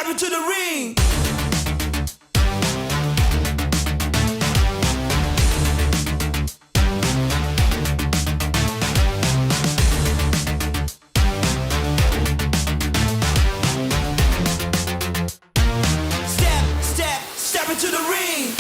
step into the ring. Step into the ring.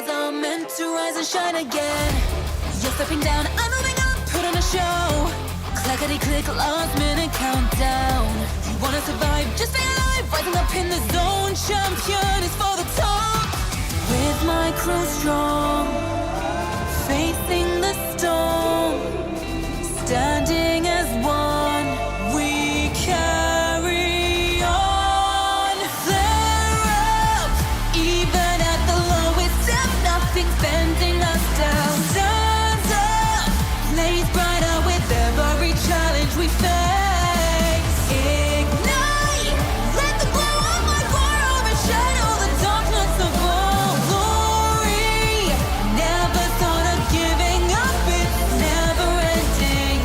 stars are meant to rise and shine again. You're stepping down, I'm moving up, put on a show. Clackety-click, last minute countdown. You wanna survive, just stay alive. Rising up in the zone, champion is for the top. With my crew strong, facing the storm, standing as one, we carry on. Flare up, even at the lowest depth, nothing's bending us down. Stand up, blaze brighter with every challenge we face. Ignite, let the glow of my fire overshadow the darkness of all glory. Never thought of giving up, it's never ending.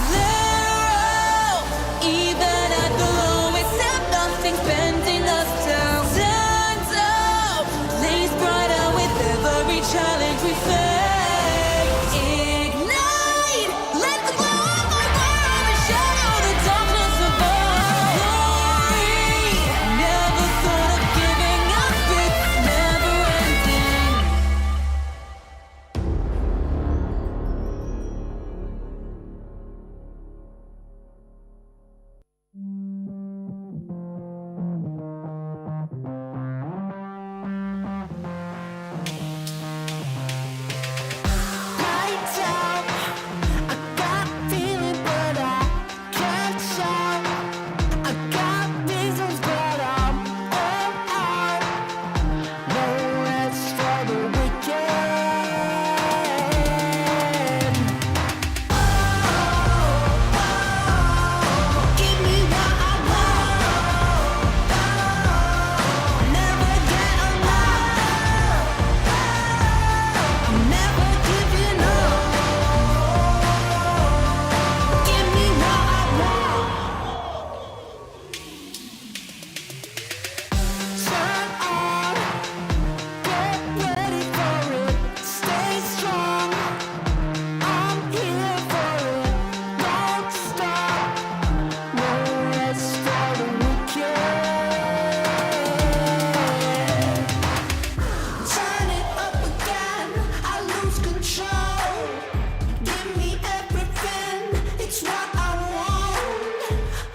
Flare up, even at the lowest step, nothing's bending us down. Stand up, blaze brighter with every challenge we face. Ignite, let the glow of my fire overshadow the darkness of our glory. Never thought of giving up, it's never ending. Lights out, I got feeling but I can't shout. I got reasons but I'm all out. No rest for the wicked. Give me what I want. Never get enough. I'm never giving up. Give me what I want. Turn on, get ready for it. Stay strong. I'm here for it. Don't stop. No rest for the wicked. Turn it up again. I lose control. Give me everything. It's what I want.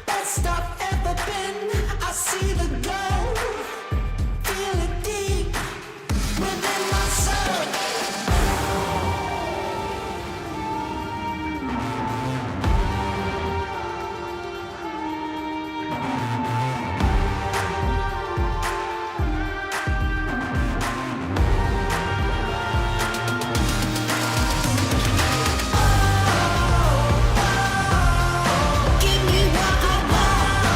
Best I've ever been. I see the glow. Feel it deep within my soul. Give me what I want.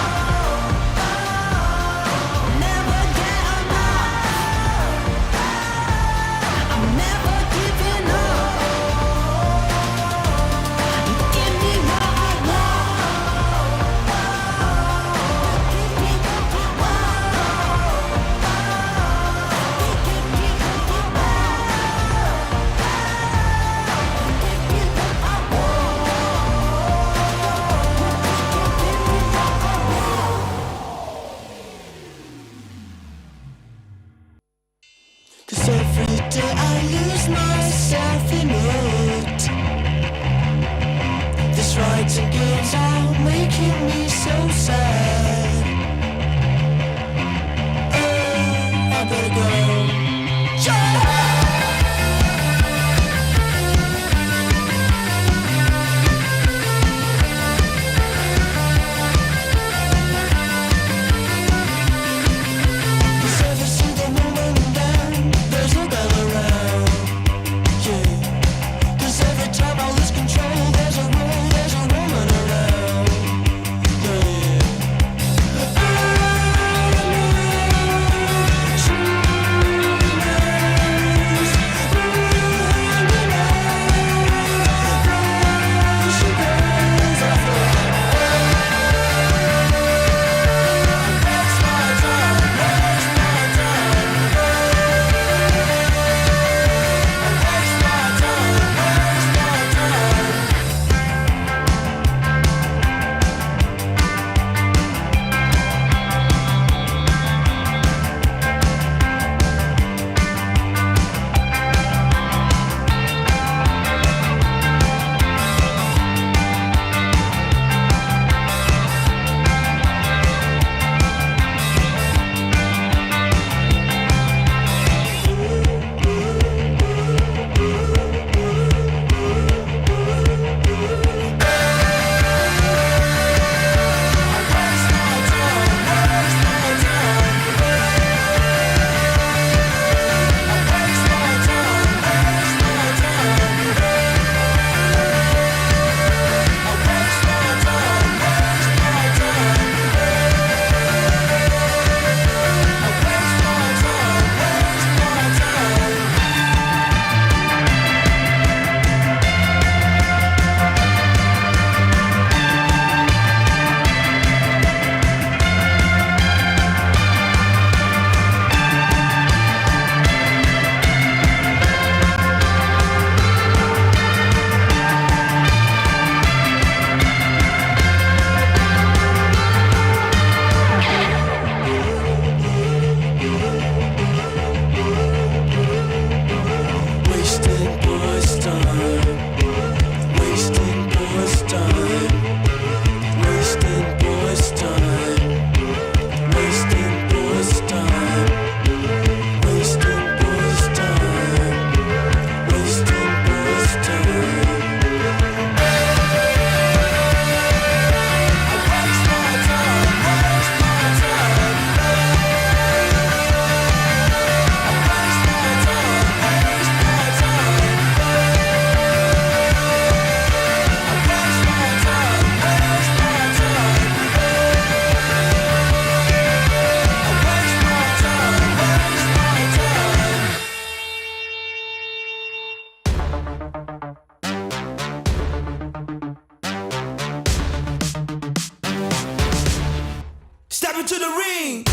Step into the ring.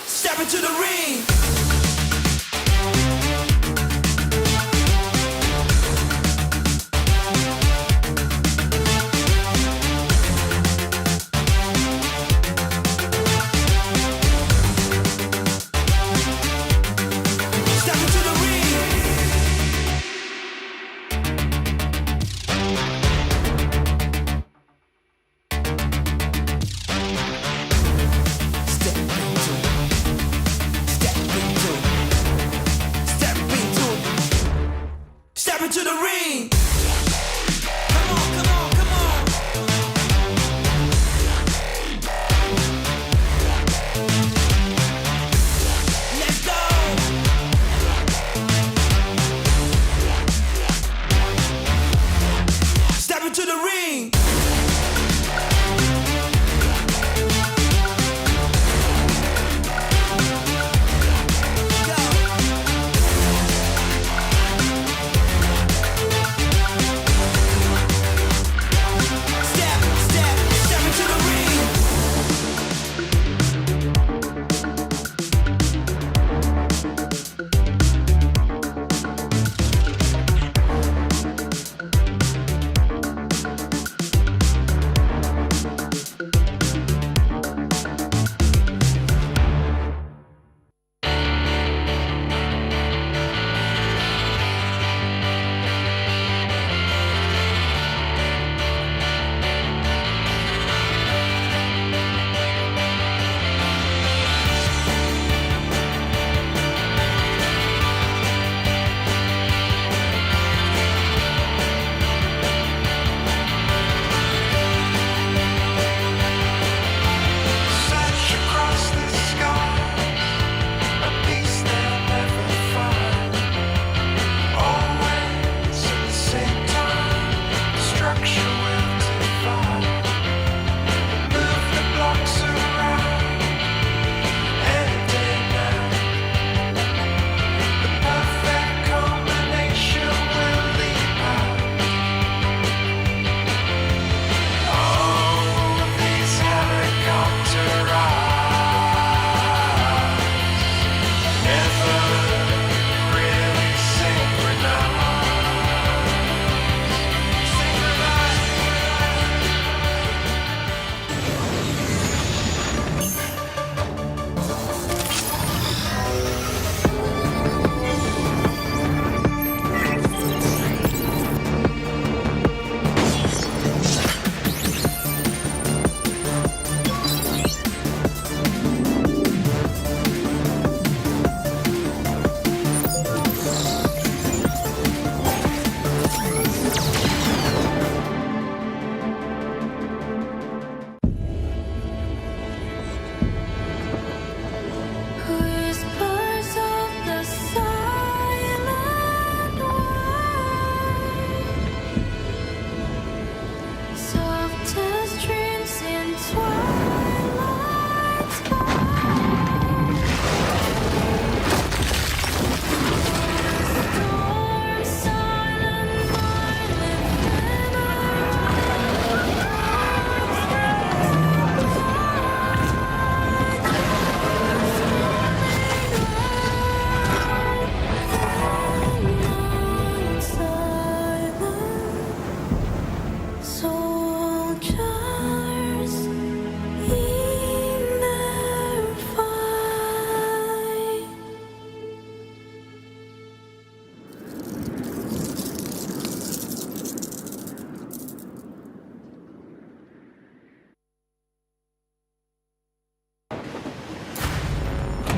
Step into the ring. Step into the ring. Come on, come on, come on. Let's go. Step into the ring.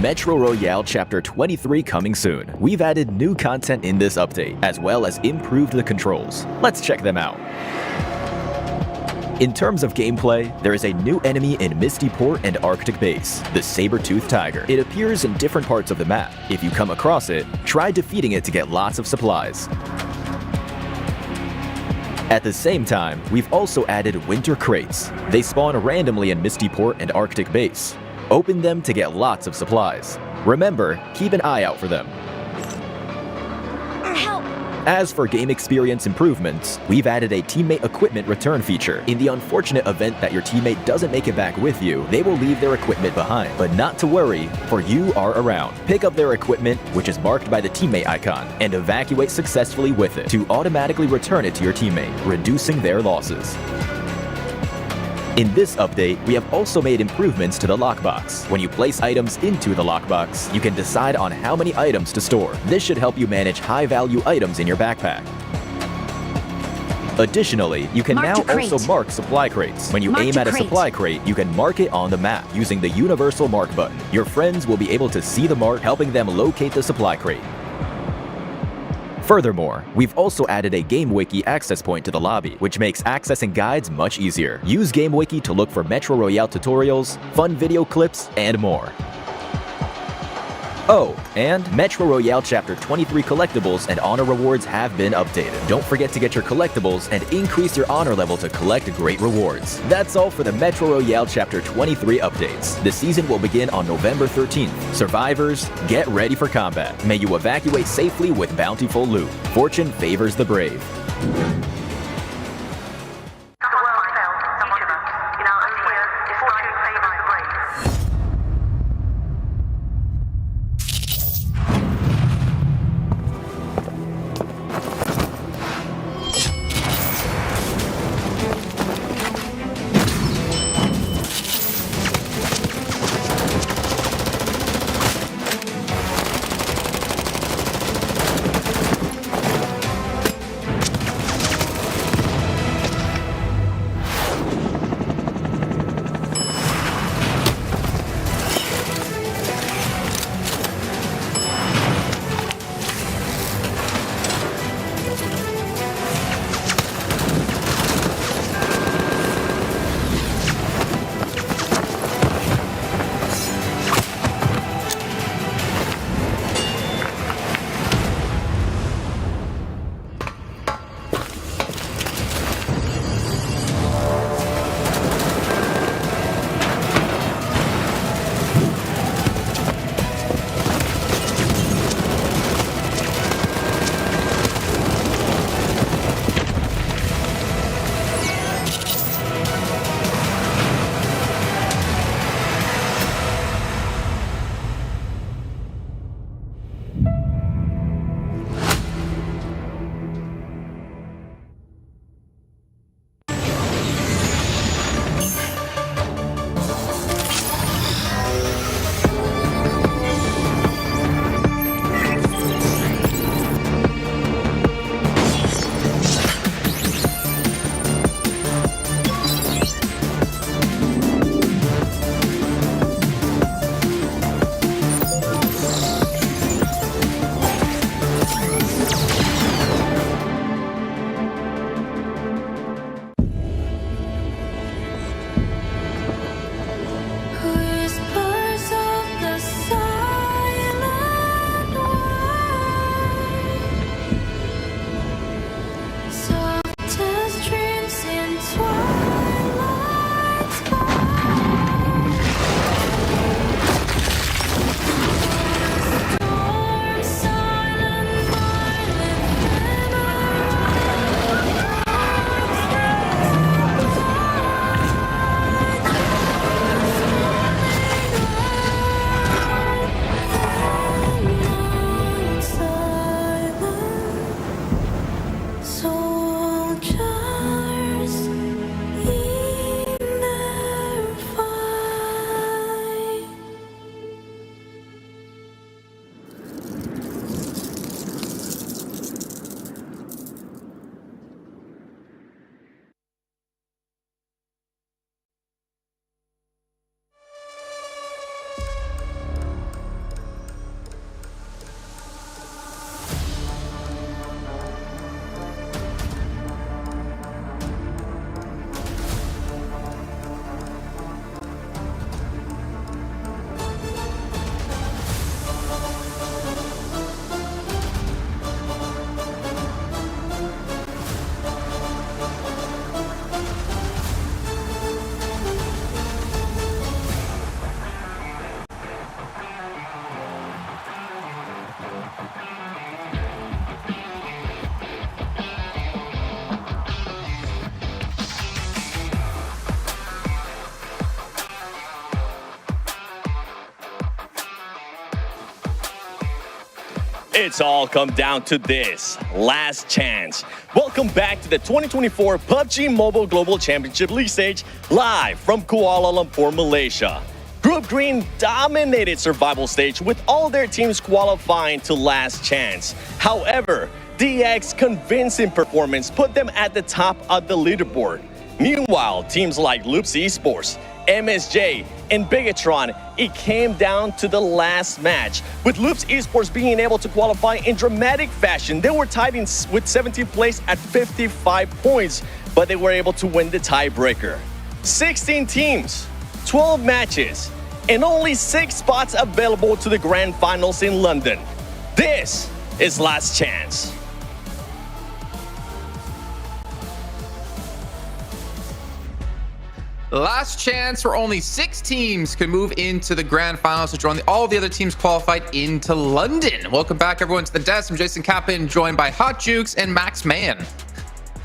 Metro Royale Chapter 23 coming soon. We've added new content in this update, as well as improved the controls. Let's check them out. In terms of gameplay, there is a new enemy in Misty Port and Arctic Base, the saber-toothed tiger. It appears in different parts of the map. If you come across it, try defeating it to get lots of supplies. At the same time, we've also added winter crates. They spawn randomly in Misty Port and Arctic Base. Open them to get lots of supplies. Remember, keep an eye out for them. Help! As for game experience improvements, we've added a teammate equipment return feature. In the unfortunate event that your teammate doesn't make it back with you, they will leave their equipment behind. But not to worry, for you are around. Pick up their equipment, which is marked by the teammate icon, and evacuate successfully with it to automatically return it to your teammate, reducing their losses. In this update, we have also made improvements to the lockbox. When you place items into the lockbox, you can decide on how many items to store. This should help you manage high-value items in your backpack. Additionally, you can now also mark supply crates. When you aim at a supply crate, you can mark it on the map using the universal mark button. Your friends will be able to see the mark, helping them locate the supply crate. Furthermore, we've also added a GameWiki access point to the lobby, which makes accessing guides much easier. Use GameWiki to look for Metro Royale tutorials, fun video clips, and more. Oh, and Metro Royale Chapter 23 collectibles and honor rewards have been updated. Don't forget to get your collectibles and increase your honor level to collect great rewards. That's all for the Metro Royale Chapter 23 updates. The season will begin on November 13th. Survivors, get ready for combat. May you evacuate safely with bountiful loot. Fortune favors the brave. It's all come down to this. Last chance. Welcome back to the 2024 PUBG Mobile Global Championship League stage, live from Kuala Lumpur, Malaysia. Group Green dominated survival stage with all their teams qualifying to last chance. However, DX's convincing performance put them at the top of the leaderboard. Meanwhile, teams like Loops Esports, MSJ, and Bigatron, it came down to the last match. With Loops Esports being able to qualify in dramatic fashion, they were tied in with 17th place at 55 points, but they were able to win the tiebreaker. 16 teams, 12 matches, and only 6 spots available to the Grand Finals in London. This is last chance. Last chance where only 6 teams can move into the Grand Finals to join all the other teams qualified into London. Welcome back, everyone, to the desk. I'm Jason Kaplan, joined by Hot Jukes and Max Man.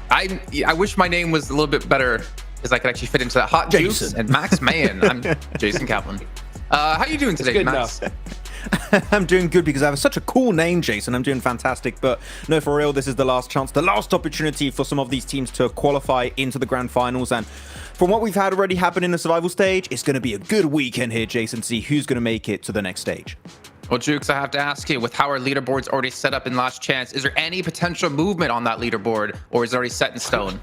I wish my name was a little bit better because I could actually fit into that. Hot Jukes and Max Man. I'm Jason Kaplan. How are you doing today, Max? I'm doing good because I have such a cool name, Jason. I'm doing fantastic. But no, for real, this is the last chance, the last opportunity for some of these teams to qualify into the Grand Finals. And from what we've had already happen in the survival stage, it's going to be a good weekend here, Jason, to see who's going to make it to the next stage. Well, Jukes, I have to ask you, with how our leaderboard's already set up in last chance, is there any potential movement on that leaderboard, or is it already set in stone?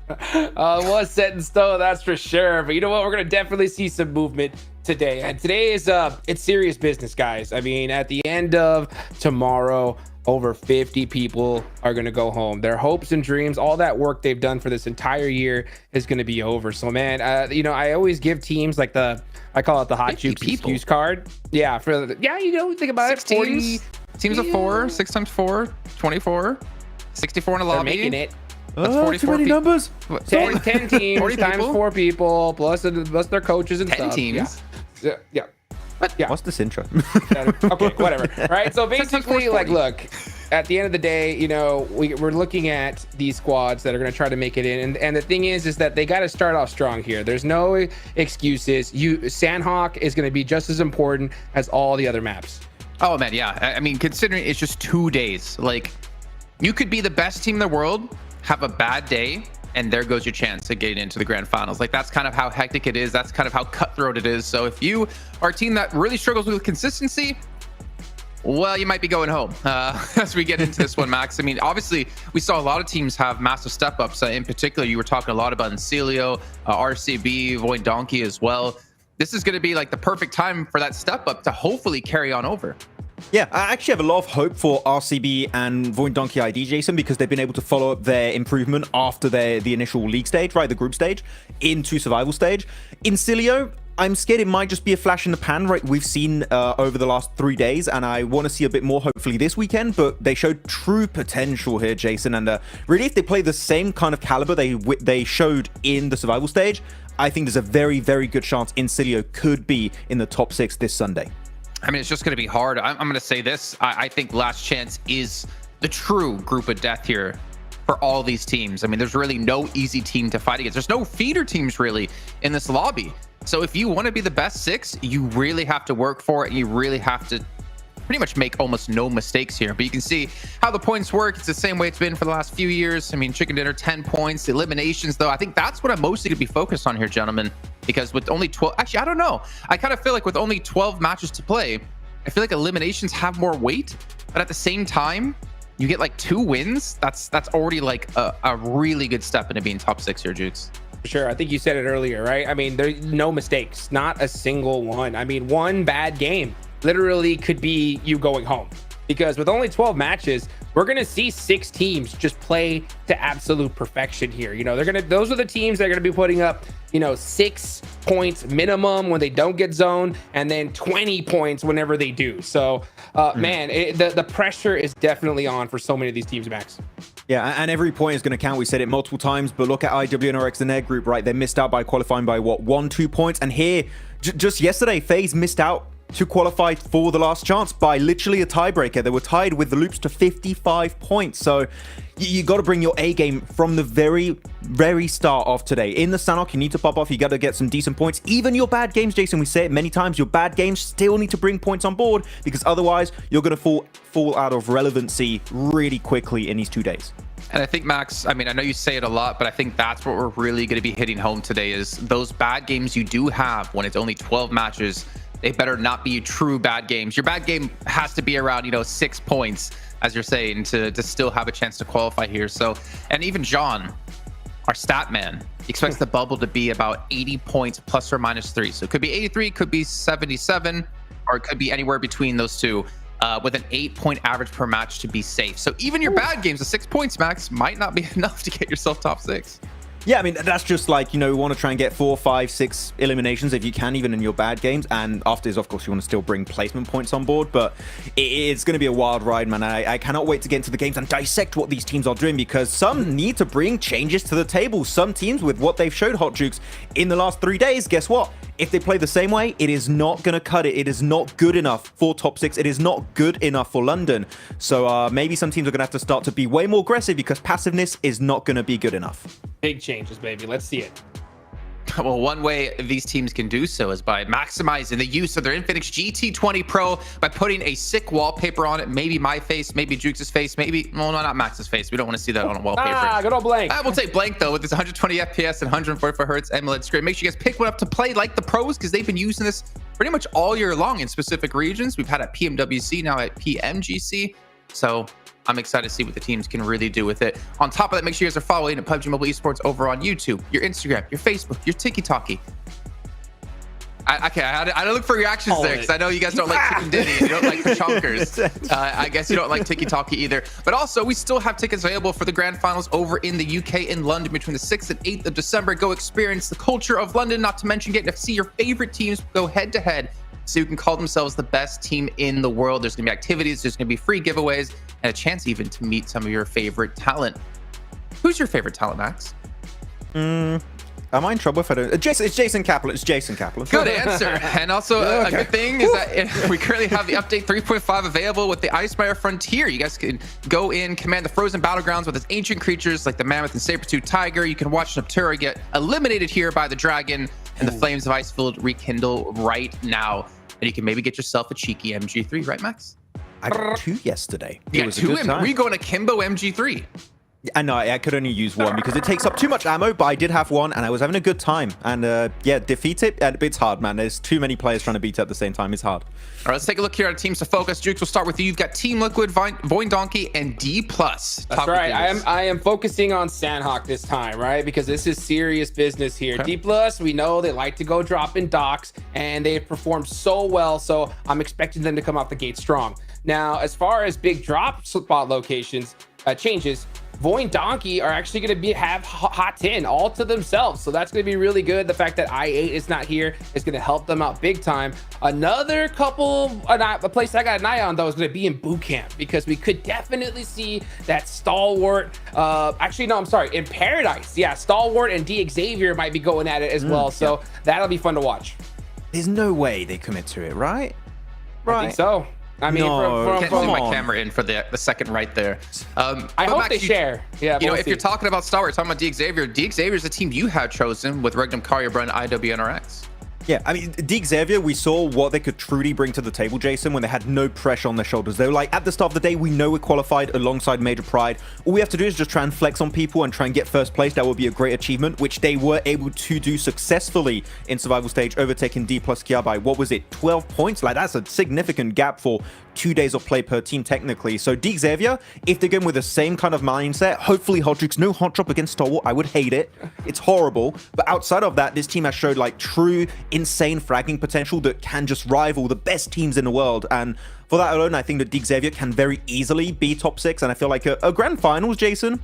It was set in stone, that's for sure. But you know what? We're going to definitely see some movement today. And today is it's serious business, guys. I mean, at the end of tomorrow, over 50 people are going to go home. Their hopes and dreams, all that work they've done for this entire year is going to be over. So, man, you know, I always give teams like I call it the Hot Jukes excuse card. Yeah, you know, think about it. 40 teams of 4, 6 times 4, 24, 64 in a lobby. They're making it. That's 44 too many numbers. 10 teams 40 times people? 4 people plus their coaches and 10 stuff. teams. Yeah. But yeah. What's this intro? Okay, whatever. Right. So basically, 40. like, look, at the end of the day, you know, we're looking at these squads that are going to try to make it in, and the thing is that they got to start off strong here. There's no excuses. Sandhawk is going to be just as important as all the other maps. Oh man, yeah. I mean, considering it's just 2 days, like, you could be the best team in the world, have a bad day, and there goes your chance of getting into the Grand Finals. Like, that's kind of how hectic it is. That's kind of how cutthroat it is. So if you are a team that really struggles with consistency, well, you might be going home as we get into this one, Max. I mean, obviously, we saw a lot of teams have massive step-ups. In particular, you were talking a lot about Encilio, RCB, Void Donkey as well. This is going to be like the perfect time for that step-up to hopefully carry on over. Yeah, I actually have a lot of hope for RCB and Void Donkey ID, Jason, because they've been able to follow up their improvement after the initial league stage, right, the group stage, into survival stage. Encilio, I'm scared it might just be a flash in the pan, right? We've seen over the last 3 days, and I want to see a bit more hopefully this weekend, but they showed true potential here, Jason, and really, if they play the same kind of caliber they showed in the survival stage, I think there's a very, very good chance Encilio could be in the top 6 this Sunday. I mean, it's just going to be hard. I'm going to say this. I think Last Chance is the true group of death here for all these teams. I mean, there's really no easy team to fight against. There's no feeder teams really in this lobby. So if you want to be the best 6, you really have to work for it. And you really have to pretty much make almost no mistakes here. But you can see how the points work. It's the same way it's been for the last few years. I mean, Chicken Dinner, 10 points. The eliminations, though, I think that's what I'm mostly going to be focused on here, gentlemen. Because with only 12, actually, I don't know. I kind of feel like with only 12 matches to play, I feel like eliminations have more weight. But at the same time, you get like 2 wins. That's already like a really good step into being top 6 here, Jukes. Sure, I think you said it earlier, right? I mean, there's no mistakes, not a single one. I mean, one bad game literally could be you going home, because with only 12 matches, we're going to see 6 teams just play to absolute perfection here. You know, those are the teams that are going to be putting up, you know, 6 points minimum when they don't get zoned, and then 20 points whenever they do. So, man, the pressure is definitely on for so many of these teams, Max. Yeah, and every point is going to count. We said it multiple times, but look at IWNRX and their group, right? They missed out by qualifying by, what, 1-2 points? And here, just yesterday, FaZe missed out to qualify for the last chance by literally a tiebreaker. They were tied with the Loops to 55 points. So you got to bring your A game from the very start of today. In the Sanhok, you need to pop off. You got to get some decent points. Even your bad games, Jason, we say it many times, your bad games still need to bring points on board, because otherwise you're going to fall out of relevancy really quickly in these 2 days. And I think, Max, I mean, I know you say it a lot, but I think that's what we're really going to be hitting home today is those bad games you do have when it's only 12 matches. They better not be true bad games. Your bad game has to be around, 6 points, as you're saying, to still have a chance to qualify here. So, and even John, our stat man, expects the bubble to be about 80 points plus or minus 3. So it could be 83, could be 77, or it could be anywhere between those two. With an 8-point average per match to be safe. So even your bad games of 6 points, Max, might not be enough to get yourself top 6. Yeah, I mean, that's just like, we want to try and get 4, 5, 6 eliminations if you can, even in your bad games. And after this, of course, you want to still bring placement points on board. But it's going to be a wild ride, man. I cannot wait to get into the games and dissect what these teams are doing, because some need to bring changes to the table. Some teams, with what they've showed Hot Jukes in the last 3 days, guess what? If they play the same way, it is not going to cut it. It is not good enough for top 6. It is not good enough for London. So maybe some teams are going to have to start to be way more aggressive, because passiveness is not going to be good enough. Big changes, baby. Let's see it. Well, one way these teams can do so is by maximizing the use of their Infinix GT20 Pro by putting a sick wallpaper on it. Maybe my face, maybe Jukes' face, maybe, well, no, not Max's face. We don't want to see that on a wallpaper. Good old blank. We'll take blank, though, with this 120 FPS and 144 Hertz AMOLED screen. Make sure you guys pick one up to play like the pros, because they've been using this pretty much all year long in specific regions. We've had at PMWC, now at PMGC. So I'm excited to see what the teams can really do with it. On top of that, make sure you guys are following at PUBG Mobile Esports over on YouTube, your Instagram, your Facebook, your TikTok. I had to look for reactions there, because I know you guys don't like Chicken Diddy, you don't like Pachonkers. I guess you don't like Tiki Talkie either. But also, we still have tickets available for the Grand Finals over in the UK in London between the 6th and 8th of December. Go experience the culture of London, not to mention getting to see your favorite teams go head-to-head, so you can call themselves the best team in the world. There's going to be activities, there's going to be free giveaways, and a chance even to meet some of your favorite talent. Who's your favorite talent, Max? Am I in trouble if I don't? It's Jason Kaplan. It's Jason Kaplan. Good answer. And also a good thing is that we currently have the update 3.5 available with the Icemire Frontier. You guys can go in, command the frozen battlegrounds with its ancient creatures like the mammoth and saber-tooth tiger. You can watch Noctura get eliminated here by the dragon, and the flames of Icefield rekindle right now. And you can maybe get yourself a cheeky MG3, right, Max? I got 2 yesterday. You got 2 Are we going to Kimbo MG3? I know, I could only use 1 because it takes up too much ammo, but I did have 1 and I was having a good time. And yeah, defeat it, it's hard, man. There's too many players trying to beat it at the same time. It's hard. All right, let's take a look here at teams to focus. Jukes, we'll start with you. You've got Team Liquid, Voin Donkey, and D+. That's right. I am focusing on Sanhok this time, right? Because this is serious business here. Okay. D+, we know they like to go drop in docks, and they've performed so well, so I'm expecting them to come out the gate strong. Now, as far as big drop spot locations, changes, Voin Donkey are actually going to have Hot 10 all to themselves. So that's going to be really good. The fact that I8 is not here is going to help them out big time. Another couple, a place I got an eye on, though, is going to be in boot camp, because we could definitely see that Stalwart. Actually, no, I'm sorry. In Paradise. Yeah, Stalwart and D Xavier might be going at it as well. So that'll be fun to watch. There's no way they commit to it, right? I think so. I mean, I can't zoom my camera in for the second right there. I hope Max, they share. Yeah, if you're talking about Stalwart, talking about D Xavier is the team you had chosen with Regnum Karyabrun IWNRX. Yeah, I mean, D Xavier, we saw what they could truly bring to the table, Jason, when they had no pressure on their shoulders. They were like, at the start of the day, we know we're qualified alongside Major Pride. All we have to do is just try and flex on people and try and get first place. That would be a great achievement, which they were able to do successfully in survival stage, overtaking D plus Kia by, what was it, 12 points? Like, that's a significant gap for 2 days of play per team, technically. So D Xavier, if they're going with the same kind of mindset, hopefully Hot Jukes, no hot drop against Stalwart. I would hate it. It's horrible. But outside of that, this team has showed like true insane fragging potential that can just rival the best teams in the world. And for that alone, I think that D Xavier can very easily be top 6. And I feel like a Grand Finals, Jason,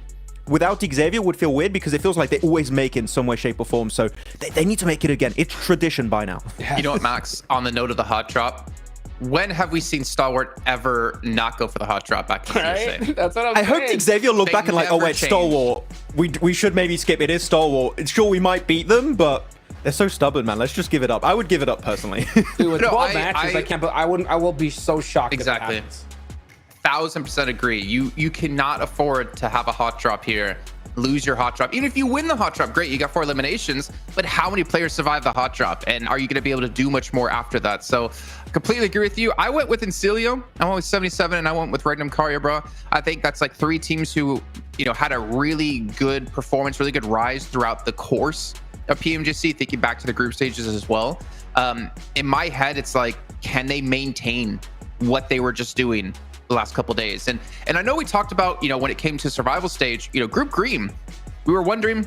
without D Xavier would feel weird, because it feels like they always make it in some way, shape, or form. So they need to make it again. It's tradition by now. You know what, Max? On the note of the hot drop, when have we seen Stalwart ever not go for the hot drop back in right? CSA? That's what I'm I saying. hope Xavier look They back and like, oh never wait, change. Stalwart. We should maybe skip. It is Stalwart. Sure, we might beat them, but They're so stubborn, man. Let's just give it up. I would give it up personally. Dude, with No, 12 matches, I can't. But I wouldn't. I will be so shocked. Exactly. If that happens. 1000% agree. You cannot afford to have a hot drop here, lose your hot drop. Even if you win the hot drop, great, you got 4 eliminations, but how many players survive the hot drop? And are you going to be able to do much more after that? So completely agree with you. I went with Incilio. I went with 77, and I went with Regnum Karya, bro. I think that's like 3 teams who, you know, had a really good performance, really good rise throughout the course of PMGC, thinking back to the group stages as well. In my head, it's like, can they maintain what they were just doing the last couple days? And I know we talked about, you know, when it came to survival stage, you know, Group Green, we were wondering,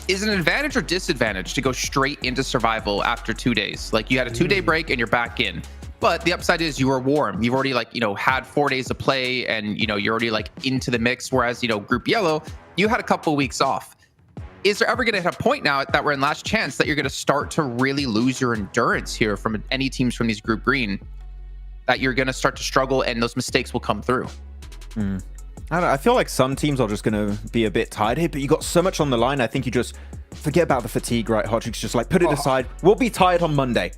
is it an advantage or disadvantage to go straight into survival after 2 days? Like, you had a 2-day break and you're back in. But the upside is you were warm. You've already, like, you know, had 4 days of play, and, you know, you're already like into the mix. Whereas, you know, Group Yellow, you had a couple weeks off. Is there ever going to hit a point now that we're in last chance that you're going to start to really lose your endurance here from any teams from these Group Green, that you're going to start to struggle and those mistakes will come through? I don't know. I feel like some teams are just going to be a bit tired here, but you got so much on the line. I think you just forget about the fatigue, right? Hotchkiss, just like put it aside. We'll be tired on Monday.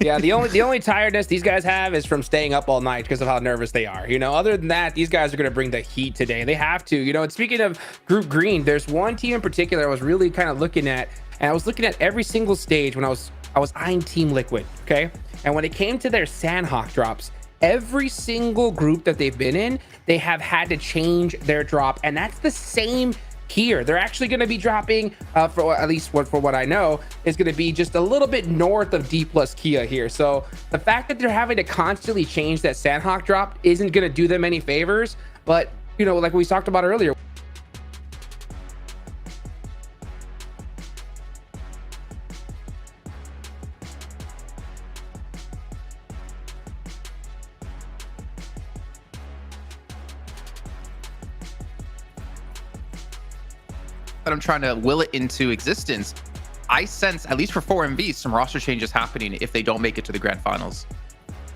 Yeah, the only tiredness these guys have is from staying up all night because of how nervous they are. You know, other than that, these guys are going to bring the heat today. They have to. You know, and speaking of Group Green, there's one team in particular I was really kind of looking at, and I was looking at every single stage when I was eyeing Team Liquid. Okay, and when it came to their Sandhawk drops, every single group that they've been in, they have had to change their drop, and that's the same here. They're actually going to be dropping, for at least for what I know, is going to be just a little bit north of D plus Kia here. So the fact that they're having to constantly change that Sandhawk drop isn't going to do them any favors. But, you know, like we talked about earlier, that I'm trying to will it into existence, I sense, at least for 4MV, some roster changes happening if they don't make it to the Grand Finals.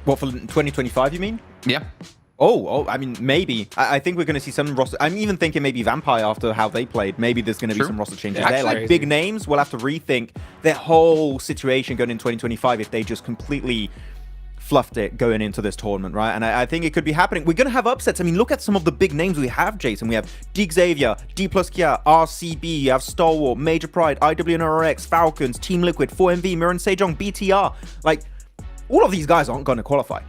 What, for 2025, you mean? Yeah. Oh, I mean, maybe. I think we're going to see some roster. I'm even thinking maybe Vampire after how they played. Maybe there's going to be some roster changes there. Like big names will have to rethink their whole situation going in 2025 if they just completely fluffed it going into this tournament, right? And I think it could be happening. We're going to have upsets. I mean, look at some of the big names we have, Jason. We have D Xavier, D plus Kia, RCB, you have Stalwart, Major Pride, IWNRX, Falcons, Team Liquid, 4MV, Mirren Sejong, BTR. Like, all of these guys aren't going to qualify.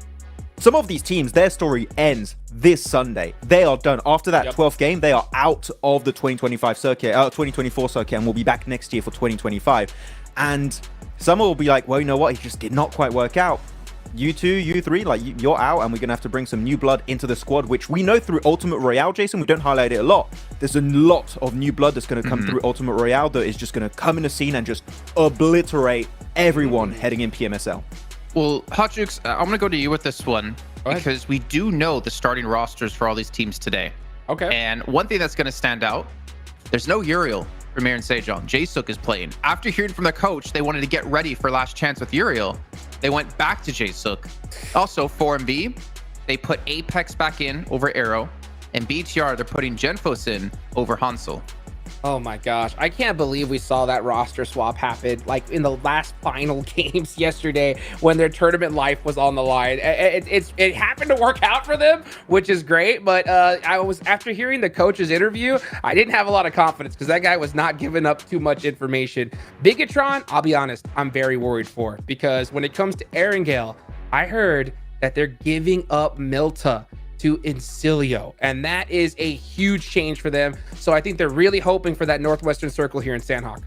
Some of these teams, their story ends this Sunday. They are done. After that 12th game, they are out of the 2025 circuit, 2024 circuit, and will be back next year for 2025. And some will be like, well, you know what? It just did not quite work out. You two, you three, like, you're out, and we're gonna have to bring some new blood into the squad, which we know through Ultimate Royale, Jason. We don't highlight it a lot. There's a lot of new blood that's gonna come through Ultimate Royale that is just gonna come in the scene and just obliterate everyone heading in PMSL. Well, Hotchukes, I'm gonna go to you with this one because we do know the starting rosters for all these teams today. Okay. And one thing that's gonna stand out, there's no Uriel for Mirren Sejong. Jae-Suk is playing. After hearing from the coach, they wanted to get ready for last chance with Uriel. They went back to Jae-Suk. Also, 4MB, they put Apex back in over Arrow, and BTR, they're putting Genfos in over Hansel. oh my gosh, I can't believe we saw that roster swap happen like in the last final games yesterday when their tournament life was on the line. It happened to work out for them, which is great. But after hearing the coach's interview, I didn't have a lot of confidence because that guy was not giving up too much information. Bigatron, I'll be honest, I'm very worried for, because when it comes to Erangel, I heard that they're giving up Milta to Incilio, and that is a huge change for them. So I think they're really hoping for that Northwestern Circle here in Sandhawk.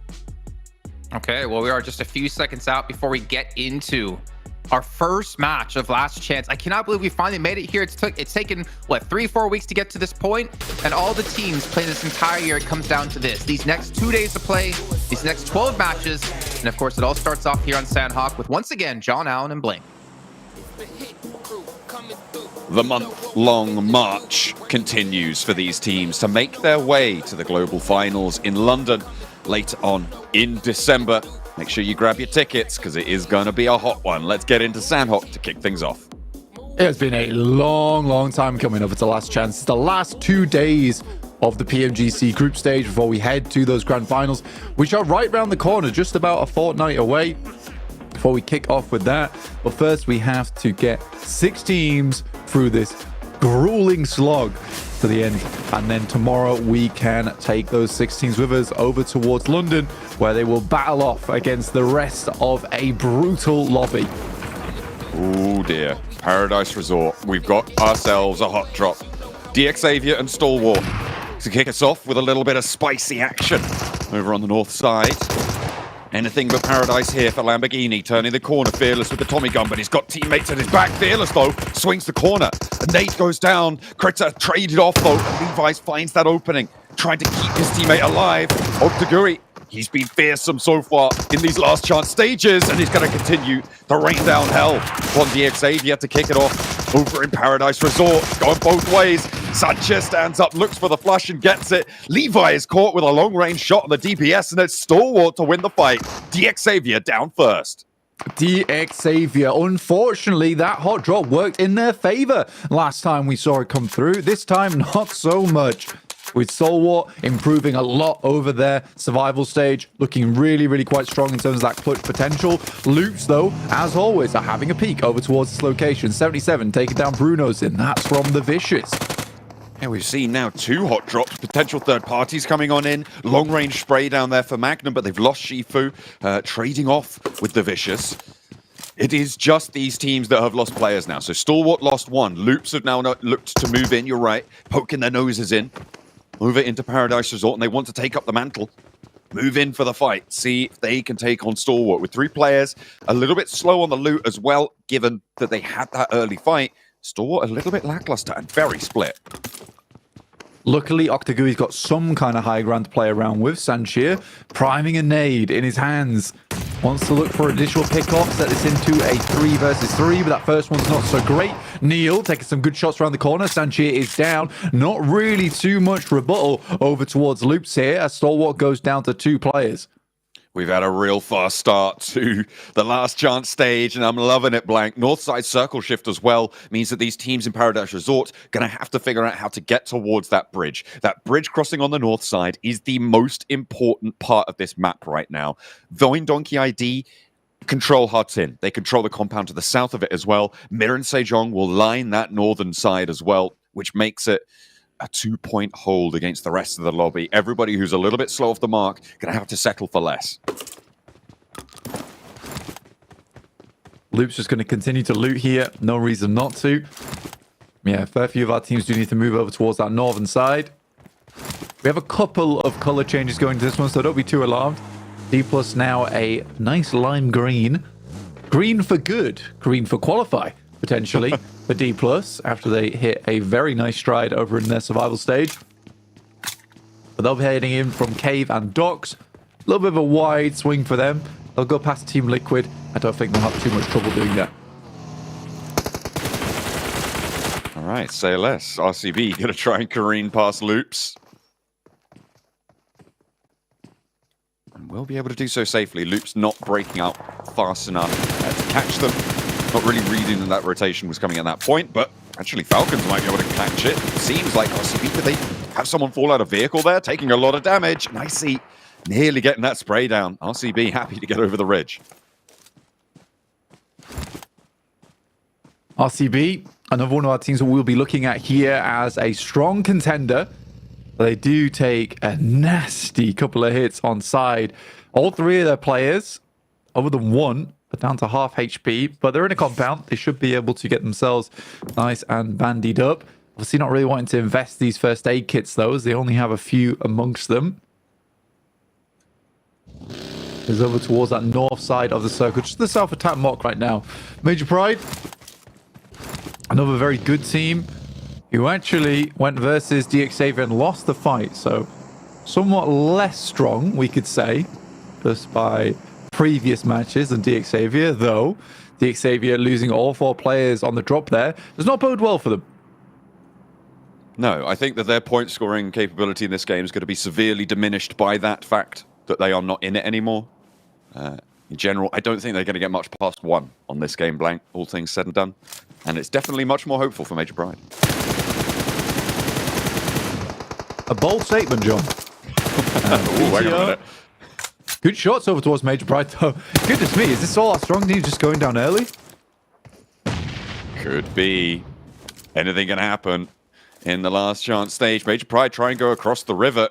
Okay, well, we are just a few seconds out before we get into our first match of Last Chance. I cannot believe we finally made it here. It's taken, what, 3-4 weeks to get to this point? And all the teams playing this entire year, it comes down to this. These next 2 days to play, these next 12 matches, and of course, it all starts off here on Sandhawk with, once again, John Allen and Bling. The month-long march continues for these teams to make their way to the global finals in London later on in December. Make sure you grab your tickets because it is going to be a hot one. Let's get into Sandhawk to kick things off. It has been a long time coming over to Last Chance. It's the last 2 days of the PMGC group stage before we head to those grand finals, which are right around the corner, just about a fortnight away. Before we kick off with that, but first we have to get 6 teams through this grueling slog to the end, and then tomorrow we can take those 6 teams with us over towards London, where they will battle off against the rest of a brutal lobby. Oh dear, Paradise Resort. We've got ourselves a hot drop. DXavier and Stalwart to kick us off with a little bit of spicy action over on the north side. Anything but paradise here for Lamborghini, turning the corner, Fearless with the Tommy gun, but he's got teammates at his back. Fearless, though, swings the corner. A nade goes down. Critter traded off, though, and Levi's finds that opening, trying to keep his teammate alive. Ogdaguri, he's been fearsome so far in these last chance stages, and he's going to continue to rain down hell on DXavier to kick it off over in Paradise Resort. Going both ways. Sanchez stands up, looks for the flush and gets it. Levi is caught with a long-range shot on the DPS, and it's Stalwart to win the fight. DXavier down first. DXavier, unfortunately, that hot drop worked in their favor last time we saw it come through. This time, not so much. With Stalwart improving a lot over their survival stage, looking really, really quite strong in terms of that clutch potential. Loops, though, as always, are having a peek over towards this location. 77 taking down Bruno's in. That's from the Vicious. Yeah, we've seen now 2 hot drops, potential third parties coming on in. Long-range spray down there for Magnum, but they've lost Shifu, trading off with the Vicious. It is just these teams that have lost players now. So Stalwart lost 1. Loops have now looked to move in, you're right, poking their noses in. Move it into Paradise Resort, and they want to take up the mantle. Move in for the fight. See if they can take on Stalwart. With 3 players, a little bit slow on the loot as well, given that they had that early fight. Stalwart a little bit lackluster and very split. Luckily, Octagui's got some kind of high ground to play around with. Sanchir priming a nade in his hands. Wants to look for additional pickoff, set this into a 3 versus 3, but that first one's not so great. Neil taking some good shots around the corner. Sanchir is down. Not really too much rebuttal over towards Loops here as Stalwart goes down to 2 players. We've had a real fast start to the last chance stage, and I'm loving it, Blank. Northside circle shift as well means that these teams in Paradise Resort are going to have to figure out how to get towards that bridge. That bridge crossing on the north side is the most important part of this map right now. Voin Donkey ID control Hut In. They control the compound to the south of it as well. Mir and Sejong will line that northern side as well, which makes it a 2-point hold against the rest of the lobby. Everybody who's a little bit slow off the mark going to have to settle for less. Loop's just going to continue to loot here. No reason not to. Yeah, a fair few of our teams do need to move over towards that northern side. We have a couple of color changes going to this one, so don't be too alarmed. D plus now a nice lime green. Green for good. Green for qualify, potentially. For D plus after they hit a very nice stride over in their survival stage. But they'll be heading in from Cave and Docks. A little bit of a wide swing for them. They'll go past Team Liquid. I don't think they'll have too much trouble doing that. All right, say less. RCB going to try and careen past Loops. And we'll be able to do so safely. Loops not breaking out fast enough to catch them. Not really reading that that rotation was coming at that point, but actually Falcons might be able to catch it. Seems like RCB, did they have someone fall out of vehicle there? Taking a lot of damage. Nicely, nearly getting that spray down. RCB happy to get over the ridge. RCB, another one of our teams that we'll be looking at here as a strong contender. They do take a nasty couple of hits on side. All 3 of their players, other than 1, are down to half HP, but they're in a compound. They should be able to get themselves nice and bandied up. Obviously not really wanting to invest these first aid kits, though, as they only have a few amongst them. Is over towards that north side of the circle, just the self-attack mock right now. Major Pride, another very good team who actually went versus DXavier and lost the fight, so somewhat less strong, we could say, just by previous matches than DXavier, though DXavier losing all 4 players on the drop there does not bode well for them. No, I think that their point scoring capability in this game is going to be severely diminished by that fact that they are not in it anymore. In general, I don't think they're going to get much past 1 on this game, Blank, all things said and done. And it's definitely much more hopeful for Major Pride. A bold statement, John. Ooh, wait a minute. Good shots over towards Major Pride, though. Goodness me, is this all our strong team just going down early? Could be. Anything can happen in the last chance stage. Major Pride try and go across the river.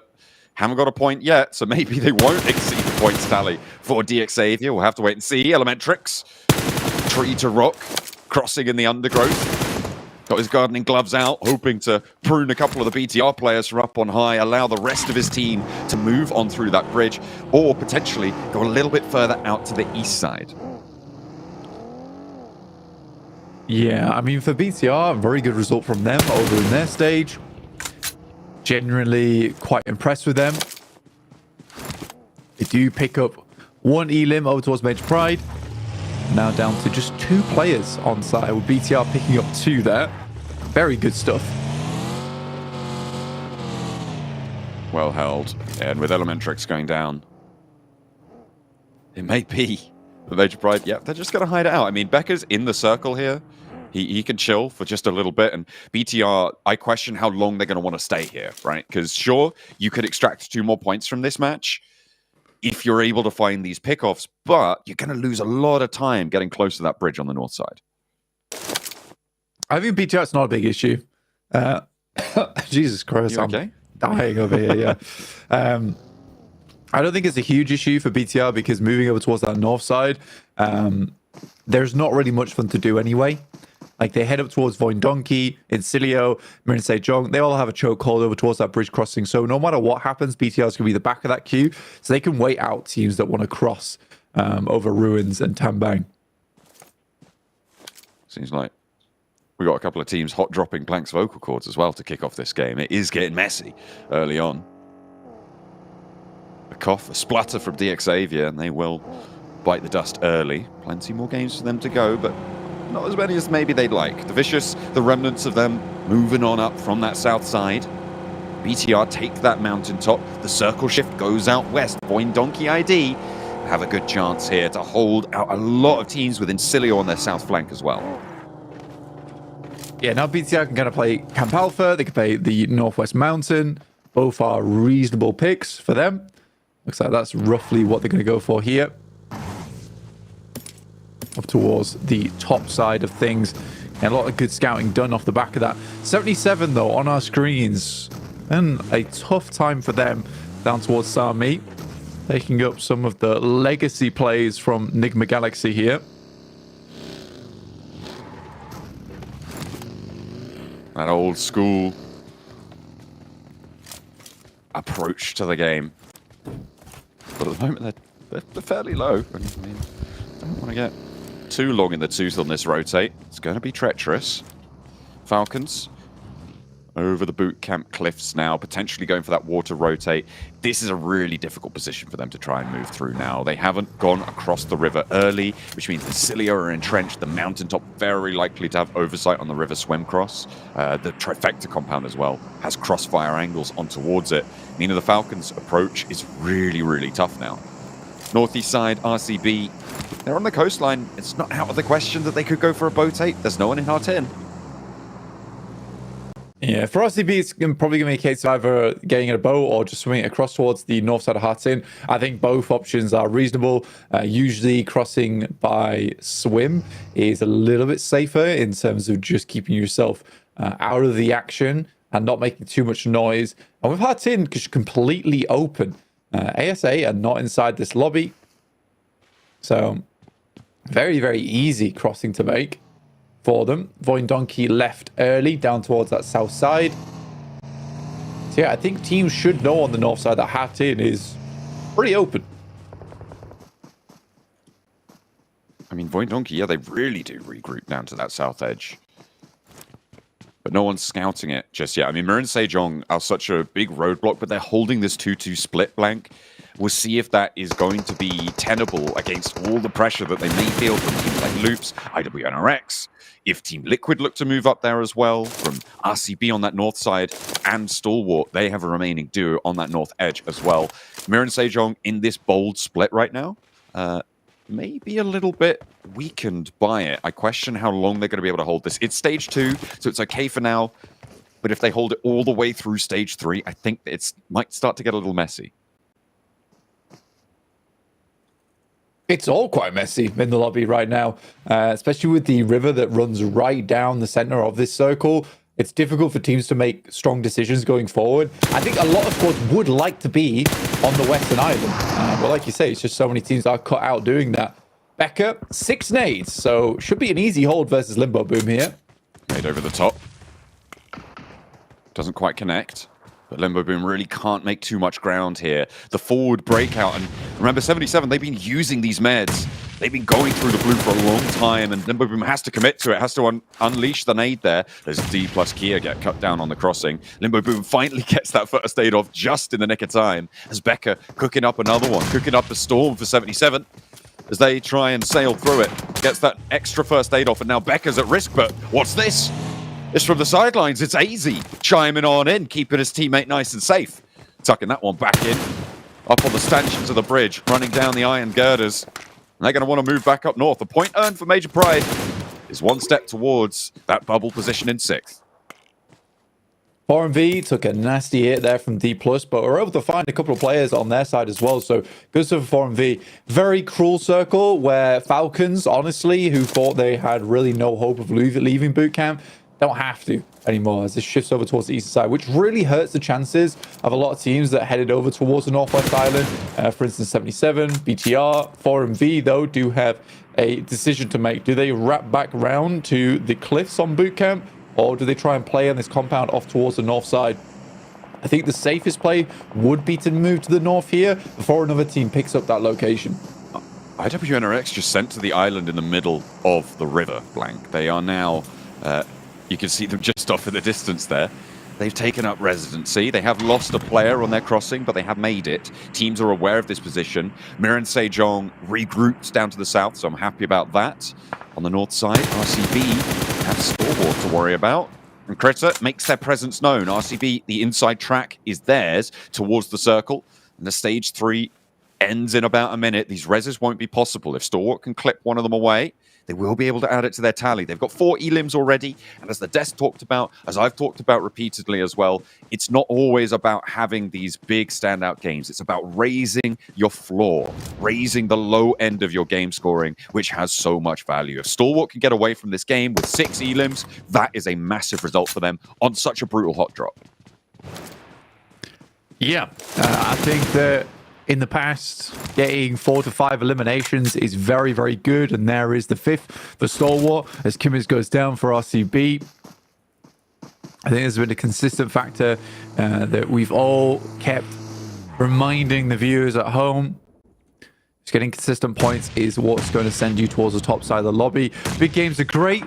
Haven't got a point yet, so maybe they won't exceed the points tally for DXavier. We'll have to wait and see. Elementrix, tree to rock, crossing in the undergrowth. Got his gardening gloves out, hoping to prune a couple of the BTR players from up on high, allow the rest of his team to move on through that bridge, or potentially go a little bit further out to the east side. Yeah, I mean, for BTR, very good result from them over in their stage. Genuinely quite impressed with them. They do pick up one elim over towards Major Pride. Now down to just 2 players on site, with BTR picking up 2 there. Very good stuff. Well held. And with Elementrix going down, it may be the Major Pride. Yeah, they're just going to hide it out. I mean, Becker's in the circle here. He can chill for just a little bit. And BTR, I question how long they're going to want to stay here, right? Because sure, you could extract 2 more points from this match if you're able to find these pickoffs, but you're going to lose a lot of time getting close to that bridge on the north side. I think BTR is not a big issue. Jesus Christ, You okay? I'm dying over here, yeah. I don't think it's a huge issue for BTR because moving over towards that north side, there's not really much for them to do anyway. Like, they head up towards Voin Donkey, Incilio, Marin Sejong. They all have a chokehold over towards that bridge crossing. So no matter what happens, BTR is going to be the back of that queue. So they can wait out teams that want to cross over Ruins and Tambang. Seems like we got a couple of teams hot dropping Plank's vocal cords as well to kick off this game. It is getting messy early on. A cough, a splutter from DXavier, and they will bite the dust early. Plenty more games for them to go, but not as many as maybe they'd like. The Vicious, the remnants of them, moving on up from that south side. BTR take that mountaintop. The circle shift goes out west. Voin Donkey ID have a good chance here to hold out a lot of teams with Incilio on their south flank as well. Yeah, now BTR can kind of play Camp Alpha. They can play the Northwest Mountain. Both are reasonable picks for them. Looks like that's roughly what they're going to go for here. Up towards the top side of things. And a lot of good scouting done off the back of that. 77, though, on our screens. And a tough time for them down towards Sami. Taking up some of the legacy plays from Nigma Galaxy here. That old school approach to the game. But at the moment, they're fairly low. I mean, don't want to get too long in the tooth on this rotate. It's going to be treacherous. Falcons over the boot camp cliffs now, potentially going for that water rotate. This is a really difficult position for them to try and move through now. They haven't gone across the river early, which means the Cilia are entrenched. The mountaintop very likely to have oversight on the river swim cross. The Trifecta compound as well has crossfire angles on towards it, meaning the Falcons' approach is really, really tough now. Northeast side, RCB, they're on the coastline. It's not out of the question that they could go for a boat 8. There's no one in Hartin. Yeah, for RCB, it's probably going to be a case of either getting in a boat or just swimming across towards the north side of Hartin. I think both options are reasonable. Usually crossing by swim is a little bit safer in terms of just keeping yourself out of the action and not making too much noise. And with Hartin, because you're completely open, ASA are not inside this lobby. So very, very easy crossing to make for them. Voin Donkey left early down towards that south side. So yeah, I think teams should know on the north side that Hartin is pretty open. I mean, Voin Donkey, yeah, they really do regroup down to that south edge. But no one's scouting it just yet. I mean, Marin Sejong are such a big roadblock, but they're holding this 2-2 split blank. We'll see if that is going to be tenable against all the pressure that they may feel from teams like Loops, IWNRX. If Team Liquid look to move up there as well, from RCB on that north side, and Stalwart, they have a remaining duo on that north edge as well. Marin Sejong in this bold split right now, maybe a little bit weakened by it. I question how long they're going to be able to hold this. It's stage 2, so it's okay for now. But if they hold it all the way through stage 3, I think it might start to get a little messy. It's all quite messy in the lobby right now, especially with the river that runs right down the center of this circle. It's difficult for teams to make strong decisions going forward. I think a lot of squads would like to be on the Western Island. But like you say, it's just so many teams that are cut out doing that. Becca, 6 nades, so should be an easy hold versus Limbo Boom here. Nade over the top. Doesn't quite connect. But Limbo Boom really can't make too much ground here. The forward breakout, and remember 77, they've been using these meds. They've been going through the blue for a long time, and Limbo Boom has to commit to it, has to unleash the nade there. There's D plus Kia get cut down on the crossing. Limbo Boom finally gets that first aid off just in the nick of time, as Becca cooking up another one, cooking up the storm for 77. As they try and sail through it, gets that extra first aid off, and now Becca's at risk, but what's this? It's from the sidelines. It's AZ chiming on in, keeping his teammate nice and safe. Tucking that one back in. Up on the stanchions of the bridge, running down the iron girders. And they're going to want to move back up north. The point earned for Major Pride is one step towards that bubble position in 6th. 4MV took a nasty hit there from D+, but were able to find a couple of players on their side as well, so good stuff for 4MV. Very cruel circle where Falcons, honestly, who thought they had really no hope of leaving boot camp, don't have to anymore as this shifts over towards the eastern side, which really hurts the chances of a lot of teams that headed over towards the Northwest Island. For instance, 77, BTR, 4MV, though, do have a decision to make. Do they wrap back round to the cliffs on boot camp, or do they try and play on this compound off towards the north side? I think the safest play would be to move to the north here before another team picks up that location. IWNRX just sent to the island in the middle of the river, Blank. They are now... you can see them just off in the distance there. They've taken up residency. They have lost a player on their crossing, but they have made it. Teams are aware of this position. Miran Sejong regrouped down to the south, so I'm happy about that. On the north side, RCB have Stalwart to worry about. And Critter makes their presence known. RCB, the inside track is theirs towards the circle. And the stage 3 ends in about a minute. These reses won't be possible. If Stalwart can clip one of them away, they will be able to add it to their tally. They've got 4 elims already, and as the desk talked about, as I've talked about repeatedly as well, it's not always about having these big standout games. It's about raising your floor, raising the low end of your game scoring, which has so much value. If Stalwart can get away from this game with 6 elims, that is a massive result for them on such a brutal hot drop. Yeah, I think that in the past, getting 4 to 5 eliminations is very, very good. And there is the 5th for Stalwart as Kimmins goes down for RCB. I think there's been a consistent factor that we've all kept reminding the viewers at home. Just getting consistent points is what's going to send you towards the top side of the lobby. Big games are great,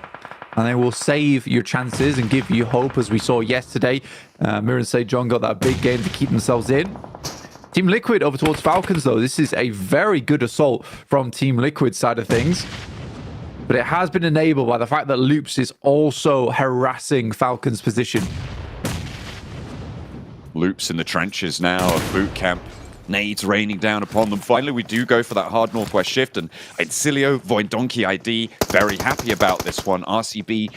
and they will save your chances and give you hope, as we saw yesterday. Miran Sejong got that big game to keep themselves in. Team Liquid over towards Falcons, though. This is a very good assault from Team Liquid's side of things. But it has been enabled by the fact that Loops is also harassing Falcons' position. Loops in the trenches now of boot camp. Nades raining down upon them. Finally, we do go for that hard northwest shift. And Encilio, Voidonki ID, very happy about this one. RCB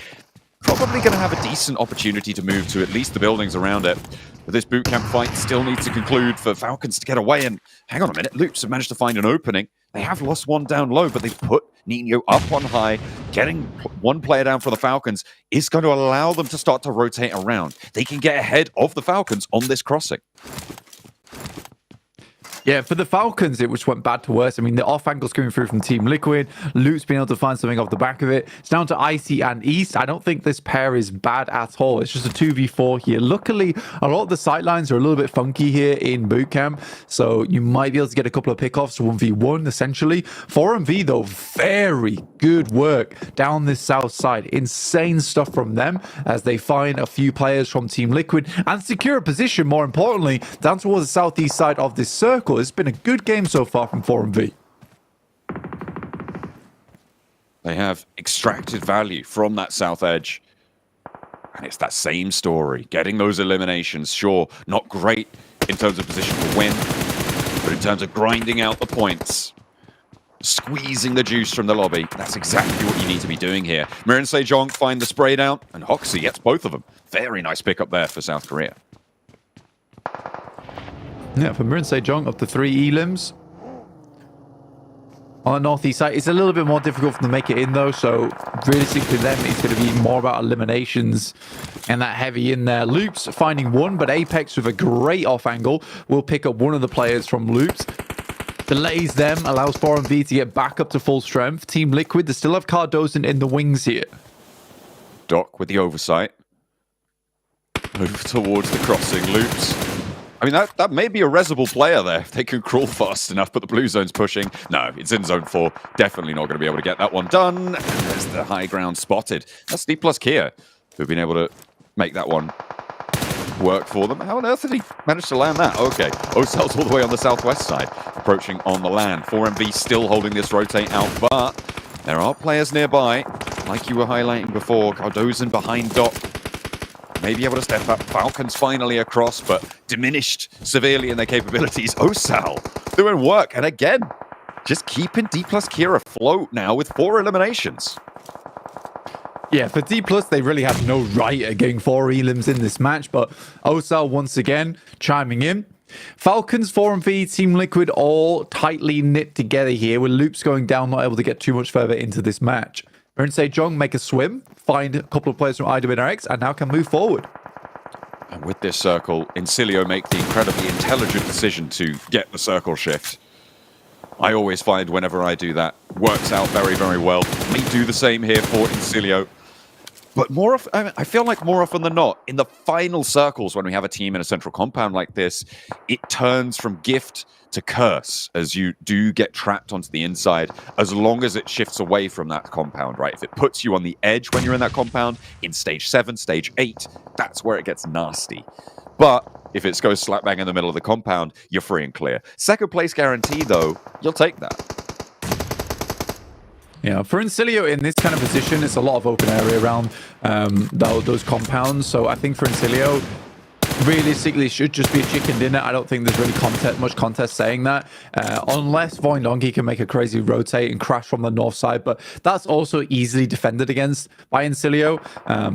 probably going to have a decent opportunity to move to at least the buildings around it. But this bootcamp fight still needs to conclude for Falcons to get away. And hang on a minute, Loops have managed to find an opening. They have lost one down low, but they've put Nino up on high. Getting one player down for the Falcons is going to allow them to start to rotate around. They can get ahead of the Falcons on this crossing. Yeah, for the Falcons, it just went bad to worse. I mean, the off angles coming through from Team Liquid. Luke's been able to find something off the back of it. It's down to Icy and East. I don't think this pair is bad at all. It's just a 2v4 here. Luckily, a lot of the sightlines are a little bit funky here in bootcamp, so you might be able to get a couple of pickoffs 1v1, essentially. 4MV, though, very good work down this south side. Insane stuff from them as they find a few players from Team Liquid and secure a position, more importantly, down towards the southeast side of this circle. It's been a good game so far from 4MV. They have extracted value from that south edge. And it's that same story. Getting those eliminations, sure, not great in terms of position to win, but in terms of grinding out the points, squeezing the juice from the lobby. That's exactly what you need to be doing here. Mir and Sejong find the spray down, and Hoxie gets both of them. Very nice pickup there for South Korea. Yeah, for Mir and Sejong up to 3 elims. On the northeast side, it's a little bit more difficult for them to make it in, though. So realistically, for them, it's going to be more about eliminations and that heavy in there. Loops finding one, but Apex with a great off angle will pick up one of the players from Loops. Delays them, allows 4MV to get back up to full strength. Team Liquid, they still have Cardozen in the wings here. Doc with the oversight. Move towards the crossing. Loops. I mean, that may be a resible player there. They can crawl fast enough, but the blue zone's pushing. No, it's in zone 4. Definitely not going to be able to get that one done. And there's the high ground spotted. That's D plus Kia who've been able to make that one work for them. How on earth did he manage to land that? Okay, Ocel's all the way on the southwest side, approaching on the land. 4MV still holding this rotate out, but there are players nearby. Like you were highlighting before, Cardozen behind Doc. May be able to step up. Falcons finally across, but diminished severely in their capabilities. Osal doing work, and again, just keeping D plus Kia afloat now with 4 eliminations. Yeah, for D+, they really had no right at getting 4 elims in this match, but Osal once again chiming in. Falcons, 4MV, Team Liquid all tightly knit together here, with Loops going down, not able to get too much further into this match. Mir and Sejong make a swim, find a couple of players from IWNRX, and now can move forward. And with this circle, Incilio make the incredibly intelligent decision to get the circle shift. I always find whenever I do that, works out very, very well. May do the same here for Incilio. But more often, I feel like more often than not, in the final circles, when we have a team in a central compound like this, it turns from gift to curse as you do get trapped onto the inside, as long as it shifts away from that compound, right? If it puts you on the edge when you're in that compound, in stage 7, stage 8, that's where it gets nasty. But if it goes slap bang in the middle of the compound, you're free and clear. Second place guarantee, though, you'll take that. Yeah, for Incilio in this kind of position, it's a lot of open area around those compounds. So I think for Incilio, realistically, it should just be a chicken dinner. I don't think there's really much contest saying that. Unless Void Donkey can make a crazy rotate and crash from the north side. But that's also easily defended against by Incilio.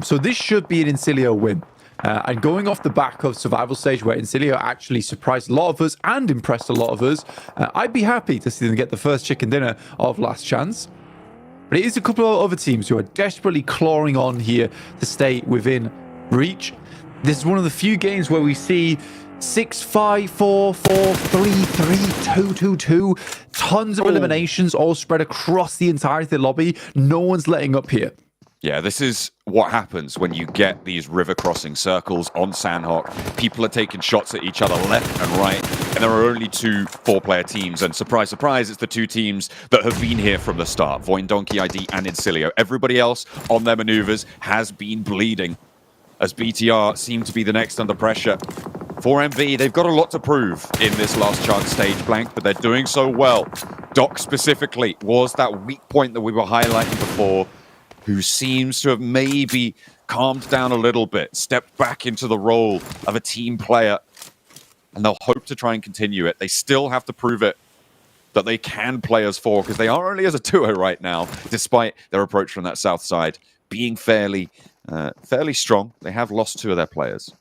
So this should be an Incilio win. And going off the back of survival stage where Incilio actually surprised a lot of us and impressed a lot of us, I'd be happy to see them get the first chicken dinner of Last Chance. But it is a couple of other teams who are desperately clawing on here to stay within reach. This is one of the few games where we see 6-5, 4-4, 3-3, 2-2-2. Tons of eliminations all spread across the entirety of the lobby. No one's letting up here. Yeah, this is what happens when you get these river crossing circles on Sandhawk. People are taking shots at each other left and right, and there are only 2 4-player teams. And surprise, surprise, it's the 2 teams that have been here from the start. Void Donkey ID and Incilio. Everybody else on their maneuvers has been bleeding, as BTR seem to be the next under pressure. 4MV, they've got a lot to prove in this last chance stage blank, but they're doing so well. Doc specifically was that weak point that we were highlighting before, who seems to have maybe calmed down a little bit, stepped back into the role of a team player, and they'll hope to try and continue it. They still have to prove it that they can play as 4, because they are only as a duo right now, despite their approach from that south side being fairly strong. They have lost 2 of their players.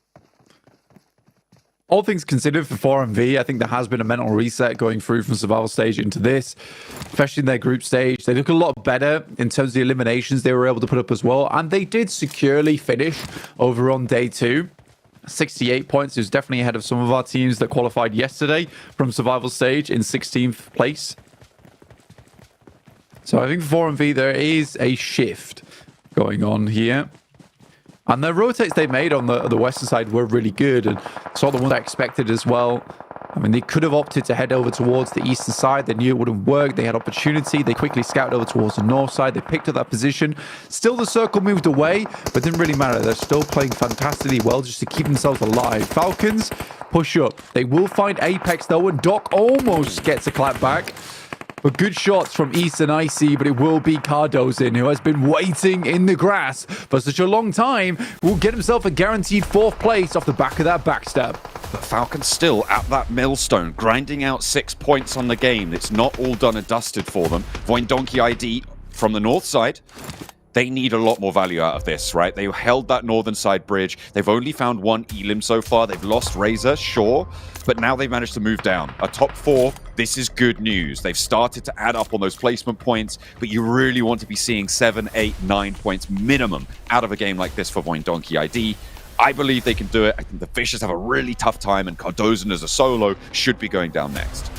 All things considered for 4MV, I think there has been a mental reset going through from survival stage into this, especially in their group stage. They look a lot better in terms of the eliminations they were able to put up as well, and they did securely finish over on day 2. 68 points is definitely ahead of some of our teams that qualified yesterday from survival stage in 16th place. So I think for 4MV, there is a shift going on here. And the rotates they made on the western side were really good, and saw the ones I expected as well. I mean, they could have opted to head over towards the eastern side. They knew it wouldn't work. They had opportunity. They quickly scouted over towards the north side. They picked up that position. Still, the circle moved away, but didn't really matter. They're still playing fantastically well just to keep themselves alive. Falcons push up. They will find Apex, though, and Doc almost gets a clap back. But good shots from East and Icy, but it will be Cardozen, who has been waiting in the grass for such a long time, will get himself a guaranteed 4th place off the back of that backstab. But Falcon's still at that millstone, grinding out 6 points on the game. It's not all done and dusted for them. Voindonkey ID from the north side, they need a lot more value out of this, right? They held that northern side bridge. They've only found one Elim so far. They've lost Razor, sure, but now they've managed to move down. A top 4, this is good news. They've started to add up on those placement points, but you really want to be seeing 7, 8, 9 points minimum out of a game like this for Voindonkey ID. I believe they can do it. I think the Vicious have a really tough time, and Cardozen as a solo should be going down next.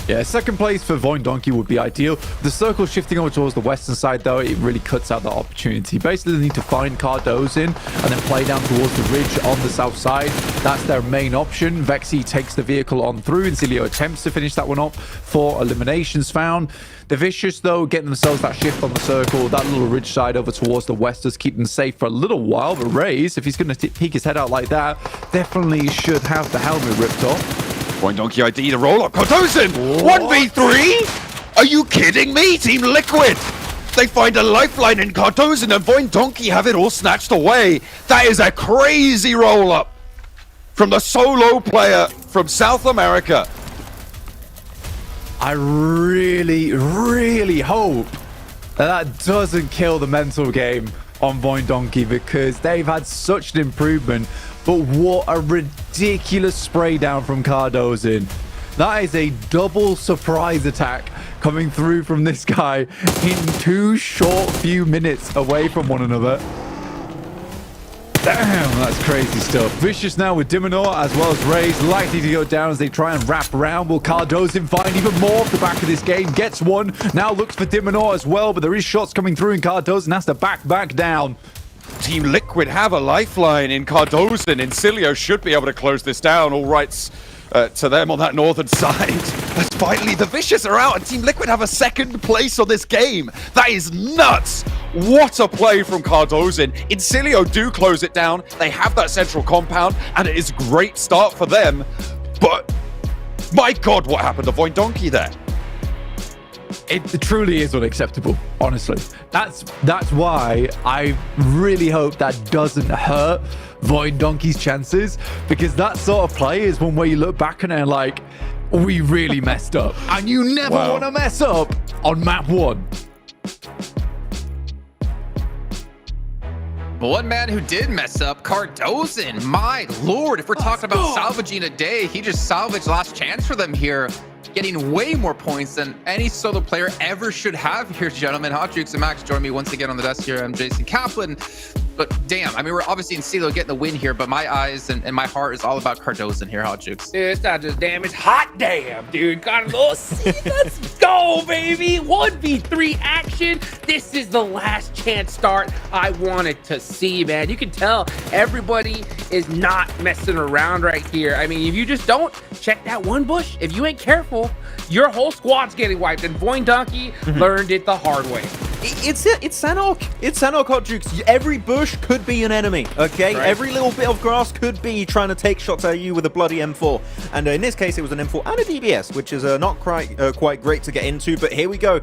Yeah, second place for Voindonkey would be ideal. The circle shifting over towards the western side, though, it really cuts out that opportunity. Basically, they need to find Cardozen and then play down towards the ridge on the south side. That's their main option. Vexy takes the vehicle on through, and Cilio attempts to finish that one up for eliminations found. The Vicious, though, getting themselves that shift on the circle, that little ridge side over towards the west does keep them safe for a little while. But Raze, if he's going to peek his head out like that, definitely should have the helmet ripped off. Voindonkey ID, the roll-up. Cardozen! 1v3? Are you kidding me? Team Liquid! They find a lifeline in Cardozen, and Voindonkey have it all snatched away. That is a crazy roll-up from the solo player from South America. I really, really hope that doesn't kill the mental game on Voindonkey, because they've had such an improvement. But what a ridiculous spray down from Cardozen. That is a double surprise attack coming through from this guy in 2 short few minutes away from one another. Damn, that's crazy stuff. Vicious now with Diminor as well as Raze, likely to go down as they try and wrap around. Will Cardozen find even more off the back of this game? Gets one, now looks for Diminor as well, but there is shots coming through, and Cardozen has to back down. Team Liquid have a lifeline in Cardozen, and Cilio should be able to close this down. All rights to them on that northern side. As finally the Vicious are out, and Team Liquid have a second place on this game. That is nuts. What a play from Cardozen. Incilio do close it down. They have that central compound, and it is a great start for them. But my God, what happened to Voindonkey there? It truly is unacceptable, honestly. That's why I really hope that doesn't hurt Voindonkey's chances, because that sort of play is one where you look back and they're like, we really messed up. And you never want to mess up on map 1. One man who did mess up, Cardozen. My lord, if we're talking about salvaging a day, he just salvaged last chance for them here, getting way more points than any solo player ever should have here, gentlemen. Hot Jukes and Max join me once again on the desk here. I'm Jason Kaplan. But damn, I mean, we're obviously in CeeLo getting the win here, but my eyes and my heart is all about Cardozen here, Hot Jukes. Dude, it's not just damn, it's hot damn, dude. Let's go, baby. 1v3 action. This is the last chance start I wanted to see, man. You can tell everybody is not messing around right here. I mean, if you just don't check that one bush, if you ain't careful, your whole squad's getting wiped, and Voindonkey learned it the hard way. It's Sanok. It's Sanok, Hot Jukes. Every bush could be an enemy, okay? Right. Every little bit of grass could be trying to take shots at you with a bloody M4. And in this case, it was an M4 and a DBS, which is not quite great to get into. But here we go.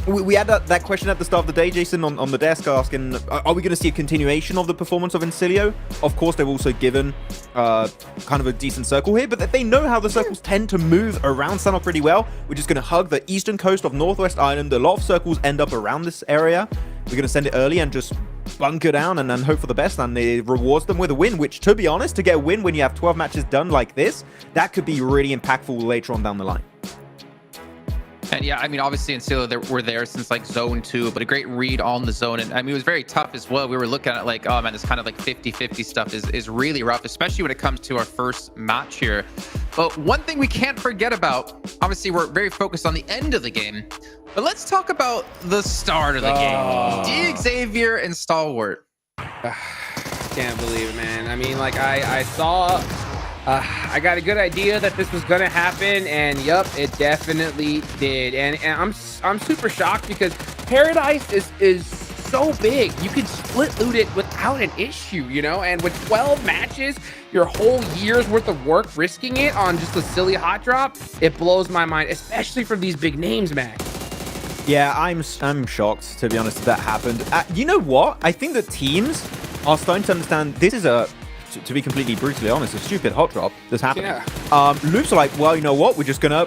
We had that question at the start of the day, Jason, on the desk asking, are we going to see a continuation of the performance of Incilio? Of course, they've also given kind of a decent circle here, but they know how the circles tend to move around Sanok pretty well. We're just going to hug the eastern coast of Northwest Island. A lot of circles end up around this area. We're going to send it early and just bunker down and then hope for the best, and it rewards them with a win, which, to be honest, to get a win when you have 12 matches done like this, that could be really impactful later on down the line. And yeah, I mean, obviously in CeeLo, we're there since like zone 2, but a great read on the zone. And I mean, it was very tough as well. We were looking at like, oh man, this kind of like 50-50 stuff is really rough, especially when it comes to our first match here. But one thing we can't forget about, obviously we're very focused on the end of the game, but let's talk about the start of the game. Xavier and Stalwart. Can't believe it, man. I mean, like I saw... I got a good idea that this was gonna happen, and yup, it definitely did. And I'm super shocked because Paradise is so big. You can split loot it without an issue, you know. And with 12 matches, your whole year's worth of work, risking it on just a silly hot drop, it blows my mind, especially from these big names, man. Yeah, I'm shocked, to be honest, that happened. You know what? I think that teams are starting to understand this is a to be completely brutally honest, a stupid hot drop that's happening. Yeah. Loops are like, well, you know what? We're just gonna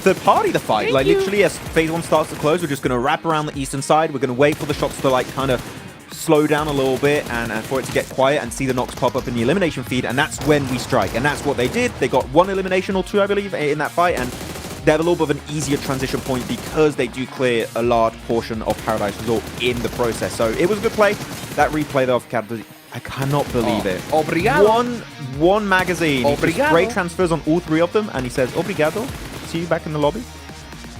third party the fight. Literally, as phase 1 starts to close, we're just gonna wrap around the eastern side. We're gonna wait for the shots to like kind of slow down a little bit and for it to get quiet and see the knocks pop up in the elimination feed, and that's when we strike. And that's what they did. They got 1 elimination or 2, I believe, in that fight, and they have a little bit of an easier transition point because they do clear a large portion of Paradise Resort in the process. So it was a good play. That replay though of Cardozo, I cannot believe it. Obrigado. One magazine. Obrigado. Great transfers on all 3 of them, and he says, "Obrigado. See you back in the lobby.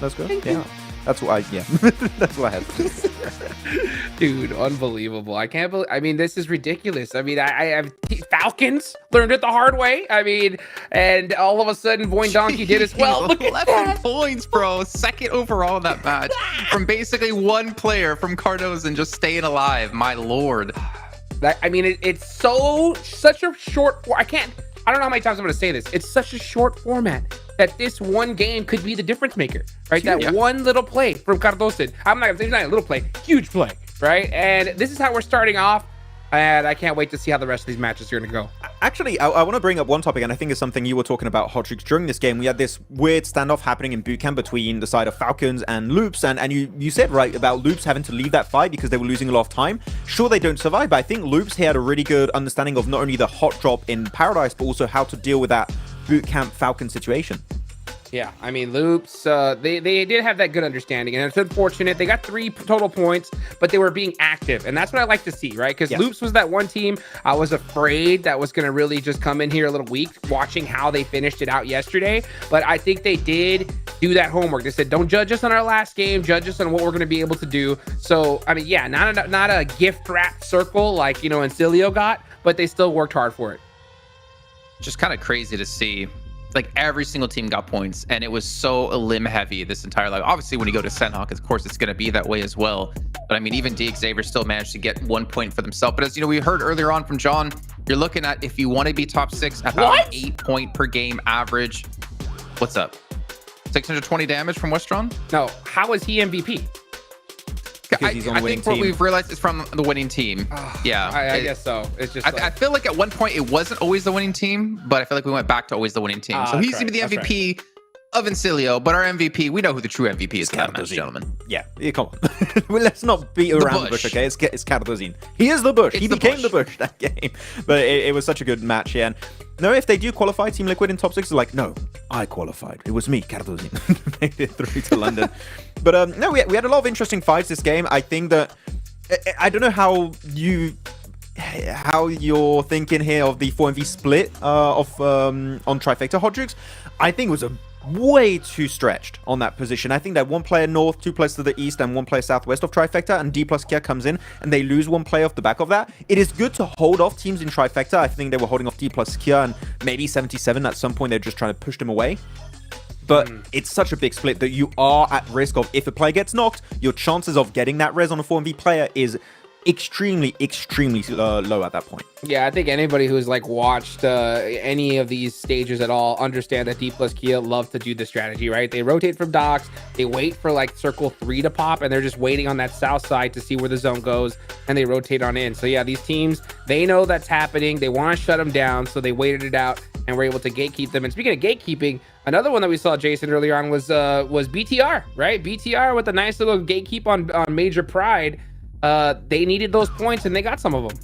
Let's go." Thank yeah. you. That's what I, yeah. That's what I had to say. Dude, unbelievable. I can't believe, I mean, this is ridiculous. I mean, I have Falcons learned it the hard way. I mean, and all of a sudden, Voin Donkey did as well. Look at 11 that. points, bro. Second overall in that match. From basically one player from Cardozo and just staying alive. My lord. I mean, it's such a short, I don't know how many times I'm going to say this. It's such a short format that this one game could be the difference maker, right? That one little play from Cardozo. I'm not going to say it's not a little play, huge play, right? And this is how we're starting off. And I can't wait to see how the rest of these matches are going to go. Actually, I want to bring up one topic, and I think it's something you were talking about, Hotrix. During this game, we had this weird standoff happening in bootcamp between the side of Falcons and Loops, and you said, right, about Loops having to leave that fight because they were losing a lot of time. Sure, they don't survive, but I think Loops here had a really good understanding of not only the hot drop in Paradise, but also how to deal with that bootcamp Falcon situation. Yeah, I mean, Loops, they did have that good understanding, and it's unfortunate. They got 3 total points, but they were being active, and that's what I like to see, right? Because Loops was that one team I was afraid that was going to really just come in here a little weak, watching how they finished it out yesterday, but I think they did do that homework. They said, don't judge us on our last game, judge us on what we're going to be able to do. So, I mean, yeah, not a gift-wrapped circle like, you know, Ancilio got, but they still worked hard for it. Just kind of crazy to see. Like every single team got points, and it was so elim heavy this entire life. Obviously, when you go to Senhawk, of course, it's going to be that way as well. But I mean, even Xavier still managed to get 1 point for themselves. But as you know, we heard earlier on from John, you're looking at, if you want to be top 6, about an 8 point per game average. What's up? 620 damage from Westron? No, how is he MVP? I think what we've realized is from the winning team. Yeah, I guess so. It's just I feel like at one point it wasn't always the winning team, but I feel like we went back to always the winning team. So he's gonna be the MVP of Ancilio, but our MVP, we know who the true MVP is, gentlemen. Yeah, come on. Well, let's not beat around the bush, okay? It's Cardozo. He is the bush. He became the bush that game. But it was such a good match, yeah. And no, if they do qualify Team Liquid in top 6, they're like, no, I qualified. It was me, Cardozo. Made it through to London. But no, we had a lot of interesting fights this game. I think that, I don't know how you're thinking here of the 4MV split on Trifecta Hodrix. I think it was a way too stretched on that position. I think that 1 player north, 2 players to the east, and 1 player southwest of Trifecta, and D plus Kia comes in, and they lose 1 player off the back of that. It is good to hold off teams in Trifecta. I think they were holding off D plus Kia and maybe 77 at some point. They're just trying to push them away. But it's such a big split that you are at risk of, if a player gets knocked, your chances of getting that res on a 4MV player is extremely low at that point. Yeah, I think anybody who's like watched any of these stages at all understand that D plus Kia love to do the strategy, right? They rotate from docks, they wait for like circle 3 to pop, and they're just waiting on that south side to see where the zone goes, and they rotate on in. So yeah, these teams, they know that's happening. They want to shut them down, so they waited it out and were able to gatekeep them. And speaking of gatekeeping, another one that we saw, Jason, earlier on was BTR, right? BTR with a nice little gatekeep on Major Pride. They needed those points, and they got some of them.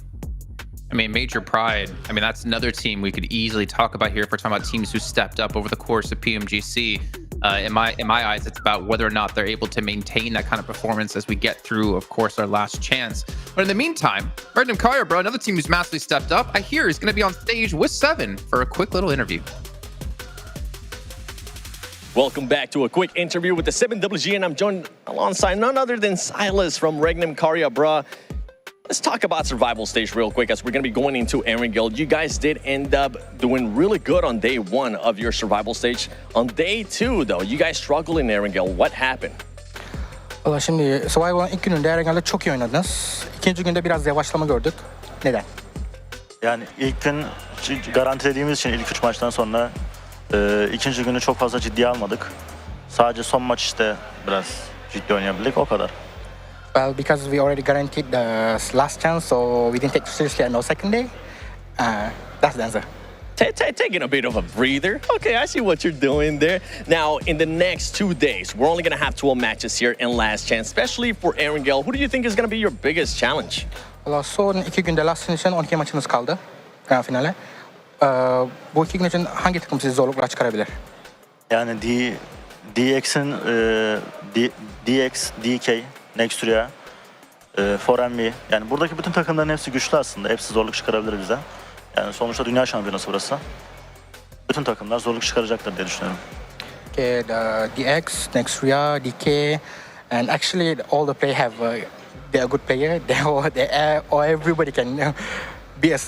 I mean, Major Pride, I mean, that's another team we could easily talk about here if we're talking about teams who stepped up over the course of PMGC. In my eyes, it's about whether or not they're able to maintain that kind of performance as we get through, of course, our last chance. But in the meantime, Random Kaya, bro, another team who's massively stepped up, I hear is going to be on stage with 7 for a quick little interview. Welcome back to a quick interview with the 7WG, and I'm joined alongside none other than Silas from Regnum Karya, bruh. Let's talk about survival stage real quick as we're going to be going into Erangel. You guys did end up doing really good on day 1 of your survival stage. On day 2, though, you guys struggled in Erangel. What happened? Valla şimdi Survival'ın ilk gününde Erengel'de çok iyi oynadınız. İkinci günde biraz yavaşlama gördük. Neden? Yani ilk gün garantilediğimiz için ilk 3 maçtan sonra ikinci günü çok fazla ciddiye almadık. Sadece son maç işte biraz ciddi oynayabildik, o kadar. Well, because we already guaranteed the last chance, so we didn't take it seriously on our second day. That's the answer. Taking a bit of a breather. Okay, I see what you're doing there. Now, in the next 2 days, we're only going to have 12 matches here in Last Chance, especially for Erangel. Who do you think is going to be your biggest challenge? Valla son 2 günde Last Finish'in 12 maçınız kaldı. Grand finale. Bu 2 gün için hangi takım sizi zorlukla çıkarabilir? Yani DX'in DX, DK, Nextria, 4MV. Yani buradaki bütün takımların hepsi güçlü aslında. Hepsi zorluk çıkarabilir bize. Yani sonuçta dünya şampiyonası burası. Bütün takımlar zorluk çıkaracaktır diye düşünüyorum. Okay, the DX, Nextria, DK, and actually all the players have they are good player. Or everybody can be a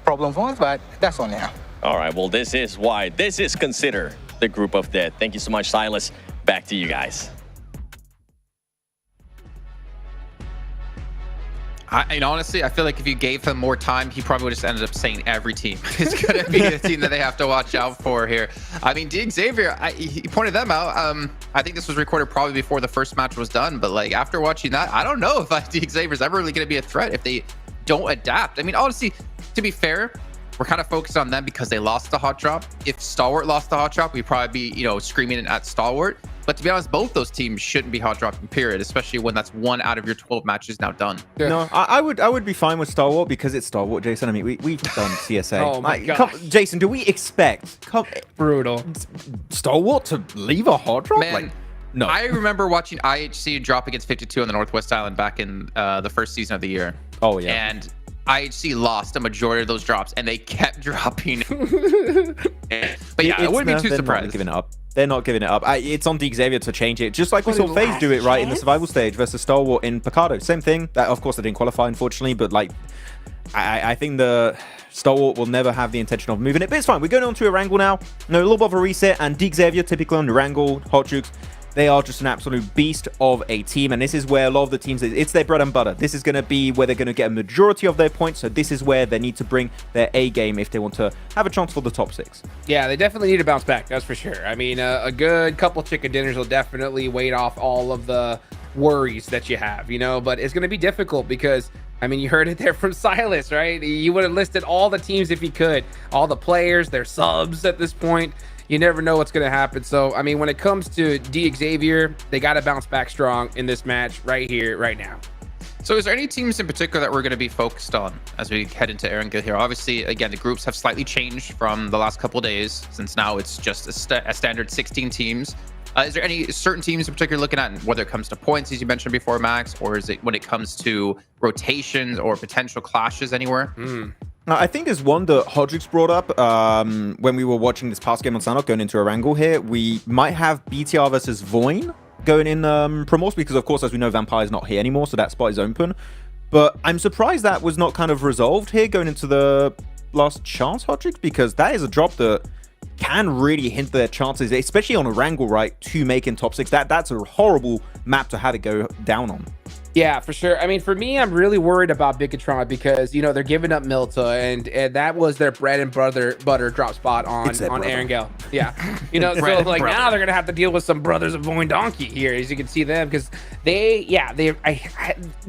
problem for us, but that's all now. All right, well, this is why this is considered the group of death. Thank you so much, Silas. Back to you guys. Honestly, I feel like if you gave him more time, he probably would have just ended up saying every team is going to be the team that they have to watch out for here. I mean, Xavier, he pointed them out. I think this was recorded probably before the first match was done, but like after watching that, I don't know if Xavier's ever really going to be a threat if they don't adapt. I mean, honestly, to be fair, we're kind of focused on them because they lost the hot drop. If Stalwart lost the hot drop, we'd probably be, screaming at Stalwart. But to be honest, both those teams shouldn't be hot dropping, period, especially when that's 1 out of your 12 matches now done. Yeah. No, I would be fine with Stalwart because it's Stalwart, Jason. I mean, we've done CSA. Oh my God. Jason, do we expect Brutal Stalwart to leave a hot drop? Man, no. I remember watching IHC drop against 52 on the Northwest Island back in the first season of the year. Oh, yeah. And IHC lost a majority of those drops, and they kept dropping. But yeah, I wouldn't be too surprised. They're not giving it up. It's on Xavier to change it, just like we saw FaZe do it right in the survival stage versus Stalwart in Picado. Same thing. That, of course, they didn't qualify, unfortunately, but like, I think the Stalwart will never have the intention of moving it. But it's fine. We're going on to Erangel now. No, a little bit of a reset, and Xavier, typically on Erangel, Hot Jukes, they are just an absolute beast of a team, and this is where a lot of the teams, it's their bread and butter. This is going to be where they're going to get a majority of their points, so this is where they need to bring their A game if they want to have a chance for the top 6. Yeah, they definitely need to bounce back, that's for sure. I mean, a good couple chicken dinners will definitely weight off all of the worries that you have, but it's going to be difficult because, I mean, you heard it there from Silas, right? You would have listed all the teams if you could, all the players, their subs at this point. You never know what's going to happen. So, I mean, when it comes to Xavier, they got to bounce back strong in this match right here, right now. So is there any teams in particular that we're going to be focused on as we head into Erangel here? Obviously, again, the groups have slightly changed from the last couple of days, since now it's just a standard 16 teams. Is there any certain teams in particular looking at, whether it comes to points, as you mentioned before, Max, or is it when it comes to rotations or potential clashes anywhere? I think there's one that Hodrix brought up when we were watching this past game on Sanok going into Erangel here. We might have BTR versus Voin going in Promos because, of course, as we know, Vampire's not here anymore, so that spot is open. But I'm surprised that was not kind of resolved here going into the last chance, Hodrix, because that is a drop that can really hint their chances, especially on Erangel, right, to make in top 6. That's a horrible map to have it go down on. Yeah, for sure. I mean, for me, I'm really worried about Bigatron because, they're giving up Milta, and that was their bread and butter drop spot on Erangel. Yeah. So like now they're going to have to deal with some brothers of Voin Donkey here, as you can see them, because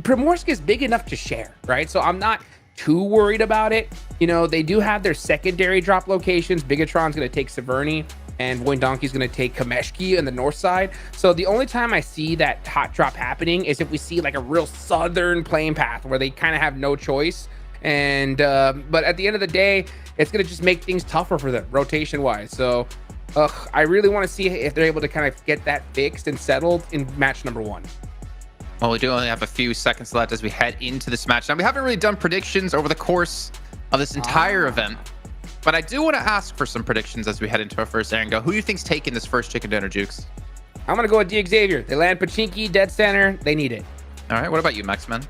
Primorsk is big enough to share, right? So I'm not too worried about it. They do have their secondary drop locations. Bigatron's going to take Severny, and Voin Donkey's going to take Kameshki in the north side. So the only time I see that hot drop happening is if we see like a real southern playing path where they kind of have no choice. And but at the end of the day, it's going to just make things tougher for them rotation wise. So I really want to see if they're able to kind of get that fixed and settled in match number 1. Well, we do only have a few seconds left as we head into this match. Now, we haven't really done predictions over the course of this entire event, but I do want to ask for some predictions as we head into our first Erangel. Who do you think's taking this first chicken dinner, Jukes? I'm going to go with Xavier. They land Pachinki, dead center. They need it. All right. What about you, Maxman?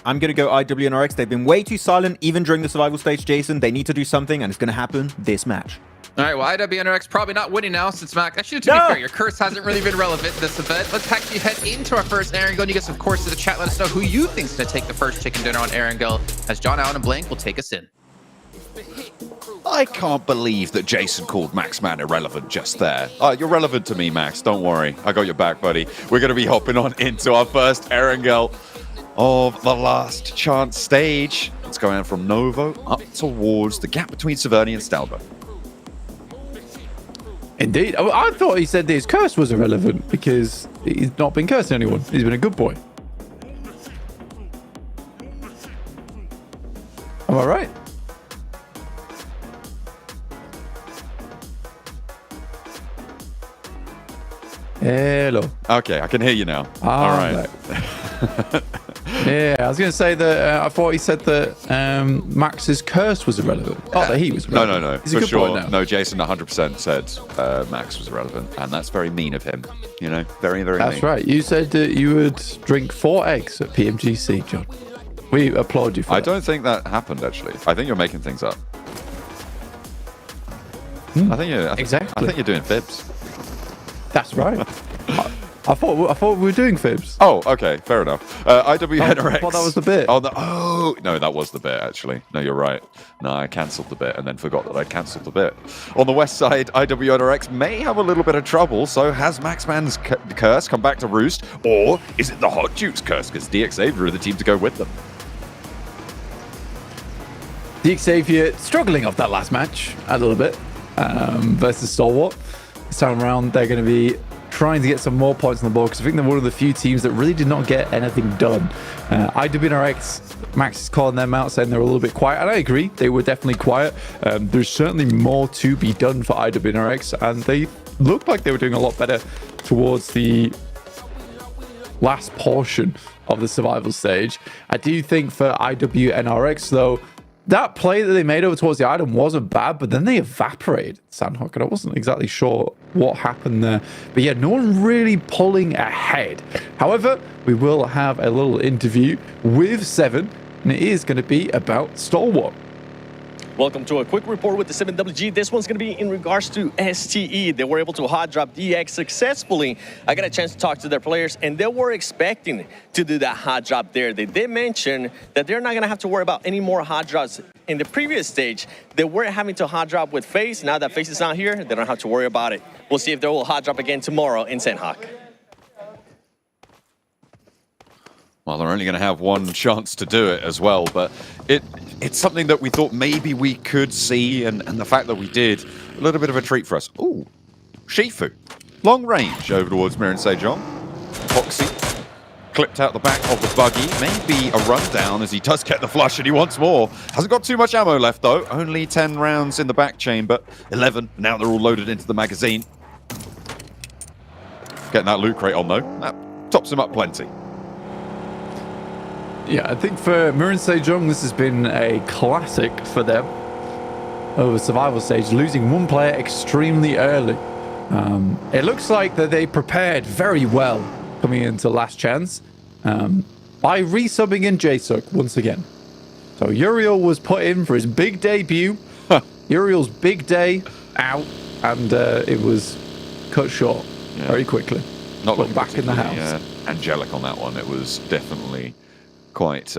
I'm going to go IWNRX. They've been way too silent, even during the survival stage, Jason. They need to do something, and it's going to happen this match. All right, well, IWNRX probably not winning now since Mac. Actually, to be fair, your curse hasn't really been relevant in this event. Let's actually head into our first Erangel. And you guys, of course, to the chat. Let us know who you think's going to take the first chicken dinner on Erangel, as John Allen and Blank will take us in. I can't believe that Jason called Maxman irrelevant just there. You're relevant to me, Max. Don't worry. I got your back, buddy. We're going to be hopping on into our first Erangel of the last chance stage. It's going from Novo up towards the gap between Severny and Stalbo. Indeed. I thought he said that his curse was irrelevant because he's not been cursing anyone. He's been a good boy. Am I right? Hello. Okay, I can hear you now. All right. Yeah, I was going to say that I thought he said that Max's curse was irrelevant. Not that he was irrelevant. No. He's a For good sure. boy now. No, Jason 100% said Max was irrelevant. And that's very mean of him. You know, very, very mean. That's right. You said that you would drink 4 eggs at PMGC, John. We applaud you for I that. don't think that happened, actually. I think you're making things up. I think you're doing fibs. That's right. I thought we were doing fibs. Oh, okay, fair enough. IWNRX. I thought that was the bit. No, that was the bit, actually. No, you're right. No, I cancelled the bit and then forgot that I cancelled the bit. On the west side, IWNRX may have a little bit of trouble, so has Maxman's curse come back to roost, or is it the Hot Juke's curse? Because DXavier are the team to go with them. DXavier struggling off that last match a little bit versus Stalwart. This time around, they're going to be trying to get some more points on the board because I think they're one of the few teams that really did not get anything done. IWNRX, Max is calling them out, saying they're a little bit quiet, and I agree, they were definitely quiet. There's certainly more to be done for IWNRX, and they looked like they were doing a lot better towards the last portion of the survival stage. I do think for IWNRX, though, that play that they made over towards the item wasn't bad, but then they evaporated Sandhawk, and I wasn't exactly sure what happened there. But yeah, no one really pulling ahead. However, we will have a little interview with Seven, and it is going to be about Stalwart. Welcome to a quick report with the 7WG. This one's going to be in regards to STE. They were able to hot drop DX successfully. I got a chance to talk to their players, and they were expecting to do that hot drop there. They did mention that they're not going to have to worry about any more hot drops. In the previous stage, they were having to hot drop with FaZe. Now that FaZe is not here, they don't have to worry about it. We'll see if they will hot drop again tomorrow in Sandhawk. Well, they're only going to have one chance to do it as well, but it's something that we thought maybe we could see, and the fact that we did, a little bit of a treat for us. Ooh, Shifu. Long range over towards Mirren Sejong. Foxy clipped out the back of the buggy. Maybe a rundown as he does get the flush and he wants more. Hasn't got too much ammo left though. Only 10 rounds in the back chamber. 11. Now they're all loaded into the magazine. Getting that loot crate on though. That tops him up plenty. Yeah, I think for Mirren Sejong, this has been a classic for them over survival stage, losing one player extremely early. It looks like that they prepared very well coming into last chance by resubbing in JSUG once again. So Uriel was put in for his big debut. Uriel's big day out, and it was cut short very quickly. Not looking back in the house. Angelic on that one. It was definitely quite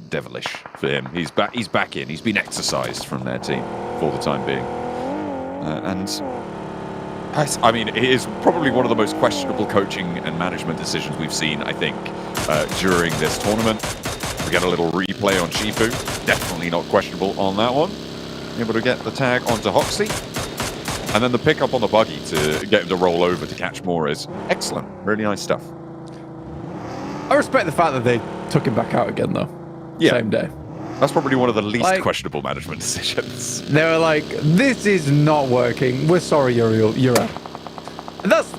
devilish for him. He's back in. He's been exercised from their team for the time being. I mean, it is probably one of the most questionable coaching and management decisions we've seen, I think, during this tournament. We get a little replay on Shifu. Definitely not questionable on that one. Able to get the tag onto Hoxie. And then the pickup on the buggy to get him to roll over to catch more is excellent. Really nice stuff. I respect the fact that they took him back out again, though. Yeah. Same day. That's probably one of the least questionable management decisions. They were like, this is not working. We're sorry, Uriel. You're out. And that's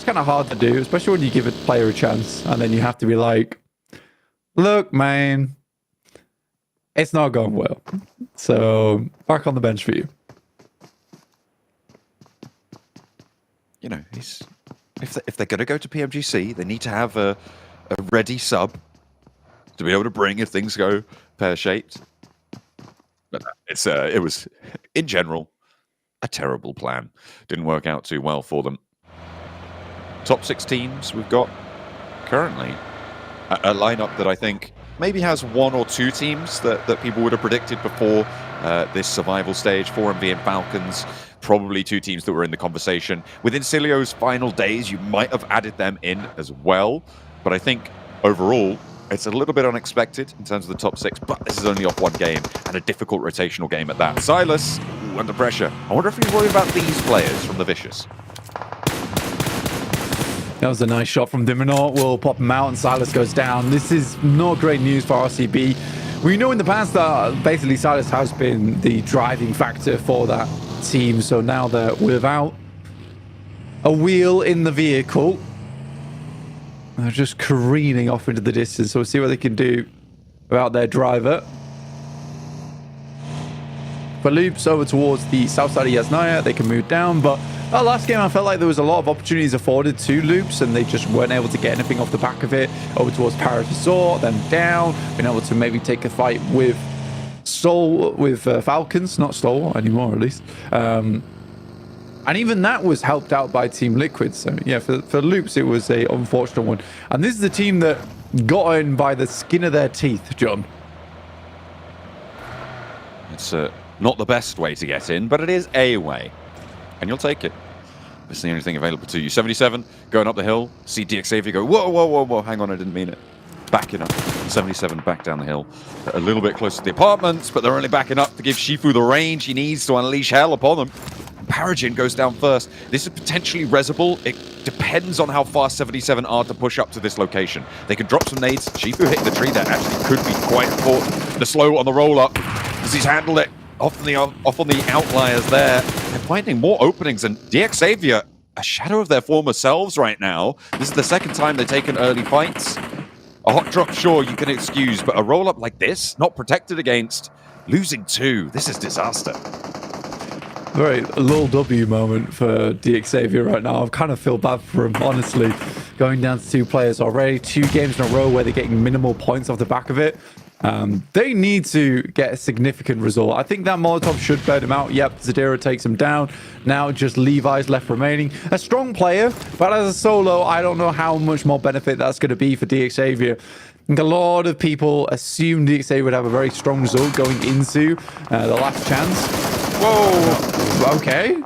kind of hard to do, especially when you give a player a chance and then you have to be like, look, man, it's not going well. So back on the bench for you. You know, if they're going to go to PMGC, they need to have a ready sub to be able to bring if things go pear-shaped. But it was, in general, a terrible plan. Didn't work out too well for them. Top 6 teams we've got currently. A lineup that I think maybe has 1 or 2 teams that people would have predicted before this survival stage. 4MV and Falcons, probably 2 teams that were in the conversation. Within Cilio's final days, you might have added them in as well. But I think overall, It's a little bit unexpected in terms of the top 6, but this is only off one game and a difficult rotational game at that. Silas, under pressure. I wonder if he's worried about these players from the Vicious. That was a nice shot from Diminor. Will pop him out and Silas goes down. This is not great news for RCB. We know in the past that basically Silas has been the driving factor for that team. So now they're without a wheel in the vehicle. They're just careening off into the distance. So we'll see what they can do without their driver. For Loops over towards the south side of Yasnaya, they can move down. But last game, I felt like there was a lot of opportunities afforded to Loops, and they just weren't able to get anything off the back of it. Over towards Paris Resort, then down, being able to maybe take a fight with Falcons, not Stole anymore at least. And even that was helped out by Team Liquid. So yeah, for Loops, it was a unfortunate one. And this is the team that got in by the skin of their teeth, John. It's not the best way to get in, but it is a way. And you'll take it. It's the only thing available to you. 77, going up the hill. See DXavier go, whoa, whoa, whoa, whoa. Hang on, I didn't mean it. Backing up. 77 back down the hill. A little bit closer to the apartments, but they're only backing up to give Shifu the range he needs to unleash hell upon them. Paragin goes down first. This is potentially resable. It depends on how fast 77 are to push up to this location. They could drop some nades. Shifu hitting the tree there actually could be quite important. The slow on the roll up, as he's handled it off on the outliers there. They're finding more openings, and DXavier, a shadow of their former selves right now. This is the second time they've taken early fights. A hot drop, sure, you can excuse, but a roll up like this, not protected against, losing 2. This is disaster. Very little W moment for DXavier right now. I kind of feel bad for him, honestly. Going down to 2 players already. 2 games in a row where they're getting minimal points off the back of it. They need to get a significant result. I think that Molotov should burn him out. Yep, Zadira takes him down. Now just Levi's left remaining. A strong player, but as a solo, I don't know how much more benefit that's going to be for DXavier. I think a lot of people assumed DXavier would have a very strong result going into the last chance. Whoa. Okay.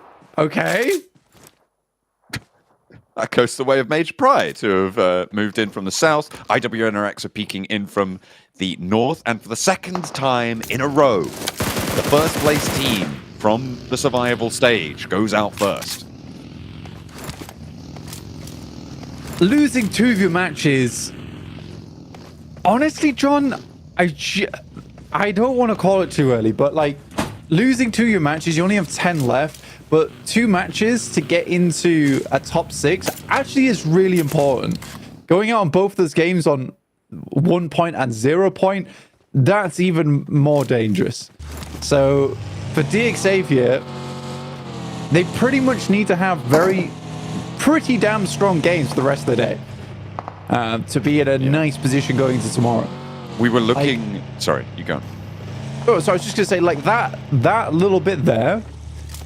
That goes the way of Major Pride, who have moved in from the south. IWNRX are peeking in from the north, and for the second time in a row, the first place team from the survival stage goes out first. Losing 2 of your matches, honestly, John, I don't want to call it too early, but like losing 2 of your matches, you only have 10 left. But 2 matches to get into a top 6 actually is really important. Going out on both those games on 1 point and 0 point, that's even more dangerous. So for DXavier, they pretty much need to have pretty damn strong games for the rest of the day to be in a nice position going into tomorrow. We were looking... Sorry, you go. Oh, so I was just going to say, like, that little bit there,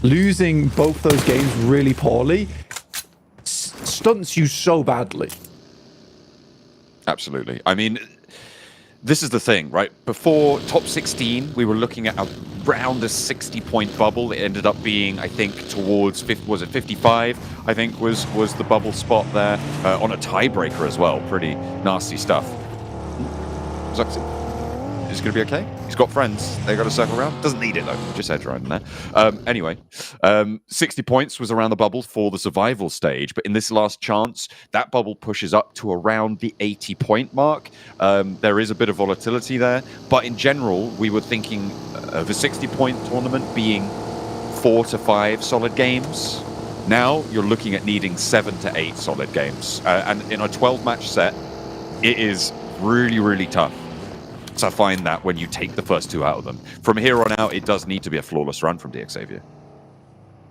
losing both those games really poorly stunts you so badly. Absolutely. I mean, this is the thing, right? Before top 16, we were looking at around a 60-point bubble. It ended up being, I think, towards 55, I think, was the bubble spot there, on a tiebreaker as well. Pretty nasty stuff. Zuxi, is it going to be okay? He's got friends. They got to circle around. Doesn't need it, though. Just heads right in there. Anyway, 60 points was around the bubble for the survival stage. But in this last chance, that bubble pushes up to around the 80-point mark. There is a bit of volatility there. But in general, we were thinking of a 60-point tournament being 4 to 5 solid games. Now, you're looking at needing 7 to 8 solid games. And in a 12-match set, it is really, really tough. So I find that when you take the first 2 out of them. From here on out, it does need to be a flawless run from DXavier.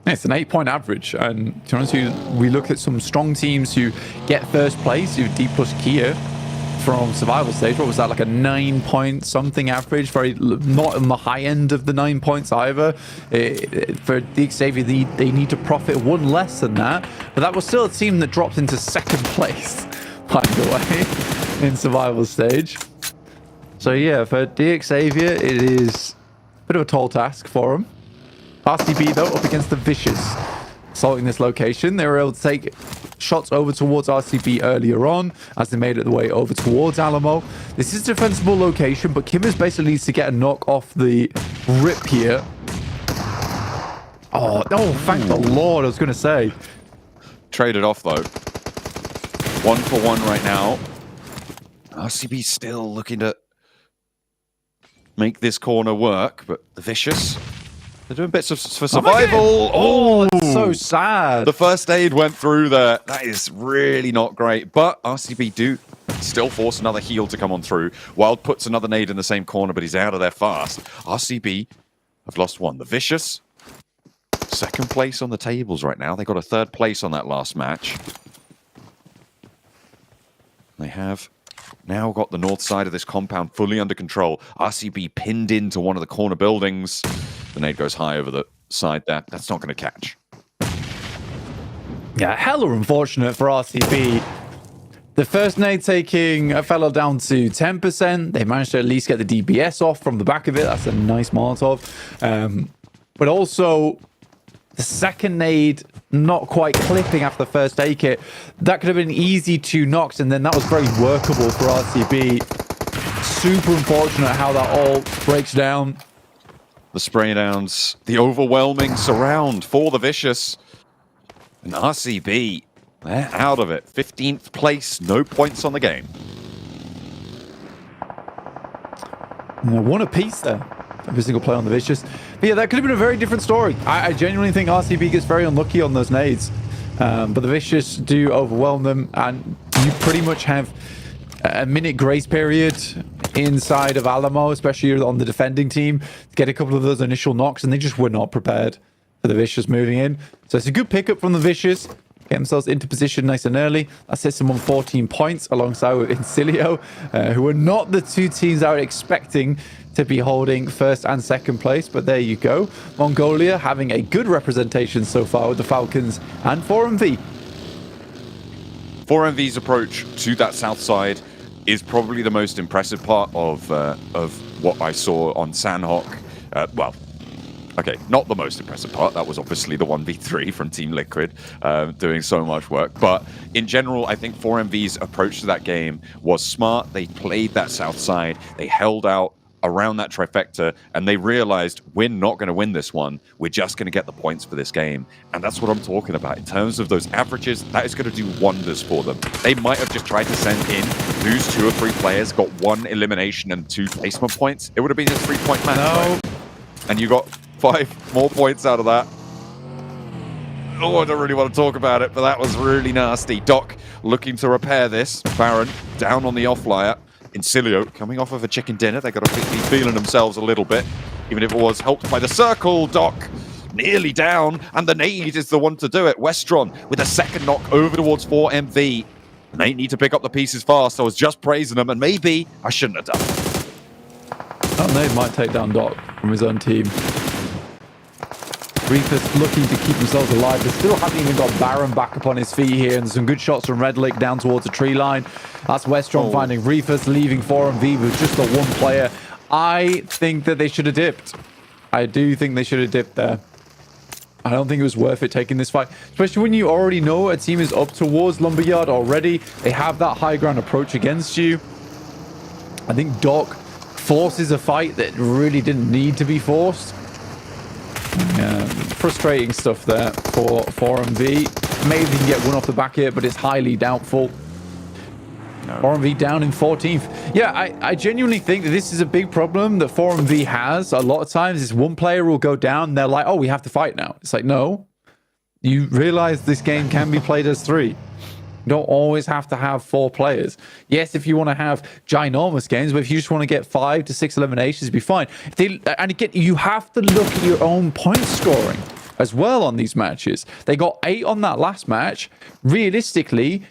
It's an 8-point average. And to be honest with you, we look at some strong teams who get first place, who D plus Kia from survival stage. What was that, like a 9-point something average? Very not on the high end of the 9 points either. For DXavier, they need to profit 1 less than that. But that was still a team that dropped into 2nd place, by the way, in survival stage. So yeah, for DXavier, it is a bit of a tall task for him. RCB, though, up against the Vicious. Assaulting this location, they were able to take shots over towards RCB earlier on as they made it the way over towards Alamo. This is a defensible location, but Kimmers basically needs to get a knock off the rip here. Oh, thank the Lord, I was going to say. Traded off, though. 1-for-1 right now. RCB still looking to make this corner work, but the Vicious, they're doing bits for survival. Oh, that's so sad. The first aid went through there. That is really not great, but RCB do still force another heal to come on through. Wild puts another nade in the same corner, but he's out of there fast. RCB have lost one. The Vicious, second place on the tables right now. They got a third place on that last match. They have now got the north side of this compound fully under control. RCB pinned into one of the corner buildings. The nade goes high over the side there. That's not going to catch. Yeah, hella unfortunate for RCB. The first nade taking a fellow down to 10%. They managed to at least get the DBS off from the back of it. That's a nice Molotov. But also, the second nade not quite clipping after the first aid kit. That could have been easy 2 knocks, and then that was very workable for RCB. Super unfortunate how that all breaks down. The spray downs, the overwhelming surround for the Vicious. And RCB, they're out of it. 15th place, no points on the game. One apiece there. Every single play on the Vicious. But yeah, that could have been a very different story. I genuinely think RCB gets very unlucky on those nades. But the Vicious do overwhelm them, and you pretty much have a minute grace period inside of Alamo, especially on the defending team, to get a couple of those initial knocks, and they just were not prepared for the Vicious moving in. So it's a good pickup from the Vicious. Get themselves into position nice and early. That sets them on 14 points alongside with Incilio, who are not the two teams I would expecting to be holding first and second place, but there you go. Mongolia having a good representation so far with the Falcons and 4MV. 4MV's approach to that south side is probably the most impressive part of what I saw on Sandhawk. Well, okay, not the most impressive part. That was obviously the 1v3 from Team Liquid doing so much work. But in general, I think 4MV's approach to that game was smart. They played that south side. They held out around that trifecta, and they realized we're not going to win this one. We're just going to get the points for this game. And that's what I'm talking about. In terms of those averages, that is going to do wonders for them. They might have just tried to send in, lose 2 or 3 players, got 1 elimination and 2 placement points. It would have been a 3-point match. No. Right? And you got 5 more points out of that. Oh, I don't really want to talk about it, but that was really nasty. Doc looking to repair this. Baron down on the off-flyer. Incilio coming off of a chicken dinner. They got to be feeling themselves a little bit, even if it was helped by the circle. Doc nearly down, and the nade is the one to do it. Westron with a second knock over towards 4MV. And they need to pick up the pieces fast. I was just praising them, and maybe I shouldn't have done. That nade might take down Doc from his own team. Reapers looking to keep themselves alive. They still haven't even got Baron back up on his feet here, and some good shots from Red Lake down towards the tree line. That's Westron finding Reefus, leaving 4MV with just the 1 player. I think that they should have dipped. I do think they should have dipped there. I don't think it was worth it taking this fight, especially when you already know a team is up towards Lumberyard already. They have that high ground approach against you. I think Doc forces a fight that really didn't need to be forced. Frustrating stuff there for 4MV. Maybe they can get one off the back here, but it's highly doubtful. No. 4MV down in 14th. Yeah, I genuinely think that this is a big problem that 4MV has. A lot of times is one player will go down and they're like, oh, we have to fight now. It's like, no. You realize this game can be played as 3. You don't always have to have 4 players. Yes, if you want to have ginormous games, but if you just want to get 5 to 6 eliminations, be fine. And again, you have to look at your own point scoring as well on these matches. They got 8 on that last match. Realistically,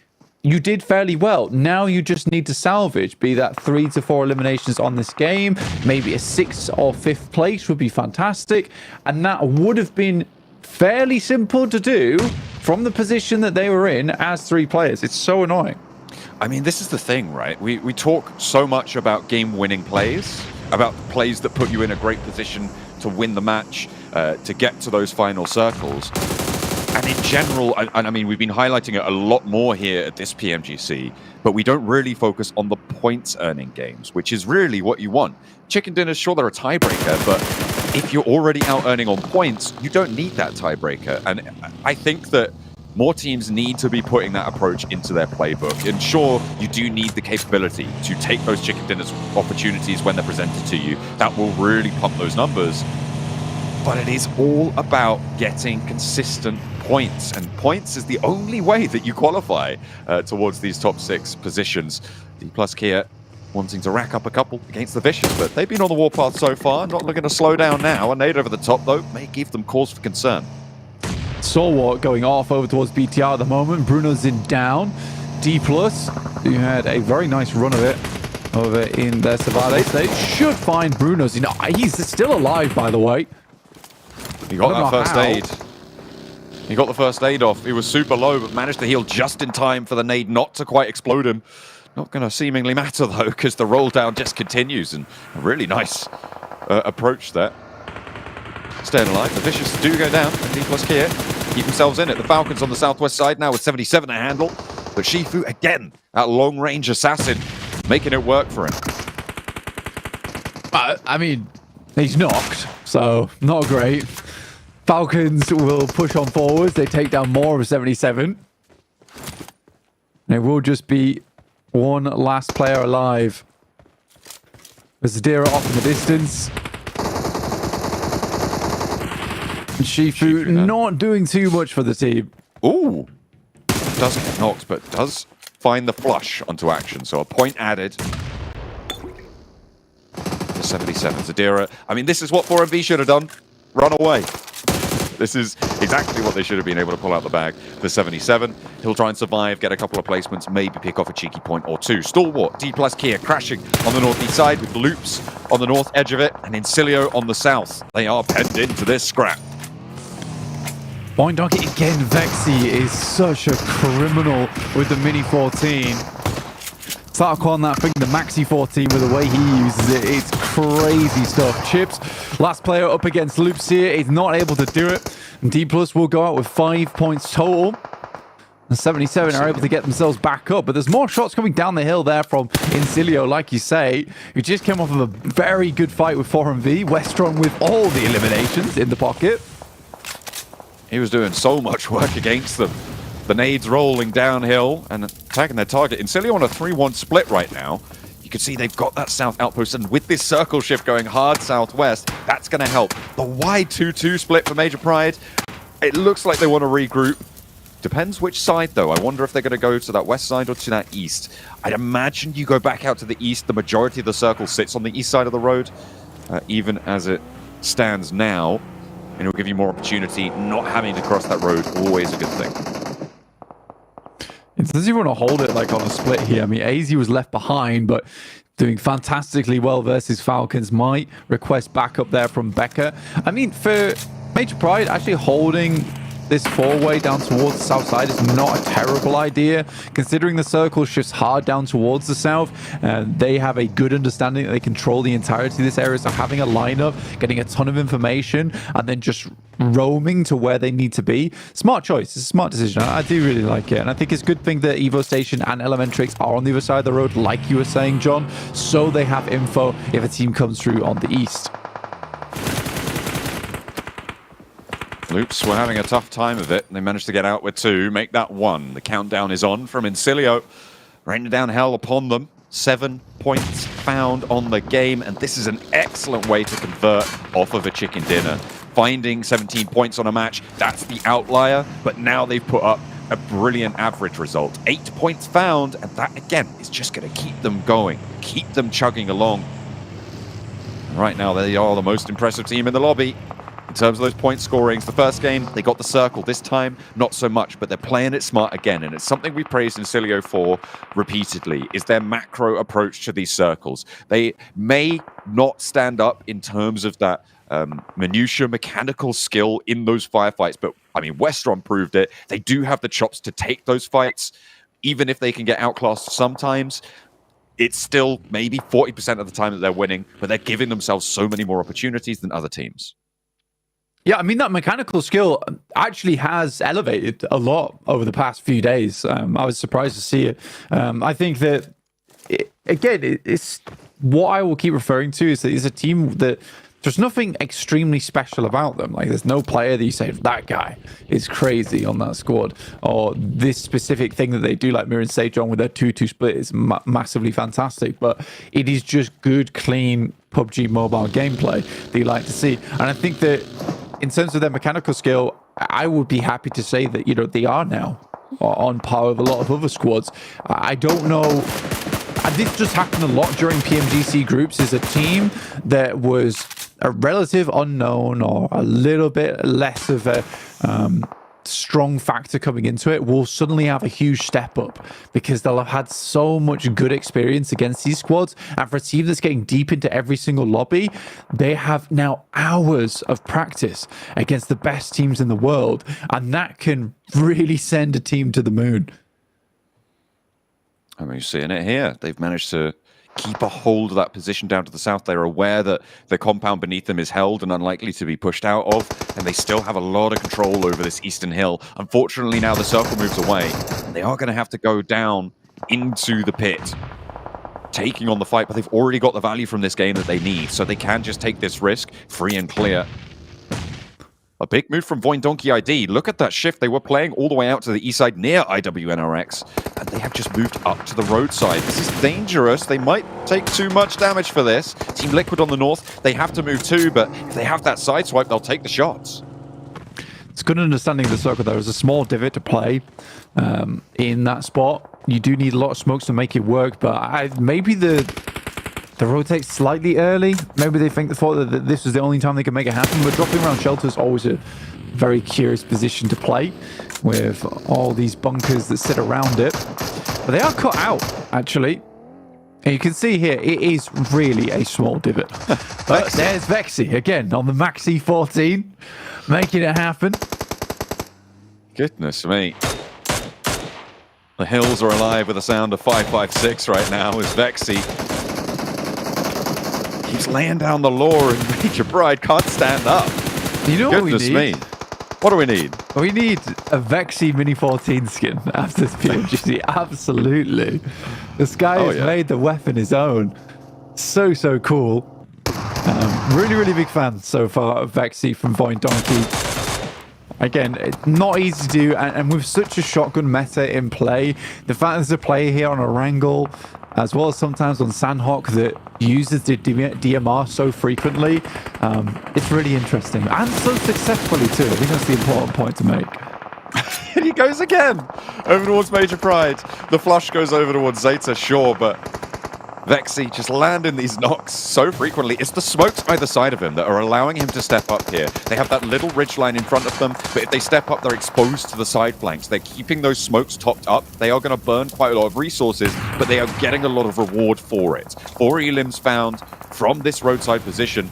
you did fairly well. Now you just need to salvage, be that 3 to 4 eliminations on this game. Maybe a 6th or 5th place would be fantastic. And that would have been fairly simple to do from the position that they were in as 3 players. It's so annoying. I mean, this is the thing, right? We talk so much about game-winning plays, about plays that put you in a great position to win the match, to get to those final circles. And in general, I mean, we've been highlighting it a lot more here at this PMGC, but we don't really focus on the points-earning games, which is really what you want. Chicken dinners, sure, they're a tiebreaker, but if you're already out-earning on points, you don't need that tiebreaker. And I think that more teams need to be putting that approach into their playbook. And sure, you do need the capability to take those chicken dinners opportunities when they're presented to you. That will really pump those numbers. But it is all about getting consistent points. And points is the only way that you qualify towards these top 6 positions. D+ Kia wanting to rack up a couple against the Vicious, but they've been on the warpath so far. Not looking to slow down now. A nade over the top, though, may give them cause for concern. Stalwart going off over towards BTR at the moment. Bruno's in down. D+, who had a very nice run of it over in their survival stage, should find Bruno's. You know, he's still alive, by the way. He got that first aid. He got the first aid off. He was super low, but managed to heal just in time for the nade not to quite explode him. Not going to seemingly matter, though, because the roll down just continues. And a really nice approach there. Staying alive. The Vicious do go down. And D+ Kia keep themselves in it. The Falcons on the southwest side now with 77 to handle. But Shifu, again, that long-range assassin, making it work for him. I mean, he's knocked, so not great. Falcons will push on forwards. They take down more of 77. And it will just be one last player alive. Zadira off in the distance. And Shifu not doing too much for the team. Ooh. Does get knocked, but does find the flush onto action. So a point added. 77 Zadira. I mean, this is what 4MV should have done. Run away. This is exactly what they should have been able to pull out the bag. The 77. He'll try and survive, get a couple of placements, maybe pick off a cheeky point or two. Stalwart, D+ Kia crashing on the northeast side with Loops on the north edge of it, and Incilio on the south. They are penned into this scrap. Point Donkey again. Vexy is such a criminal with the Mini 14. Start calling that thing the Maxi 14 with the way he uses it. It's crazy stuff. Chips, last player up against Loops here, is not able to do it. And D+ will go out with 5 points total. And 77 are able to get themselves back up. But there's more shots coming down the hill there from Incilio, like you say, who just came off of a very good fight with 4MV. Westron with all the eliminations in the pocket. He was doing so much work against them. The nades rolling downhill and attacking their target. Incilio on a 3-1 split right now. You can see they've got that south outpost, and with this circle shift going hard southwest, that's going to help. The wide 2-2 split for Major Pride. It looks like they want to regroup. Depends which side, though. I wonder if they're going to go to that west side or to that east. I'd imagine you go back out to the east. The majority of the circle sits on the east side of the road, even as it stands now. And it'll give you more opportunity. Not having to cross that road, always a good thing. Does he want to hold it like on a split here? I mean, AZ was left behind, but doing fantastically well versus Falcons. Might request backup there from Becca. I mean, for Major Pride, actually holding this four-way down towards the south side is not a terrible idea, considering the circle shifts hard down towards the south. They have a good understanding that they control the entirety of this area, so having a lineup, getting a ton of information, and then just roaming to where they need to be. Smart choice. It's a smart decision. I do really like it, and I think it's a good thing that Evo Station and Elementrix are on the other side of the road, like you were saying, John, so they have info if a team comes through on the east. Loops were having a tough time of it. They managed to get out with 2, make that 1. The countdown is on from Incilio. Raining down hell upon them. 7 points found on the game, and this is an excellent way to convert off of a chicken dinner. Finding 17 points on a match, that's the outlier, but now they've put up a brilliant average result. 8 points found, and that, again, is just going to keep them going, keep them chugging along. And right now, they are the most impressive team in the lobby. In terms of those point scorings, the first game, they got the circle. This time, not so much, but they're playing it smart again. And it's something we praised Incilio for repeatedly, is their macro approach to these circles. They may not stand up in terms of that minutia mechanical skill in those firefights, but I mean, Westron proved it. They do have the chops to take those fights, even if they can get outclassed sometimes. It's still maybe 40% of the time that they're winning, but they're giving themselves so many more opportunities than other teams. Yeah, I mean, that mechanical skill actually has elevated a lot over the past few days. I was surprised to see it. I think that, it's what I will keep referring to is that it's a team that there's nothing extremely special about them. Like, there's no player that you say, that guy is crazy on that squad, or this specific thing that they do, like Mirror and Sage on with their 2-2 split, is massively fantastic. But it is just good, clean PUBG Mobile gameplay that you like to see. And I think that in terms of their mechanical skill, I would be happy to say that, they are now on par with a lot of other squads. I don't know. This just happened a lot during PMGC groups. Is a team that was a relative unknown or a little bit less of a strong factor coming into it will suddenly have a huge step up because they'll have had so much good experience against these squads. And for a team that's getting deep into every single lobby, they have now hours of practice against the best teams in the world, and that can really send a team to the moon. I mean, you're seeing it here. They've managed to keep a hold of that position down to the south. They're aware that the compound beneath them is held and unlikely to be pushed out of, and they still have a lot of control over this eastern hill. Unfortunately, now the circle moves away, and they are going to have to go down into the pit, taking on the fight, but they've already got the value from this game that they need, so they can just take this risk free and clear. A big move from Voindonkey ID. Look at that shift. They were playing all the way out to the east side near IWNRX, and they have just moved up to the roadside. This is dangerous. They might take too much damage for this. Team Liquid on the north, they have to move too, but if they have that side swipe, they'll take the shots. It's good understanding the circle. There is a small divot to play in that spot. You do need a lot of smokes to make it work, but maybe the rotate slightly early. Maybe they thought that this was the only time they could make it happen. But dropping around shelter is always a very curious position to play with all these bunkers that sit around it. But they are cut out, actually. And you can see here, it is really a small divot. But there's Vexy again on the Maxi 14, making it happen. Goodness me. The hills are alive with the sound of 556 right now as Vexy keeps laying down the law and Major Bride can't stand up. You know what we need? Goodness me. What do we need? We need a Vexy Mini 14 skin after this PMGC. Absolutely. This guy has made the weapon his own. So cool. Really big fan so far of Vexy from Voindonkey. Again, it's not easy to do, and with such a shotgun meta in play, the fact there's a player here on a Wrangle, as well as sometimes on Sandhawk, that uses the DMR so frequently, it's really interesting. And so successfully too. I think that's the important point to make. And he goes again over towards Major Pride. The flush goes over towards Zeta, sure, but Vexy just landing these knocks so frequently. It's the smokes either side of him that are allowing him to step up here. They have that little ridge line in front of them, but if they step up, they're exposed to the side flanks. They're keeping those smokes topped up. They are going to burn quite a lot of resources, but they are getting a lot of reward for it. 4 elims found from this roadside position,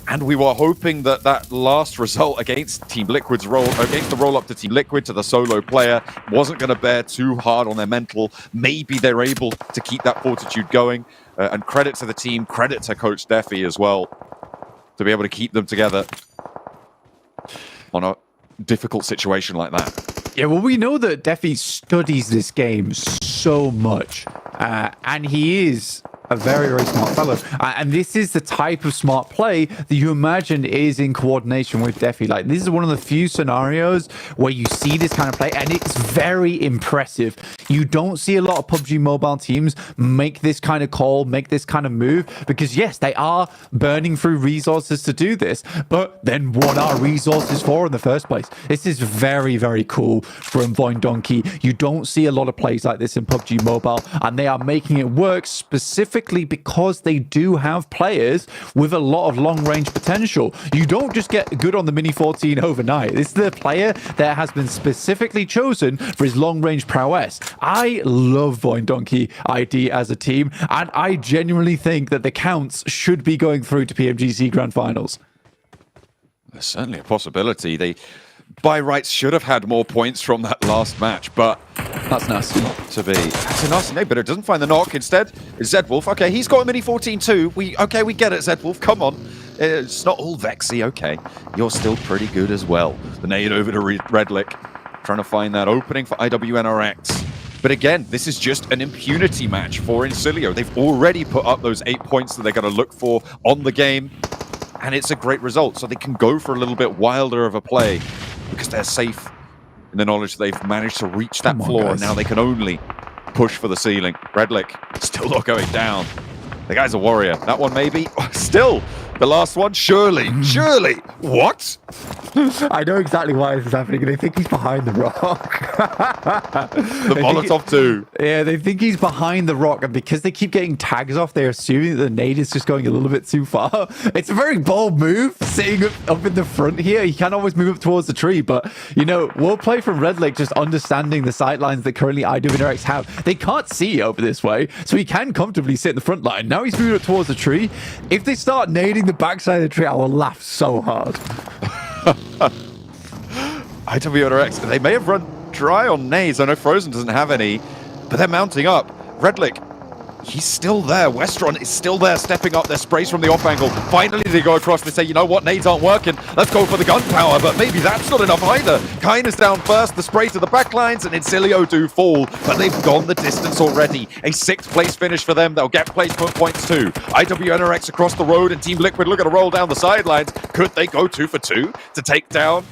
and we were hoping that that last result against Team Liquid's against the roll-up to Team Liquid, to the solo player, wasn't going to bear too hard on their mental. Maybe they're able to keep that fortitude going. And credit to the team, credit to Coach Defi as well, to be able to keep them together on a difficult situation like that. Yeah, well, we know that Defi studies this game so much, and he is a very smart fellow. And this is the type of smart play that you imagine is in coordination with Defi. Like, this is one of the few scenarios where you see this kind of play, and it's very impressive. You don't see a lot of PUBG Mobile teams make this kind of call, make this kind of move, because yes, they are burning through resources to do this, but then what are resources for in the first place? This is very cool from Voindonkey. You don't see a lot of plays like this in PUBG Mobile, and they are making it work specifically because they do have players with a lot of long-range potential. You don't just get good on the Mini 14 overnight. This is the player that has been specifically chosen for his long-range prowess. I love Voindonkey ID as a team, and I genuinely think that the counts should be going through to PMGC Grand Finals. There's certainly a possibility. They, by rights, should have had more points from that last match, but that's nasty. To be. That's a nasty, no, but it doesn't find the knock. Instead, it's Zedwolf. Okay, he's got a Mini 14 too. We get it, Zedwolf. Come on. It's not all Vexy. Okay, you're still pretty good as well. The nade over to Redlick, trying to find that opening for IWNRX. But again, this is just an impunity match for Incilio. They've already put up those 8 points that they're going to look for on the game, and it's a great result. So they can go for a little bit wilder of a play because they're safe in the knowledge that they've managed to reach that floor, and now they can only push for the ceiling. Redlick still not going down. The guy's a warrior. That one maybe. Still, the last one, surely. What? I know exactly why this is happening. They think he's behind the rock. The Molotov too. Yeah, they think he's behind the rock, and because they keep getting tags off, they're assuming that the nade is just going a little bit too far. It's a very bold move, sitting up in the front here. He can always move up towards the tree, but, you know, well play from Redlick, just understanding the sightlines that currently IWNRX have. They can't see over this way, so he can comfortably sit in the front line. Now he's moving up towards the tree. If they start nading the backside of the tree, I will laugh so hard. IWNRX, they may have run dry on nades. I know Frozen doesn't have any, but they're mounting up. Redlick, he's still there. Westron is still there, stepping up their sprays from the off angle. Finally, they go across. They say, you know what, nades aren't working. Let's go for the gunpowder, but maybe that's not enough either. Kine is down first, the spray to the backlines, and Incilio do fall, but they've gone the distance already. A 6th place finish for them. They'll get placement points too. IWNRX across the road, and Team Liquid looking to roll down the sidelines. Could they go 2 for 2 to take down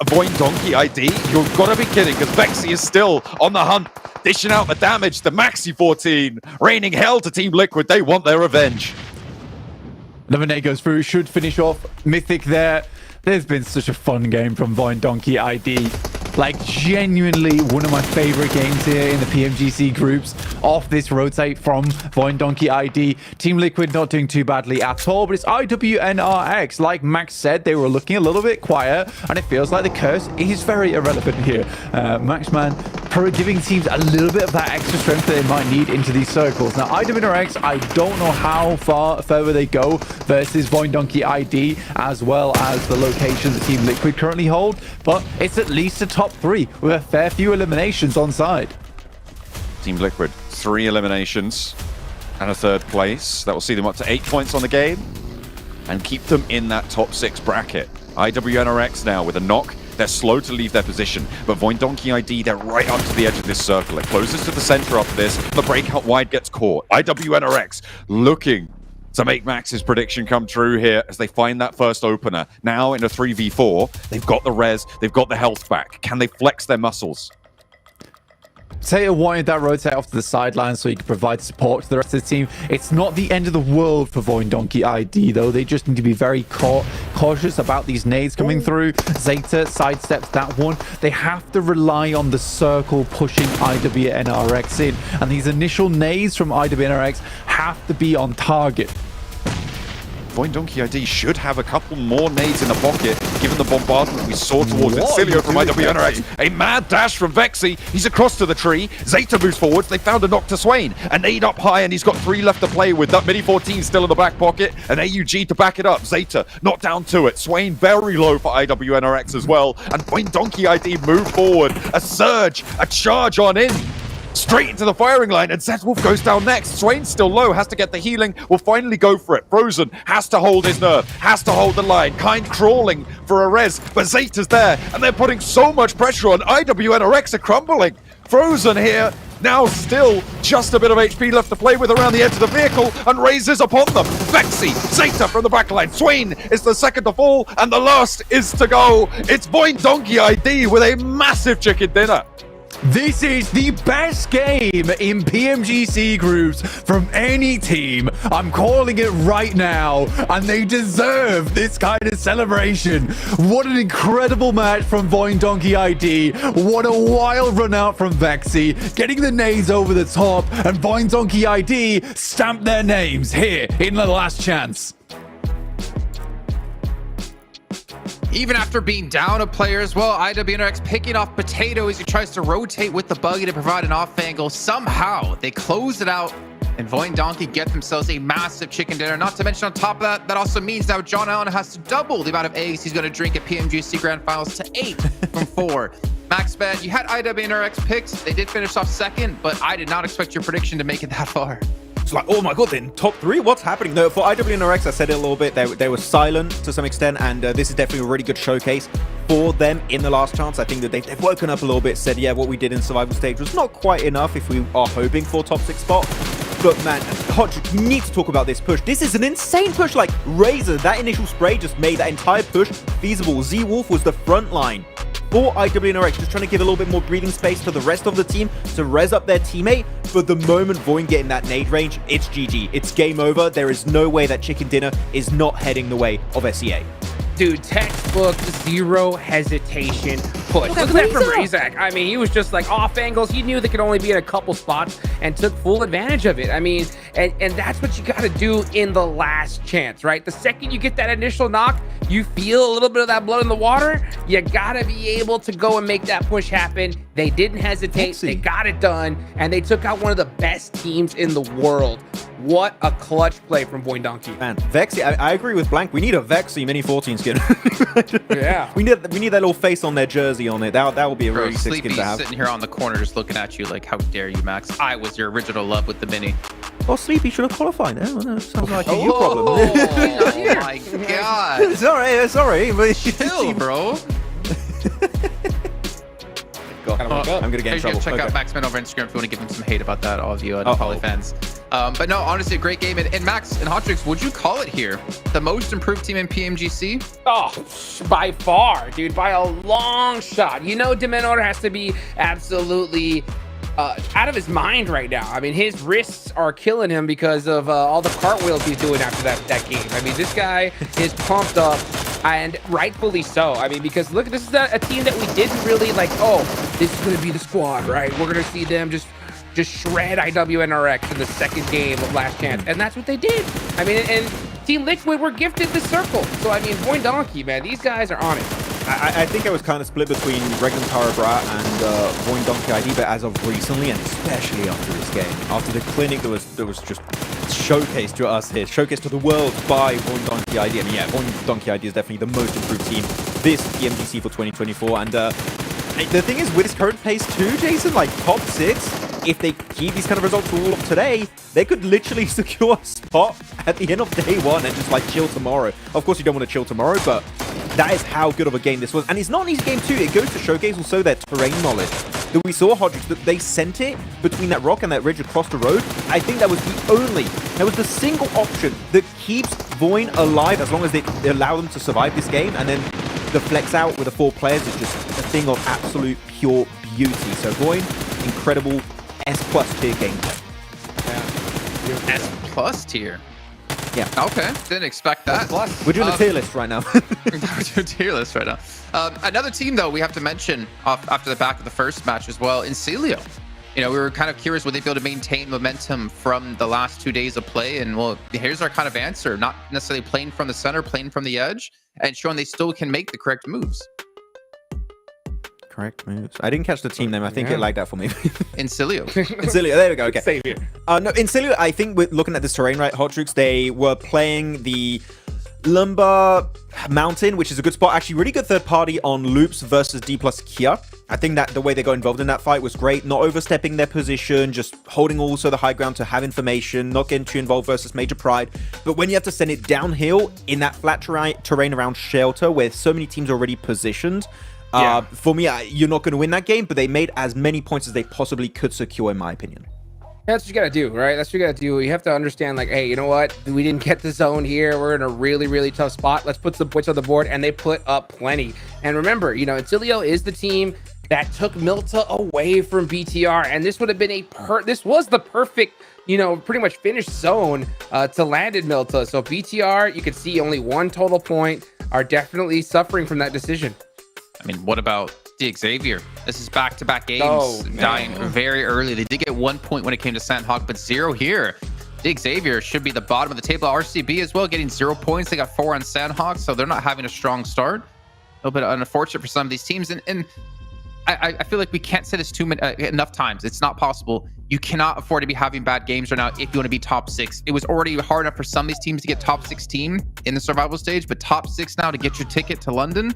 Voin Donkey ID? You've got to be kidding, because Vexy is still on the hunt, dishing out the damage. The Maxi 14, raining hell to Team Liquid. They want their revenge. Another nade goes through, should finish off Mythic there. There's been such a fun game from Voin Donkey ID. Like, genuinely one of my favorite games here in the PMGC groups off this rotate from Voin Donkey ID. Team Liquid not doing too badly at all, but it's IWNRX. Like Max said, they were looking a little bit quiet, and it feels like the curse is very irrelevant here. Maxman giving teams a little bit of that extra strength that they might need into these circles. Now, IWNRX, I don't know how far further they go versus Voin Donkey ID, as well as the location that Team Liquid currently hold, but it's at least a top 3 with a fair few eliminations on side. Team Liquid, 3 eliminations and a 3rd place. That will see them up to 8 points on the game and keep them in that top 6 bracket. IWNRX now with a knock. They're slow to leave their position, but Voin Donkey ID, they're right up to the edge of this circle. It closes to the center after this. The breakout wide gets caught. IWNRX looking to make Max's prediction come true here as they find that first opener. Now in a 3v4, they've got the res, they've got the health back. Can they flex their muscles? Tater wanted that rotate off to the sideline so he could provide support to the rest of the team. It's not the end of the world for Voin Donkey ID, though. They just need to be very cautious about these nades coming through. Zeta sidesteps that one. They have to rely on the circle pushing IWNRX in, and these initial nades from IWNRX have to be on target. Voin Donkey ID should have a couple more nades in the pocket, given the bombardment we saw towards Incilio from IWNRX. A mad dash from Vexy. He's across to the tree. Zeta moves forwards. They found a knock to Swain. A nade up high, and he's got 3 left to play with. That Mini 14 still in the back pocket. An AUG to back it up. Zeta not down to it. Swain very low for IWNRX as well. And Voin Donkey ID move forward. A surge, a charge on in. Straight into the firing line, and Zetwolf goes down next. Swain's still low, has to get the healing, will finally go for it. Frozen has to hold his nerve, has to hold the line. Kind crawling for a res, but Zeta's there, and they're putting so much pressure on. IWNRX are crumbling. Frozen here, now still just a bit of HP left to play with around the edge of the vehicle, and raises upon them. Vexy, Zeta from the backline. Swain is the second to fall, and the last is to go. It's Voin Donkey ID with a massive chicken dinner. This is the best game in PMGC groups from any team. I'm calling it right now, and they deserve this kind of celebration. What an incredible match from Voin Donkey ID. What a wild run out from Vexy, getting the nades over the top, and Voin Donkey ID stamp their names here in the last chance. Even after being down a player as well, IWNRX picking off Potato as he tries to rotate with the buggy to provide an off angle. Somehow they close it out, and Voin Donkey get themselves a massive chicken dinner. Not to mention on top of that, that also means now John Allen has to double the amount of eggs he's going to drink at PMGC Grand Finals to 8 from 4. Max Ben, you had IWNRX picks. They did finish off second, but I did not expect your prediction to make it that far. It's like, oh my god, they're in top 3? What's happening? No, for IWNRX, I said it a little bit, they were silent to some extent, and this is definitely a really good showcase for them in the last chance. I think that they've woken up a little bit, said, yeah, what we did in survival stage was not quite enough if we are hoping for top 6 spot. But man, Hodge, you need to talk about this push. This is an insane push. Like, Razor, that initial spray just made that entire push feasible. Z-Wolf was the front line for IWNRX, just trying to give a little bit more breathing space to the rest of the team to res up their teammate. But the moment Voin get in that nade range, it's GG. It's game over. There is no way that Chicken Dinner is not heading the way of SEA. Dude, textbook, zero hesitation push. Look at that from Razak. I mean, he was just like off angles. He knew they could only be in a couple spots and took full advantage of it. I mean, and that's what you got to do in the last chance, right? The second you get that initial knock, you feel a little bit of that blood in the water. You got to be able to go and make that push happen. They didn't hesitate. They got it done, and they took out one of the best teams in the world. What a clutch play from Voin Donkey. Man, Vexy, I agree with Blank. We need a Vexy Mini 14 skin. Yeah. We need that little face on their jersey on it. That would be a really sick skin to have. Sitting here on the corner just looking at you like, how dare you, Max? I was your original love with the Mini. Well, Sleepy should have qualified. No, sounds like a you problem. Oh my god. It's all right. But chill, bro. I'm gonna get in trouble. Check out Maxman over Instagram if you want to give him some hate about that, all of you Nepali fans. But no, honestly, a great game. And Max and Hotrix, would you call it here the most improved team in PMGC? Oh, by far, dude, by a long shot. You know, Dementor has to be absolutely out of his mind right now. I mean, his wrists are killing him because of all the cartwheels he's doing after that game. I mean, this guy is pumped up, and rightfully so. I mean, because look, this is a team that we didn't really like, oh, this is going to be the squad, right? We're going to see them just shred IWNRX in the second game of Last Chance, and that's what they did. I mean, and Team Liquid were gifted the circle. So, I mean, Voin Donkey, man, these guys are on it. I think I was kind of split between Regnum Tarabra and Voin Donkey ID, but as of recently, and especially after this game, after the clinic, there was just showcase to us here, showcase to the world by Voin Donkey ID. I mean, yeah, Voin Donkey ID is definitely the most improved team this PMGC for 2024. And the thing is, with his current pace too, Jason, like top 6, if they keep these kind of results all up today, they could literally secure a spot at the end of day 1 and just like chill tomorrow. Of course, you don't want to chill tomorrow, but that is how good of a game this was. And it's not an easy game too. It goes to showcase also their terrain knowledge. That we saw Hodrix, that they sent it between that rock and that ridge across the road. I think that was the single option that keeps Voin alive as long as they allow them to survive this game. And then the flex out with the 4 players is just a thing of absolute pure beauty. So Voin, incredible S+ tier gameplay. Yeah. S+ tier. Yeah. Okay. Didn't expect that. We're doing a tier list right now. We're doing a tier list right now. Another team, though, we have to mention after the back of the first match as well, Incilio. You know, we were kind of curious, would they be able to maintain momentum from the last 2 days of play? And well, here's our kind of answer. Not necessarily playing from the center, playing from the edge, and showing they still can make the correct moves. Correct moves. I didn't catch the team name. I think it lagged out for me. Incilio. Incilio. There we go. Okay. Same here. No, Incilio, I think we're looking at this terrain, right, Hotrix, they were playing the Lumber Mountain, which is a good spot. Actually, really good third party on Loops versus D plus Kia. I think that the way they got involved in that fight was great. Not overstepping their position, just holding also the high ground to have information, not getting too involved versus Major Pride. But when you have to send it downhill in that flat terrain around Shelter, where so many teams are already positioned, for me, you're not going to win that game, but they made as many points as they possibly could secure, in my opinion. That's what you gotta do, right? That's what you gotta do. You have to understand, like, hey, you know what? We didn't get the zone here. We're in a really, really tough spot. Let's put some points on the board, and they put up plenty. And remember, you know, Incilio is the team that took Milta away from BTR, and this would have been this was the perfect, you know, pretty much finished zone to land in Milta. So BTR, you could see only 1 total point, are definitely suffering from that decision. I mean, what about the Xavier? This is back-to-back games, dying very early. They did get 1 point when it came to Sandhawk, but 0 here. The Xavier should be the bottom of the table. RCB as well, getting 0 points. They got 4 on Sandhawk, so they're not having a strong start. A little bit unfortunate for some of these teams, and I feel like we can't say this enough times. It's not possible. You cannot afford to be having bad games right now if you want to be top 6. It was already hard enough for some of these teams to get top 16 in the survival stage, but top 6 now to get your ticket to London.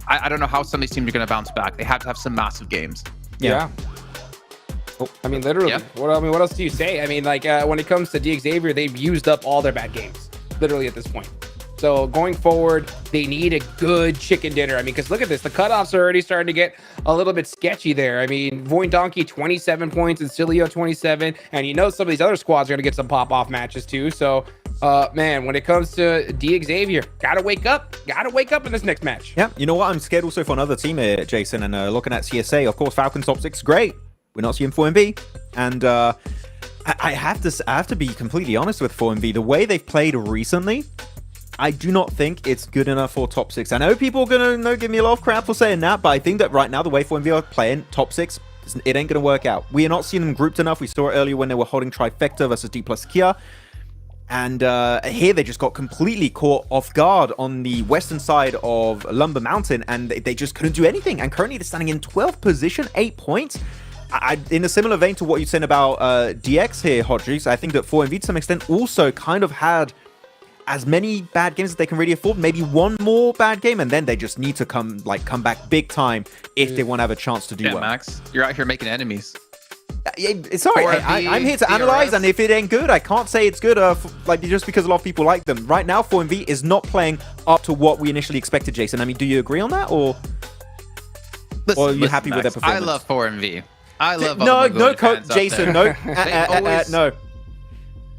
I don't know how some of these teams are going to bounce back. They have to have some massive games. Yeah. I mean, literally. Yeah. What else do you say? I mean, like when it comes to Xavier, they've used up all their bad games, literally at this point. So going forward, they need a good chicken dinner. I mean, because look at this, the cutoffs are already starting to get a little bit sketchy there. I mean, Void Donkey 27 points and Cilio 27, and you know some of these other squads are going to get some pop-off matches too. So, man, when it comes to Xavier, gotta wake up in this next match. Yeah, you know what? I'm scared also for another team here, Jason, and looking at CSA, of course, Falcons top 6, great. We're not seeing 4MB, and I have to be completely honest with 4MB. The way they've played recently, I do not think it's good enough for top 6. I know people are going to give me a lot of crap for saying that, but I think that right now, the way 4MB are playing top 6, it ain't going to work out. We are not seeing them grouped enough. We saw it earlier when they were holding Trifecta versus D plus Kia. And here they just got completely caught off guard on the western side of Lumber Mountain, and they just couldn't do anything. And currently they're standing in 12th position, 8 points. In a similar vein to what you're saying about DX here, Hodges, I think that 4MB to some extent also kind of had as many bad games as they can really afford, maybe one more bad game, and then they just need to come back big time if they want to have a chance to do well. Max, you're out here making enemies. It's all right. I'm here to analyze, and if it ain't good, I can't say it's good. Just because a lot of people like them right now, 4MV is not playing up to what we initially expected. Jason, I mean, do you agree on that, or are you happy with their performance? I love 4MV. I love no, Jason, no, no.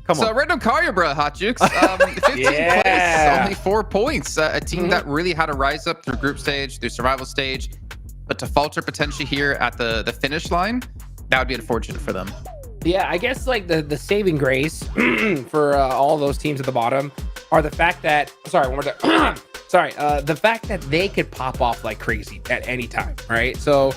Come on. So random Carrier, bro, Hot Jukes. 15th place, only 4 points. A team that really had to rise up through group stage, through survival stage, but to falter potentially here at the finish line, that would be unfortunate for them. Yeah, I guess like the saving grace for all those teams at the bottom are the fact that the fact that they could pop off like crazy at any time, right? So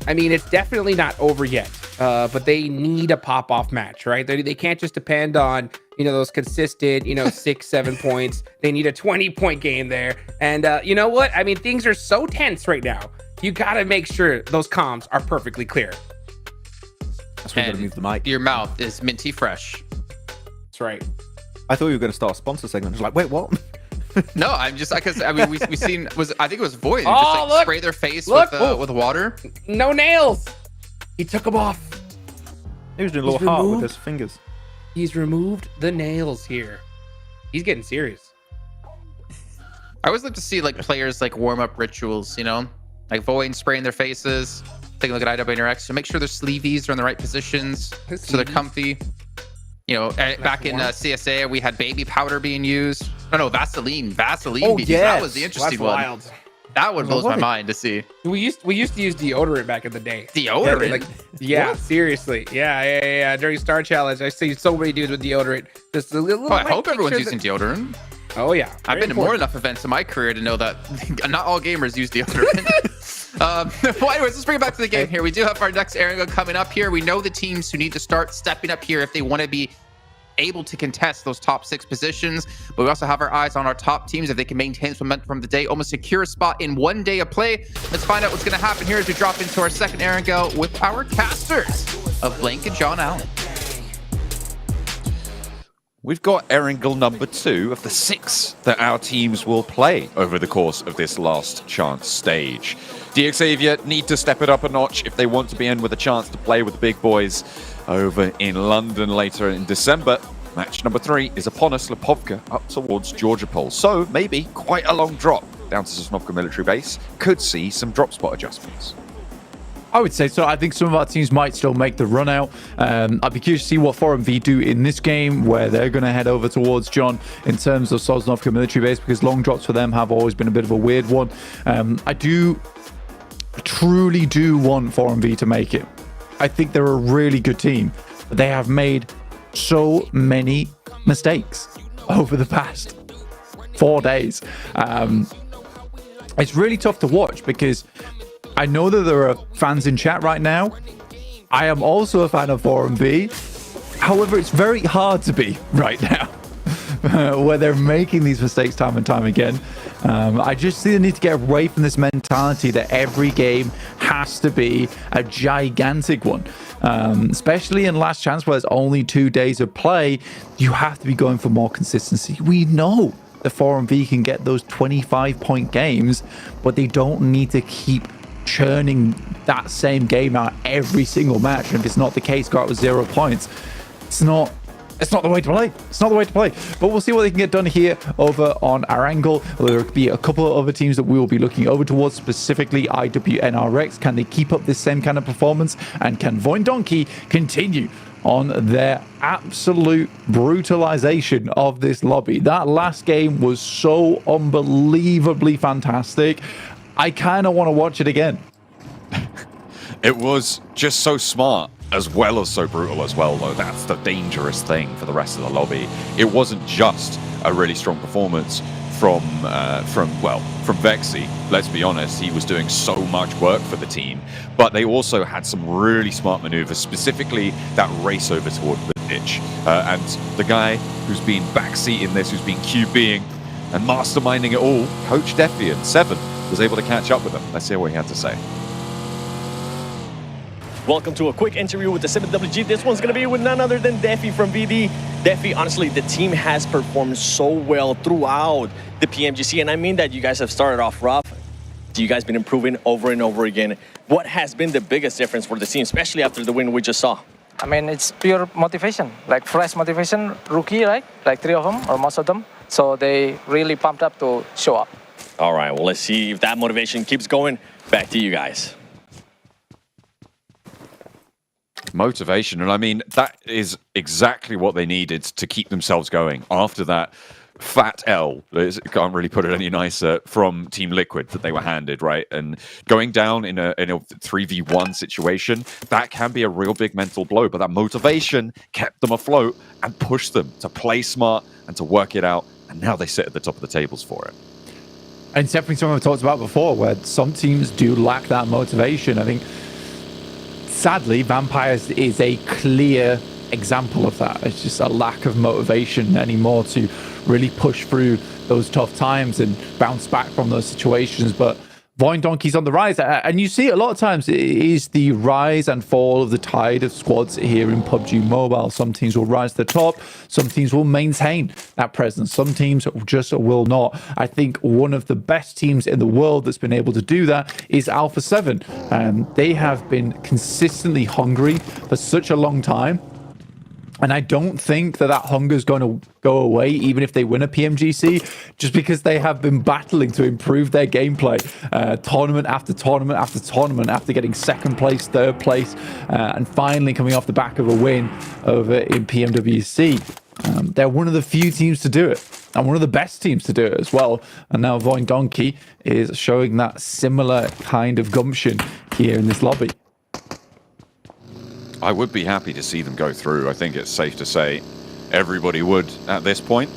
I mean, it's definitely not over yet, but they need a pop-off match, right? They can't just depend on, those consistent, 6-7 points. They need a 20-point game there. And you know what? I mean, things are so tense right now. You got to make sure those comms are perfectly clear. That's why you got to move the mic. Your mouth is minty fresh. That's right. I thought you were going to start a sponsor segment. I was like, wait, what? No, I'm just because I mean we seen I think it was Void. Oh, just spray their face with water. No nails. He took them off. He was doing a little heart with his fingers. He's removed the nails here. He's getting serious. I always like to see players warm up rituals, like Void spraying their faces. Take a look at IWNRX. So make sure their sleeves are in the right positions so they're comfy. Back in CSA, we had baby powder being used. No, Vaseline. Oh, yes. That was the interesting one. Wild. That one blows my mind to see. We used to use deodorant back in the day. Deodorant? Seriously. Yeah. During Star Challenge, I see so many dudes with deodorant. Just a little. I hope everyone's using deodorant. Oh yeah. I've been to more enough events in my career to know that not all gamers use deodorant. Well, anyways, let's bring it back to the game here. We do have our next airing coming up here. We know the teams who need to start stepping up here if they want to be able to contest those top 6 positions, but we also have our eyes on our top teams if they can maintain some momentum from the day, almost secure a spot in 1 day of play. Let's find out what's going to happen here as we drop into our second airing with our casters of Blank and John Allen. We've got Erangel number 2 of the 6 that our teams will play over the course of this last chance stage. Xavier need to step it up a notch if they want to be in with a chance to play with the big boys over in London later in December. Match number 3 is upon us, Lipovka up towards Georgia Pole. So maybe quite a long drop down to Sosnovka military base. Could see some drop spot adjustments. I would say so. I think some of our teams might still make the run out. I'd be curious to see what 4MV do in this game, where they're going to head over towards John in terms of Sosnovka military base, because long drops for them have always been a bit of a weird one. I truly do want 4MV to make it. I think they're a really good team, but they have made so many mistakes over the past 4 days. It's really tough to watch because I know that there are fans in chat right now. I am also a fan of 4MV. However, it's very hard to be right now where they're making these mistakes time and time again. I just see the need to get away from this mentality that every game has to be a gigantic one. Especially in last chance where there's only 2 days of play, you have to be going for more consistency. We know the 4MV can get those 25-point games, but they don't need to keep churning that same game out every single match. And if it's not the case, go out with 0 points. It's not the way to play. It's not the way to play. But we'll see what they can get done here over on our angle. There could be a couple of other teams that we will be looking over towards, specifically IWNRX. Can they keep up this same kind of performance? And can Voindonkey continue on their absolute brutalization of this lobby? That last game was so unbelievably fantastic. I kind of want to watch it again. It was just so smart as well as so brutal as well, though. That's the dangerous thing for the rest of the lobby. It wasn't just a really strong performance from Vexy. Let's be honest, he was doing so much work for the team, but they also had some really smart maneuvers, specifically that race over toward the ditch. And the guy who's been backseat in this, who's been QBing and masterminding it all, Coach Defiant, 7, was able to catch up with him. Let's hear what he had to say. Welcome to a quick interview with the 7WG. This one's going to be with none other than Defi from VD. Defi, honestly, the team has performed so well throughout the PMGC, and I mean that you guys have started off rough. You guys been improving over and over again. What has been the biggest difference for the team, especially after the win we just saw? I mean, it's pure motivation, like fresh motivation, rookie, right? Like 3 of them, or most of them. So they really pumped up to show up. All right, well, let's see if that motivation keeps going. Back to you guys. Motivation, and I mean, that is exactly what they needed to keep themselves going after that fat L, can't really put it any nicer, from Team Liquid that they were handed, right? And going down in a 3v1 situation, that can be a real big mental blow, but that motivation kept them afloat and pushed them to play smart and to work it out, and now they sit at the top of the tables for it. And it's definitely something we've talked about before, where some teams do lack that motivation. I think, sadly, Vampires is a clear example of that. It's just a lack of motivation anymore to really push through those tough times and bounce back from those situations. But Voindonkey's on the rise, and you see it a lot of times. It is the rise and fall of the tide of squads here in PUBG Mobile. Some teams will rise to the top, some teams will maintain that presence, some teams just will not. I think one of the best teams in the world that's been able to do that is Alpha 7. They have been consistently hungry for such a long time. And I don't think that hunger is going to go away, even if they win a PMGC, just because they have been battling to improve their gameplay tournament after tournament after tournament, after getting second place, third place, and finally coming off the back of a win over in PMWC. They're one of the few teams to do it, and one of the best teams to do it as well. And now Voindonkey is showing that similar kind of gumption here in this lobby. I would be happy to see them go through. I think it's safe to say everybody would at this point.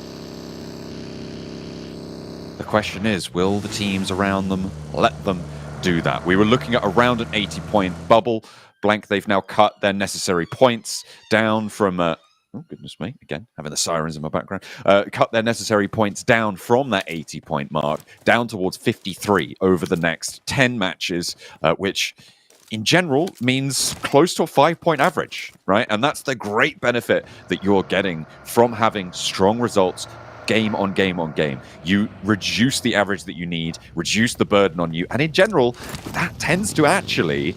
The question is, will the teams around them let them do that? We were looking at around an 80-point bubble. Blank, they've now cut their necessary points down from... oh, goodness me, again, having the sirens in my background. Cut their necessary points down from that 80-point mark, down towards 53 over the next 10 matches, which... in general, means close to a 5-point average, right? And that's the great benefit that you're getting from having strong results game on game on game. You reduce the average that you need, reduce the burden on you, and in general, that tends to actually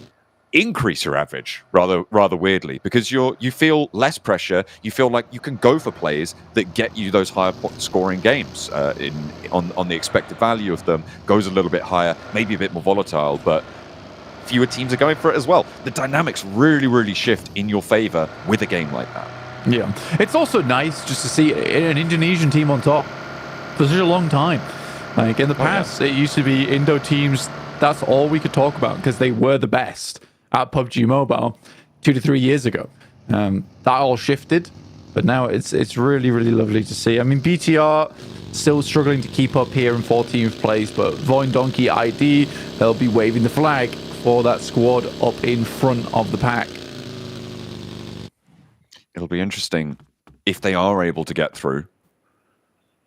increase your average rather weirdly, because you feel less pressure. You feel like you can go for plays that get you those higher scoring games. On the expected value of them goes a little bit higher, maybe a bit more volatile, but fewer teams are going for it as well. The dynamics really shift in your favor with a game like that. Yeah, it's also nice just to see an Indonesian team on top for such a long time. Like in the past, It used to be Indo teams, that's all we could talk about because they were the best at PUBG Mobile 2 to 3 years ago. That all shifted, but now it's really lovely to see. I mean, BTR still struggling to keep up here in 14th place, but Voindonkey ID, they'll be waving the flag for that squad up in front of the pack. It'll be interesting if they are able to get through.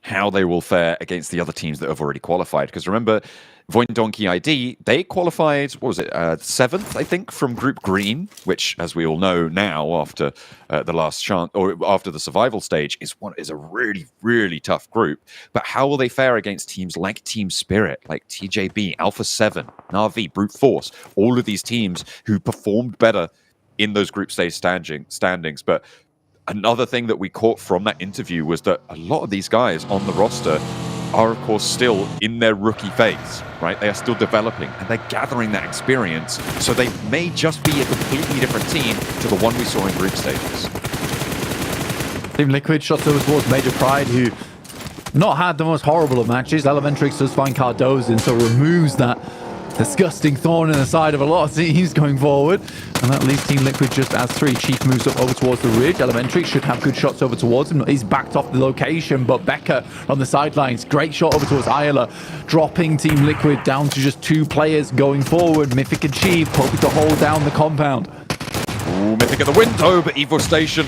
how they will fare against the other teams that have already qualified. Because remember, Donkey ID, they qualified, what was it, 7th, I think, from Group Green, which, as we all know now, after the last chance, or after the survival stage, is a really, really tough group. But how will they fare against teams like Team Spirit, like TJB, Alpha 7, Na'Vi, Brute Force, all of these teams who performed better in those group stage standings? But another thing that we caught from that interview was that a lot of these guys on the roster are, of course, still in their rookie phase, right? They are still developing and they're gathering that experience. So they may just be a completely different team to the one we saw in group stages. Team Liquid shots over towards Major Pride, who not had the most horrible of matches. Elementrix does find Cardozin, so removes that disgusting thorn in the side of a lot of teams going forward. And that leaves Team Liquid just as 3. Chief moves up over towards the ridge. Elementrix should have good shots over towards him. He's backed off the location, but Becca on the sidelines. Great shot over towards Ayla, dropping Team Liquid down to just 2 players going forward. Mythic and Chief hoping to hold down the compound. Ooh, Mythic at the window, but Evo Station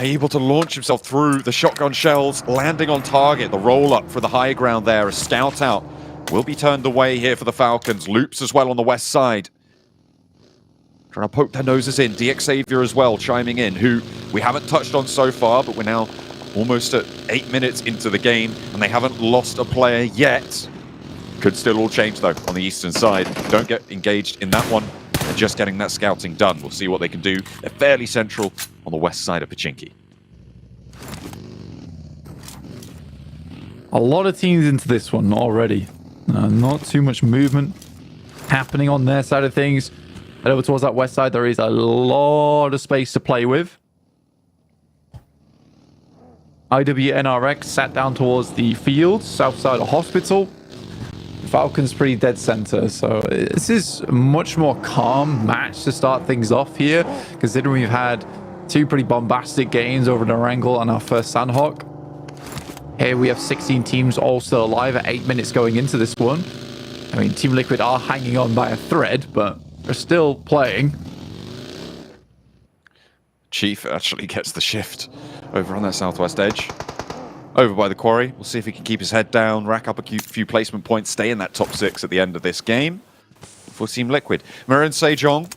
able to launch himself through the shotgun shells, landing on target. The roll-up for the high ground there. A scout out will be turned away here for the Falcons. Loops as well on the west side. Trying to poke their noses in. DX Xavier as well chiming in, who we haven't touched on so far, but we're now almost at 8 minutes into the game, and they haven't lost a player yet. Could still all change, though, on the eastern side. Don't get engaged in that one. They're just getting that scouting done. We'll see what they can do. They're fairly central on the west side of Pachinki. A lot of teams into this one already. Not too much movement happening on their side of things. And over towards that west side, there is a lot of space to play with. IWNRX sat down towards the field, south side of hospital. Falcons pretty dead center, so this is a much more calm match to start things off here, considering we've had 2 pretty bombastic games over Narangal and our first Sandhawk. Here we have 16 teams all still alive at 8 minutes going into this one. I mean, Team Liquid are hanging on by a thread, but they're still playing. Chief actually gets the shift over on that southwest edge. Over by the quarry. We'll see if he can keep his head down, rack up a few placement points, stay in that top 6 at the end of this game for Team Liquid. Marin Sejong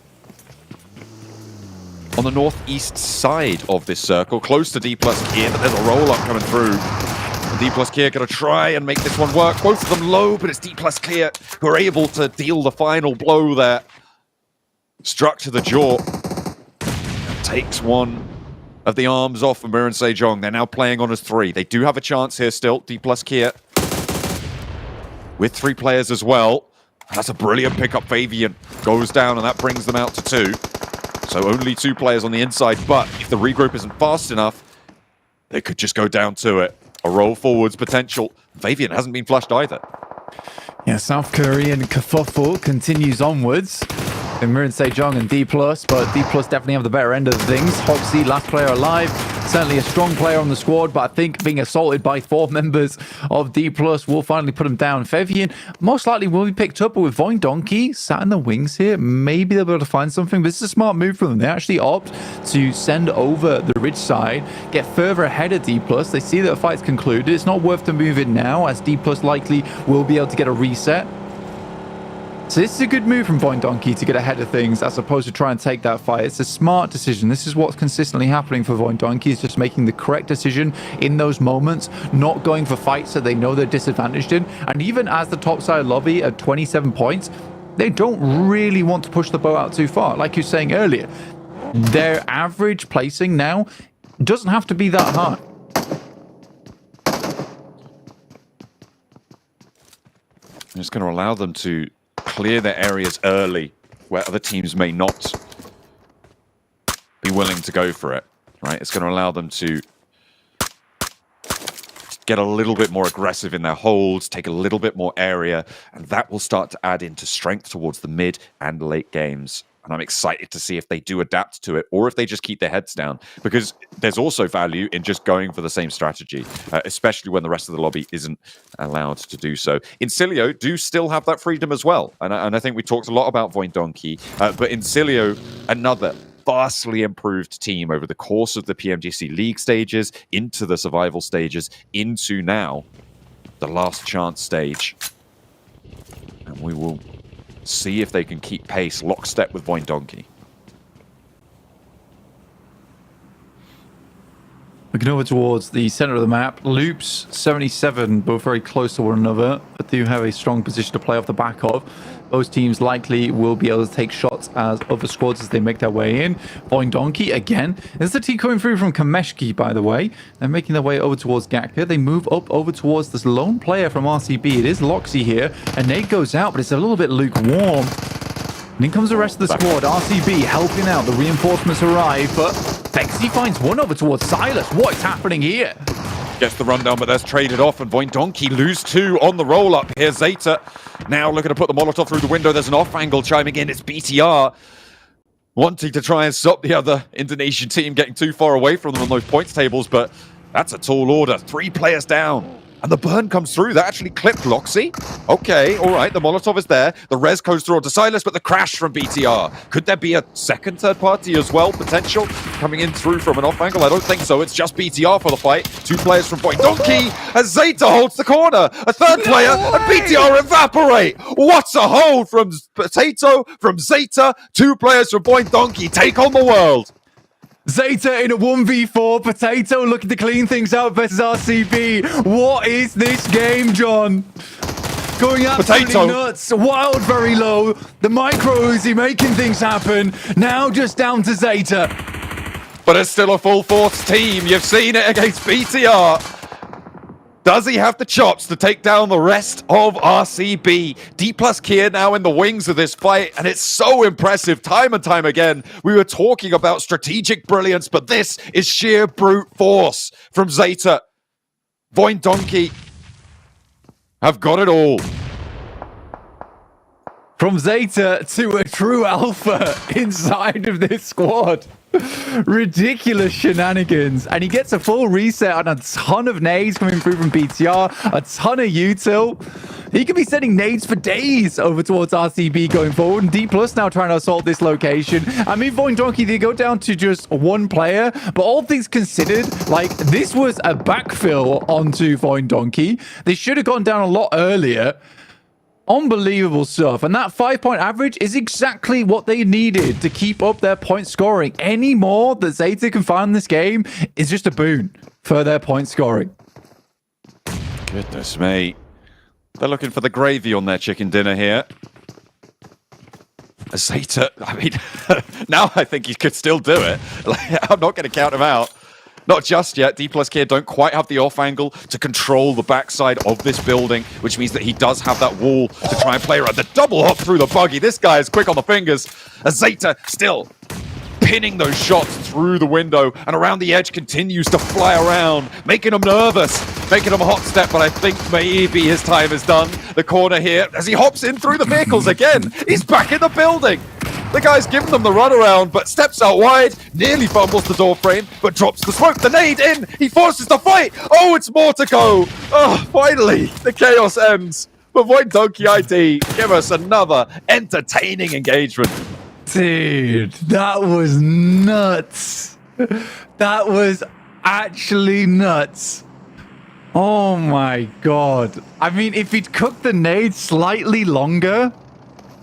on the northeast side of this circle, close to D+ Kia, but there's a roll-up coming through. D+ Kia going to try and make this one work. Both of them low, but it's D+ Kia who are able to deal the final blow there. Struck to the jaw. Takes one of the arms off of Marin Sejong. They're now playing on as 3. They do have a chance here still. D+ Kia with 3 players as well. That's a brilliant pickup. Fabian goes down, and that brings them out to 2. So only 2 players on the inside, but if the regroup isn't fast enough, they could just go down to it. A roll forwards potential. Fabian hasn't been flushed either. Yeah, South Korean kerfuffle continues onwards. And Marin Sejong and D+, but D+ definitely have the better end of things. Hoxie, last player alive. Certainly a strong player on the squad, but I think being assaulted by 4 members of D+ will finally put him down. Fabian most likely will be picked up, but with Voin Donkey sat in the wings here, maybe they'll be able to find something. But this is a smart move from them. They actually opt to send over the ridge side, get further ahead of D+. They see that the fight's concluded. It's not worth to move it now, as D+ likely will be able to get a reset. So this is a good move from Voin Donkey to get ahead of things as opposed to try and take that fight. It's a smart decision. This is what's consistently happening for Voin Donkey, is just making the correct decision in those moments, not going for fights that they know they're disadvantaged in. And even as the topside lobby at 27 points, they don't really want to push the boat out too far. Like you were saying earlier, their average placing now doesn't have to be that high. It's going to allow them to clear their areas early where other teams may not be willing to go for it, right? It's going to allow them to get a little bit more aggressive in their holds, take a little bit more area, and that will start to add into strength towards the mid and late games. And I'm excited to see if they do adapt to it or if they just keep their heads down, because there's also value in just going for the same strategy, especially when the rest of the lobby isn't allowed to do so. Incilio do still have that freedom as well. And I think we talked a lot about Voin Donkey, but Incilio, another vastly improved team over the course of the PMGC League stages, into the survival stages, into now the last chance stage. And we will see if they can keep pace lockstep with Voindonkey. Looking over towards the center of the map, Loops, 77, both very close to one another, but do have a strong position to play off the back of. Both teams likely will be able to take shots as other squads as they make their way in. Voindonkey, again. This is the team coming through from Kameshki, by the way. They're making their way over towards Gakpia. They move up over towards this lone player from RCB. It is Loxy here. And Nate goes out, but it's a little bit lukewarm. And in comes the rest of the squad. RCB helping out. The reinforcements arrive, but Vexy finds one over towards Silas. What is happening here? Gets the rundown, but that's traded off, and Voindonkey lose 2 on the roll-up. Here's Zeta now looking to put the Molotov through the window. There's an off-angle chiming in. It's BTR wanting to try and stop the other Indonesian team getting too far away from them on those points tables, but that's a tall order. 3 players down. And the burn comes through. That actually clipped Loxy. Okay, all right. The Molotov is there. The res goes through onto Silas, but the crash from BTR. Could there be a second third party as well, potential, coming in through from an off angle? I don't think so. It's just BTR for the fight. 2 players from Voindonkey as Zeta holds the corner. A third player, and BTR evaporate. What a hold from Potato, from Zeta. 2 players from Voindonkey take on the world. Zeta in a 1v4. Potato looking to clean things out versus RCB. What is this game, John? Going absolutely nuts. Wild very low. The micro Uzi making things happen. Now just down to Zeta. But it's still a full force team. You've seen it against BTR. Does he have the chops to take down the rest of RCB? D plus Kier now in the wings of this fight, and it's so impressive time and time again. We were talking about strategic brilliance, but this is sheer brute force from Zeta. Voindonkey have got it all. From Zeta to a true alpha inside of this squad. Ridiculous shenanigans, and he gets a full reset on a ton of nades coming through from BTR, a ton of util. He could be sending nades for days over towards RCB going forward, and D Plus now trying to assault this location. I mean, Voindonkey, they go down to just 1 player, but all things considered, like, this was a backfill onto Voindonkey. They should have gone down a lot earlier. Unbelievable stuff. And that 5-point average is exactly what they needed to keep up their point scoring. Any more that Zeta can find in this game is just a boon for their point scoring. Goodness me. They're looking for the gravy on their chicken dinner here. Zeta, I mean, now I think he could still do it. I'm not going to count him out. Not just yet. D plus Kier don't quite have the off angle to control the backside of this building, which means that he does have that wall to try and play around. The double hop through the buggy. This guy is quick on the fingers. As Zeta still pinning those shots through the window and around the edge continues to fly around, making him nervous, making him a hot step, but I think maybe his time is done. The corner here as he hops in through the vehicles again. He's back in the building. The guy's giving them the runaround, but steps out wide, nearly fumbles the door frame, but drops the smoke. The nade in. He forces the fight. Oh, it's more to go. Oh, finally, the chaos ends. But Voindonkey ID, give us another entertaining engagement. Dude, that was nuts. That was actually nuts. Oh my god. I mean, if he'd cooked the nade slightly longer,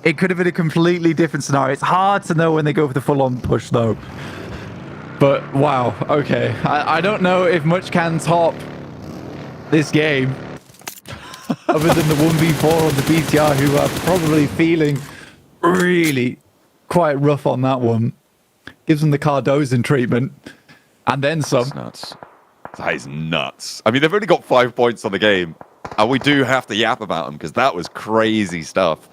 it could have been a completely different scenario. It's hard to know when they go for the full-on push, though. But, wow. Okay. I don't know if much can top this game. Other than the 1v4 on the BTR, who are probably feeling really quite rough on that one. Gives them the Cardozo treatment. And then some. That's nuts. That is nuts. I mean, they've only got 5 points on the game. And we do have to yap about them, because that was crazy stuff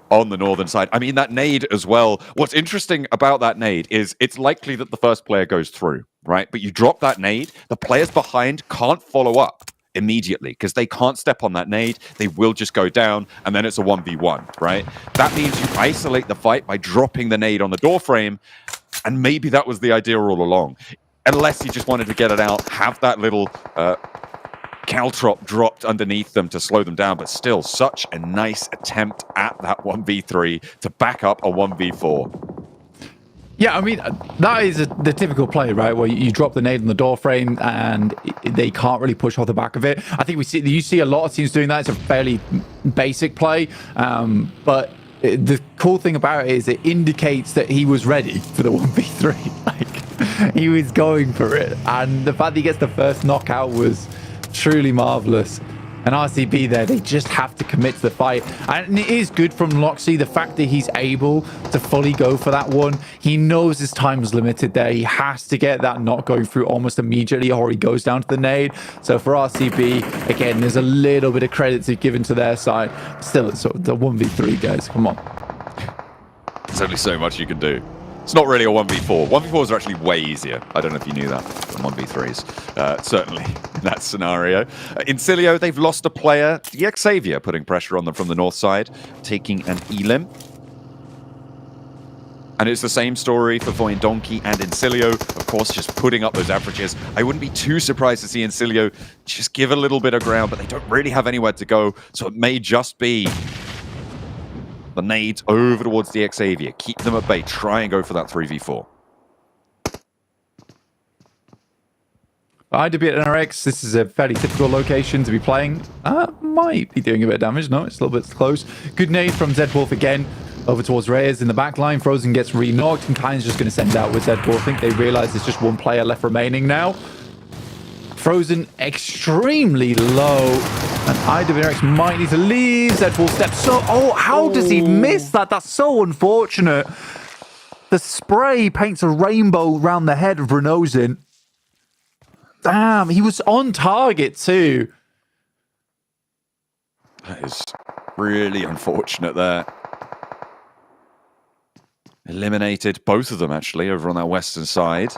on the northern side. I mean, that nade as well. What's interesting about that nade is it's likely that the first player goes through, right? But you drop that nade, the players behind can't follow up immediately because they can't step on that nade. They will just go down, and then it's a 1v1, right? That means you isolate the fight by dropping the nade on the door frame, and maybe that was the idea all along. Unless you just wanted to get it out, have that little caltrop dropped underneath them to slow them down, but still such a nice attempt at that 1v3 to back up a 1v4. Yeah, I mean, that is the typical play, right? Where you drop the nade on the door frame and they can't really push off the back of it. I think you see a lot of teams doing that. It's a fairly basic play, but the cool thing about it is it indicates that he was ready for the 1v3. Like, he was going for it. And the fact that he gets the first knockout was truly marvelous. And RCB there, they just have to commit to the fight. And it is good from Loxy, the fact that he's able to fully go for that one. He knows his time is limited there. He has to get that knock going through almost immediately or he goes down to the nade. So for RCB, again, there's a little bit of credit to give into their side. Still, it's sort of the 1v3, guys. Come on. There's only so much you can do. It's not really a 1v4. 1v4s are actually way easier. I don't know if you knew that, than 1v3s. Certainly in that scenario. In Cilio, they've lost a player. The Xavier putting pressure on them from the north side, taking an Elim. And it's the same story for Voindonkey and Incilio. Of course, just putting up those averages. I wouldn't be too surprised to see Incilio just give a little bit of ground, but they don't really have anywhere to go. So it may just be the nades over towards the Xavier. Keep them at bay. Try and go for that 3v4. IWB at NRX, this is a fairly typical location to be playing. Might be doing a bit of damage. No, it's a little bit close. Good nade from Zedwolf again. Over towards Reyes in the back line. Frozen gets re-knocked and Klein's just going to send out with Zedwolf. I think they realize there's just one player left remaining now. Frozen extremely low. And IWX might need to leave. Zedwolf steps so... Oh, how does he miss that? That's so unfortunate. The spray paints a rainbow around the head of Renozin. Damn, he was on target too. That is really unfortunate there. Eliminated both of them, actually, over on that western side.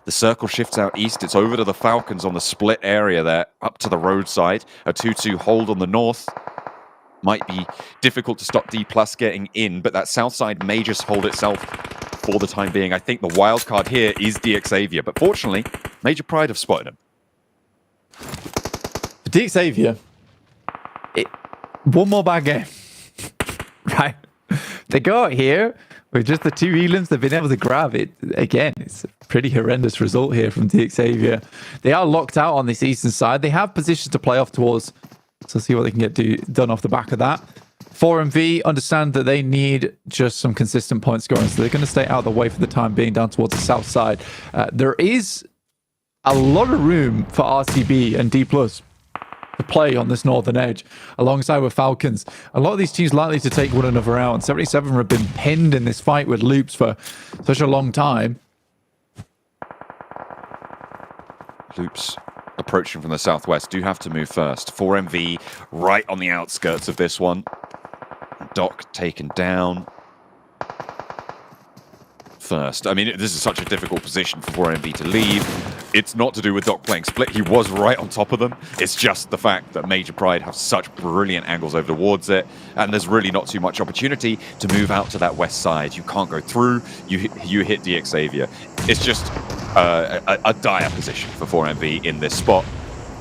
The circle shifts out east. It's over to the Falcons on the split area there, up to the roadside. A 2-2 hold on the north. Might be difficult to stop D+ getting in, but that south side may just hold itself for the time being. I think the wild card here is DXavier, but fortunately, Major Pride have spotted him. For DXavier, one more bad game, right? They go out here with just the two elims they've been able to grab it. Again, it's a pretty horrendous result here from DXavier. They are locked out on this eastern side. They have positions to play off towards, so see what they can get done off the back of that. 4MV understand that they need just some consistent point scoring, so they're going to stay out of the way for the time being down towards the south side. There is a lot of room for RCB and D+ to play on this northern edge alongside with Falcons. A lot of these teams likely to take one another out. 77 have been pinned in this fight with Loops for such a long time. Loops approaching from the southwest do have to move first. 4MV right on the outskirts of this one. Doc taken down first. I mean, this is such a difficult position for 4MV to leave. It's not to do with Doc playing split. He was right on top of them. It's just the fact that Major Pride have such brilliant angles over towards it, and there's really not too much opportunity to move out to that west side. You can't go through. You hit DXavier. It's just a dire position for 4MV in this spot.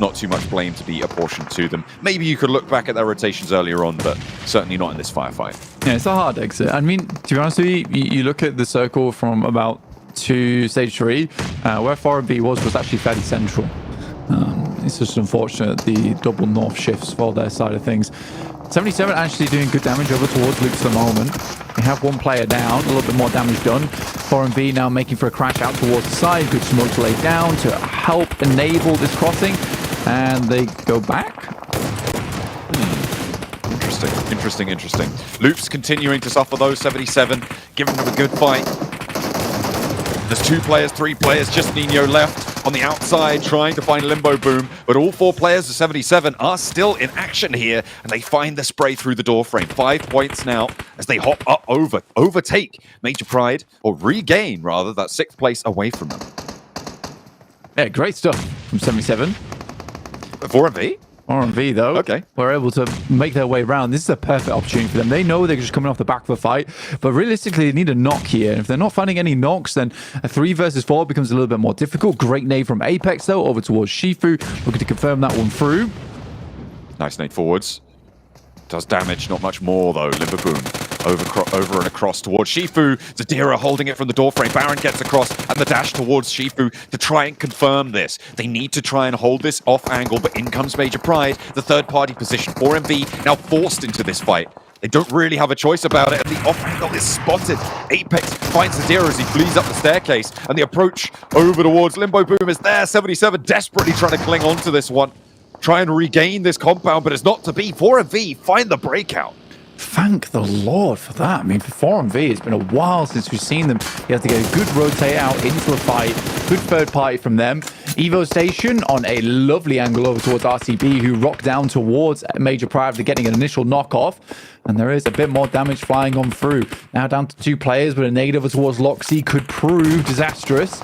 Not too much blame to be apportioned to them. Maybe you could look back at their rotations earlier on, but certainly not in this firefight. Yeah, it's a hard exit. I mean, to be honest with you, you look at the circle from about to stage 3, where 4MV was actually fairly central. It's just unfortunate the double north shifts for their side of things. 77 actually doing good damage over towards Loops at the moment. They have one player down, a little bit more damage done. 4MV now making for a crash out towards the side. Good smoke to lay down to help enable this crossing. And they go back. Interesting. Loops continuing to suffer those. 77 giving them a good fight. There's 2 players, 3 players, just Nino left on the outside trying to find Limbo Boom, but all 4 players of 77 are still in action here, and they find the spray through the door frame. 5 points now as they hop up overtake Major Pride, or regain rather, that 6th place away from them. Yeah, great stuff from 77. 4MV? 4MV though, okay, were able to make their way around. This is a perfect opportunity for them. They know they're just coming off the back of a fight, but realistically, they need a knock here. And if they're not finding any knocks, then a 3 versus 4 becomes a little bit more difficult. Great nade from Apex though, over towards Shifu, looking to confirm that one through. Nice nade forwards. Does damage, not much more though. Limber Boom Over and across towards Shifu. Zadira holding it from the doorframe. Baron gets across, and the dash towards Shifu to try and confirm this. They need to try and hold this off angle, but in comes Major Pride, the third-party position. 4MV now forced into this fight. They don't really have a choice about it, and the off angle is spotted. Apex finds Zadira as he flees up the staircase, and the approach over towards Limbo Boom is there. 77 desperately trying to cling on to this one. Try and regain this compound, but it's not to be. 4MV find the breakout. Thank the Lord for that. I mean, for 4MV, it's been a while since we've seen them. You have to get a good rotate out into a fight. Good third party from them. Evo Station on a lovely angle over towards RCB, who rocked down towards Major Pride after getting an initial knockoff. And there is a bit more damage flying on through. Now down to 2 players, but a nade over towards Loxy could prove disastrous.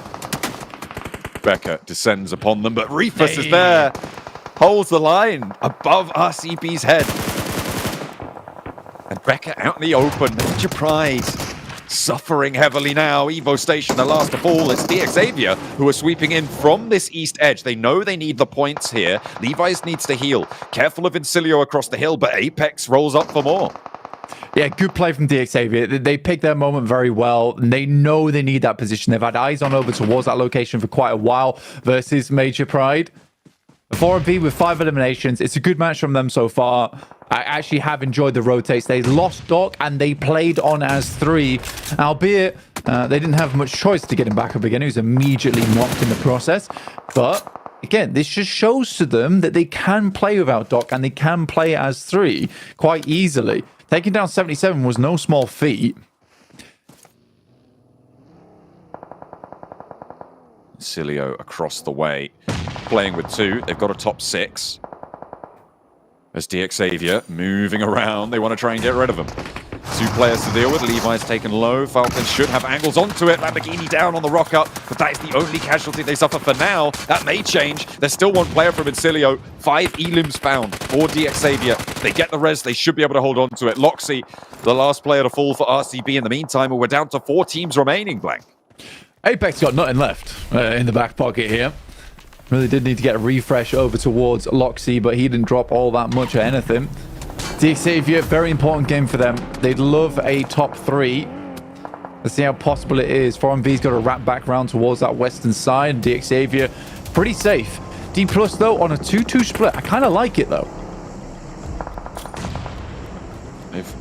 Becca descends upon them, but Reefus is there. Holds the line above RCB's head. And Becca out in the open. Major Pride suffering heavily now. Evo Station, the last of all. It's DXavier who are sweeping in from this east edge. They know they need the points here. Levi's needs to heal. Careful of Incilio across the hill, but Apex rolls up for more. Yeah, good play from DXavier. They picked their moment very well. And they know they need that position. They've had eyes on over towards that location for quite a while versus Major Pride. 4MV with 5 eliminations. It's a good match from them so far. I actually have enjoyed the rotates. They lost Doc and they played on as 3, albeit they didn't have much choice to get him back up again. He was immediately knocked in the process. But again, this just shows to them that they can play without Doc and they can play as 3 quite easily. Taking down 77 was no small feat. Cilio across the way, playing with 2. They've got a top 6. As DXavier moving around, they want to try and get rid of him. 2 players to deal with. Levi's taken low. Falcons should have angles onto it. Lamborghini down on the rock up, but that is the only casualty they suffer for now. That may change. There's still 1 player from Incilio. 5 elims found for DXavier. They get the res. They should be able to hold on to it. Loxy, the last player to fall for RCB in the meantime, and we're down to 4 teams remaining, Blank. Apex got nothing left in the back pocket here. Really did need to get a refresh over towards Loxy, but he didn't drop all that much or anything. DXavier, very important game for them. They'd love a top 3. Let's see how possible it is. 4MV's got to wrap back round towards that western side. DXavier, pretty safe. D plus, though, on a 2-2 split. I kind of like it, though. They've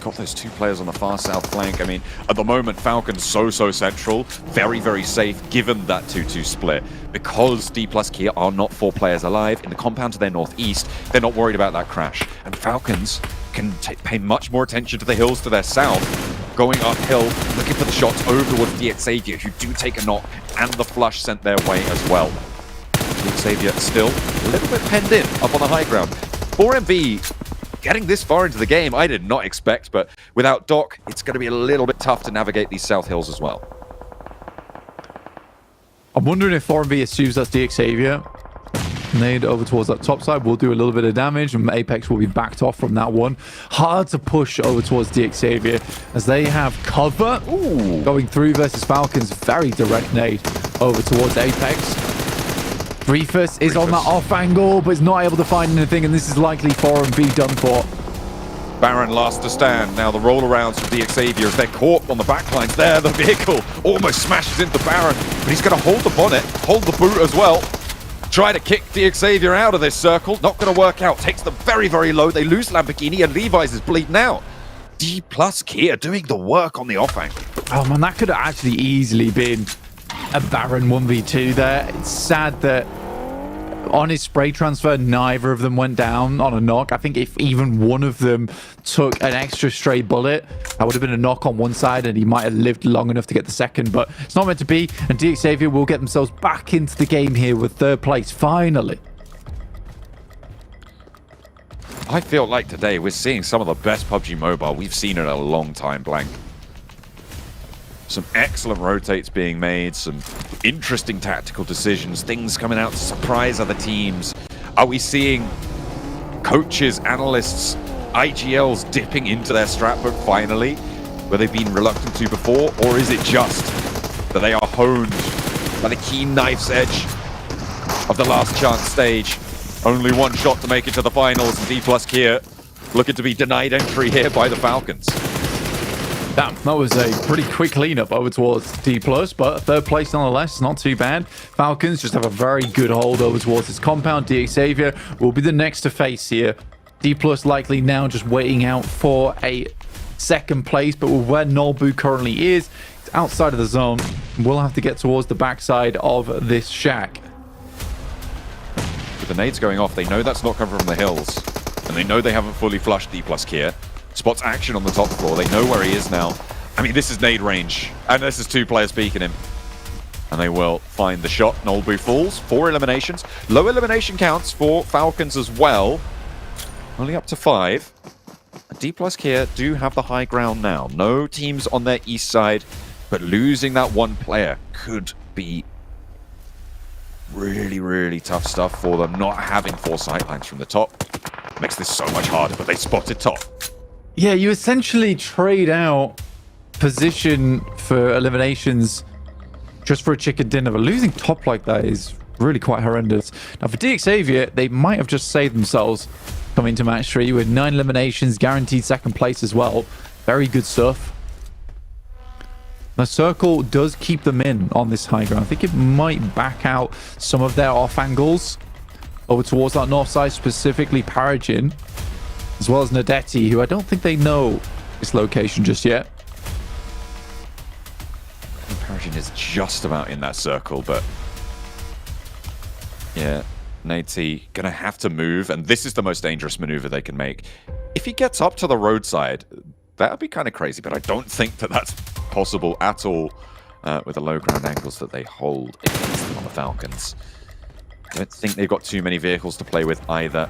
got those 2 players on the far south flank. I mean, at the moment, Falcon's so central. Very, very safe, given that 2-2 split. Because D plus Kia are not 4 players alive in the compound to their northeast, they're not worried about that crash. And Falcons can pay much more attention to the hills to their south, going uphill, looking for the shots over towards DXavier, who do take a knock, and the flush sent their way as well. DXavier still a little bit penned in up on the high ground. 4MV getting this far into the game, I did not expect, but without Doc, it's going to be a little bit tough to navigate these south hills as well. I'm wondering if 4MV assumes that's DXavier. Nade over towards that top side will do a little bit of damage, and Apex will be backed off from that one. Hard to push over towards DXavier as they have cover. Ooh. Going through versus Falcons. Very direct nade over towards Apex. Reefus is on that off angle, but is not able to find anything, and this is likely 4MV done for. Baron last to stand. Now the roll-arounds from DXavier as they're caught on the backlines there. The vehicle almost smashes into Baron, but he's going to hold the bonnet, hold the boot as well. Try to kick DXavier out of this circle. Not going to work out. Takes them very, very low. They lose Lamborghini, and Levi's is bleeding out. D plus Kia doing the work on the off angle. Oh man, that could have actually easily been a Baron 1v2 there. It's sad that on his spray transfer, neither of them went down on a knock. I think if even one of them took an extra stray bullet, that would have been a knock on one side and he might have lived long enough to get the second, but it's not meant to be, and DXavier will get themselves back into the game here with 3rd place, finally. I feel like today we're seeing some of the best PUBG Mobile we've seen in a long time, Blank. Some excellent rotates being made, some interesting tactical decisions, things coming out to surprise other teams. Are we seeing coaches, analysts, IGLs dipping into their strat book finally, where they've been reluctant to before? Or is it just that they are honed by the keen knife's edge of the last chance stage? Only 1 shot to make it to the finals, and D plus Kia looking to be denied entry here by the Falcons. Damn, that was a pretty quick cleanup over towards D+, but third place nonetheless, not too bad. Falcons just have a very good hold over towards this compound. DXavier will be the next to face here. D+ likely now just waiting out for a second place, but with where Nolbu currently is, it's outside of the zone. We'll have to get towards the backside of this shack. With the nades going off, they know that's not coming from the hills, and they know they haven't fully flushed D+ Kier. Spots action on the top floor. They know where he is now. I mean, this is nade range, and this is 2 players peeking him. And they will find the shot. Nolbu falls. 4 eliminations. Low elimination counts for Falcons as well. Only up to 5. D+ Kier do have the high ground now. No teams on their east side, but losing that 1 player could be really, really tough stuff for them. Not having 4 sightlines from the top makes this so much harder, but they spotted top. Yeah, you essentially trade out position for eliminations just for a chicken dinner, but losing top like that is really quite horrendous. Now for DXavier, they might have just saved themselves coming to match 3 with 9 eliminations, guaranteed second place as well. Very good stuff. The circle does keep them in on this high ground. I think it might back out some of their off angles over towards that north side, specifically Paragin, as well as Nadetti, who I don't think they know this location just yet. Paragin is just about in that circle, but yeah, Nadetti gonna have to move, and this is the most dangerous maneuver they can make. If he gets up to the roadside, that would be kind of crazy, but I don't think that that's possible at all with the low ground angles that they hold against them on the Falcons. I don't think they've got too many vehicles to play with either.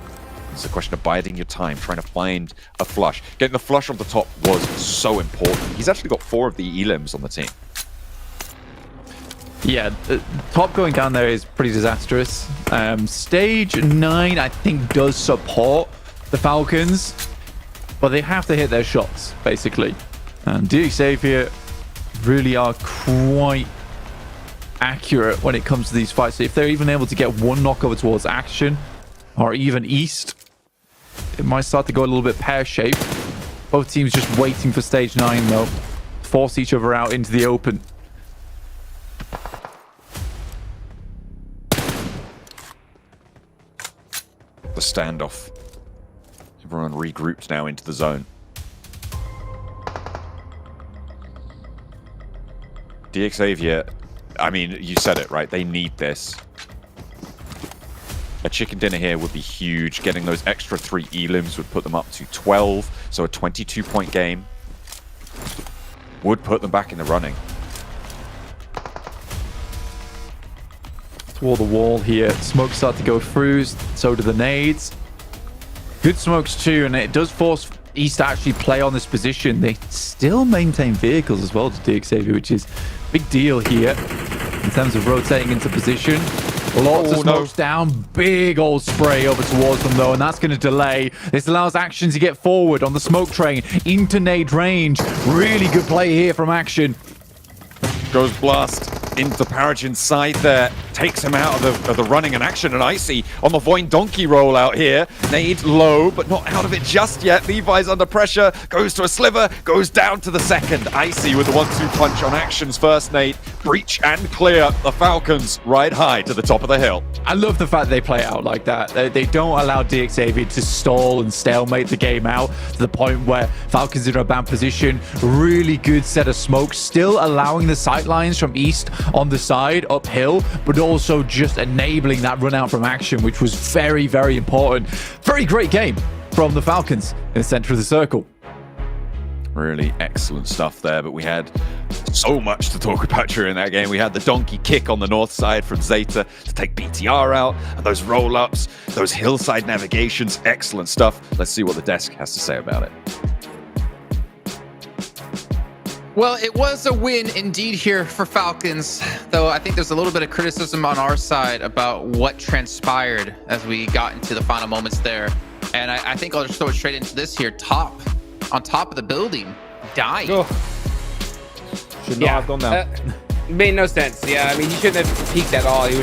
It's a question of biding your time, trying to find a flush. Getting the flush on the top was so important. He's actually got 4 of the elims on the team. Yeah, top going down there is pretty disastrous. Stage 9, I think, does support the Falcons, but they have to hit their shots, basically. And DXavier really are quite accurate when it comes to these fights. So if they're even able to get 1 knockover towards action, or even east, it might start to go a little bit pear-shaped. Both teams just waiting for stage 9, though. Force each other out into the open. The standoff. Everyone regrouped now into the zone. DXavier, I mean, you said it, right? They need this. A chicken dinner here would be huge. Getting those extra 3 elims would put them up to 12. So a 22-point game would put them back in the running. Toward the wall here. Smokes start to go through. So do the nades. Good smokes too, and it does force East to actually play on this position. They still maintain vehicles as well to DXavier, which is a big deal here in terms of rotating into position. Lots of smokes down. Big old spray over towards them, though, and that's going to delay. This allows Action to get forward on the smoke train into nade range. Really good play here from Action. Goes blast into Paragin's side there. Takes him out of the running, and Action and Icy on the Voin Donkey rollout here. Nade low, but not out of it just yet. Levi's under pressure. Goes to a sliver. Goes down to the second. Icy with the 1-2 punch on Action's first nade. Breach and clear. The Falcons ride high to the top of the hill. I love the fact they play out like that. They don't allow DXavier to stall and stalemate the game out to the point where Falcons are in a bad position. Really good set of smokes. Still allowing the sightlines from East on the side uphill, but also just enabling that run out from Action, which was very, very important. Very great game from the Falcons in the center of the circle. Really excellent stuff there, but we had so much to talk about during that game. We had the donkey kick on the north side from Zeta to take BTR out, and those roll-ups, those hillside navigations, excellent stuff. Let's see what the desk has to say about it. Well, it was a win indeed here for Falcons, though I think there's a little bit of criticism on our side about what transpired as we got into the final moments there. And I think I'll just throw it straight into this here. On top of the building, died. Oh. Should not have done that. Made no sense. Yeah, I mean, he shouldn't have peeked at all. They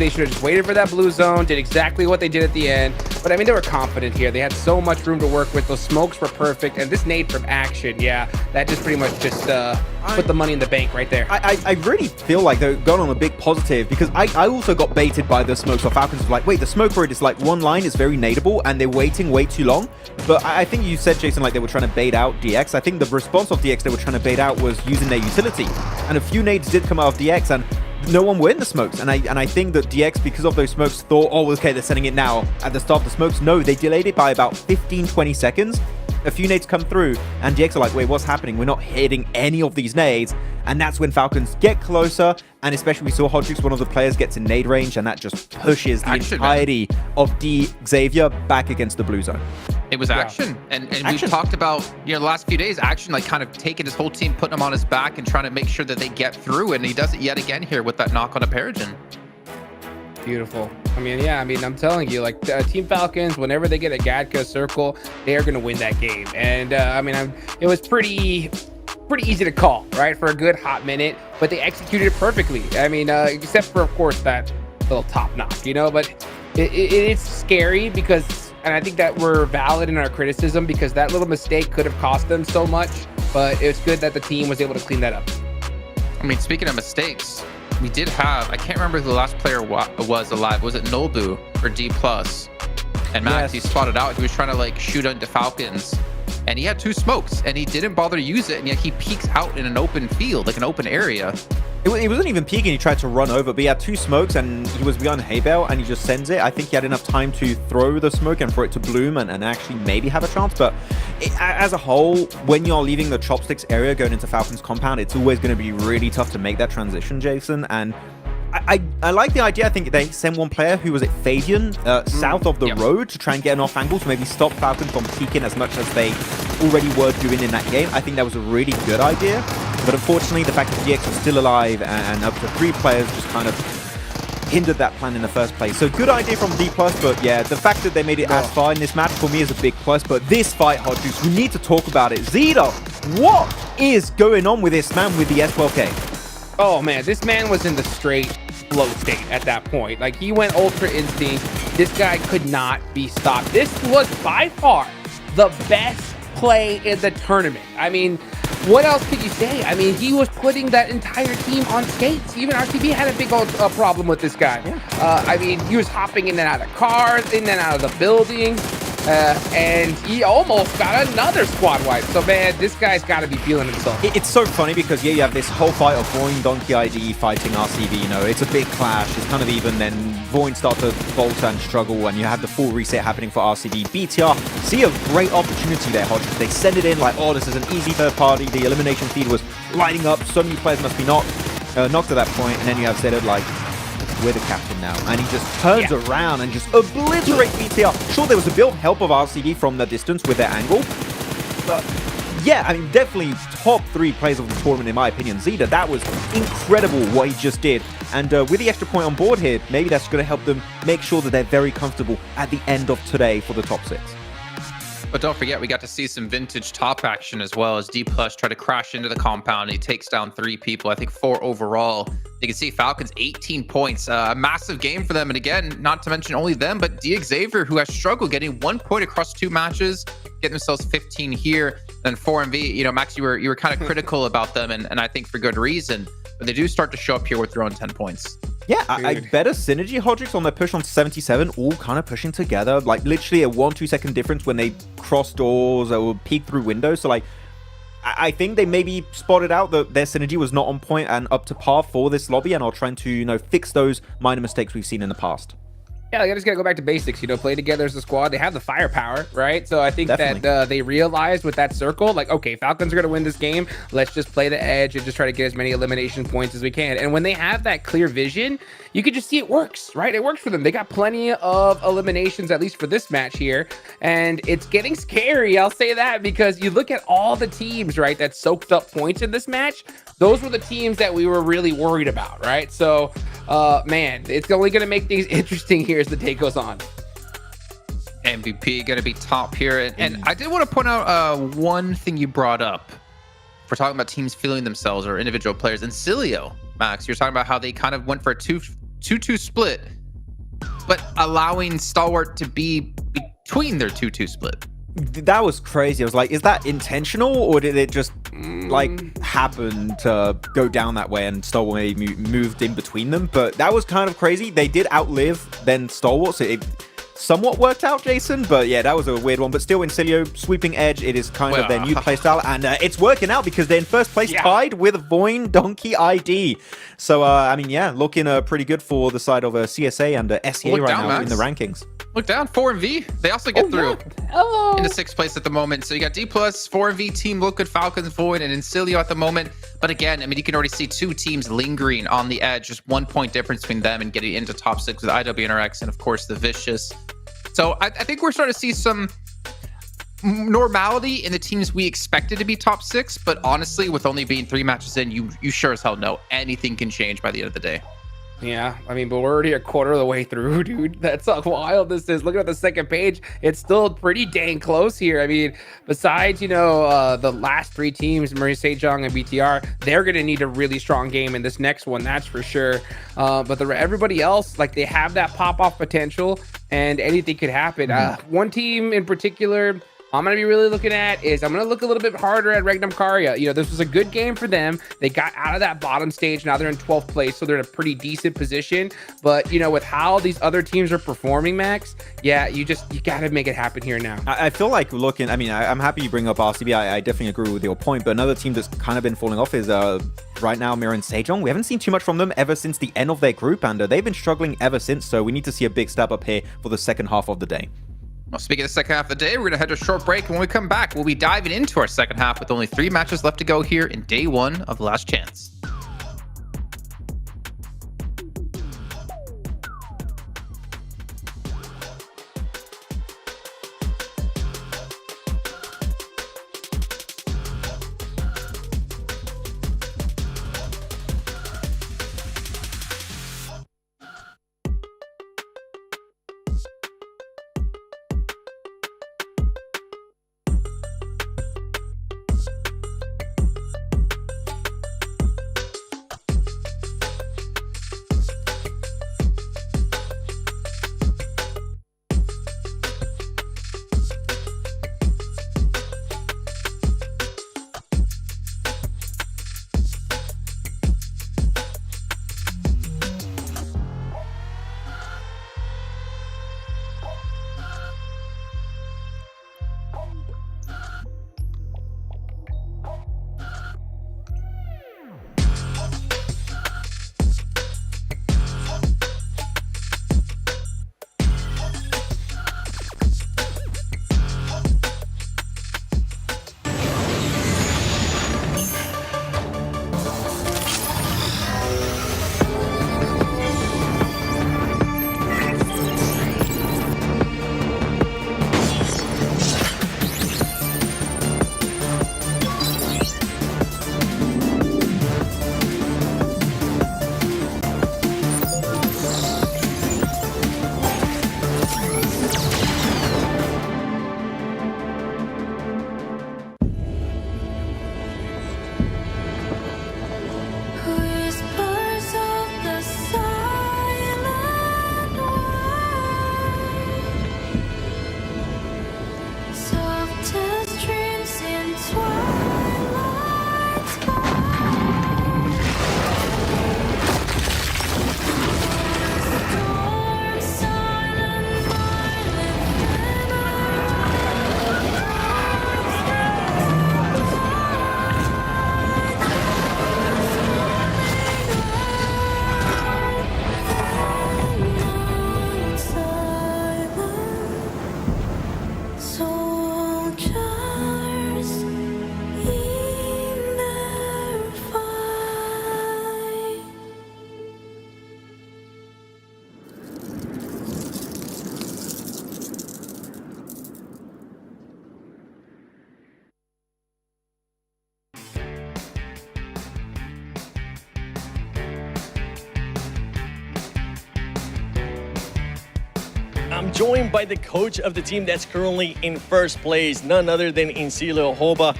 should have just waited for that blue zone, did exactly what they did at the end. But I mean, they were confident here. They had so much room to work with. Those smokes were perfect. And this nade from Action, yeah, that just pretty much just put the money in the bank right there. I really feel like they're going on a big positive because I also got baited by the smokes. So Falcons was like, wait, the smoke rate is like one line is very nadeable and they're waiting way too long. But I think you said, Jason, like they were trying to bait out DX. I think the response of DX they were trying to bait out was using their utility. And a few nades did come out of DX and no one were in the smokes. And I think that DX, because of those smokes, thought, oh, okay, they're sending it now at the start of the smokes. No, they delayed it by about 15-20 seconds. A few nades come through and DX are like, wait, what's happening? We're not hitting any of these nades. And that's when Falcons get closer. And especially we saw Hodrix, one of the players, gets in nade range, and that just pushes the entirety of D Xavier back against the blue zone. It was Action. And we've talked about, the last few days, Action like kind of taking his whole team, putting him on his back and trying to make sure that they get through. And he does it yet again here with that knock on a Perogen. Beautiful. I mean, yeah, I mean, I'm telling you, like Team Falcons, whenever they get a Gadka circle, they are going to win that game. And I mean, it was pretty easy to call, right, for a good hot minute, but they executed it perfectly. I mean, except for, of course, that little top knock, but it's scary because, and I think that we're valid in our criticism because that little mistake could have cost them so much, but it's good that the team was able to clean that up. I mean, speaking of mistakes, we did have, I can't remember who the last player was alive. Was it Nolbu or D+? And Max, he spotted out. He was trying to like shoot into Falcons. And he had two smokes and he didn't bother to use it. And yet he peeks out in an open field, like an open area. He wasn't even peeking. He tried to run over, but he had two smokes and he was behind hay bale and he just sends it. I think he had enough time to throw the smoke and for it to bloom and actually maybe have a chance. But as a whole, when you're leaving the chopsticks area going into Falcon's compound, it's always going to be really tough to make that transition, Jason. And I like the idea. I think they sent one player who was at Fabian south of the road to try and get an off angle to maybe stop Falcon from peeking as much as they already were doing in that game. I think that was a really good idea. But unfortunately, the fact that DX was still alive and up to 3 players just kind of hindered that plan in the first place. So good idea from D+, but yeah, the fact that they made it as far in this match for me is a big plus. But this fight, Hot Juice, we need to talk about it. Zeta, what is going on with this man with the S12K? Oh man, this man was in the straight flow state at that point. Like he went Ultra Instinct. This guy could not be stopped. This was by far the best play in the tournament. I mean, what else could you say? I mean, he was putting that entire team on skates. Even RTB had a big old problem with this guy. I mean, he was hopping in and out of cars, in and out of the buildings. And he almost got another squad wipe. So, man, this guy's got to be feeling himself. It's so funny because, yeah, you have this whole fight of Voin, Donkey ID fighting RCB, it's a big clash. It's kind of even. Then Voin starts to falter and struggle, and you have the full reset happening for RCB. BTR see a great opportunity there, Hodges. They send it in like, oh, this is an easy third party. The elimination feed was lighting up. So many players must be knocked at that point. And then you have Zeta like, we're the captain now, and he just turns around and just obliterates BTR. Sure, there was a bit of help of RCB from the distance with their angle, but yeah, I mean, definitely top 3 players of the tournament in my opinion. Zeta, that was incredible what he just did, and with the extra point on board here, maybe that's going to help them make sure that they're very comfortable at the end of today for the top 6. But don't forget, we got to see some vintage top action as well as D+ try to crash into the compound. He takes down 3 people, I think 4 overall. You can see Falcons 18 points, a massive game for them. And again, not to mention only them, but D Xavier, who has struggled getting 1 point across 2 matches, getting themselves 15 here. Then 4MV, Max, you were kind of critical about them, and I think for good reason. But they do start to show up here with their own 10 points. Yeah, I better synergy Hodrix on their push on 77, all kind of pushing together. Like literally a 1-2 second difference when they cross doors or peek through windows. So like, I think they maybe spotted out that their synergy was not on point and up to par for this lobby, and are trying to, fix those minor mistakes we've seen in the past. Yeah, they just gotta go back to basics, play together as a squad. They have the firepower, right? So I think that they realized with that circle, like, okay, Falcons are gonna win this game. Let's just play the edge and just try to get as many elimination points as we can. And when they have that clear vision, you can just see it works, right? It works for them. They got plenty of eliminations, at least for this match here. And it's getting scary, I'll say that, because you look at all the teams, right, that soaked up points in this match. Those were the teams that we were really worried about, right? So, man, it's only gonna make things interesting here as the day goes on. MVP gonna be top here, and I did want to point out one thing you brought up. We're talking about teams feeling themselves or individual players. And Cilio, Max, you're talking about how they kind of went for a 2-2 split, but allowing Stalwart to be, between their 2-2 split. That was crazy. I was like, is that intentional, or did it just like happen to go down that way and Stalwart maybe moved in between them? But that was kind of crazy. They did outlive then Stalwart, so it somewhat worked out, Jason. But yeah, that was a weird one. But still, Incilio sweeping edge. It is kind of their new playstyle, and it's working out because they're in first place, tied with Voin Donkey ID. So I mean, yeah, looking pretty good for the side of CSA and SEA right now in the rankings. Look down, 4MV. They also get through into 6th place at the moment. So you got D+, 4MV, Team Liquid, Falcons, Void, and Incilio at the moment. But again, I mean, you can already see 2 teams lingering on the edge. Just 1 point difference between them and getting into top 6 with IWNRX and, of course, the Vicious. So I think we're starting to see some normality in the teams we expected to be top 6. But honestly, with only being 3 matches in, you sure as hell know anything can change by the end of the day. Yeah, I mean, but we're already a quarter of the way through, dude. That's how wild this is. Looking at the second page, it's still pretty dang close here. I mean, besides, you know, the last 3 teams, Murray Sejong and BTR, they're going to need a really strong game in this next one, that's for sure. But everybody else, like, they have that pop-off potential, and anything could happen. One team in particular I'm going to be really looking at is I'm going to look a little bit harder at Regnum Karya. You know, this was a good game for them. They got out of that bottom stage. Now they're in 12th place, so they're in a pretty decent position. But, you know, with how these other teams are performing, Max, yeah, you got to make it happen here now. I feel like looking, I mean, I'm happy you bring up RCB. I definitely agree with your point. But another team that's kind of been falling off is right now Mirror and Sejong. We haven't seen too much from them ever since the end of their group, and they've been struggling ever since. So we need to see a big step up here for the second half of the day. Well, speaking of the second half of the day, we're going to head to a short break. And when we come back, we'll be diving into our second half with only 3 matches left to go here in day 1 of Last Chance. I'm joined by the coach of the team that's currently in first place, none other than Incilio Hoba.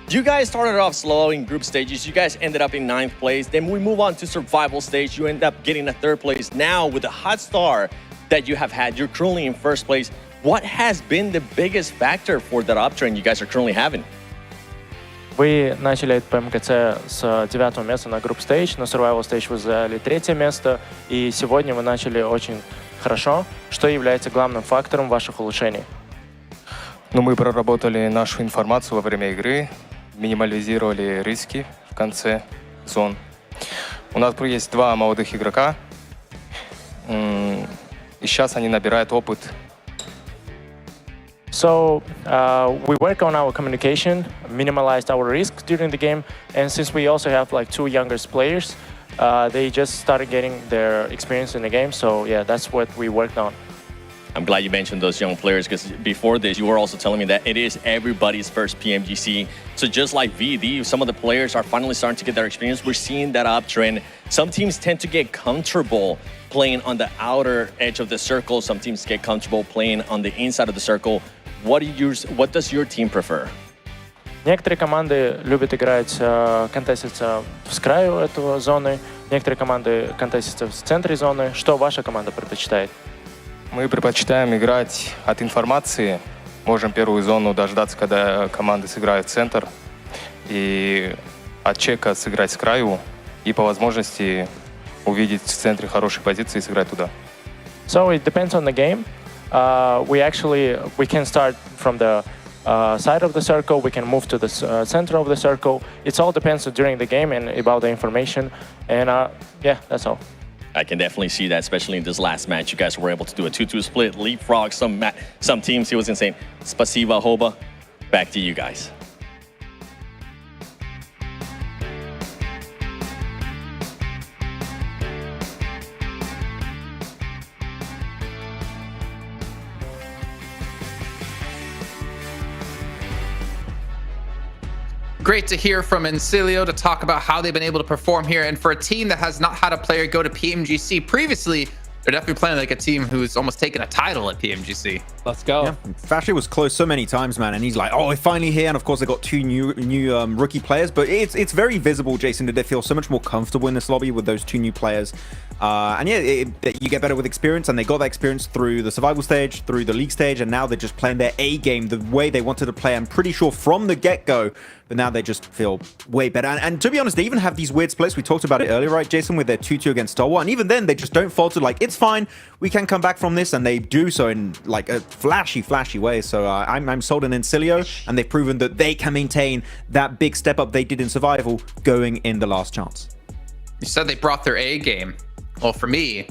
You guys started off slow in group stages. You guys ended up in 9th place. Then we move on to survival stage. You end up getting a 3rd place. Now with the hot start that you have had, you're currently in first place. what has been the biggest factor for that uptrend you guys are currently having? Вы начали от PMGC с 9-го места на Group Stage, на Survival Stage вы заняли 3-е место, и сегодня вы начали очень хорошо. Что является главным фактором ваших улучшений? Ну, мы проработали нашу информацию во время игры, минимализировали риски в конце зон. У нас есть 2 молодых игрока, и сейчас они набирают опыт. So we work on our communication, minimalized our risks during the game, and since we also have like 2 youngest players, they just started getting their experience in the game. So yeah, that's what we worked on. I'm glad you mentioned those young players because before this, you were also telling me that it is everybody's first PMGC. So just like VD, some of the players are finally starting to get their experience. We're seeing that uptrend. Some teams tend to get comfortable playing on the outer edge of the circle. Some teams get comfortable playing on the inside of the circle. What does your team prefer? Некоторые команды любят играть, контеститься с краю этого зоны, некоторые команды контестятся в центре зоны. Что ваша команда предпочитает? Мы предпочитаем играть от информации. Можем первую зону дождаться, когда команды сыграют в центр, и от чека сыграть с краю, и по возможности увидеть в центре хорошие позиции и сыграть туда. So it depends on the game. We can start from the side of the circle. We can move to the center of the circle. It all depends during the game and about the information. And yeah, that's all. I can definitely see that, especially in this last match. You guys were able to do a 2-2 split, leapfrog some teams. It was insane. Spasiba, Hoba. Back to you guys. Great to hear from Encilio to talk about how they've been able to perform here. And for a team that has not had a player go to PMGC previously, they're definitely playing like a team who's almost taken a title at PMGC. Let's go. Yeah. Fashy was close so many times, man, and he's like, oh, we're finally here. And of course, they got 2 new rookie players, but it's very visible, Jason, that they feel so much more comfortable in this lobby with those 2 new players. And yeah, you get better with experience, and they got that experience through the survival stage, through the league stage, and now they're just playing their A game the way they wanted to play. I'm pretty sure from the get-go, but now they just feel way better. And to be honest, they even have these weird splits. We talked about it earlier, right, Jason, with their 2-2 against Star Wars. And even then, they just don't falter. Like, it's fine. We can come back from this. And they do so in, like, a flashy way. So I'm sold on Encilio. And they've proven that they can maintain that big step up they did in survival going in the last chance. You said they brought their A game. Well, for me,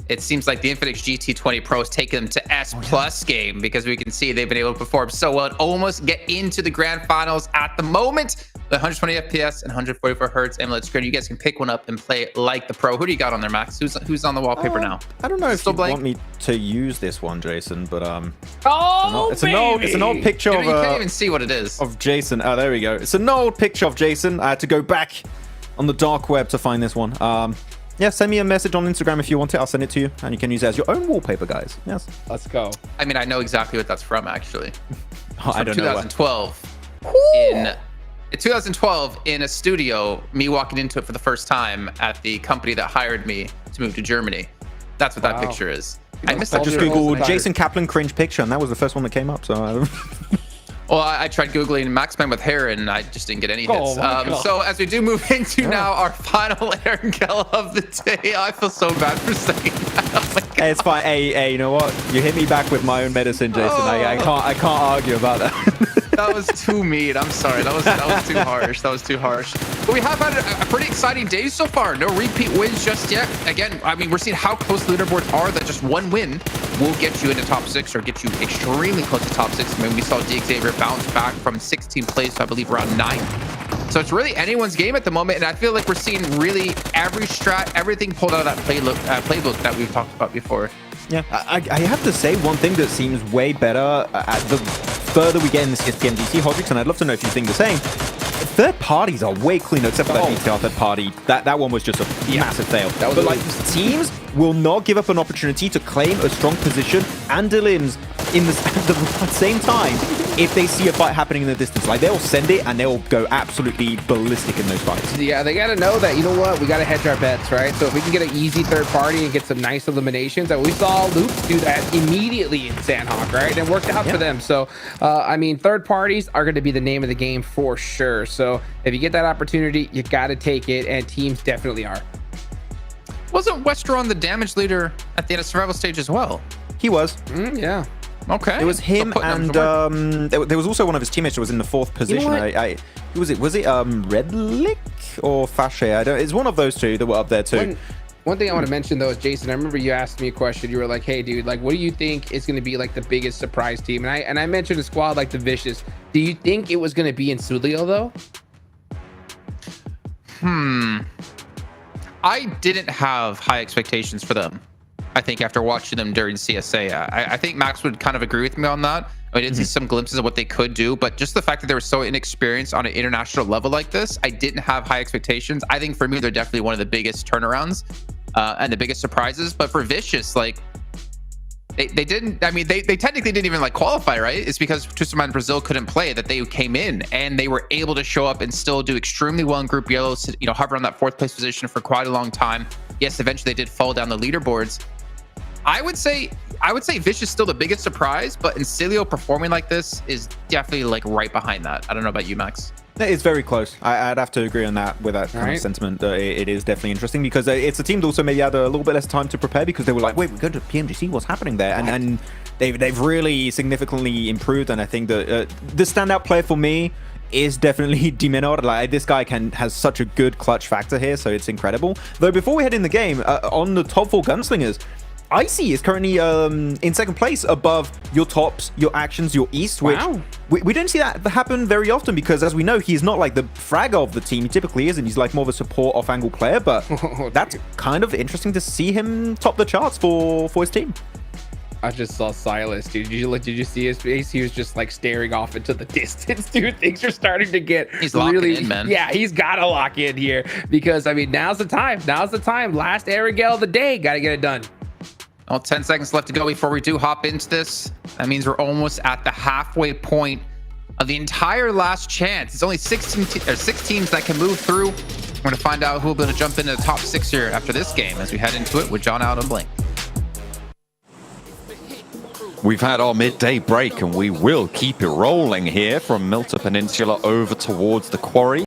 it seems like the Infinix GT20 Pro has taken them to S+ game, because we can see they've been able to perform so well and almost get into the grand finals at the moment. The 120 FPS and 144 Hertz AMOLED screen. You guys can pick one up and play it like the Pro. Who do you got on there, Max? Who's on the wallpaper now? I don't know if you want me to use this one, Jason, but it's an old picture of you can't even see what it is. Of Jason. Oh, there we go. It's an old picture of Jason. I had to go back on the dark web to find this one. Yeah, send me a message on Instagram if you want it. I'll send it to you, and you can use it as your own wallpaper, guys. Yes. Let's go. I mean, I know exactly what that's from, actually. I don't know. 2012. In 2012, in a studio, me walking into it for the first time at the company that hired me to move to Germany. That's what that picture is. I just Googled Jason Kaplan cringe picture, and that was the first one that came up. So. Well, I tried Googling Maxman with hair, and I just didn't get any hits. So as we do move into now our final Aaron Gell of the day, I feel so bad for saying that. Oh my God. Hey, it's fine. Hey, you know what? You hit me back with my own medicine, Jason. I can't argue about that. That was too mean. I'm sorry. That was too harsh. That was too harsh. But we have had a pretty exciting day so far. No repeat wins just yet. Again, I mean, we're seeing how close the leaderboards are, that just one win will get you into top 6 or get you extremely close to top 6. I mean, we saw DXavier bounce back from 16 plays to, I believe, around 9. So it's really anyone's game at the moment, and I feel like we're seeing really every strat, everything pulled out of that playbook that we've talked about before. Yeah, I have to say one thing that seems way better the further we get in this PMGC, Hodrix, and I'd love to know if you think the same. Third parties are way cleaner, except for that BTR third party. That one was just a massive fail. But like, teams will not give up an opportunity to claim a strong position, and Dylan's in the, at the same time if they see a fight happening in the distance. Like, they'll send it and they'll go absolutely ballistic in those fights. Yeah, they got to know that, you know what, we got to hedge our bets, right? So if we can get an easy third party and get some nice eliminations, and we saw Loops do that immediately in Sandhawk, right? And it worked out for them. So, I mean, third parties are going to be the name of the game for sure. So if you get that opportunity, you got to take it, and teams definitely are. Wasn't Westeron the damage leader at the end of survival stage as well? He was. Yeah. Okay. It was him, and there was also one of his teammates that was in the 4th position. Who was it? Was it Redlick or Fashe? I don't. It's one of those two that were up there too. One thing I want to mention though is, Jason, I remember you asked me a question. You were like, "Hey, dude, like, what do you think is going to be like the biggest surprise team?" And I mentioned a squad like the Vicious. Do you think it was going to be in Sulio though? I didn't have high expectations for them. I think after watching them during CSA, I think Max would kind of agree with me on that. I did see some glimpses of what they could do, but just the fact that they were so inexperienced on an international level like this, I didn't have high expectations. I think for me, they're definitely one of the biggest turnarounds and the biggest surprises. But for Vicious, like, they didn't, I mean, they technically didn't even like qualify, right? It's because Tucson and Brazil couldn't play that they came in, and they were able to show up and still do extremely well in Group Yellow, you know, hover on that 4th place position for quite a long time. Yes, eventually they did fall down the leaderboards. I would say Vicious is still the biggest surprise, but Incilio performing like this is definitely like right behind that. I don't know about you, Max. It's very close. I'd have to agree on that with that kind of sentiment. It is definitely interesting because it's a team that also maybe had a little bit less time to prepare because they were like, wait, we're going to PMGC, what's happening there? And they've really significantly improved. And I think that the standout player for me is definitely Dimenor. Like, this guy has such a good clutch factor here, so it's incredible. Though before we head in the game, on the top 4 gunslingers, Icy is currently in 2nd place above your Tops, your Actions, your East, which we don't see that happen very often because, as we know, he's not like the fragger of the team. He typically isn't. He's like more of a support off-angle player, but that's kind of interesting to see him top the charts for his team. I just saw Silas, dude. Did you see his face? He was just like staring off into the distance, dude. Things are starting to get really in, man. Yeah, he's got to lock in here because, I mean, now's the time. Now's the time. Last Aerogel of the day. Got to get it done. Well, 10 seconds left to go before we do hop into this. That means we're almost at the halfway point of the entire last chance. It's only 6 teams that can move through. We're going to find out who will be able to jump into the top 6 here after this game as we head into it with John out and Blink. We've had our midday break and we will keep it rolling here from Milta Peninsula over towards the quarry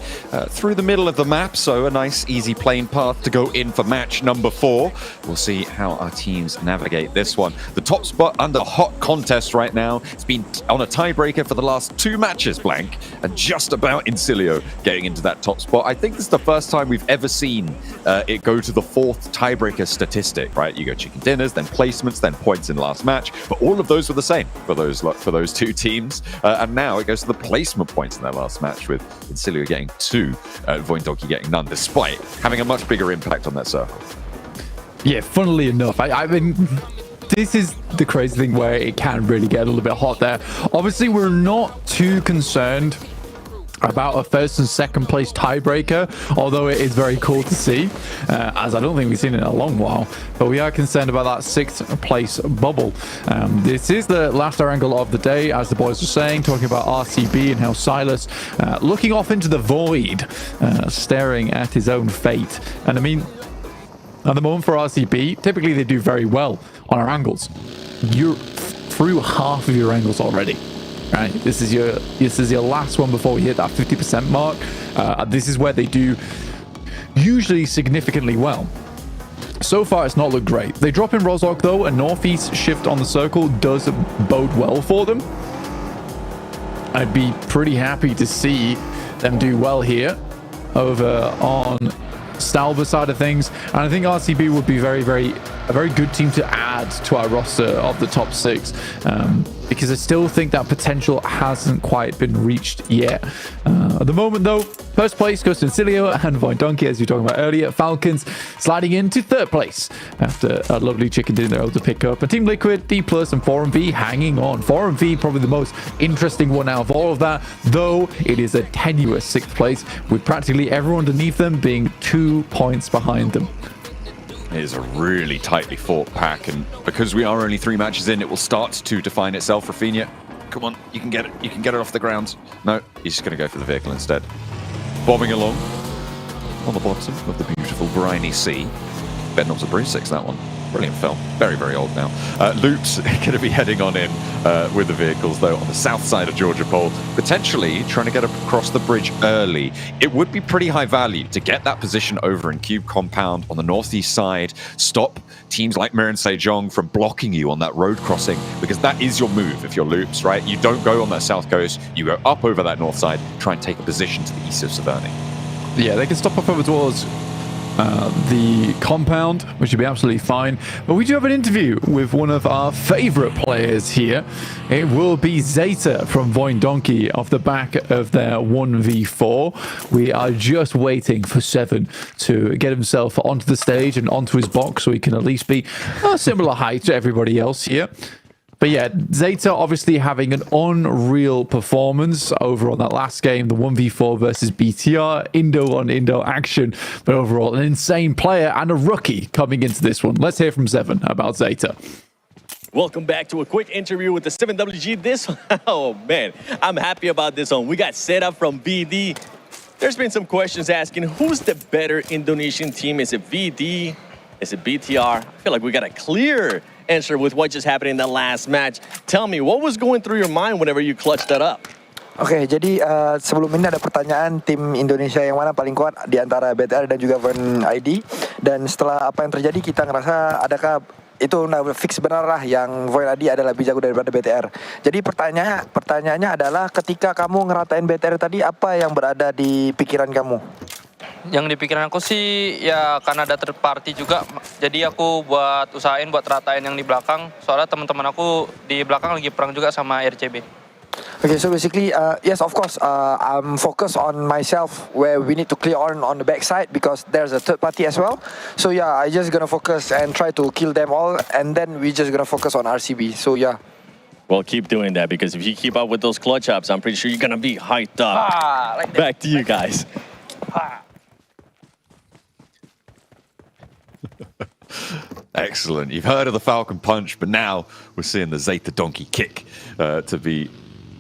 through the middle of the map. So a nice easy plane path to go in for match number 4. We'll see how our teams navigate this one. The top spot under hot contest right now. It's been on a tiebreaker for the last 2 matches, Blank, and just about Incilio getting into that top spot. I think this is the first time we've ever seen it go to the 4th tiebreaker statistic, right? You go chicken dinners, then placements, then points in last match, but all of those were the same for those 2 teams, and now it goes to the placement points in their last match, with Incilio getting 2, Voindoki getting none, despite having a much bigger impact on that circle. Yeah, funnily enough, I mean, this is the crazy thing where it can really get a little bit hot there. Obviously, we're not too concerned about a 1st and 2nd place tiebreaker, although it is very cool to see, as I don't think we've seen it in a long while. But we are concerned about that 6th place bubble. This is the last angle of the day, as the boys were saying, talking about RCB and how Silas looking off into the void, staring at his own fate. And I mean, at the moment for RCB, typically they do very well on our angles. You're through half of your angles already. Right, this is your last one before we hit that 50% mark. This is where they do usually significantly well. So far, it's not looked great. They drop in Rozhok though, a northeast shift on the circle does bode well for them. I'd be pretty happy to see them do well here over on Stalber side of things, and I think RCB would be a very good team to add to our roster of the top 6, because I still think that potential hasn't quite been reached yet. At the moment though, 1st place goes to Incilio and Voindonkey, as you were talking about earlier. Falcons sliding into 3rd place after a lovely chicken dinner they're able to pick up. And Team Liquid, D+, and 4MV hanging on. 4MV probably the most interesting one out of all of that, though it is a tenuous 6th place with practically everyone underneath them being 2 points behind them. It is a really tightly fought pack, and because we are only 3 matches in, it will start to define itself. Rafinha, come on, you can get it. You can get it off the ground. No, he's just going to go for the vehicle instead. Bobbing along on the bottom of the beautiful briny sea. Bet not a breeze 6, that one. Brilliant film. Very, very old now. Loop's going to be heading on in with the vehicles, though, on the south side of Georgia Pole, potentially trying to get across the bridge early. It would be pretty high value to get that position over in Cube Compound on the northeast side, stop teams like Mir and Sejong from blocking you on that road crossing, because that is your move if you're Loops, right? You don't go on that south coast, you go up over that north side, try and take a position to the east of Severny. Yeah, they can stop up over towards the compound, which would be absolutely fine. But we do have an interview with one of our favorite players here. It will be Zeta from Voin Donkey off the back of their 1v4. We are just waiting for Seven to get himself onto the stage and onto his box so he can at least be a similar height to everybody else here. But yeah, Zeta obviously having an unreal performance over on that last game, the 1v4 versus BTR, Indo on Indo action, but overall an insane player and a rookie coming into this one. Let's hear from Seven about Zeta. Welcome back to a quick interview with the 7WG. This one, oh man, I'm happy about this one. We got Zeta from VD. There's been some questions asking who's the better Indonesian team? Is it VD? Is it BTR? I feel like we got a clear answer with what just happened in the last match. Tell me, what was going through your mind whenever you clutched that up? Oke, jadi sebelum ini ada pertanyaan tim Indonesia yang mana paling kuat di antara BTR dan juga Voin ID. Dan setelah apa yang terjadi, kita ngerasa adakah itu fix benar lah yang Voin ID adalah lebih jago daripada BTR. Jadi pertanyaannya adalah ketika kamu ngeratain BTR tadi, apa yang berada di pikiran kamu? Yang di pikiran aku sih ya karena ada third party juga, jadi aku usahain buat ratain yang di belakang, soalnya teman-teman aku di belakang lagi perang juga sama RCB. Okay, so basically, yes, of course, I'm focused on myself where we need to clear on the backside because there's a third party as well. So yeah, I just gonna focus and try to kill them all, and then we just gonna focus on RCB. So yeah. Well, keep doing that because if you keep up with those clutch ups, I'm pretty sure you're gonna be hyped up. Like Back to you guys. Excellent. You've heard of the Falcon Punch, but now we're seeing the Zeta Donkey Kick to be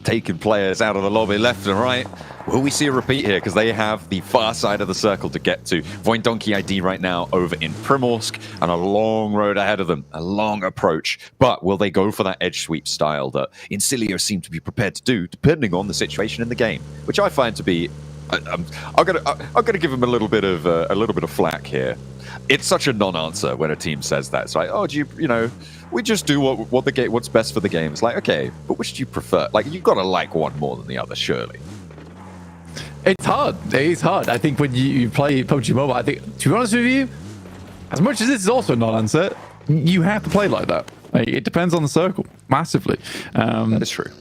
taking players out of the lobby left and right. Will we see a repeat here? Because they have the far side of the circle to get to. Voin Donkey ID right now over in Primorsk and a long road ahead of them, a long approach. But will they go for that edge sweep style that Incilio seem to be prepared to do, depending on the situation in the game, which I find to be. I'm gonna give him a little bit of flack here. It's such a non-answer when a team says that. It's like, oh, do you know, we just do what's best for the game. It's like, okay, but which do you prefer? Like, you've got to like one more than the other, surely. It's hard. It is hard. I think when you play PUBG Mobile, I think, to be honest with you, as much as this is also a non-answer, you have to play like that. Like, it depends on the circle, massively. That is true.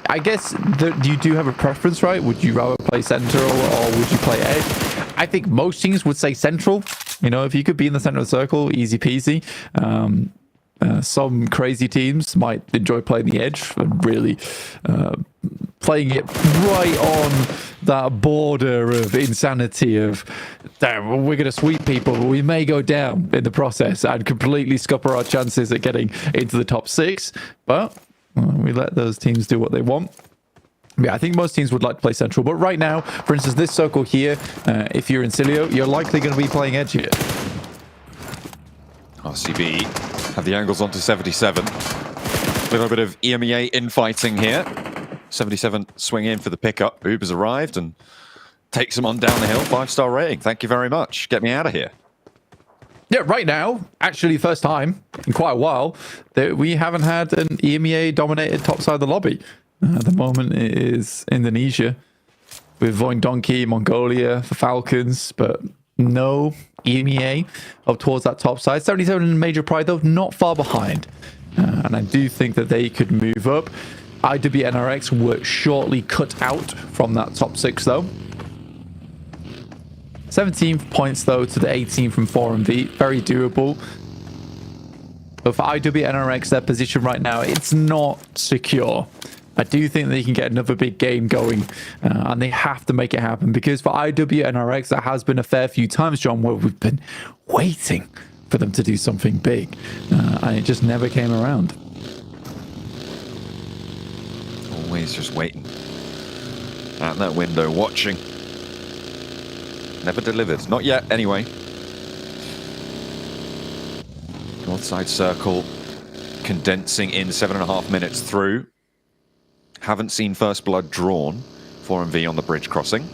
I guess you do have a preference, right? Would you rather play central or would you play edge? I think most teams would say central. You know, if you could be in the center of the circle, easy peasy. Some crazy teams might enjoy playing the edge and really playing it right on that border of insanity of, damn, we're going to sweep people, but we may go down in the process and completely scupper our chances at getting into the top 6. But we let those teams do what they want. Yeah, I think most teams would like to play central. But right now, for instance, this circle here, if you're in Incilio, you're likely going to be playing edge here. RCB have the angles onto 77. A little bit of EMEA infighting here. 77 swing in for the pickup. Uber's arrived and takes him on down the hill. 5-star rating. Thank you very much. Get me out of here. Yeah, right now, actually first time in quite a while, that we haven't had an EMEA-dominated top side of the lobby. At the moment, it is Indonesia with Voin Donkey, Mongolia for Falcons, but no EMEA up towards that top side. 77 in Major Pride, though, not far behind. And I do think that they could move up. IWNRX were shortly cut out from that top 6, though. 17 points, though, to the 18 from 4MV. Very doable. But for IWNRX, their position right now, it's not secure. I do think they can get another big game going, and they have to make it happen. Because for IWNRX, there has been a fair few times, John, where we've been waiting for them to do something big. And it just never came around. Always just waiting at that window, watching. Never delivered. Not yet, anyway. North side circle condensing in 7.5 minutes through. Haven't seen first blood drawn. 4MV on the bridge crossing.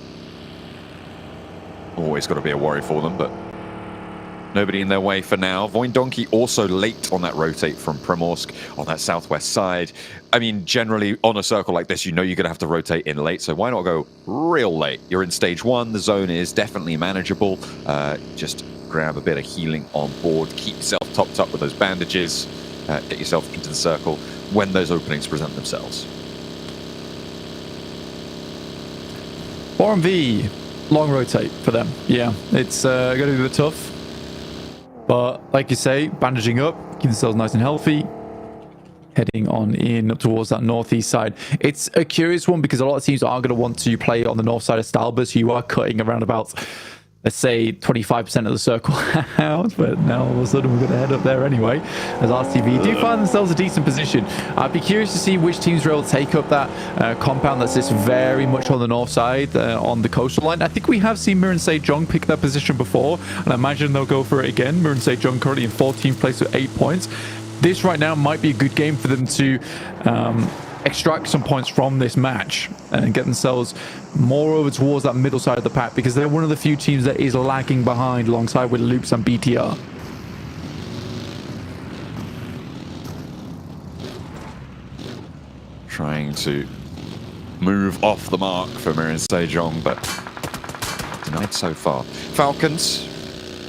Always got to be a worry for them, but nobody in their way for now. Voindonkey also late on that rotate from Primorsk on that southwest side. I mean, generally on a circle like this, you know you're going to have to rotate in late, so why not go real late? You're in stage 1, the zone is definitely manageable. Just grab a bit of healing on board, keep yourself topped up with those bandages, get yourself into the circle when those openings present themselves. 4MV, long rotate for them. Yeah, it's going to be a bit tough. But like you say, bandaging up, keep themselves nice and healthy. Heading on in up towards that northeast side. It's a curious one because a lot of teams are going to want to play on the north side of Stalbus. You are cutting around about, let's say, 25% of the circle out, but now all of a sudden we're going to head up there anyway, as RTV do find themselves a decent position. I'd be curious to see which teams are able to take up that compound that sits very much on the north side, on the coastal line. I think we have seen Mirren Sejong pick that position before, and I imagine they'll go for it again. Mirren Sejong currently in 14th place with 8 points. This right now might be a good game for them to extract some points from this match and get themselves more over towards that middle side of the pack, because they're one of the few teams that is lagging behind alongside with Loops and BTR. Trying to move off the mark for Mirren Sejong, but denied so far. Falcons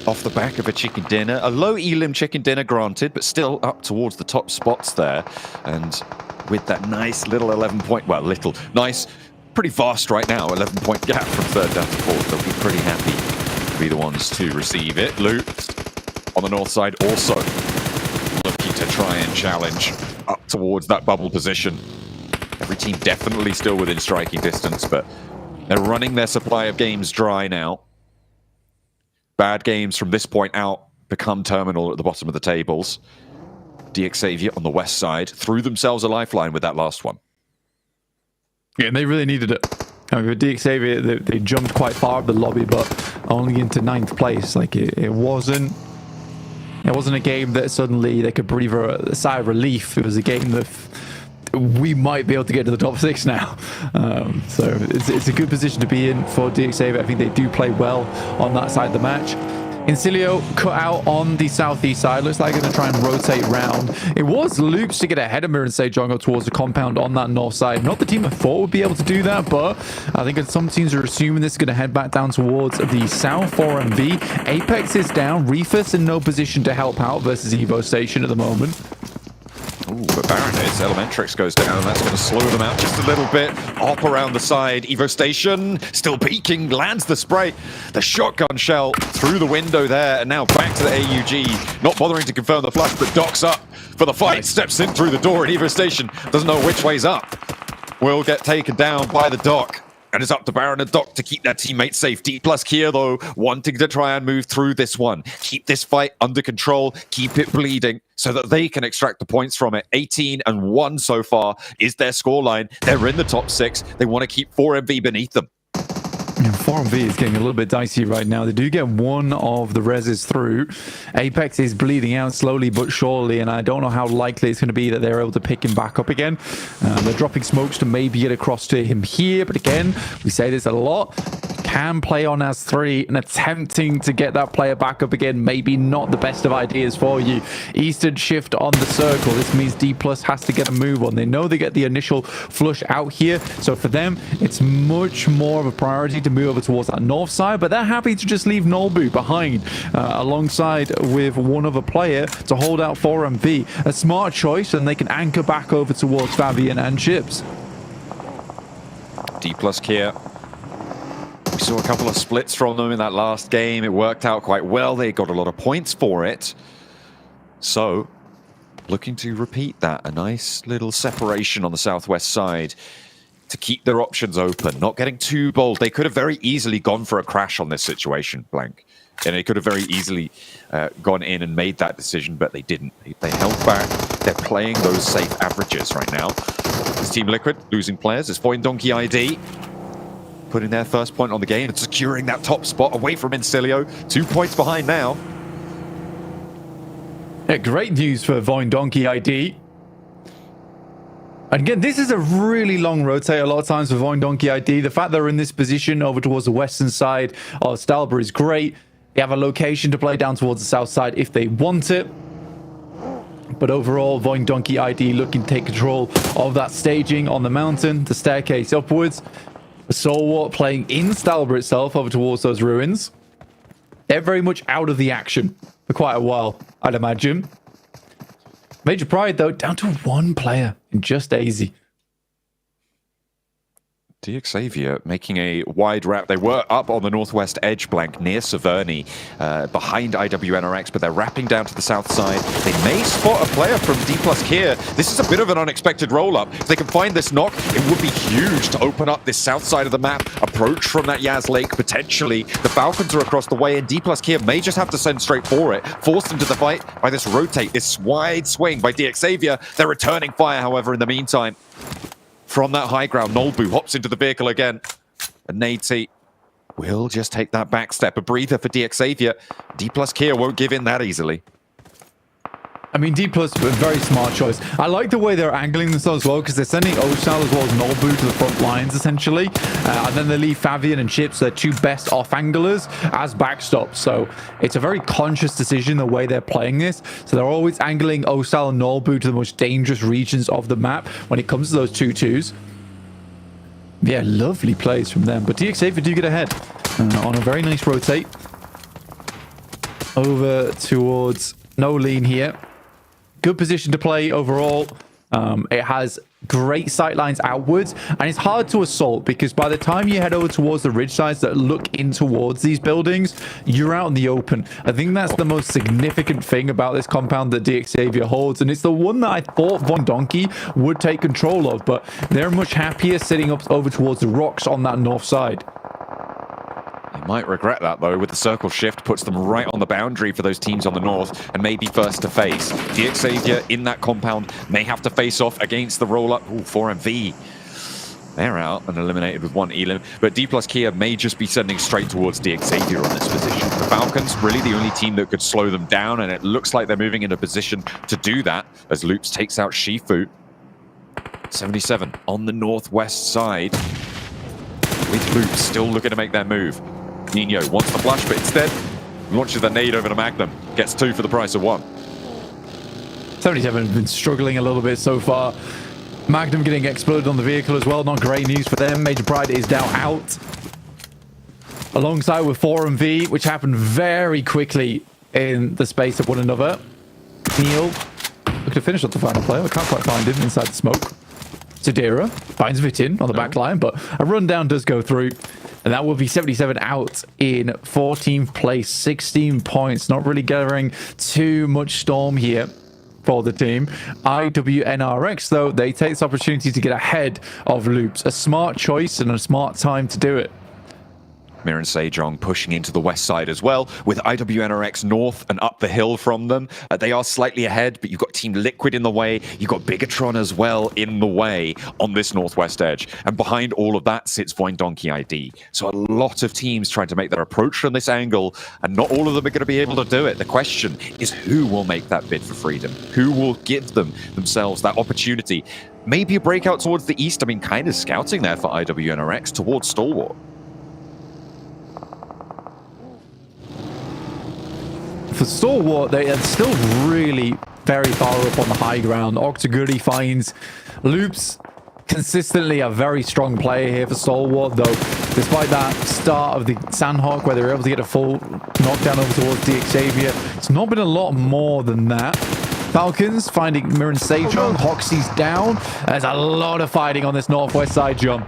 off the back of a chicken dinner, a low elim chicken dinner granted, but still up towards the top spots there, and with that nice little 11 point, well, little, nice, pretty vast right now, 11 point gap from third down to fourth. They'll be pretty happy to be the ones to receive it. Loot on the north side also looking to try and challenge up towards that bubble position. Every team definitely still within striking distance, but they're running their supply of games dry now. Bad games from this point out become terminal at the bottom of the tables. DX Xavier on the west side threw themselves a lifeline with that last one. Yeah, and they really needed it. I mean, with DX Xavier, they jumped quite far up the lobby, but only into 9th place. Like, it wasn't a game that suddenly they could breathe a sigh of relief. It was a game that we might be able to get to the top 6 now. So it's a good position to be in for DX Xavier. I think they do play well on that side of the match. Incilio cut out on the southeast side. Looks like they're going to try and rotate round. It was Loops to get ahead of Mirren Sejong up towards the compound on that north side. Not the team I thought would be able to do that, but I think some teams are assuming this is going to head back down towards the south. 4MV. Apex is down. Reefus in no position to help out versus Evo Station at the moment. Ooh, but Baron is. Elementrix goes down, and that's going to slow them out just a little bit. Hop around the side. Evo Station still peeking, lands the spray. The shotgun shell through the window there, and now back to the AUG. Not bothering to confirm the flush, but docks up for the fight. Nice. Steps in through the door, and Evo Station doesn't know which way's up. Will get taken down by the dock. And it's up to Baron and Doc to keep their teammates safe. D plus Kia, though, wanting to try and move through this one. Keep this fight under control. Keep it bleeding so that they can extract the points from it. 18-1 so far is their scoreline. They're in the top 6. They want to keep 4MV beneath them. And 4MV is getting a little bit dicey right now. They do get one of the reses through. Apex is bleeding out slowly but surely, and I don't know how likely it's going to be that they're able to pick him back up again. They're dropping smokes to maybe get across to him here, but again, we say this a lot. Can play on as 3 and attempting to get that player back up again, maybe not the best of ideas for you. Eastern shift on the circle. This means D plus has to get a move on. They know they get the initial flush out here, so for them it's much more of a priority to move over towards that north side, but they're happy to just leave Nolbu behind alongside with one other player to hold out 4MV. A smart choice, and they can anchor back over towards Fabian and Chips. D plus Kia. We saw a couple of splits from them in that last game. It worked out quite well. They got a lot of points for it. So, looking to repeat that. A nice little separation on the southwest side to keep their options open. Not getting too bold. They could have very easily gone for a crash on this situation, Blank. And they could have very easily gone in and made that decision, but they didn't. They held back. They're playing those safe averages right now. This Team Liquid losing players. It's Void Donkey ID putting their first point on the game and securing that top spot away from Incilio. 2 points behind now. Yeah, great news for Void Donkey ID. And again, this is a really long rotate a lot of times for Void Donkey ID. The fact they're in this position over towards the western side of Stalber is great. They have a location to play down towards the south side if they want it. But overall, Void Donkey ID looking to take control of that staging on the mountain, the staircase upwards. Stalwart playing in Stalber itself over towards those ruins. They're very much out of the action for quite a while, I'd imagine. Major Pride, though, down to one player in just AZ. Xavier making a wide wrap. They were up on the northwest edge blank near Severny, behind IWNRX, but they're wrapping down to the south side. They may spot a player from D+ Kier. This is a bit of an unexpected roll-up. If they can find this knock, it would be huge to open up this south side of the map, approach from that Yaz Lake, potentially. The Falcons are across the way, and D+ Kier may just have to send straight for it, forced into the fight by this rotate, this wide swing by Xavier. They're returning fire, however, in the meantime. From that high ground, Nolbu hops into the vehicle again. And Nate will just take that back step. A breather for Xavier. D+ Kier won't give in that easily. I mean, D+, a very smart choice. I like the way they're angling themselves as well, because they're sending Oshal as well as Nolbu to the front lines, essentially. And then they leave Favian and Chips, their two best off-anglers, as backstops. So it's a very conscious decision, the way they're playing this. So they're always angling Oshal and Nolbu to the most dangerous regions of the map when it comes to those 2-2s. Yeah, lovely plays from them. But Xavier do get ahead on a very nice rotate. Over towards No Lean here. Good position to play overall. It has great sightlines outwards, and it's hard to assault because by the time you head over towards the ridge sides that look in towards these buildings, you're out in the open. I think that's the most significant thing about this compound that Xavier holds, and it's the one that I thought Void Donkey would take control of, but they're much happier sitting up over towards the rocks on that north side. They might regret that, though, with the circle shift puts them right on the boundary for those teams on the north and may be first to face. Xavier in that compound may have to face off against the roll-up. Ooh, 4MV. They're out and eliminated with one elim, but D+ Kier may just be sending straight towards Xavier on this position. The Falcons, really the only team that could slow them down, and it looks like they're moving in a position to do that as Loops takes out Shifu. 77 on the northwest side, with Loops still looking to make their move. Nino wants the flash, but instead launches the nade over to Magnum. Gets 2 for the price of 1. 77 have been struggling a little bit so far. Magnum getting exploded on the vehicle as well. Not great news for them. Major Pride is now out. Alongside with 4MV, which happened very quickly in the space of one another. Neil looking to finish off the final player. I can't quite find him inside the smoke. Zadira finds Vitin on the back line, but a rundown does go through. And that will be 77 out in 14th place, 16 points. Not really gathering too much storm here for the team. IWNRX, though, they take this opportunity to get ahead of Loops. A smart choice and a smart time to do it. Mirren Sejong pushing into the west side as well, with IWNRX north and up the hill from them. They are slightly ahead, but you've got Team Liquid in the way. You've got Bigatron as well in the way on this northwest edge. And behind all of that sits Void Donkey ID. So a lot of teams trying to make their approach from this angle, and not all of them are going to be able to do it. The question is who will make that bid for freedom? Who will give themselves that opportunity? Maybe a breakout towards the east. I mean, kind of scouting there for IWNRX towards Stalwart. For Stalwart, they are still really very far up on the high ground. Octaguri finds Loops consistently a very strong player here for Stalwart, though despite that start of the Sandhawk where they were able to get a full knockdown over towards Xavier, it's not been a lot more than that. Falcons finding Mirren Sejong. Hoxie's down. There's a lot of fighting on this northwest side, John.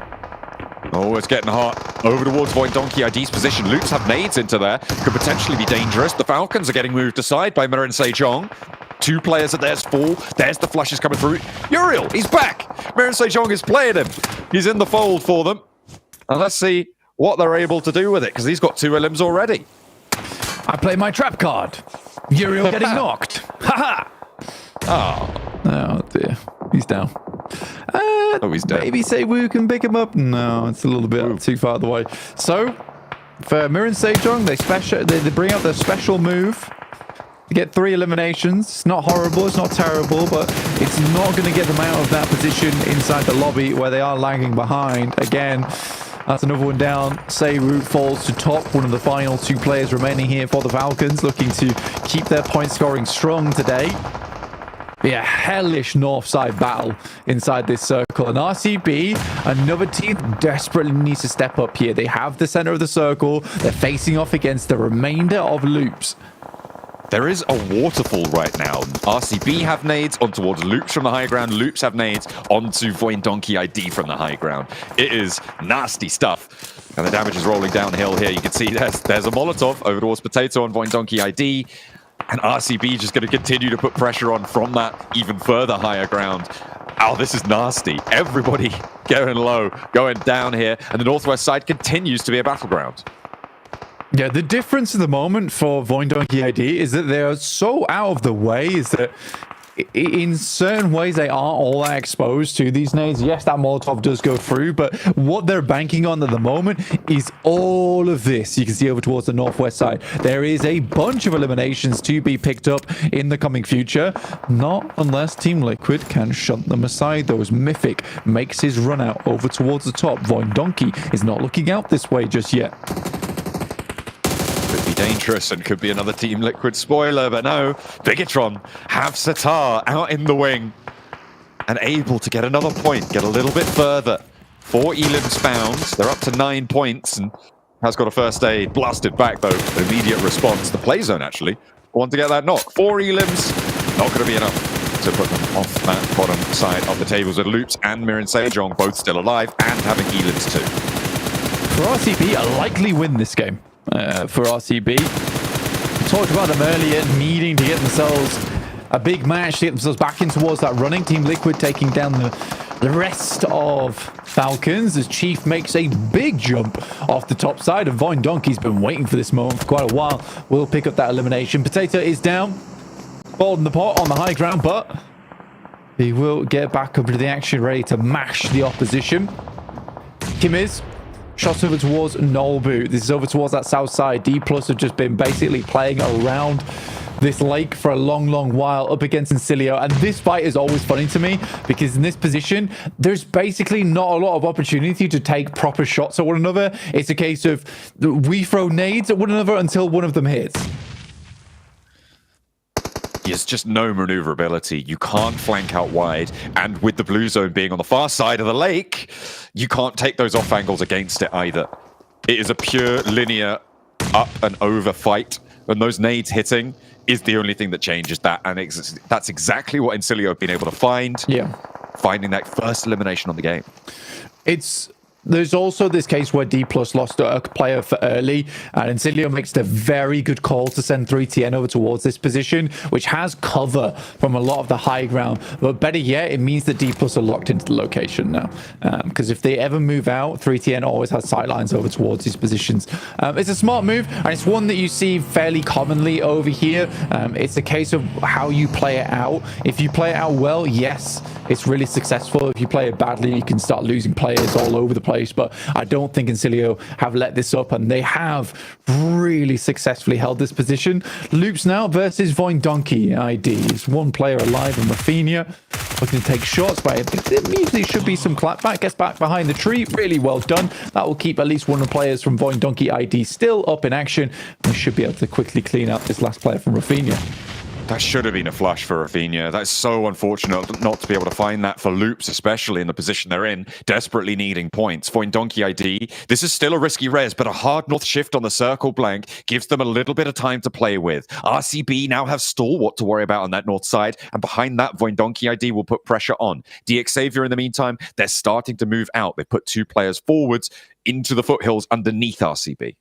Oh, it's getting hot. Over towards Void Donkey ID's position. Loops have nades into there. Could potentially be dangerous. The Falcons are getting moved aside by Mirren Sejong. 2 players at theirs fall. There's the flashes coming through. Uriel, he's back. Mirren Sejong is playing him. He's in the fold for them. And let's see what they're able to do with it, because he's got 2 elims already. I play my trap card. Uriel getting knocked. Haha. Oh dear. He's down. He's dead. Maybe say Wu can pick him up. No, it's a little bit too far away. So, for Mir and Sejong, they bring out their special move to get 3 eliminations. It's not horrible, it's not terrible, but it's not going to get them out of that position inside the lobby where they are lagging behind. Again, that's another one down. Seiru falls to top, one of the final 2 players remaining here for the Falcons, looking to keep their point scoring strong today. Yeah, hellish north side battle inside this circle. And RCB, another team, desperately needs to step up here. They have the center of the circle. They're facing off against the remainder of Loops. There is a waterfall right now. RCB have nades on towards Loops from the high ground. Loops have nades onto Voindonkey ID from the high ground. It is nasty stuff. And the damage is rolling downhill here. You can see there's a Molotov over towards Potato on Voindonkey ID. And RCB just going to continue to put pressure on from that even further higher ground. Oh, this is nasty. Everybody going low, going down here. And the northwest side continues to be a battleground. Yeah, the difference at the moment for Voindonkey ID is that they're so out of the way is that in certain ways they aren't all that exposed to these nades. Yes, that Molotov does go through, but what they're banking on at the moment is all of this. You can see over towards the northwest side. There is a bunch of eliminations to be picked up in the coming future. Not unless Team Liquid can shunt them aside. Though as Mythic makes his run out over towards the top, Voindonkey is not looking out this way just yet. Could be dangerous and could be another Team Liquid spoiler, but no. Bigatron have Satar out in the wing and able to get another point, get a little bit further. 4 elims found. They're up to 9 points and has got a first aid. Blasted back though. Immediate response. The play zone actually want to get that knock. 4 elims, not going to be enough to put them off that bottom side of the tables with Loops and Mir and Sejong both still alive and having elims too. For RCB, a likely win this game. For RCB, we talked about them earlier needing to get themselves a big match to get themselves back in towards that running. Team Liquid taking down the rest of Falcons as Chief makes a big jump off the top side, and Voindonkey's been waiting for this moment for quite a while. Will pick up that elimination. Potato is down, ball in the pot on the high ground, but he will get back up into the action, ready to mash the opposition. Kim is shots over towards Nolbu. This is over towards that south side. D+ have just been basically playing around this lake for a long while up against Incilio. And this fight is always funny to me because in this position, there's basically not a lot of opportunity to take proper shots at one another. It's a case of we throw nades at one another until one of them hits. There's just no maneuverability. You can't flank out wide. And with the blue zone being on the far side of the lake, you can't take those off angles against it either. It is a pure linear up and over fight. And those nades hitting is the only thing that changes that. And that's exactly what Incilio have been able to find. Yeah. Finding that first elimination on the game. There's also this case where D+ lost a player for early, and Incilio makes the very good call to send 3TN over towards this position, which has cover from a lot of the high ground. But better yet, it means that D+ are locked into the location now. Because if they ever move out, 3TN always has sightlines over towards these positions. It's a smart move, and it's one that you see fairly commonly over here. It's a case of how you play it out. If you play it out well, yes, it's really successful. If you play it badly, you can start losing players all over the place. But I don't think Incilio have let this up, and they have really successfully held this position. Loops now versus Voindonkey ID. It's one player alive in Rafinha, looking to take shots, but I think there immediately should be some clapback. Gets back behind the tree. Really well done. That will keep at least one of the players from Voindonkey ID still up in action. We should be able to quickly clean out this last player from Rafinha. That should have been a flush for Rafinha. That's so unfortunate not to be able to find that for Loops, especially in the position they're in, desperately needing points. Voindonkey ID, this is still a risky res, but a hard north shift on the circle blank gives them a little bit of time to play with. RCB now have Stalwart to worry about on that north side, and behind that, Voindonkey ID will put pressure on. DX Xavier, in the meantime, they're starting to move out. They put 2 players forwards into the foothills underneath RCB.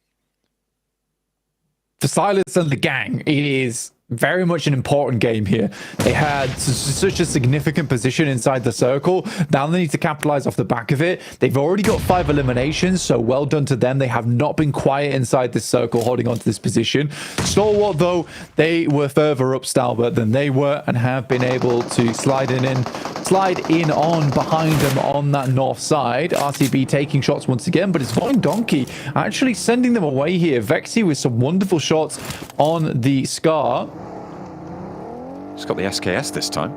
For Silas and the gang, it is very much an important game here. They had such a significant position inside the circle. Now they need to capitalize off the back of it. They've already got 5 eliminations, so well done to them. They have not been quiet inside this circle, holding on to this position. Stalwart, though, they were further up Stalwart than they were and have been able to slide in on behind them on that north side. RCB taking shots once again, but it's Voin Donkey actually sending them away here. Vexy with some wonderful shots on the Scar. He's got the SKS this time.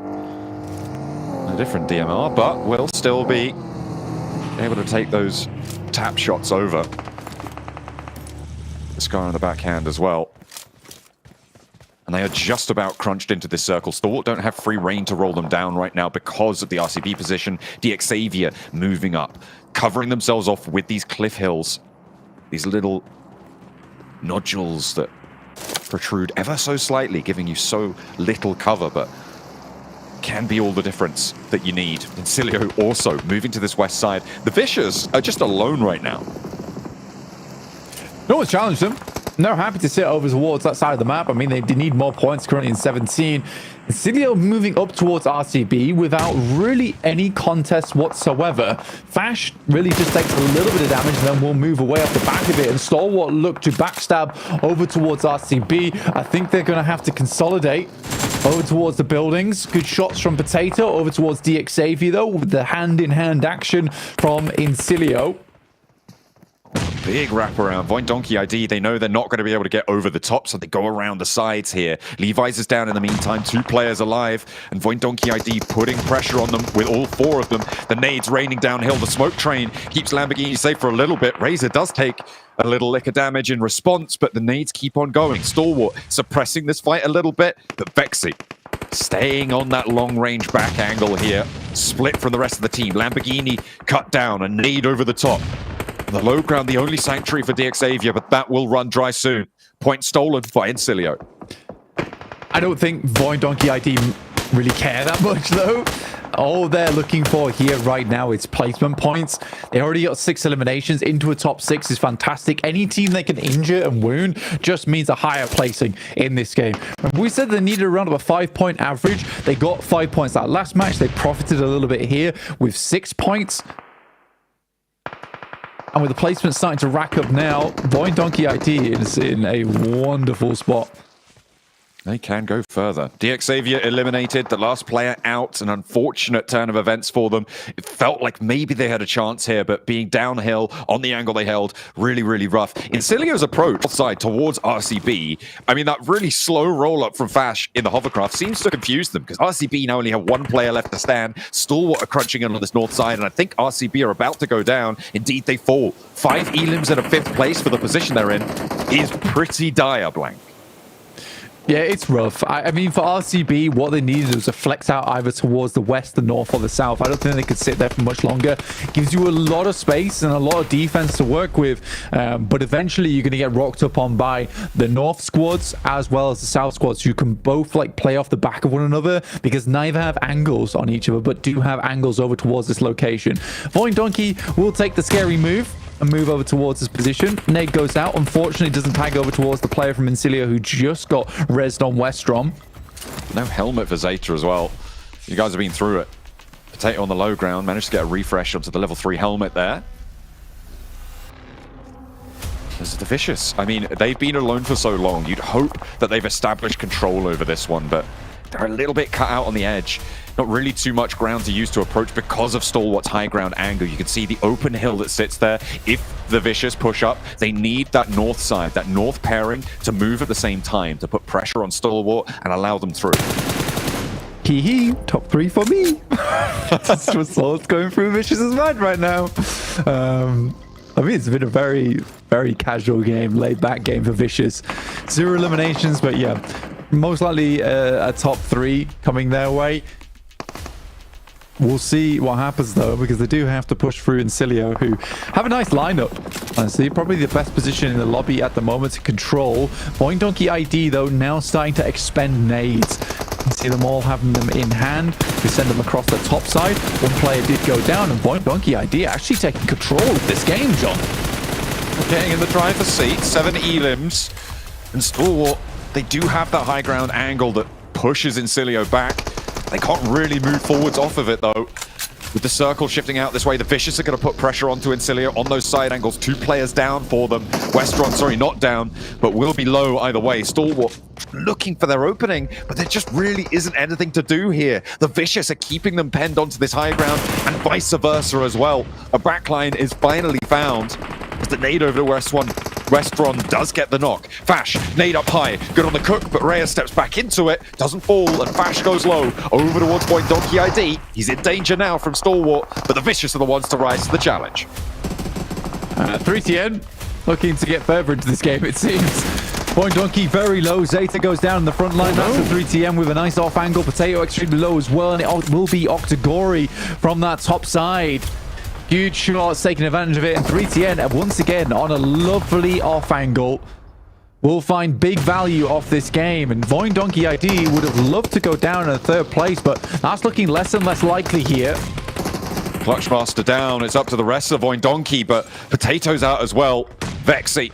A different DMR, but will still be able to take those tap shots over. The Scar on the backhand as well. And they are just about crunched into this circle. Stalwart don't have free reign to roll them down right now because of the RCB position. DXavier moving up, covering themselves off with these cliff hills. These little nodules that protrude ever so slightly, giving you so little cover, but can be all the difference that you need. And Cilio also moving to this west side. The Vicious are just alone right now. No one's challenged them. They're happy to sit over towards that side of the map. I mean, they need more points currently in 17. Cilio moving up towards RCB without really any contest whatsoever. Fash really just takes a little bit of damage and then will move away off the back of it. And Stalwart look to backstab over towards RCB. I think they're going to have to consolidate over towards the buildings. Good shots from Potato over towards DXavier, though, with the hand-in-hand action from Incilio. Big wraparound. Voin Donkey ID, they know they're not going to be able to get over the top, so they go around the sides here. Levi's is down in the meantime, 2 players alive, and Voin Donkey ID putting pressure on them with all 4 of them. The nades raining downhill. The smoke train keeps Lamborghini safe for a little bit. Razor does take a little lick of damage in response, but the nades keep on going. Stalwart suppressing this fight a little bit, but Vexy staying on that long-range back angle here. Split from the rest of the team. Lamborghini cut down, a nade over the top. The low ground, the only sanctuary for DXavier, but that will run dry soon. Point stolen by Incilio. I don't think Voin Donkey ID really care that much, though. All they're looking for here right now is placement points. They already got 6 eliminations. Into a top 6 is fantastic. Any team they can injure and wound just means a higher placing in this game. We said they needed around a 5-point average. They got 5 points that last match. They profited a little bit here with 6 points. And with the placement starting to rack up now, Voin Donkey ID is in a wonderful spot. They can go further. DXavier eliminated, the last player out. An unfortunate turn of events for them. It felt like maybe they had a chance here, but being downhill on the angle they held, really, really rough. Incilio's approach outside towards RCB, I mean, that really slow roll-up from Fash in the hovercraft seems to confuse them, because RCB now only have 1 player left to stand. Stalwart are crunching in on this north side, and I think RCB are about to go down. Indeed, they fall. 5 elims in a 5th place for the position they're in is pretty dire, Blank. Yeah, it's rough. I mean, for RCB, what they needed was a flex out either towards the west, the north, or the south. I don't think they could sit there for much longer. Gives you a lot of space and a lot of defense to work with, but eventually you're going to get rocked up on by the north squads as well as the south squads. You can both like play off the back of one another because neither have angles on each other, but do have angles over towards this location. Voin Donkey will take the scary move and move over towards his position. Nade goes out. Unfortunately, doesn't tag over towards the player from Incilio who just got rezzed on Westrom. No helmet for Zeta as well. You guys have been through it. Potato on the low ground, managed to get a refresh onto the level 3 helmet there. This is the Vicious. I mean, they've been alone for so long. You'd hope that they've established control over this one, but they're a little bit cut out on the edge. Not really too much ground to use to approach because of Stalwart's high ground angle. You can see the open hill that sits there. If the Vicious push up, they need that north side, that north pairing to move at the same time to put pressure on Stalwart and allow them through. Hee top 3 for me. That's what's going through Vicious's mind right now. I mean, it's been a very, very casual game, laid-back game for Vicious. 0 eliminations, but yeah, most likely a top 3 coming their way. We'll see what happens, though, because they do have to push through Incilio, who have a nice lineup. Honestly, probably the best position in the lobby at the moment to control. Voin Donkey ID, though, now starting to expend nades. You see them all having them in hand. They send them across the top side. One player did go down, and Voin Donkey ID actually taking control of this game, John. Getting in the driver's seat, 7 elims, and Stalwart They do have that high ground angle that pushes Incilio back. They can't really move forwards off of it, though. With the circle shifting out this way, the Vicious are going to put pressure onto Incilio on those side angles. 2 players down for them. Westron, sorry, not down, but will be low either way. Stalwart looking for their opening, but there just really isn't anything to do here. The Vicious are keeping them penned onto this high ground, and vice versa as well. A backline is finally found as the nade over to Westron does get the knock. Fash, nade up high, good on the cook, but Reyes steps back into it, doesn't fall, and Fash goes low, over towards Point Donkey ID. He's in danger now from Stalwart, but the Vicious are the ones to rise to the challenge. 3TN looking to get further into this game, it seems. Point Donkey very low. Zeta goes down in the front line. That's the 3TN with a nice off angle. Potato extremely low as well, and it will be Octagori from that top side. Huge shots, taking advantage of it, and 3TN once again on a lovely off angle. Will find big value off this game, and Voin Donkey ID would have loved to go down in 3rd place, but that's looking less and less likely here. Clutchmaster down, it's up to the rest of Voin Donkey, but Potato's out as well. Vexy,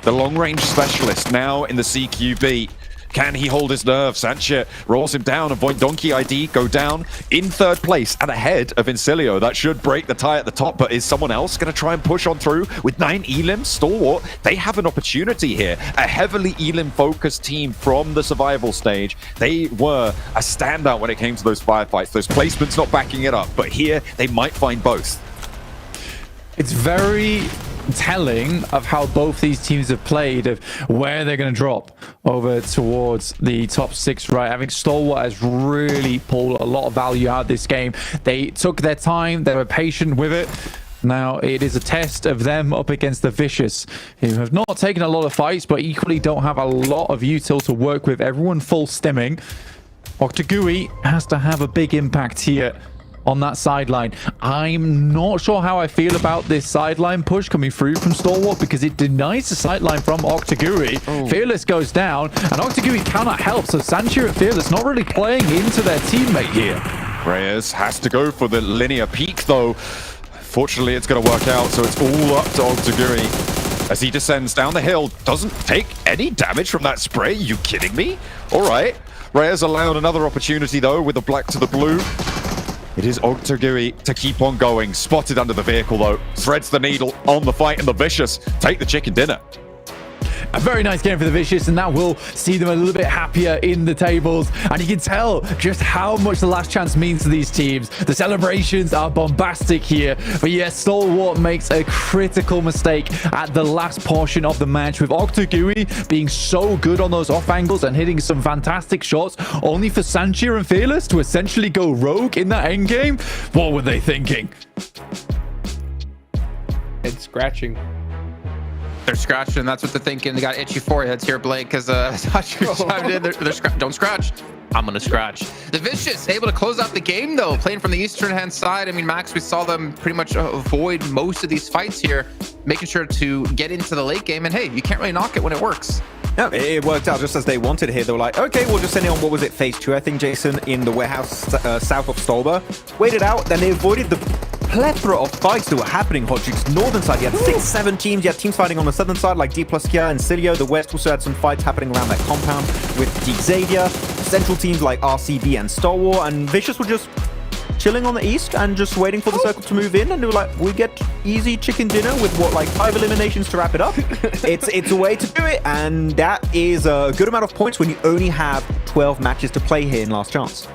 the long-range specialist, now in the CQB. Can he hold his nerve? Sanchez rolls him down, and Voin Donkey ID go down in 3rd place and ahead of Incilio. That should break the tie at the top, but is someone else going to try and push on through with 9 Elim? Stalwart, they have an opportunity here. A heavily Elim-focused team from the survival stage. They were a standout when it came to those firefights. Those placements not backing it up, but here they might find both. It's very telling of how both these teams have played, of where they're going to drop over towards the top 6, right? I think Stalwart has really pulled a lot of value out of this game. They took their time, they were patient with it. Now it is a test of them up against the Vicious, who have not taken a lot of fights, but equally don't have a lot of util to work with. Everyone full stimming. Octagui has to have a big impact here on that sideline. I'm not sure how I feel about this sideline push coming through from Stalwart, because it denies the sideline from Octaguri. Fearless goes down, and Octaguri cannot help, so Sancho and Fearless not really playing into their teammate here. Reyes has to go for the linear peak, though. Fortunately, it's going to work out, so it's all up to Octaguri as he descends down the hill. Doesn't take any damage from that spray. You kidding me? All right. Reyes allowed another opportunity, though, with the black to the blue. It is Octaguri to keep on going. Spotted under the vehicle, though. Threads the needle on the fight, and the Vicious take the chicken dinner. A very nice game for the Vicious, and that will see them a little bit happier in the tables. And you can tell just how much the last chance means to these teams. The celebrations are bombastic here. But yes, Stalwart makes a critical mistake at the last portion of the match, with Octaguri being so good on those off angles and hitting some fantastic shots, only for Sanchir and Fearless to essentially go rogue in that endgame. What were they thinking? It's scratching. They're scratching. That's what they're thinking. They got itchy foreheads here, Blake, because chimed in. Don't scratch. I'm going to scratch. The Vicious able to close out the game, though, playing from the eastern-hand side. I mean, Max, we saw them pretty much avoid most of these fights here, making sure to get into the late game. And hey, you can't really knock it when it works. Yeah, it worked out just as they wanted here. They were like, okay, we'll just send it on, what was it, phase 2, I think, Jason, in the warehouse south of Stolber. Waited out, then they avoided the plethora of fights that were happening. Hodgik's northern side, you had 6-7 teams. You had teams fighting on the southern side, like D plus Kia and Cilio. The west also had some fights happening around that compound with Deep Xavier. Central teams like RCB and Stalwart, and Vicious were just chilling on the east and just waiting for the circle to move in, and they were like, we get easy chicken dinner with what, like 5 eliminations to wrap it up. It's a way to do it, and that is a good amount of points when you only have 12 matches to play here in last chance.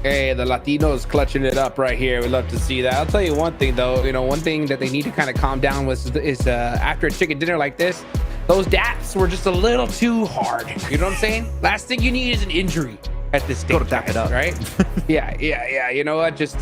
Hey, the Latinos clutching it up right here. We'd love to see that. I'll tell you one thing, though. You know, one thing that they need to kind of calm down is after a chicken dinner like this, those daps were just a little too hard. You know what I'm saying? Last thing you need is an injury at this stage. Gotta dap it up, right? yeah. You know what? Just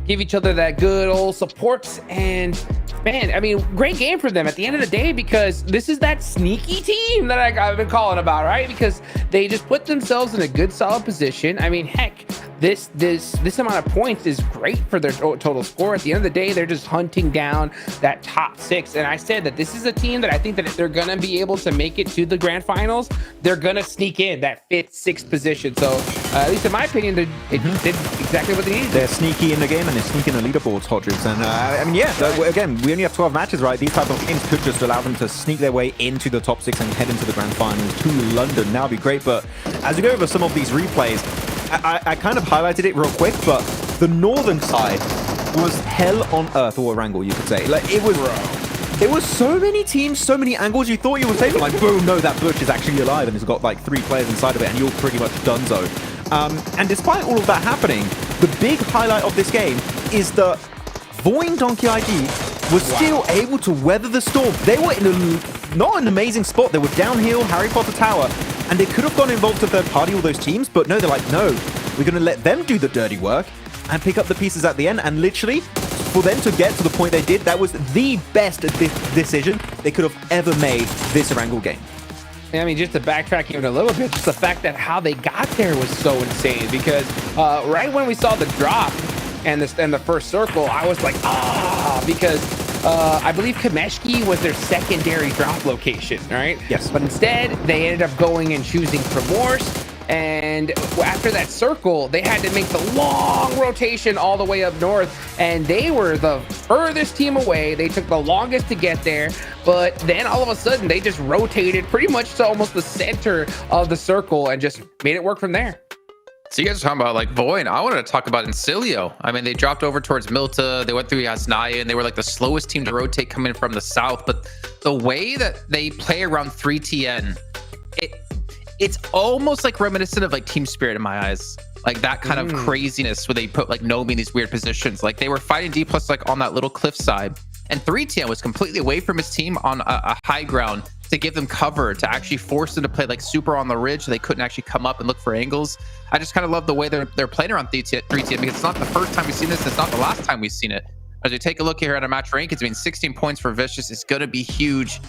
give each other that good old support. And man, I mean, great game for them at the end of the day, because this is that sneaky team that I've been calling about, right? Because they just put themselves in a good, solid position. I mean, heck, this amount of points is great for their total score. At the end of the day, they're just hunting down that top 6. And I said that this is a team that I think that if they're gonna be able to make it to the grand finals, they're gonna sneak in that 5th, 6th position. So at least in my opinion, they did exactly what they needed. They're sneaky in the game and they're sneaky in the leaderboards, Hodges. And I mean, yeah, again, we only have 12 matches, right? These type of games could just allow them to sneak their way into the top 6 and head into the grand finals to London. Now would be great. But as we go over some of these replays, I kind of highlighted it real quick, but the northern side was hell on earth, or Erangel, you could say. Like, it was... There were so many teams, so many angles. You thought you were safe, like, boom, no, that bush is actually alive and it's got like 3 players inside of it and you're pretty much donezo. And despite all of that happening, the big highlight of this game is that Voin Donkey ID was still able to weather the storm. They were in not an amazing spot. They were downhill, Harry Potter Tower, and they could have gone involved to third party all those teams, but no, they're like, no, we're going to let them do the dirty work and pick up the pieces at the end. And literally, for them to get to the point they did, that was the best decision they could have ever made this Erangel game. I mean, just to backtrack even a little bit, just the fact that how they got there was so insane, because right when we saw the drop and the first circle, I was like, because I believe Kameshki was their secondary drop location, right? Yes. But instead, they ended up going and choosing Primorse. And after that circle, they had to make the long rotation all the way up north, and they were the furthest team away. They took the longest to get there, but then all of a sudden they just rotated pretty much to almost the center of the circle and just made it work from there. So you guys are talking about like Voin. I wanted to talk about Incilio. I mean, they dropped over towards Milta. They went through Yasnaya, and they were like the slowest team to rotate coming from the south. But the way that they play around 3TN, it's almost like reminiscent of like Team Spirit in my eyes. Like that kind of craziness where they put like Nomi in these weird positions. Like they were fighting D+ like on that little cliff side. And 3TN was completely away from his team on a high ground to give them cover, to actually force them to play like super on the ridge so they couldn't actually come up and look for angles. I just kind of love the way they're playing around 3TN because it's not the first time we've seen this. It's not the last time we've seen it. As we take a look here at a match rankings, I mean, 16 points for Vicious is going to be huge.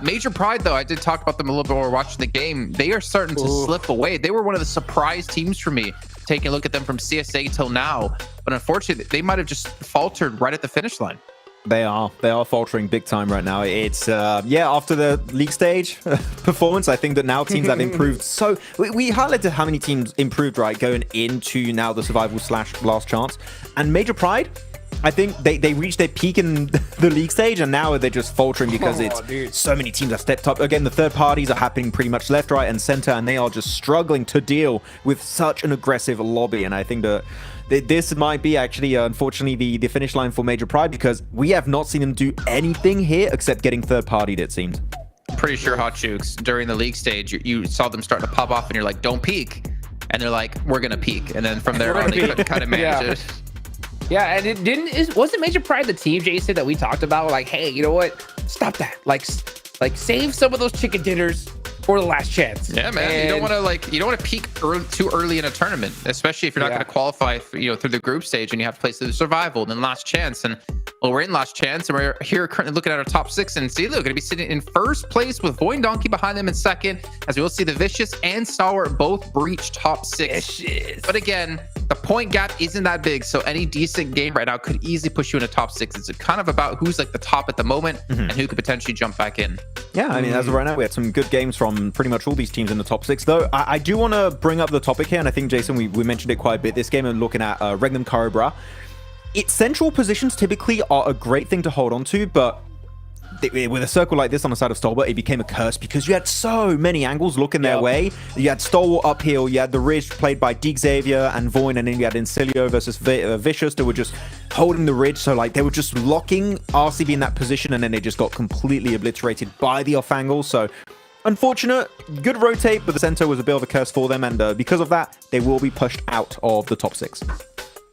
Major Pride, though, I did talk about them a little bit while watching the game. They are starting to slip away. They were one of the surprise teams for me, taking a look at them from CSA till now. But unfortunately, they might have just faltered right at the finish line. They are faltering big time right now. It's after the league stage performance, I think that now teams have improved. So we highlighted how many teams improved, right, going into now the survival / last chance. And Major Pride, I think they reached their peak in the league stage, and now they're just faltering because so many teams have stepped up. Again, the third parties are happening pretty much left, right, and center, and they are just struggling to deal with such an aggressive lobby. And I think that this might be actually, unfortunately, the finish line for Major Pride, because we have not seen them do anything here except getting third-partied, it seems. Pretty sure, Hot Chooks, during the league stage, you saw them start to pop off, and you're like, don't peek. And they're like, we're going to peek. And then from there on, they couldn't kind of manage it. Yeah, and wasn't Major Pride the team, Jason, that we talked about? Like, hey, you know what? Stop that. Like save some of those chicken dinners for the last chance. Yeah, man. And you don't want to peak too early in a tournament, especially if you're not going to qualify, through the group stage, and you have to play through the survival, then last chance. And we're in last chance, and we're here currently looking at our top 6, and see, they're going to be sitting in first place with Voin Donkey behind them in second, as we will see the Vicious and Stalwart both breach top 6. Vicious. But again, the point gap isn't that big, so any decent game right now could easily push you in a top 6. It's kind of about who's like the top at the moment and who could potentially jump back in. Yeah, I mean, as of right now, we had some good games from pretty much all these teams in the top 6. Though I do want to bring up the topic here, and I think, Jason, we mentioned it quite a bit this game, and looking at Regnum Cobra. Its central positions typically are a great thing to hold on to, but with a circle like this on the side of Stalwart, it became a curse because you had so many angles looking their way. You had Stalwart uphill, you had the Ridge played by D Xavier and Voin, and then you had Incilio versus Vicious that were just holding the Ridge. So like they were just locking RCB in that position, and then they just got completely obliterated by the off angle. So unfortunate, good rotate, but the center was a bit of a curse for them, and because of that, they will be pushed out of the top 6.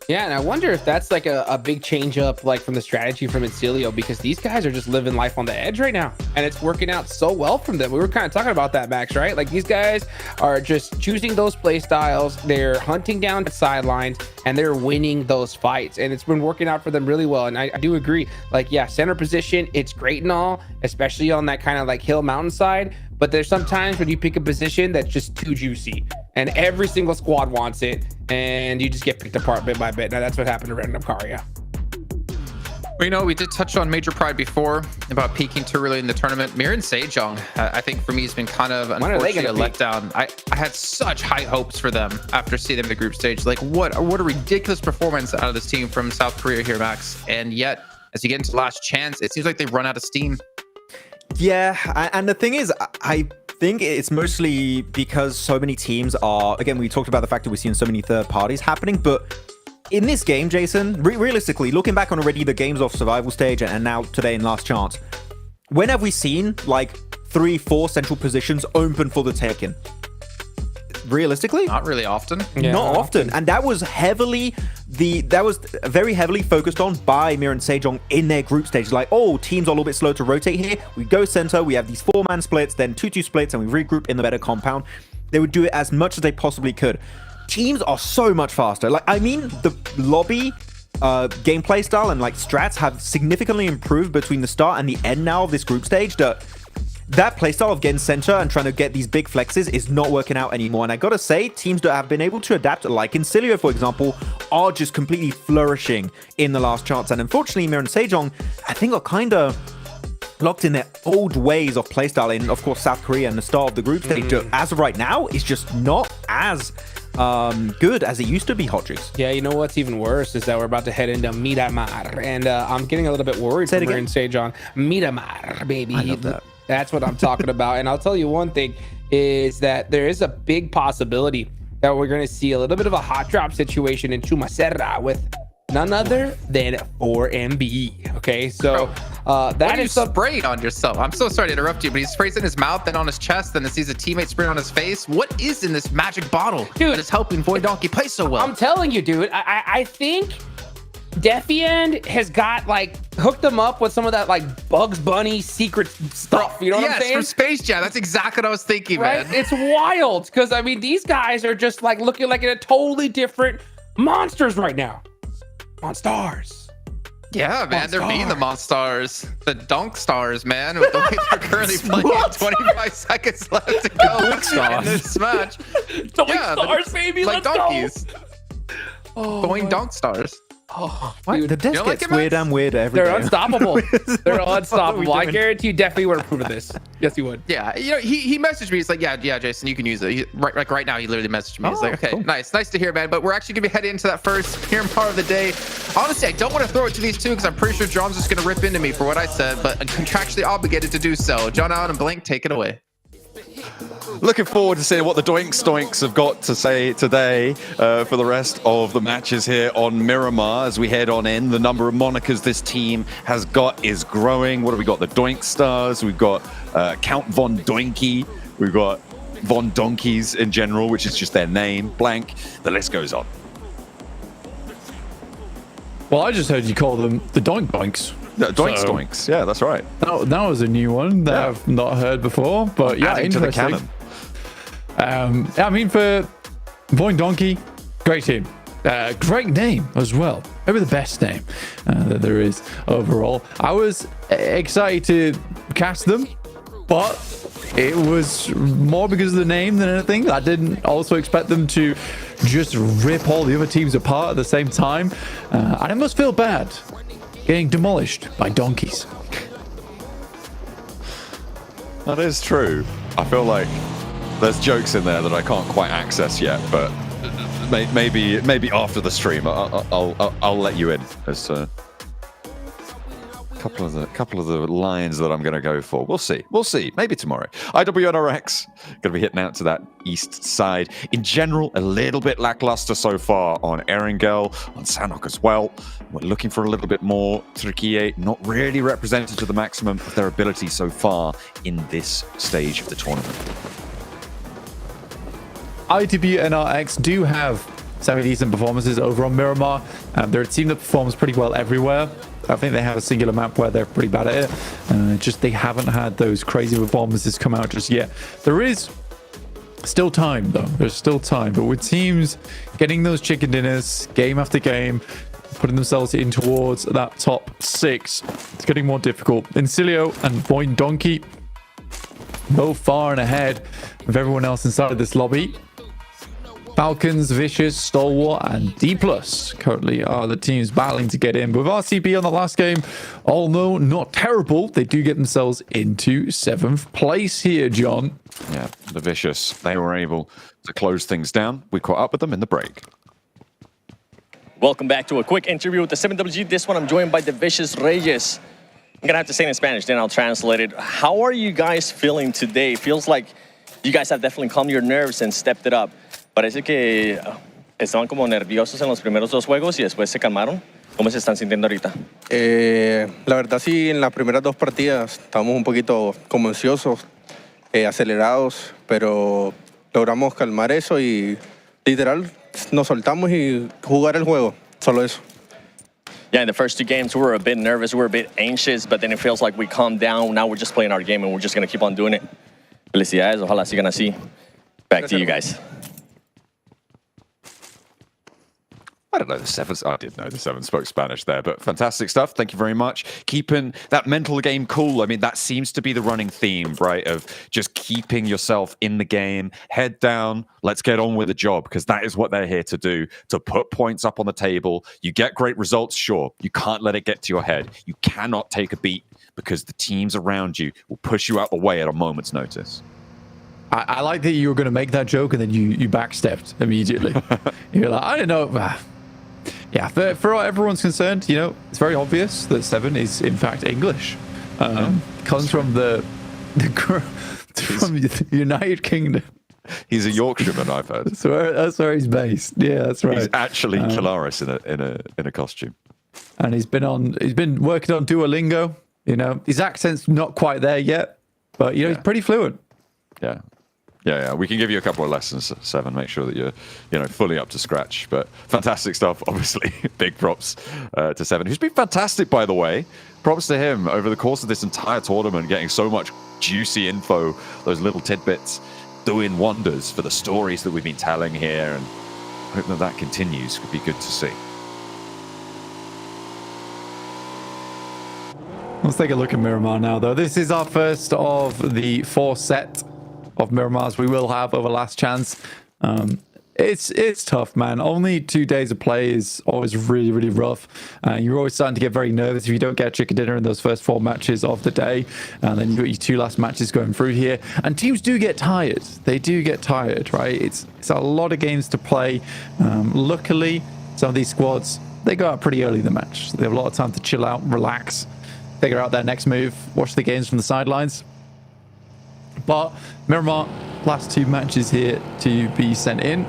Yeah, and I wonder if that's like a big change up, like from the strategy from Incilio, because these guys are just living life on the edge right now, and it's working out so well from them. We were kind of talking about that, Max, right? Like these guys are just choosing those play styles, they're hunting down the sidelines, and they're winning those fights, and it's been working out for them really well. And I do agree, like, yeah, center position, it's great and all, especially on that kind of like hill mountainside, but there's sometimes when you pick a position that's just too juicy. and every single squad wants it, and you just get picked apart bit by bit. Now that's what happened to Random Karia. Well, you know, we did touch on Major Pride before about peaking too early in the tournament. Mir and Sejong, I think for me, has been kind of unfortunately a letdown. I had such high hopes for them after seeing them in the group stage. Like, what a ridiculous performance out of this team from South Korea here, Max. And yet, as you get into last chance, it seems like they've run out of steam. Yeah, and the thing is, I think it's mostly because so many teams are, again, we talked about the fact that we're seeing so many third parties happening, but in this game, Jason, realistically, looking back on already the games off survival stage and now today in last chance, when have we seen like 3-4 central positions open for the taking? Realistically, not really often. Not often. And that was very heavily focused on by Mir and Sejong in their group stage. Like, oh, teams are a little bit slow to rotate here. We go center, we have these 4-man splits, then 2-2 splits, and we regroup in the better compound. They would do it as much as they possibly could. Teams are so much faster. Like, I mean, the lobby gameplay style and like strats have significantly improved between the start and the end now of this group stage. That playstyle of getting center and trying to get these big flexes is not working out anymore. And I gotta say, teams that have been able to adapt, like Incilio, for example, are just completely flourishing in the last chance. And unfortunately, Mir and Sejong, I think, are kind of locked in their old ways of playstyle in, of course, South Korea and the start of the group stage. As of right now, it's just not as good as it used to be, Hot Juice. Yeah, you know what's even worse is that we're about to head into Miramar, and I'm getting a little bit worried for Mir and Sejong. Miramar, baby. I love that. That's what I'm talking about. And I'll tell you one thing is that there is a big possibility that we're going to see a little bit of a hot drop situation in Chumacerra with none other than 4MB. Okay, so that is spraying on yourself. I'm so sorry to interrupt you, but he sprays in his mouth, then on his chest, then he sees a teammate spraying on his face. What is in this magic bottle that is helping Void Donkey play so well? I'm telling you, dude, I think Defiant has got like hooked them up with some of that like Bugs Bunny secret stuff. You know what I'm saying? From Space Jam. That's exactly what I was thinking, right? man. It's wild because I mean these guys are just like looking like in a totally different monsters right now. Monstars. Yeah, man, they're being the Monstars, the Dunk Stars, man. With the way they're currently playing, 25 seconds left to go in this match. Dunk Stars, baby, like let's donkeys. go. Going Dunk Stars. Oh, what? Dude, the desk gets weirder and weirder every day. They're unstoppable. They're unstoppable. I guarantee you definitely would approve of this. Yes, you would. Yeah, you know, he messaged me. He's like, yeah, Jason, you can use it. Right now, he literally messaged me. He's like, okay, cool. Nice to hear, man. But we're actually gonna be heading into that first Miramar of the day. Honestly, I don't want to throw it to these two because I'm pretty sure John's just gonna rip into me for what I said, but I'm contractually obligated to do so. John Allen and Blink, take it away. Looking forward to seeing what the Doinks have got to say today for the rest of the matches here on Miramar as we head on in. The number of monikers this team has got is growing. What have we got? The Doink Stars. We've got Count Von Doinky. We've got Von Donkeys in general, which is just their name. Blank. The list goes on. Well, I just heard you call them the Doink Doinks. Doinks. Yeah, that's right. That was a new one that I've not heard before, but yeah, adding to the canon. I mean, for Void Donkey, great team. Great name as well. Maybe the best name that there is overall. I was excited to cast them, but it was more because of the name than anything. I didn't also expect them to just rip all the other teams apart at the same time. And it must feel bad getting demolished by donkeys. That is true. I feel like there's jokes in there that I can't quite access yet, but maybe after the stream I'll let you in as a couple of the lines that I'm going to go for. We'll see. Maybe tomorrow. IWNRX going to be hitting out to that east side. In general, a little bit lackluster so far on Erangel, on Sanok as well. We're looking for a little bit more. Turkey not really represented to the maximum of their ability so far in this stage of the tournament. ITB and RX do have semi-decent performances over on Miramar. They're a team that performs pretty well everywhere. I think they have a singular map where they're pretty bad at it. Just they haven't had those crazy performances come out just yet. There is still time, though. There's still time. But with teams getting those chicken dinners game after game, putting themselves in towards that top 6, it's getting more difficult. Incilio and Void Donkey both far and ahead of everyone else inside of this lobby. Falcons, Vicious, Stalwart, and D+, currently are the teams battling to get in. But with RCB on the last game, although not terrible, they do get themselves into 7th place here, John. Yeah, the Vicious, they were able to close things down. We caught up with them in the break. Welcome back to a quick interview with the 7WG. This one I'm joined by the Vicious Reyes. I'm gonna have to say it in Spanish, then I'll translate it. How are you guys feeling today? Feels like you guys have definitely calmed your nerves and stepped it up. Parece que estaban como nerviosos en los primeros 2 juegos y después se calmaron. ¿Cómo se están sintiendo ahorita? La verdad sí, en las primeras 2 partidas estábamos un poquito como ansiosos, acelerados, pero logramos calmar eso y literal nos soltamos y jugar el juego, solo eso. Yeah, in the first 2 games we were a bit nervous, we were a bit anxious, but then it feels like we calmed down. Now we're just playing our game and we're just gonna keep on doing it. Felicidades, ojalá sigan así. Back to you guys. I don't know the Sevens. I did know the Sevens spoke Spanish there, but fantastic stuff. Thank you very much. Keeping that mental game cool. I mean, that seems to be the running theme, right? Of just keeping yourself in the game, head down, let's get on with the job, because that is what they're here to do, to put points up on the table. You get great results, sure. You can't let it get to your head. You cannot take a beat because the teams around you will push you out the way at a moment's notice. I like that you were going to make that joke and then you backstepped immediately. You're like, I don't know. Yeah, for everyone's concerned, you know, it's very obvious that 7 is in fact English. Comes from the United Kingdom. He's a Yorkshireman, I've heard. That's where he's based. Yeah, that's right. He's actually Kalaris in a costume. And he's been working on Duolingo. You know, his accent's not quite there yet, but you know, he's pretty fluent. Yeah. Yeah, we can give you a couple of lessons, 7. Make sure that you're, you know, fully up to scratch. But fantastic stuff, obviously. Big props to 7, who's been fantastic, by the way. Props to him over the course of this entire tournament, getting so much juicy info, those little tidbits, doing wonders for the stories that we've been telling here. And I hope that continues. Could be good to see. Let's take a look at Miramar now, though. This is our first of the 4 set of Miramars we will have over Last Chance. It's tough, man. Only 2 days of play is always really, really rough. You're always starting to get very nervous if you don't get chicken dinner in those first 4 matches of the day. And then you've got your 2 last matches going through here. And teams do get tired. They do get tired, right? It's a lot of games to play. Luckily, some of these squads, they go out pretty early in the match. So they have a lot of time to chill out, relax, figure out their next move, watch the games from the sidelines. But Miramar, last 2 matches here to be sent in.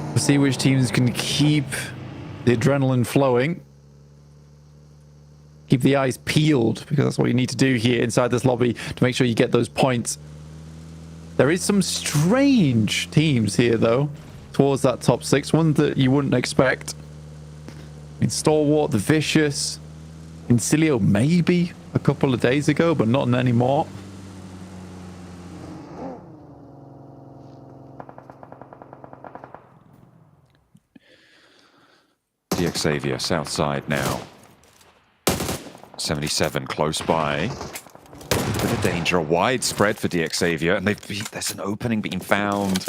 We'll see which teams can keep the adrenaline flowing. Keep the eyes peeled, because that's what you need to do here inside this lobby to make sure you get those points. There is some strange teams here, though, towards that top 6. Ones that you wouldn't expect. I mean, Stalwart, the Vicious, Incilio maybe a couple of days ago, but not anymore. DX Xavier, south side now. 77 close by. Bit of danger, a wide spread for DX Xavier, and there's an opening being found.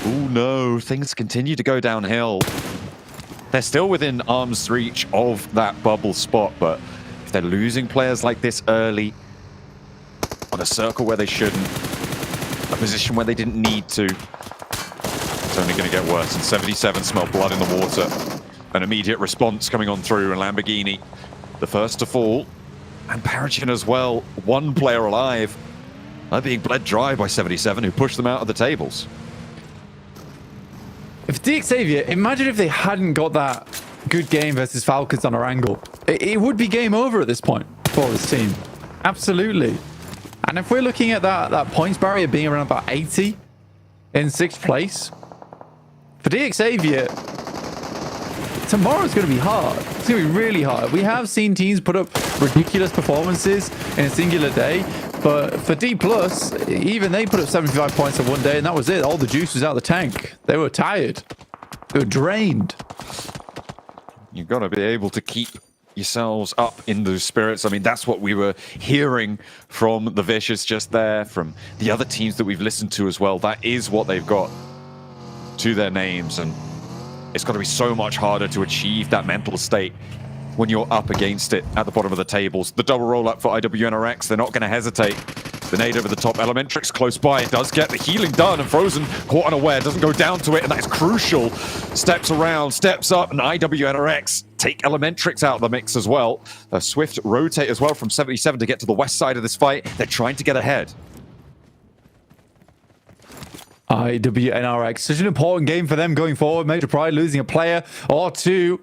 Oh no, things continue to go downhill. They're still within arm's reach of that bubble spot, but if they're losing players like this early, on a circle where they shouldn't, a position where they didn't need to, it's only going to get worse. And 77 smell blood in the water. An immediate response coming on through, and Lamborghini, the first to fall. And Parachin as well, 1 player alive. They're being bled dry by 77, who pushed them out of the tables. If DX Xavier, imagine if they hadn't got that good game versus Falcons on our angle. It would be game over at this point for this team. Absolutely. And if we're looking at that points barrier being around about 80 in 6th place, for DX Xavier, tomorrow's going to be hard. It's going to be really hard. We have seen teams put up ridiculous performances in a singular day, but for D+, even they put up 75 points in 1 day, and that was it. All the juice was out of the tank. They were tired. They were drained. You've got to be able to keep yourselves up in those spirits. I mean, that's what we were hearing from the Vicious just there, from the other teams that we've listened to as well. That is what they've got to their names, and it's got to be so much harder to achieve that mental state when you're up against it at the bottom of the tables. The double roll up for IWNRX, they're not going to hesitate. The nade over the top, Elementrix close by, does get the healing done, and Frozen caught unaware, doesn't go down to it, and that is crucial. Steps around, steps up, and IWNRX take Elementrix out of the mix as well. A swift rotate as well from 77 to get to the west side of this fight. They're trying to get ahead. IWNRX, such an important game for them going forward. Major Pride losing a player or two.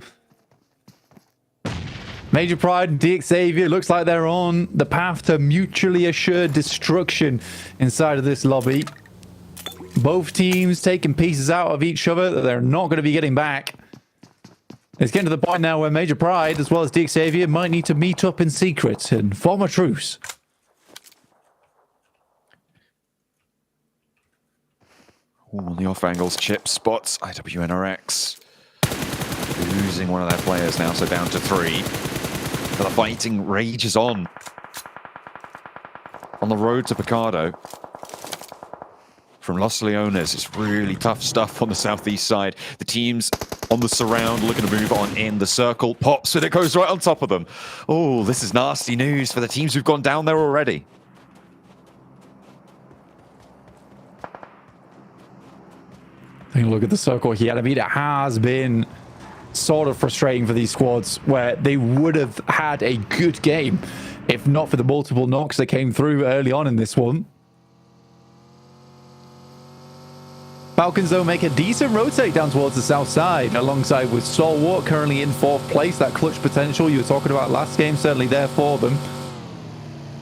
Major Pride and DXavier looks like they're on the path to mutually assured destruction inside of this lobby. Both teams taking pieces out of each other that they're not going to be getting back. It's getting to the point now where Major Pride as well as DXavier might need to meet up in secret and form a truce. Ooh, the off angles, chip spots, IWNRX losing one of their players now, so down to 3. But the fighting rages on the road to Picardo. From Los Leones, it's really tough stuff on the southeast side. The teams on the surround looking to move on in. The circle pops and it goes right on top of them. Oh, this is nasty news for the teams who've gone down there already. Take a look at the circle here. I mean, it has been sort of frustrating for these squads where they would have had a good game if not for the multiple knocks that came through early on in this one. Falcons, though, make a decent rotate down towards the south side, alongside with Stalwart currently in 4th place. That clutch potential you were talking about last game, certainly there for them.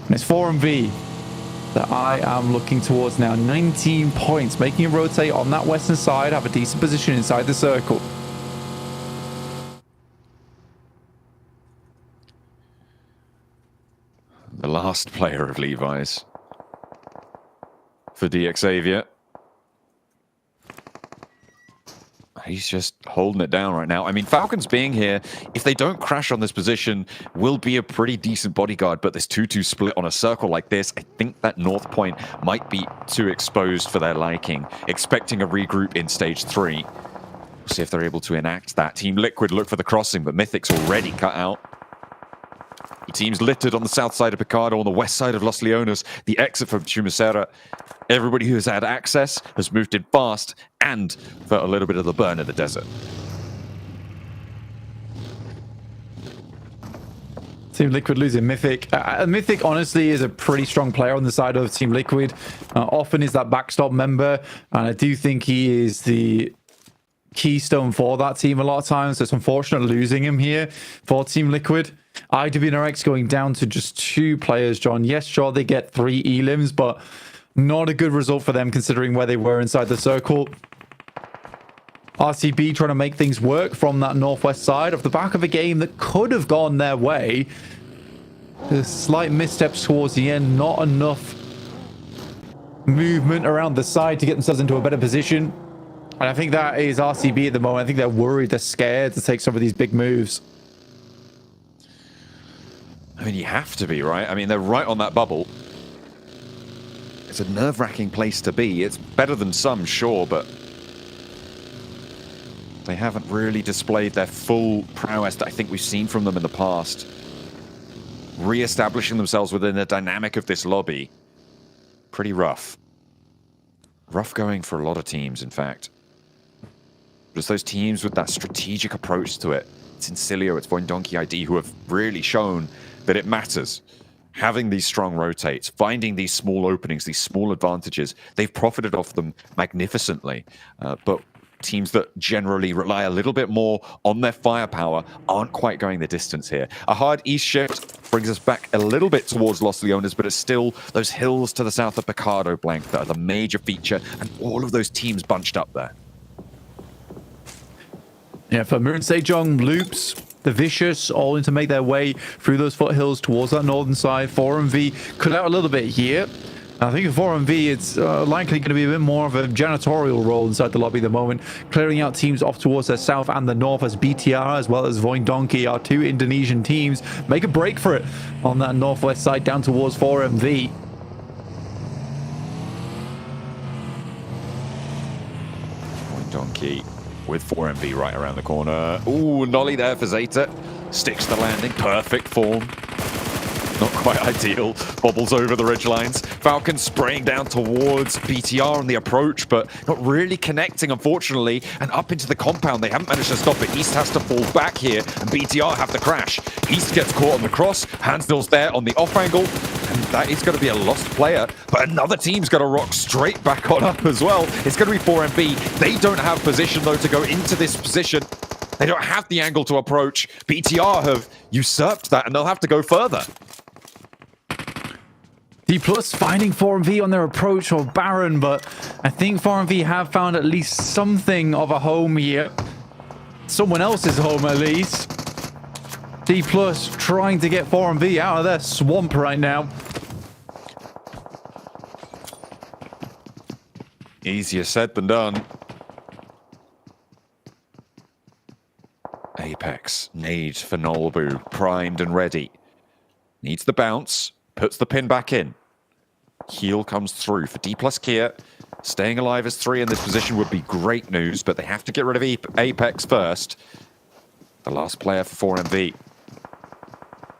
And it's 4MV that I am looking towards now. 19 points, making a rotate on that western side, have a decent position inside the circle. The last player of Levi's for DXavier. He's just holding it down right now. I mean, Falcons being here, if they don't crash on this position, will be a pretty decent bodyguard, but this 2-2 split on a circle like this, I think that north point might be too exposed for their liking. Expecting a regroup in stage 3. We'll see if they're able to enact that. Team Liquid look for the crossing, but Mythic's already cut out. The team's littered on the south side of Picardo, on the west side of Los Leones. The exit from Chumacera. Everybody who has had access has moved in fast, and for a little bit of the burn in the desert. Team Liquid losing Mythic. Mythic, honestly, is a pretty strong player on the side of Team Liquid. Often is that backstop member, and I do think he is the keystone for that team a lot of times. So it's unfortunate losing him here for Team Liquid. IWNRX going down to just 2 players, John. Yes, sure, they get 3 elims, but not a good result for them considering where they were inside the circle. RCB trying to make things work from that northwest side off the back of a game that could have gone their way. The slight missteps towards the end, not enough movement around the side to get themselves into a better position. And I think that is RCB at the moment. I think they're worried, they're scared to take some of these big moves. I mean, you have to be, right? I mean, they're right on that bubble. It's a nerve-wracking place to be. It's better than some, sure, but they haven't really displayed their full prowess that I think we've seen from them in the past. Re-establishing themselves within the dynamic of this lobby. Pretty rough. Rough going for a lot of teams, in fact. But it's those teams with that strategic approach to it. It's Incilio, it's Voindonkey ID, who have really shown that it matters. Having these strong rotates, finding these small openings, these small advantages, they've profited off them magnificently. But teams that generally rely a little bit more on their firepower aren't quite going the distance here. A hard east shift brings us back a little bit towards Los Leones, but it's still those hills to the south of Picardo Blank that are the major feature, and all of those teams bunched up there. Yeah, for Moon Sejong, Loops, the Vicious, all in to make their way through those foothills towards that northern side. 4MV cut out a little bit here. I think for 4MV, it's likely going to be a bit more of a janitorial role inside the lobby at the moment, clearing out teams off towards the south and the north as BTR as well as Voindonkey, our 2 Indonesian teams, make a break for it on that northwest side down towards 4MV. Key with 4MV right around the corner. Ooh, nollie there for Zeta. Sticks the landing, perfect form. Not quite ideal. Bobbles over the ridge lines. Falcon spraying down towards BTR on the approach, but not really connecting, unfortunately. And up into the compound, they haven't managed to stop it. East has to fall back here, and BTR have to crash. East gets caught on the cross. Hansnill's there on the off angle, and that is going to be a lost player. But another team's going to rock straight back on up as well. It's going to be 4MB. They don't have position, though, to go into this position. They don't have the angle to approach. BTR have usurped that, and they'll have to go further. D Plus finding 4MV on their approach of Baron, but I think 4MV have found at least something of a home here. Someone else's home, at least. D Plus trying to get 4MV out of their swamp right now. Easier said than done. Apex, nade for Nolbu, primed and ready. Needs the bounce, puts the pin back in. Heal comes through for D plus Kia. Staying alive as 3 in this position would be great news, but they have to get rid of Apex first. The last player for 4MV.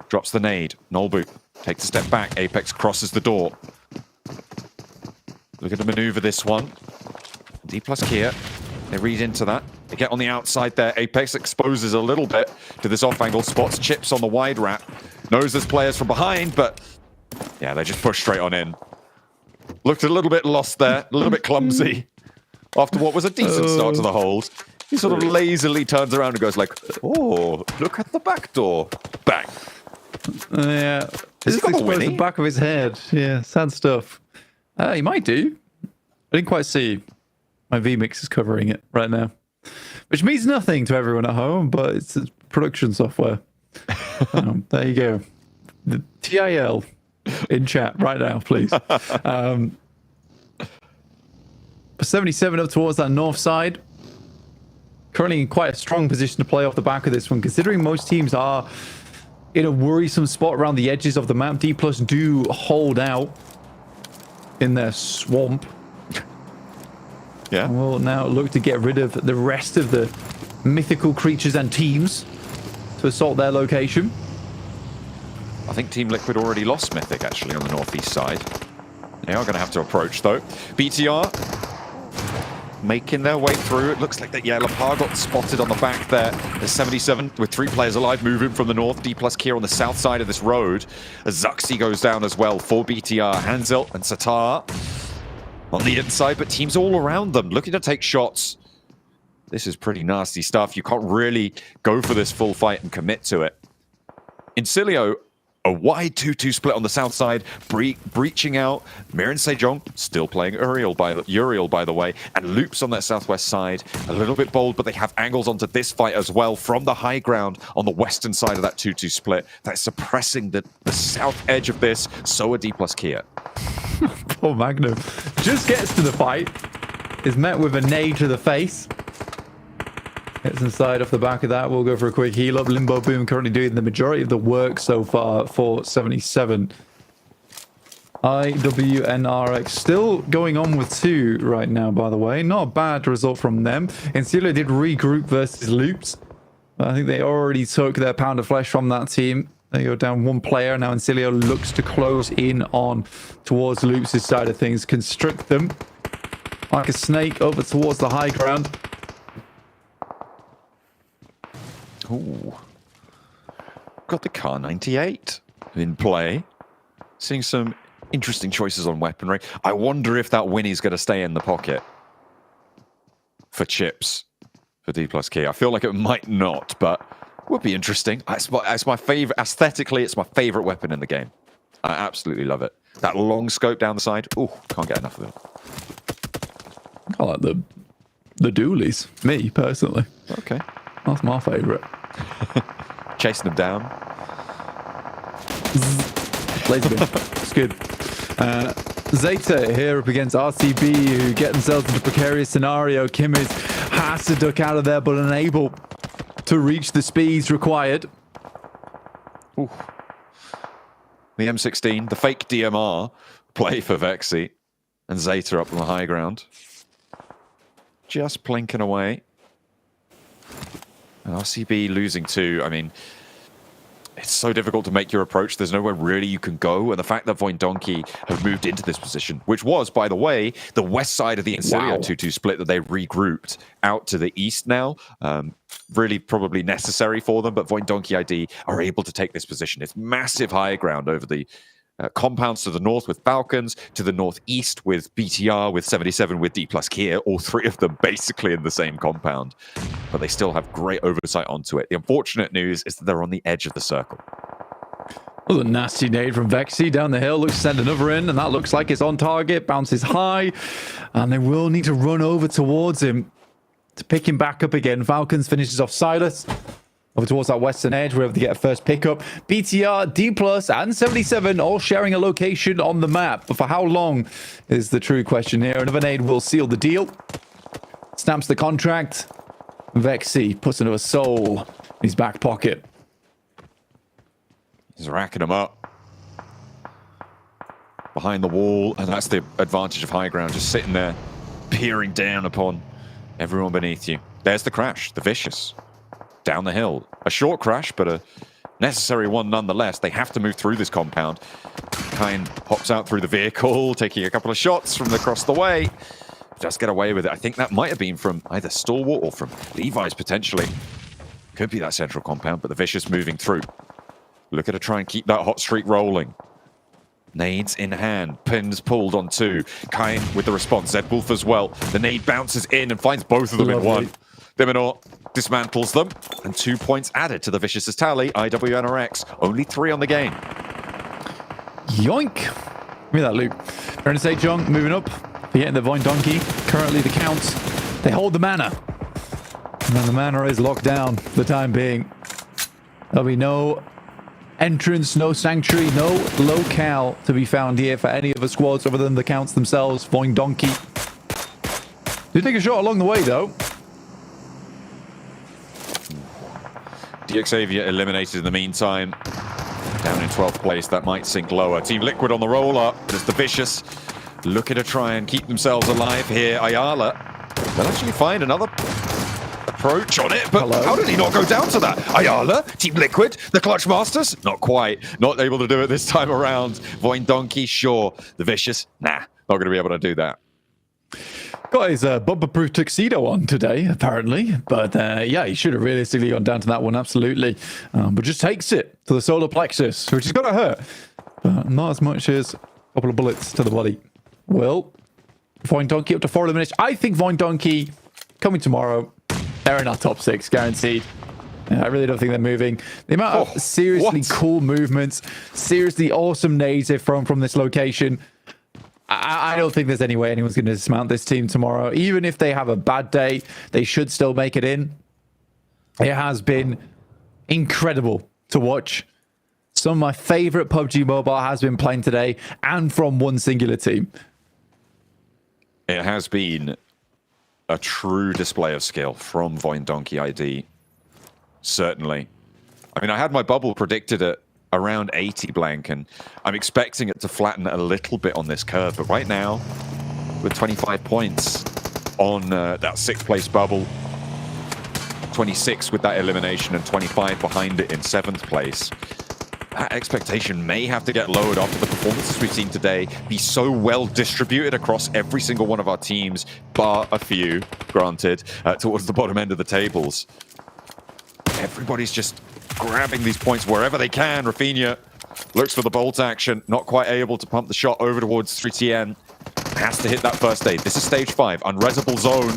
Drops the nade. Nolbu takes a step back. Apex crosses the door. Looking to maneuver this one. D plus Kia. They read into that. They get on the outside there. Apex exposes a little bit to this off angle. Spots chips on the wide wrap. Knows there's players from behind, but yeah, they just push straight on in. Looked a little bit lost there, a little bit clumsy. After what was a decent start to the hold, he sort of lazily turns around and goes like, oh, look at the back door. Bang. Yeah. Has he got a Winnie? The back of his head. Yeah, sad stuff. He might do. I didn't quite see. My vMix is covering it right now. Which means nothing to everyone at home, but it's production software. There you go. The TIL in chat right now, please. 77 up towards that north side. Currently in quite a strong position to play off the back of this one, considering most teams are in a worrisome spot around the edges of the map. D Plus do hold out in their swamp. Yeah. We'll now look to get rid of the rest of the mythical creatures and teams to assault their location. I think Team Liquid already lost Mythic, actually, on the northeast side. They are going to have to approach, though. BTR making their way through. It looks like that, yeah, Lapar got spotted on the back there. There's 77 with 3 players alive, moving from the north. D plus Kia on the south side of this road. As Zuxi goes down as well for BTR. Hanzel and Satar on the inside, but teams all around them looking to take shots. This is pretty nasty stuff. You can't really go for this full fight and commit to it. Incilio, a wide 2-2 split on the south side, breaching out. Mirin Sejong still playing Uriel, by the way, and Loops on that southwest side. A little bit bold, but they have angles onto this fight as well from the high ground on the western side of that 2-2 split. That's suppressing the south edge of this. So a D plus Kia. Poor Magnum. Just gets to the fight. Is met with a nade to the face. Gets inside off the back of that. We'll go for a quick heal up. Limbo Boom currently doing the majority of the work so far for 77. IWNRX still going on with 2 right now, by the way. Not a bad result from them. Incilio did regroup versus Loops. I think they already took their pound of flesh from that team. They go down 1 player. Now Incilio looks to close in on towards Loops' side of things. Constrict them like a snake over towards the high ground. Ooh. Got the Car 98 in play. Seeing some interesting choices on weaponry. I wonder if that Winnie's going to stay in the pocket for chips for D plus K. I feel like it might not, but would be interesting. It's my favorite. Aesthetically, it's my favorite weapon in the game. I absolutely love it. That long scope down the side. Ooh, can't get enough of it. I like the dualies, me personally. Okay. That's my favorite. Chasing them down. Laser beam. It's good. Zeta here up against RCB, who get themselves into a precarious scenario. Kimmiz has to duck out of there, but unable to reach the speeds required. Ooh. The M16, the fake DMR play for Vexy, and Zeta up on the high ground. just plinking away. And RCB losing 2. I mean, it's so difficult to make your approach. There's nowhere really you can go. And the fact that Voindonkey have moved into this position, which was, by the way, the west side of the Incilio 2-2 split that they regrouped out to the east now. Really probably necessary for them, but Voindonkey ID are able to take this position. It's massive high ground over the compounds to the north with Falcons, to the northeast with BTR, with 77, with D plus Kia, all 3 of them basically in the same compound. But they still have great oversight onto it. The unfortunate news is that they're on the edge of the circle. Oh, a nasty nade from Vexy down the hill. Looks to send another in, and that looks like it's on target. Bounces high, and they will need to run over towards him to pick him back up again. Falcons finishes off Silas. Over towards that western edge, we're able to get a first pickup. BTR, D+, and 77 all sharing a location on the map. But for how long is the true question here. Another nade will seal the deal. Stamps the contract. Vexy puts another soul in his back pocket. He's racking them up. Behind the wall, and that's the advantage of high ground. Just sitting there, peering down upon everyone beneath you. There's the crash, the Vicious. Down the hill. A short crash, but a necessary one nonetheless. They have to move through this compound. Kind hops out through the vehicle, taking a couple of shots from across the way. Just get away with it. I think that might have been from either Stalwart or from Levi's, potentially. Could be that central compound, but the Vicious moving through. Looking to try and keep that hot streak rolling. Nades in hand. Pins pulled on 2. Kain with the response. Zed Wolf as well. The nade bounces in and finds both of them in one. Diminor dismantles them, and 2 points added to the Vicious's tally. IWNRX, only 3 on the game. Yoink! Give me that loop. Turn to say, Jung, moving up. Hitting the Voindonkey. Currently the counts. They hold the mana. And then the mana is locked down for the time being. There'll be no entrance, no sanctuary, no locale to be found here for any of the squads other than the counts themselves. Voindonkey. Did take a shot along the way, though. Xavier eliminated in the meantime. Down in 12th place, that might sink lower. Team Liquid on the roll-up. There's the Vicious looking to try and keep themselves alive here. Ayala, they'll actually find another approach on it, but how did he not go down to that? Ayala, Team Liquid, the Clutch Masters? Not quite. Not able to do it this time around. Voindonkey, sure. The Vicious, nah, not going to be able to do that. Got his bumper-proof tuxedo on today, apparently. But yeah, he should have realistically gone down to that one, absolutely. But just takes it to the solar plexus, which is going to hurt. But not as much as a couple of bullets to the body. Well, Voindonkey up to 4 eliminations. I think Voindonkey coming tomorrow. They're in our top 6, guaranteed. I really don't think they're moving. The amount of seriously cool movements, seriously awesome nades they've thrown from this location. I don't think there's any way anyone's going to dismount this team tomorrow. Even if they have a bad day, they should still make it in. It has been incredible to watch. Some of my favorite PUBG Mobile has been playing today, and from one singular team. It has been a true display of skill from Voindonkey ID. Certainly. I mean, I had my bubble predicted at around 80 blank, and I'm expecting it to flatten a little bit on this curve, but right now with 25 points on that 6th place bubble, 26 with that elimination, and 25 behind it in 7th place, that expectation may have to get lowered after the performances we've seen today be so well distributed across every single one of our teams, bar a few, granted, towards the bottom end of the tables. Everybody's just grabbing these points wherever they can. Rafinha looks for the bolt action, not quite able to pump the shot over towards 3TN. Has to hit that first aid. This is stage 5, unresable zone,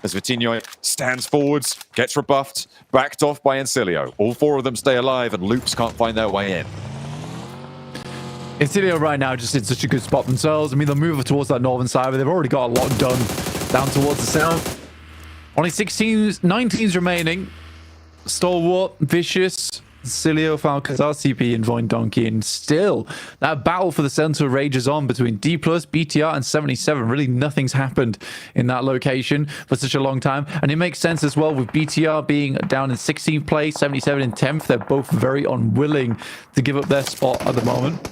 as Vitinho stands forwards, gets rebuffed, backed off by Incilio. All 4 of them stay alive, and Loops can't find their way in. Incilio right now just in such a good spot themselves. I mean, they'll move towards that northern side, but they've already got a lot done down towards the south. Only 9 teams remaining. Stalwart, Vicious, Cilio, Falcons, RCP, and Voindonkey, and still that battle for the center rages on between D+, BTR, and 77. Really, nothing's happened in that location for such a long time, and it makes sense as well with BTR being down in 16th place, 77 in 10th. They're both very unwilling to give up their spot at the moment.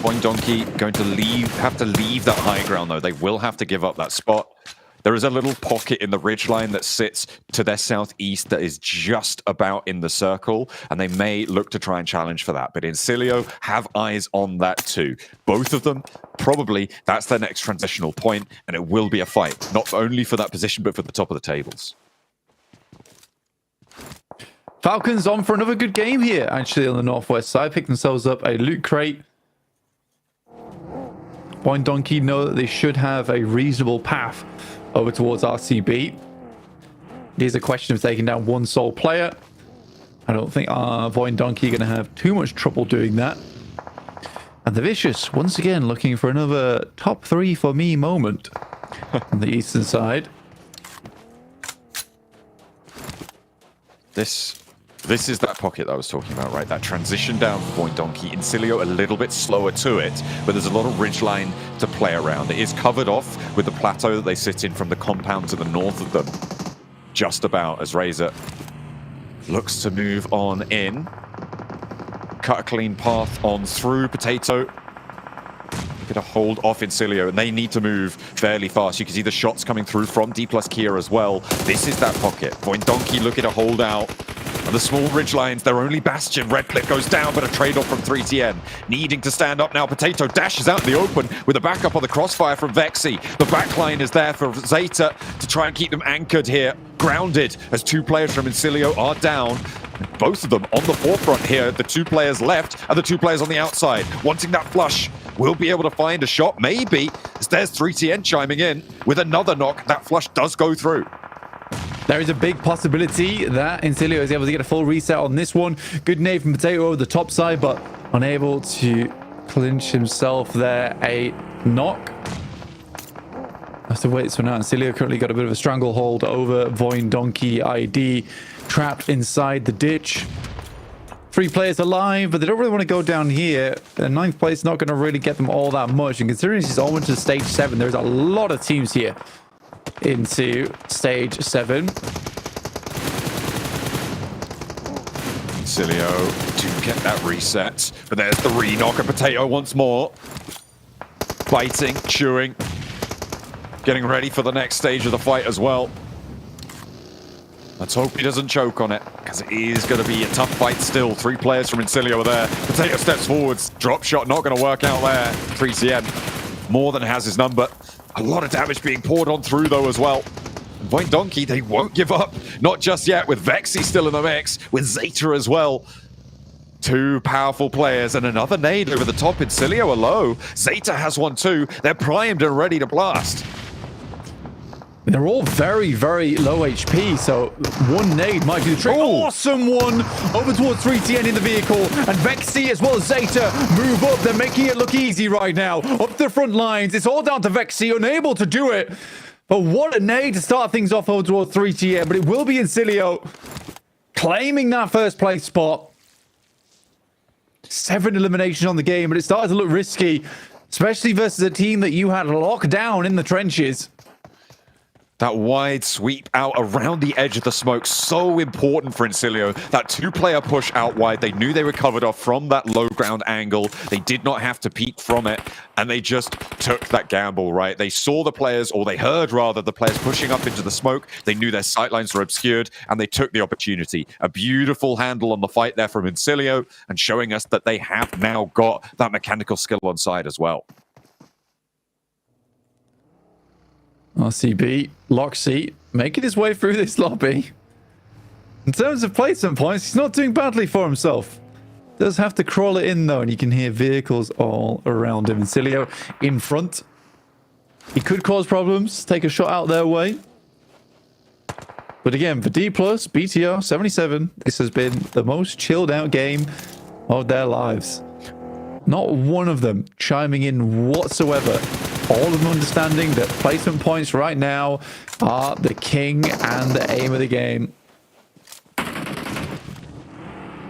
Voindonkey going to have to leave that high ground, though. They will have to give up that spot. There is a little pocket in the ridgeline that sits to their southeast that is just about in the circle, and they may look to try and challenge for that. But Incilio have eyes on that too. Both of them, probably, that's their next transitional point, and it will be a fight, not only for that position, but for the top of the tables. Falcons on for another good game here, actually, on the northwest side. Pick themselves up a loot crate. Boing Donkey know that they should have a reasonable path over towards RCB. It is a question of taking down one sole player. I don't think Void Donkey are going to have too much trouble doing that. And the Vicious, once again, looking for another top 3 for me moment on the eastern side. This is that pocket that I was talking about, right? That transition down for Point Donkey. Incilio a little bit slower to it, but there's a lot of ridgeline to play around. It is covered off with the plateau that they sit in from the compound to the north of them. Just about, as Razor looks to move on in. Cut a clean path on through. Potato get a hold off Incilio, and they need to move fairly fast. You can see the shots coming through from D plus Kia as well. This is that pocket. Point Donkey looking to hold out. And the small ridge lines, their only bastion. Red Clip goes down, but a trade-off from 3TN. Needing to stand up now. Potato dashes out in the open with a backup on the crossfire from Vexy. The backline is there for Zeta to try and keep them anchored here. Grounded as 2 players from Incilio are down. Both of them on the forefront here. The 2 players left and the 2 players on the outside. Wanting that flush. Will be able to find a shot, maybe. There's 3TN chiming in with another knock. That flush does go through. There is a big possibility that Incilio is able to get a full reset on this one. Good nade from Potato over the top side, but unable to clinch himself there. A knock. Has to wait for now. Incilio currently got a bit of a stranglehold over Void Donkey ID. Trapped inside the ditch. 3 players alive, but they don't really want to go down here. The 9th place is not going to really get them all that much. And considering this is almost to stage 7, there's a lot of teams here into stage 7. Incilio to get that reset, but there's the re-knock of Potato once more. Biting, chewing, getting ready for the next stage of the fight as well. Let's hope he doesn't choke on it, because it is going to be a tough fight still. 3 players from Incilio are there. Potato steps forwards. Drop shot not going to work out there. 3CN more than has his number. A lot of damage being poured on through, though, as well. Void Donkey, they won't give up. Not just yet, with Vexy still in the mix, with Zeta as well. 2 powerful players and another nade over the top. Incilio are low. Zeta has one too. They're primed and ready to blast. They're all very, very low HP, so one nade might do the trick. Awesome one over towards 3TN in the vehicle, and Vexy as well as Zeta move up. They're making it look easy right now. Up the front lines, it's all down to Vexy, unable to do it. But what a nade to start things off over towards 3TN, but it will be Incilio claiming that first place spot. 7 eliminations on the game, but it started to look risky, especially versus a team that you had locked down in the trenches. That wide sweep out around the edge of the smoke, so important for Incilio. That 2-player push out wide, they knew they were covered off from that low ground angle. They did not have to peek from it, and they just took that gamble, right? They saw the players, or they heard rather, the players pushing up into the smoke. They knew their sightlines were obscured, and they took the opportunity. A beautiful handle on the fight there from Incilio, and showing us that they have now got that mechanical skill on side as well. RCB, Loxy, making his way through this lobby. In terms of placement points, he's not doing badly for himself. Does have to crawl it in though, and you can hear vehicles all around him. Incilio in front. He could cause problems, take a shot out their way. But again, for D+, BTR 77, this has been the most chilled out game of their lives. Not one of them chiming in whatsoever. All of them understanding that placement points right now are the king and the aim of the game.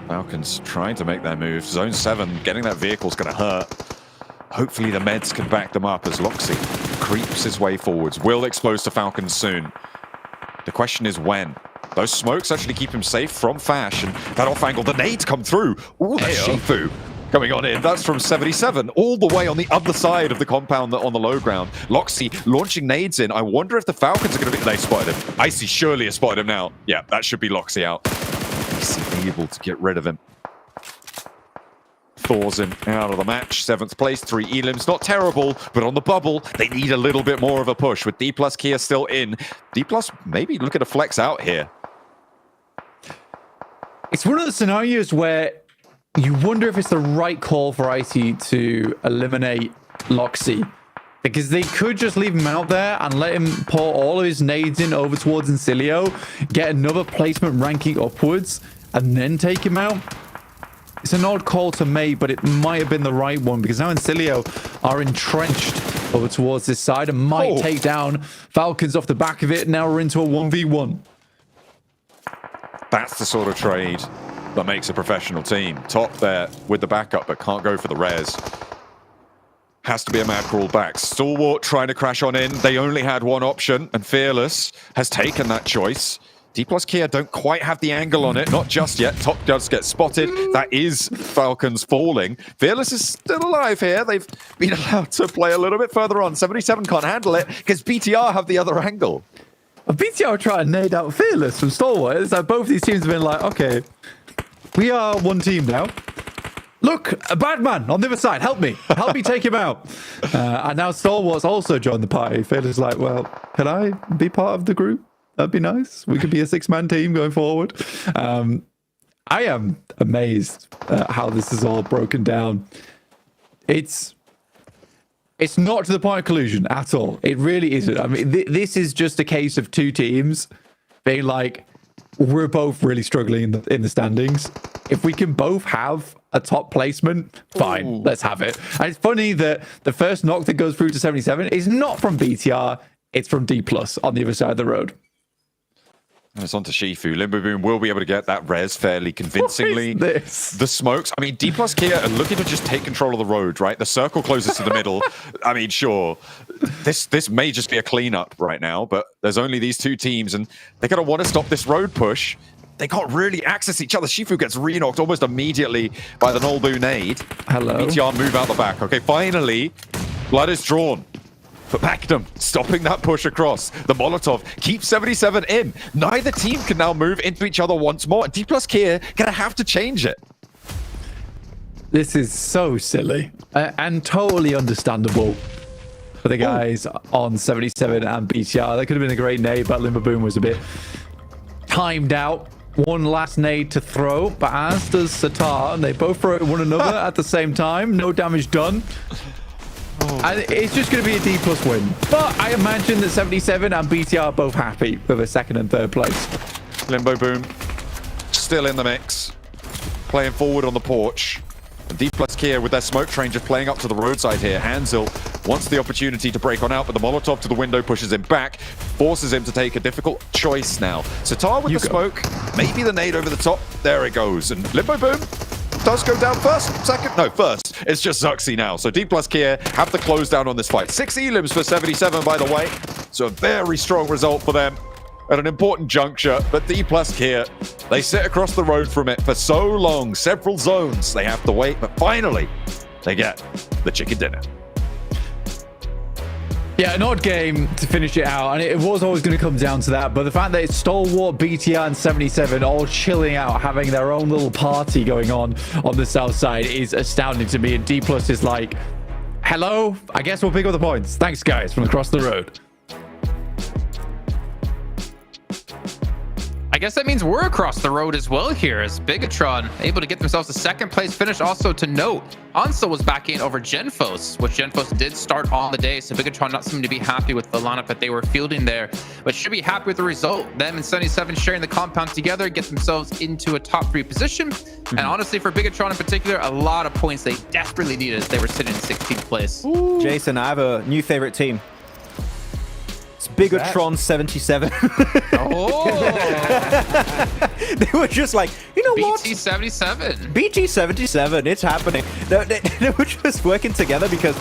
Falcons trying to make their move. Zone 7, getting that vehicle is going to hurt. Hopefully the meds can back them up as Loxy creeps his way forwards. Will expose to Falcons soon. The question is when. Those smokes actually keep him safe from Fash, and that off angle, the nades come through. Ooh, the Shifu coming on in. That's from 77, all the way on the other side of the compound on the low ground. Loxy launching nades in. I wonder if the Falcons are going to be... They spotted him. Icy surely has spotted him now. Yeah, that should be Loxy out. Icy able to get rid of him. Thor's in out of the match. 7th place, 3 elims. Not terrible, but on the bubble, they need a little bit more of a push. With D+ Kia still in. D+ maybe look at a flex out here. It's one of the scenarios where you wonder if it's the right call for Icy to eliminate Loxy. Because they could just leave him out there and let him pour all of his nades in over towards Incilio, get another placement ranking upwards, and then take him out. It's an odd call to make, but it might have been the right one because now Incilio are entrenched over towards this side and might take down Falcons off the back of it. Now we're into a 1v1. That's the sort of trade that makes a professional team. Top there with the backup, but can't go for the res. Has to be a mad crawl back. Stalwart trying to crash on in. They only had one option, and Fearless has taken that choice. D+ Kia don't quite have the angle on it. Not just yet. Top does get spotted. That is Falcons falling. Fearless is still alive here. They've been allowed to play a little bit further on. 77 can't handle it because BTR have the other angle. BTR are trying to nade out Fearless from Stalwart. It's like both these teams have been like, okay, we are one team now. Look, a bad man on the other side. Help me. Help me take him out. And now Stalwart's also joined the party. Fearless is like, well, can I be part of the group? That'd be nice. We could be a 6-man team going forward. I am amazed at how this is all broken down. It's not to the point of collusion at all. It really isn't. I mean, this is just a case of two teams being like, we're both really struggling in the standings. If we can both have a top placement, fine, let's have it. And it's funny that the first knock that goes through to 77 is not from BTR, it's from D+ on the other side of the road. And it's on to Shifu. Limbo Boom will be able to get that res fairly convincingly. What is this? The smokes. I mean, D+ Kia are looking to just take control of the road, right? The circle closes to the middle. I mean, sure, this may just be a cleanup right now, but there's only these two teams, and they're going to want to stop this road push. They can't really access each other. Shifu gets re-knocked almost immediately by the Nolbu nade. Hello. BTR move out the back. Okay, finally, blood is drawn. But Magnum stopping that push across. The Molotov keeps 77 in. Neither team can now move into each other once more. And D+ Kia gonna have to change it. This is so silly and totally understandable for the guys on 77 and BTR. That could have been a great nade, but Limbo Boom was a bit timed out. One last nade to throw, but as does Satar, and they both throw at one another at the same time. No damage done. And it's just going to be a D+ win. But I imagine that 77 and BTR are both happy with a 2nd and 3rd place. Limbo Boom still in the mix. Playing forward on the porch. And D+ Kia with their smoke train just playing up to the roadside here. Hansil wants the opportunity to break on out, but the Molotov to the window pushes him back. Forces him to take a difficult choice now. Satar with the smoke. Maybe the nade over the top. There it goes. And Limbo Boom does go down first, second, no, first. It's just Zuxi now. So D+ Kia have the close down on this fight. 6 elims for 77, by the way. So a very strong result for them at an important juncture. But D+ Kia, they sit across the road from it for so long, several zones. They have to wait, but finally, they get the chicken dinner. Yeah, an odd game to finish it out, and it was always going to come down to that, but the fact that it's Stalwart, BTR, and 77 all chilling out, having their own little party going on the south side is astounding to me, and D+ is like, hello, I guess we'll pick up the points. Thanks, guys, from across the road. I guess that means we're across the road as well here, as Bigatron able to get themselves a 2nd place finish. Also to note, Ansel was back in over Genfos, which Genfos did start on the day, so Bigatron not seeming to be happy with the lineup that they were fielding there, but should be happy with the result. Them and 77 sharing the compound together, get themselves into a top 3 position. And honestly, for Bigatron in particular, a lot of points they desperately needed as they were sitting in 16th place. Ooh. Jason, I have a new favorite team. Bigatron 77. They were just like, you know what? BT77. BT77, it's happening. They were just working together because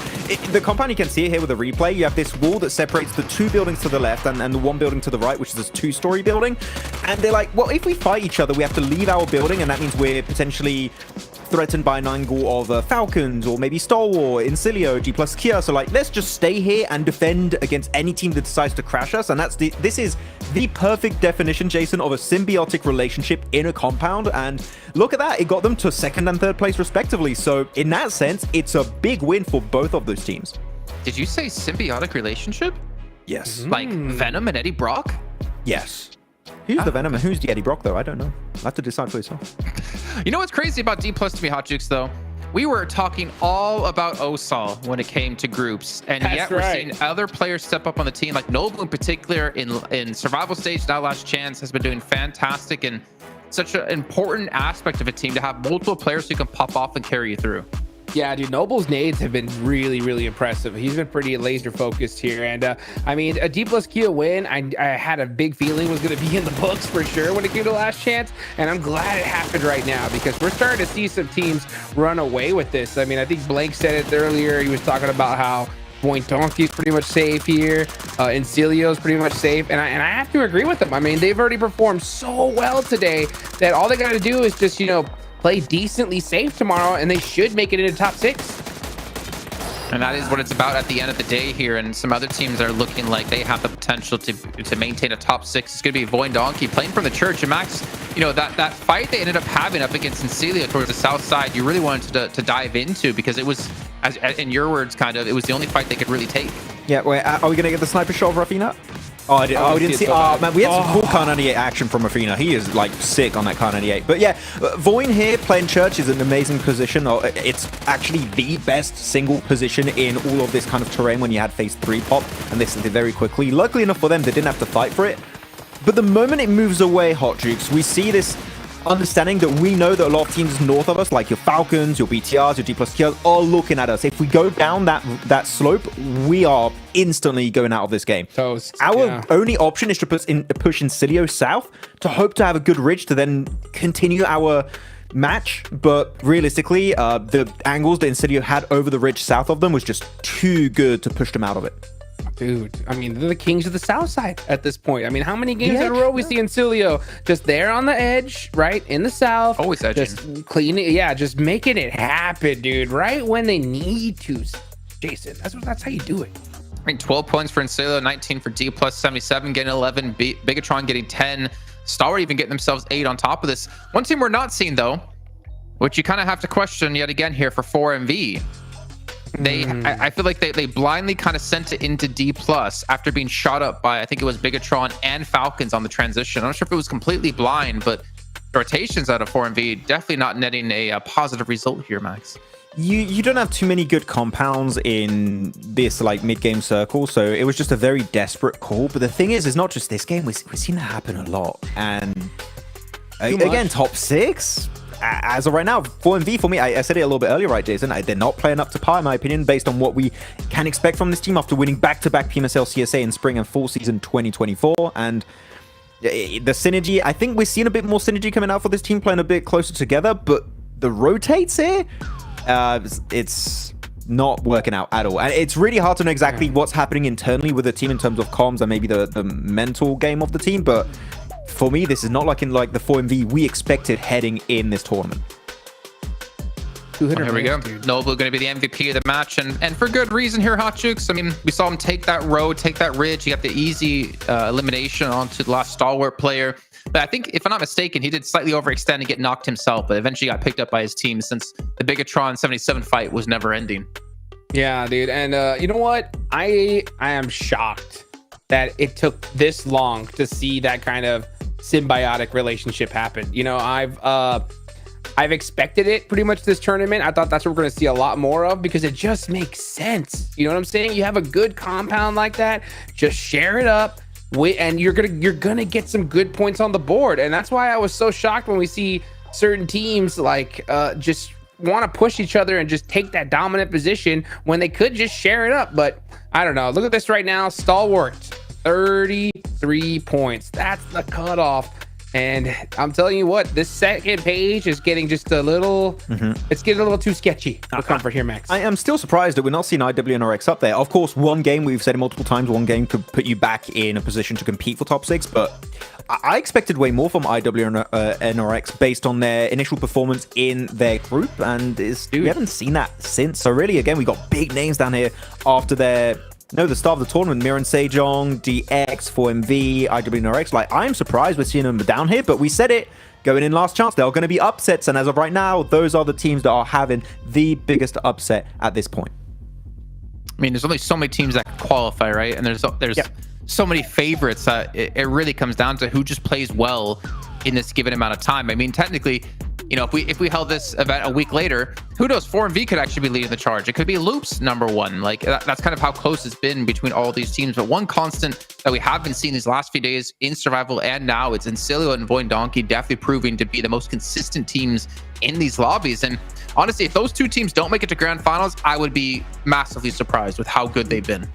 the compound, you can see it here with the replay. You have this wall that separates the 2 buildings to the left and the 1 building to the right, which is this 2-story building. And they're like, well, if we fight each other, we have to leave our building, and that means we're potentially threatened by an angle of Falcons or maybe Stalwart, Incilio, G plus Kia. So like, let's just stay here and defend against any team that decides to crash us. And this is the perfect definition, Jason, of a symbiotic relationship in a compound. And look at that, it got them to 2nd and 3rd place respectively. So in that sense, it's a big win for both of those teams. Did you say symbiotic relationship? Yes. Like Venom and Eddie Brock? Yes. Who's the Venom and who's the Eddie Brock, though? I don't know. I'll have to decide for yourself. You know what's crazy about D+ to me, Hot Jukes, though? We were talking all about OSAL when it came to groups, and yet we're seeing other players step up on the team, like Noble in particular in survival stage. Now Last Chance has been doing fantastic, and such an important aspect of a team to have multiple players who can pop off and carry you through. Yeah, dude, Noble's nades have been really, really impressive. He's been pretty laser focused here. And I mean, a D+ Kia win, I had a big feeling was going to be in the books for sure when it came to Last Chance. And I'm glad it happened right now because we're starting to see some teams run away with this. I mean, I think Blank said it earlier. He was talking about how Point Donkey's pretty much safe here. Incilio's pretty much safe. And I have to agree with them. I mean, they've already performed so well today that all they got to do is just, you know, play decently safe tomorrow, and they should make it into top 6. And that is what it's about at the end of the day here. And some other teams are looking like they have the potential to maintain a top 6. It's going to be Void Donkey playing from the church. And Max, you know, that fight they ended up having up against Incilio towards the south side, you really wanted to dive into because it was, as in your words, kind of, it was the only fight they could really take. Yeah, wait, are we going to get the sniper shot of Rafina? Oh, we didn't see. Oh, man, we had some cool Car 98 action from Rafina. He is like sick on that Car 98. But yeah, Voin here playing Church is an amazing position. It's actually the best single position in all of this kind of terrain when you had phase 3 pop, and this did very quickly. Luckily enough for them, they didn't have to fight for it. But the moment it moves away, Hot Jukes, we see this understanding that we know that a lot of teams north of us, like your Falcons, your BTRs, your G plus Kias, are looking at us. If we go down that slope, we are instantly going out of this game. Toast. Our only option is to push Incilio south to hope to have a good ridge to then continue our match. But realistically, the angles that Incilio had over the ridge south of them was just too good to push them out of it. Dude, I mean, they're the kings of the south side at this point. I mean, how many games in a row we see Incilio just there on the edge, right in the south, always edging, just cleaning, just making it happen, dude, right when they need to. Jason, that's how you do it. I mean, 12 points for Incilio, 19 for D+, 77 getting 11, Bigatron getting 10, Stalwart even getting themselves 8 on top of this. One team we're not seeing though, which you kind of have to question yet again here for 4MV. I feel like they blindly kind of sent it into D+ after being shot up by, I think it was Bigatron and Falcons on the transition. I'm not sure if it was completely blind, but the rotations out of 4MV definitely not netting a positive result here, Max. You don't have too many good compounds in this like mid-game circle, so it was just a very desperate call. But the thing is, it's not just this game. We've seen that happen a lot. And again, top 6? As of right now, 4MV for me, I said it a little bit earlier, right, Jason? They're not playing up to par, in my opinion, based on what we can expect from this team after winning back-to-back PMSL CSA in spring and fall season 2024. And the synergy, I think we're seeing a bit more synergy coming out for this team, playing a bit closer together, but the rotates here, it's not working out at all. And it's really hard to know exactly what's happening internally with the team in terms of comms and maybe the mental game of the team, but for me, this is not like in like the 4MV we expected heading in this tournament. Here we go. Noble going to be the MVP of the match, and for good reason here, Hot Jukes. I mean, we saw him take that road, take that ridge. He got the easy elimination onto the last Stalwart player. But I think, if I'm not mistaken, he did slightly overextend and get knocked himself, but eventually got picked up by his team since the Bigatron 77 fight was never ending. Yeah, dude. And you know what? I am shocked that it took this long to see that kind of symbiotic relationship happen. You know, I've expected it pretty much this tournament. I thought that's what we're going to see a lot more of because it just makes sense. You know what I'm saying? You have a good compound like that, just share it up and you're gonna get some good points on the board. And that's why I was so shocked when we see certain teams like just want to push each other and just take that dominant position when they could just share it up. But I don't know. Look at this right now. Stalwart, 33 points. That's the cutoff. And I'm telling you what, this second page is getting just a little, it's getting a little too sketchy for comfort here, Max. I am still surprised that we're not seeing IWNRX up there. Of course, one game, we've said it multiple times, one game could put you back in a position to compete for top 6, but I expected way more from IWNRX based on their initial performance in their group, and we haven't seen that since. So really, again, we got big names down here after the start of the tournament. Miran Sejong, DX, 4MV, IWNRX. Like, I'm surprised we're seeing them down here, but we said it going in last chance. There are going to be upsets, and as of right now, those are the teams that are having the biggest upset at this point. I mean, there's only so many teams that can qualify, right? And there's so many favorites that it really comes down to who just plays well in this given amount of time. I mean, technically, you know, if we held this event a week later, who knows? 4MV could actually be leading the charge. It could be Loop's #1. Like, that's kind of how close it's been between all these teams. But one constant that we have been seeing these last few days in Survival and now, it's Incilio and Void Donkey definitely proving to be the most consistent teams in these lobbies. And honestly, if those two teams don't make it to Grand Finals, I would be massively surprised with how good they've been.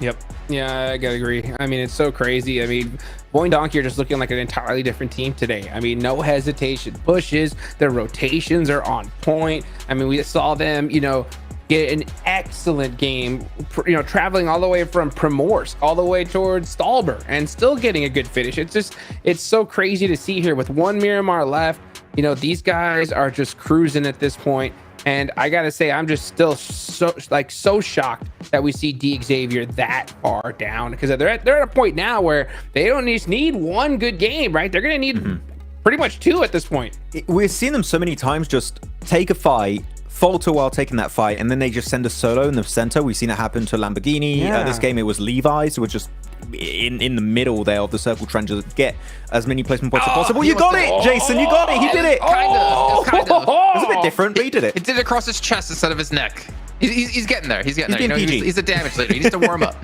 Yep. Yeah, I gotta agree. I mean, it's so crazy. I mean, Boy and Donkey are just looking like an entirely different team today. I mean, no hesitation pushes. Their rotations are on point. I mean, we saw them, you know, get an excellent game, you know, traveling all the way from Primorsk all the way towards Stalber and still getting a good finish. It's so crazy to see here with one Miramar left. You know, these guys are just cruising at this point. And I gotta say, I'm just still so shocked that we see D Xavier that far down, because they're at a point now where they don't just need one good game, right? They're gonna need pretty much two at this point. We're seeing them so many times just take a fight, falter while taking that fight, and then they just send a solo in the center. We've seen it happen to Lamborghini. This game, it was Levi's, who was just in the middle there of the circle, trying to get as many placement points as possible. You got it, Jason. You got it. He did it. Kind of. It was a bit different, but he did it. It did it across his chest instead of his neck. He's getting there. He's getting there. Being You know, PG. he's a damage leader. He needs to warm up.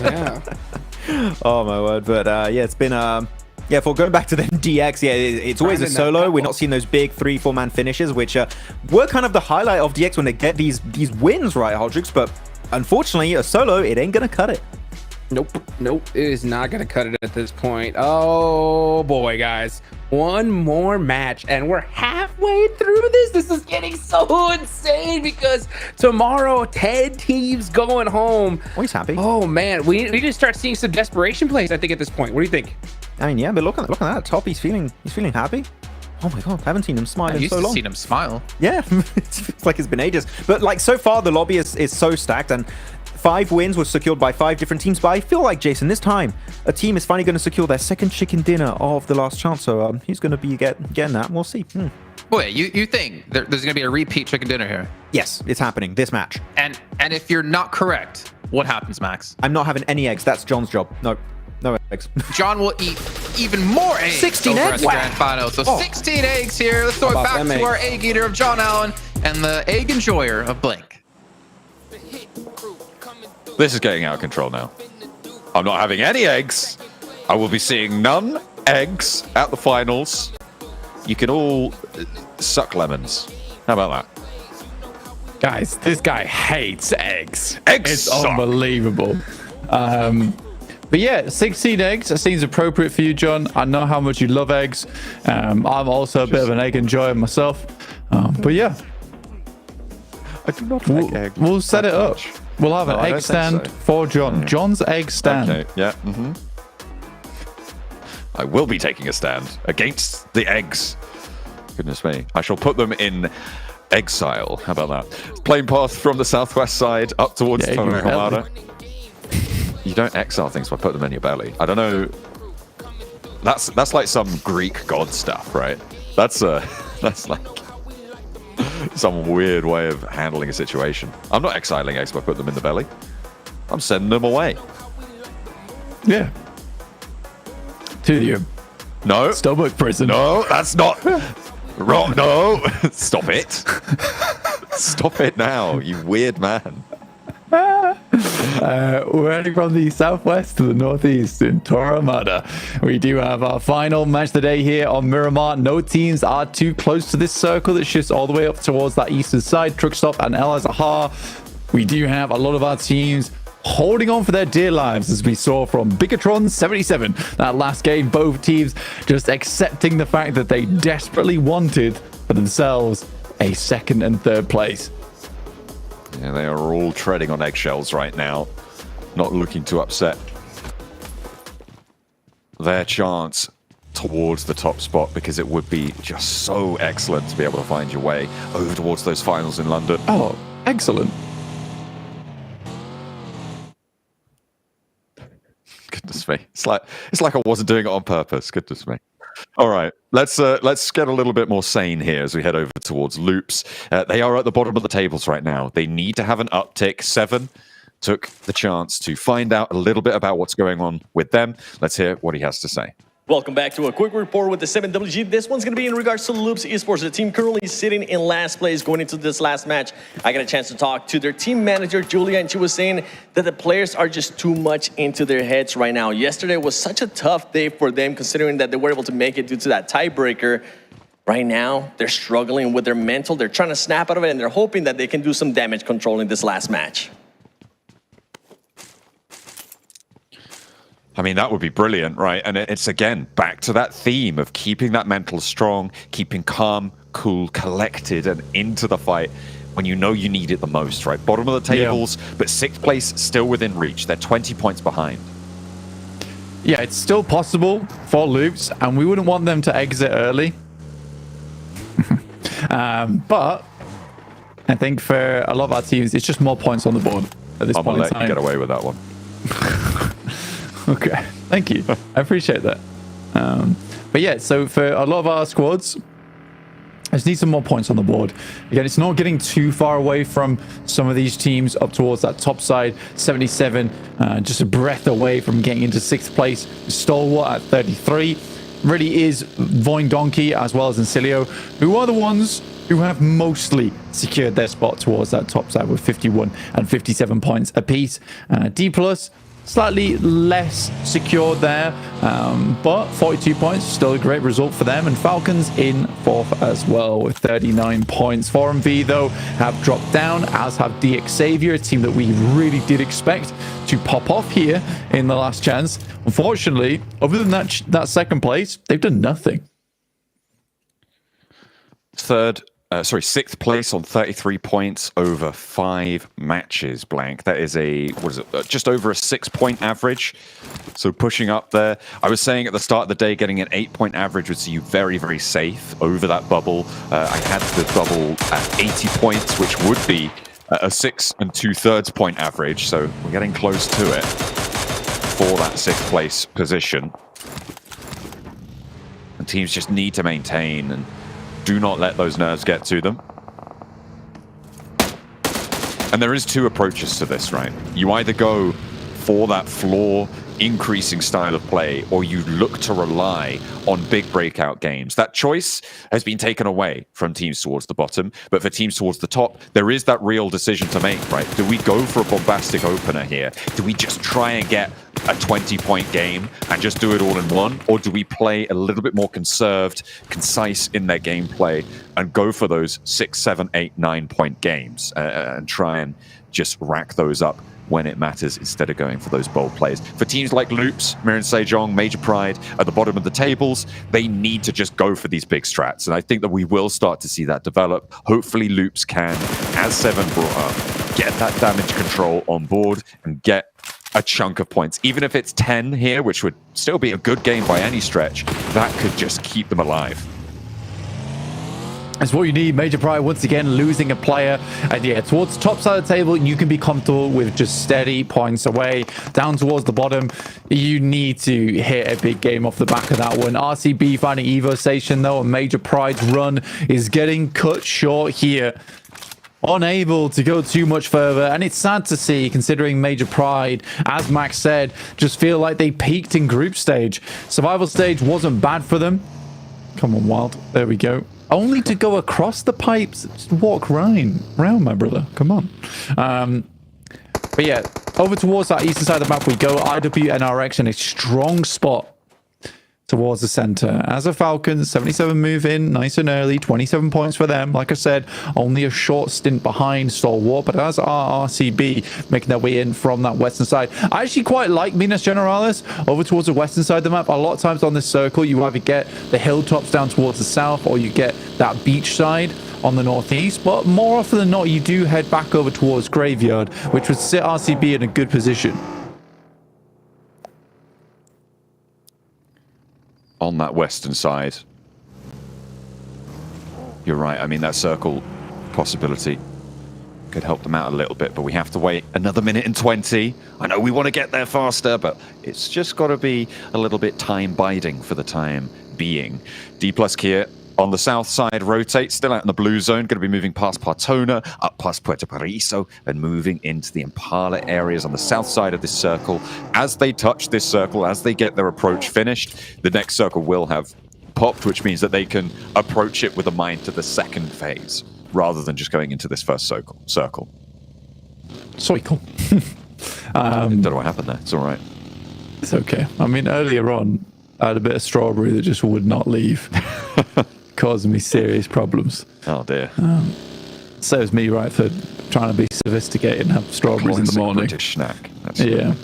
Yeah. Oh my word. But yeah, it's been for going back to the DX, it's always a solo. We're not seeing those big 3-4 man finishes, which were kind of the highlight of DX when they get these wins, right, Haldrix? But unfortunately, a solo, it ain't gonna cut it. Nope, it is not gonna cut it at this point. Oh boy, guys, one more match and we're halfway through this. This is getting so insane because tomorrow 10 teams going home. Oh, he's happy. Oh man, we need to start seeing some desperation plays, I think, at this point. What do you think? I mean, yeah, but look at that top. He's feeling happy. Oh my god, I haven't seen him smile in so long. Seen him smile. Yeah, it's like it's been ages. But like so far, the lobby is so stacked, and 5 wins were secured by 5 different teams. But I feel like, Jason, this time a team is finally going to secure their second chicken dinner of the last chance. So he's going to be getting that. We'll see. Boy, you think there's going to be a repeat chicken dinner here? Yes, it's happening this match. And if you're not correct, what happens, Max? I'm not having any eggs. That's John's job. No eggs. John will eat even more eggs 16 over eggs? at the Grand Finals. So 16 eggs here. Let's throw it back to our egg eater of John Allen and the egg enjoyer of Blink. This is getting out of control now. I'm not having any eggs. I will be seeing none eggs at the finals. You can all suck lemons. How about that? Guys, this guy hates eggs. Eggs It's suck. unbelievable. But yeah, 16 eggs. That seems appropriate for you, John. I know how much you love eggs. I'm also a bit of an egg enjoyer myself. But yeah. I do not like eggs. We'll set it up. We'll have an egg stand for John. John's egg stand. Okay, yeah. I will be taking a stand against the eggs. Goodness me. I shall put them in exile. How about that? Plane path from the southwest side up towards Hamada. You don't exile things by putting them in your belly. I don't know. That's like some Greek god stuff, right? That's like some weird way of handling a situation. I'm not exiling eggs by putting them in the belly. I'm sending them away. Yeah. To your stomach prison. No, that's not wrong. No, stop it. Stop it now, you weird man. We're heading from the southwest to the northeast in Toromada. We do have our final match of the day here on Miramar. No teams are too close to this circle that shifts all the way up towards that eastern side. Truckstop and El Azahar. We do have a lot of our teams holding on for their dear lives, as we saw from Bigatron 77. That last game, both teams just accepting the fact that they desperately wanted for themselves a second and third place. Yeah, they are all treading on eggshells right now, not looking to upset their chance towards the top spot, because it would be just so excellent to be able to find your way over towards those finals in London. Oh, excellent. Goodness me. It's like I wasn't doing it on purpose. Goodness me. All right, let's get a little bit more sane here as we head over towards Loops. They are at the bottom of the tables right now. They need to have an uptick. 7 took the chance to find out a little bit about what's going on with them. Let's hear what he has to say. Welcome back to a quick report with the 7WG. This one's going to be in regards to Loops Esports, the team currently sitting in last place going into this last match. I got a chance to talk to their team manager, Julia, and she was saying that the players are just too much into their heads right now. Yesterday was such a tough day for them, considering that they were able to make it due to that tiebreaker. Right now, they're struggling with their mental. They're trying to snap out of it, and they're hoping that they can do some damage control in this last match. I mean, that would be brilliant, right? And it's, again, back to that theme of keeping that mental strong, keeping calm, cool, collected, and into the fight when you know you need it the most, right? Bottom of the tables, but 6th place still within reach. They're 20 points behind. Yeah, it's still possible for Loops, and we wouldn't want them to exit early. But I think for a lot of our teams, it's just more points on the board at this I'm point gonna in let time. you get away with that one. Okay, thank you. I appreciate that. But yeah, so for a lot of our squads, I just need some more points on the board. Again, it's not getting too far away from some of these teams up towards that top side. 77, just a breath away from getting into 6th place. Stalwart at 33. Really is Voin Donkey as well as Encilio, who are the ones who have mostly secured their spot towards that top side with 51 and 57 points apiece. D+, slightly less secure there, but 42 points, still a great result for them. And Falcons in 4th as well with 39 points. 4MV, though, have dropped down, as have DX Xavier, a team that we really did expect to pop off here in the last chance. Unfortunately, other than that 2nd place, they've done nothing. 6th place on 33 points over 5 matches, Blank. That is just over a 6-point average. So pushing up there. I was saying at the start of the day, getting an 8-point average would see you very, very safe over that bubble. I had the bubble at 80 points, which would be a 6 2/3 point average. So we're getting close to it for that 6th place position. And teams just need to maintain and do not let those nerves get to them. And there is 2 approaches to this, right? You either go for that floor increasing style of play, or you look to rely on big breakout games. That choice has been taken away from teams towards the bottom, but for teams towards the top, there is that real decision to make, right? Do we go for a bombastic opener here? Do we just try and get a 20-point game and just do it all in one? Or do we play a little bit more conserved, concise in their gameplay and go for those 6, 7, 8, 9-point games and try and just rack those up when it matters instead of going for those bold plays? For teams like Loops, Mirren Sejong, Major Pride at the bottom of the tables, they need to just go for these big strats. And I think that we will start to see that develop. Hopefully Loops can, as 7 brought up, get that damage control on board and get a chunk of points. Even if it's 10 here, which would still be a good game by any stretch, that could just keep them alive. That's what you need. Major Pride once again losing a player. And yeah, towards the top side of the table, you can be comfortable with just steady points away. Down towards the bottom, you need to hit a big game off the back of that one. RCB finding Evo Station, though, and Major Pride's run is getting cut short here. Unable to go too much further, and it's sad to see, considering Major Pride, as Max said, just feel like they peaked in group stage. Survival stage wasn't bad for them. Come on, Wild. There we go. Only to go across the pipes. Just walk round, my brother. Come on. But yeah, over towards that eastern side of the map we go. IWNRX in a strong spot towards the center. As a Falcons, 77 move in nice and early, 27 points for them. Like I said, only a short stint behind Stalwart, but as are RCB making their way in from that western side. I actually quite like Minas Generalis over towards the western side of the map. A lot of times on this circle, you either get the hilltops down towards the south or you get that beach side on the northeast, but more often than not, you do head back over towards Graveyard, which would sit RCB in a good position. On that western side. You're right. I mean, that circle possibility could help them out a little bit, but we have to wait another minute and 20. I know we want to get there faster, but it's just got to be a little bit time biding for the time being. D plus Kia on the south side rotates, still out in the blue zone, going to be moving past Partona, up past Puerto Paraiso, and moving into the Impala areas on the south side of this circle. As they touch this circle, as they get their approach finished, the next circle will have popped, which means that they can approach it with a mind to the second phase, rather than just going into this first circle. Circle. I don't know what happened there. It's all right. It's okay. I mean, earlier on, I had a bit of strawberry that just would not leave. Causing me serious problems. Oh dear. Saves me right for trying to be sophisticated and have strawberries in the morning. British snack. That's yeah.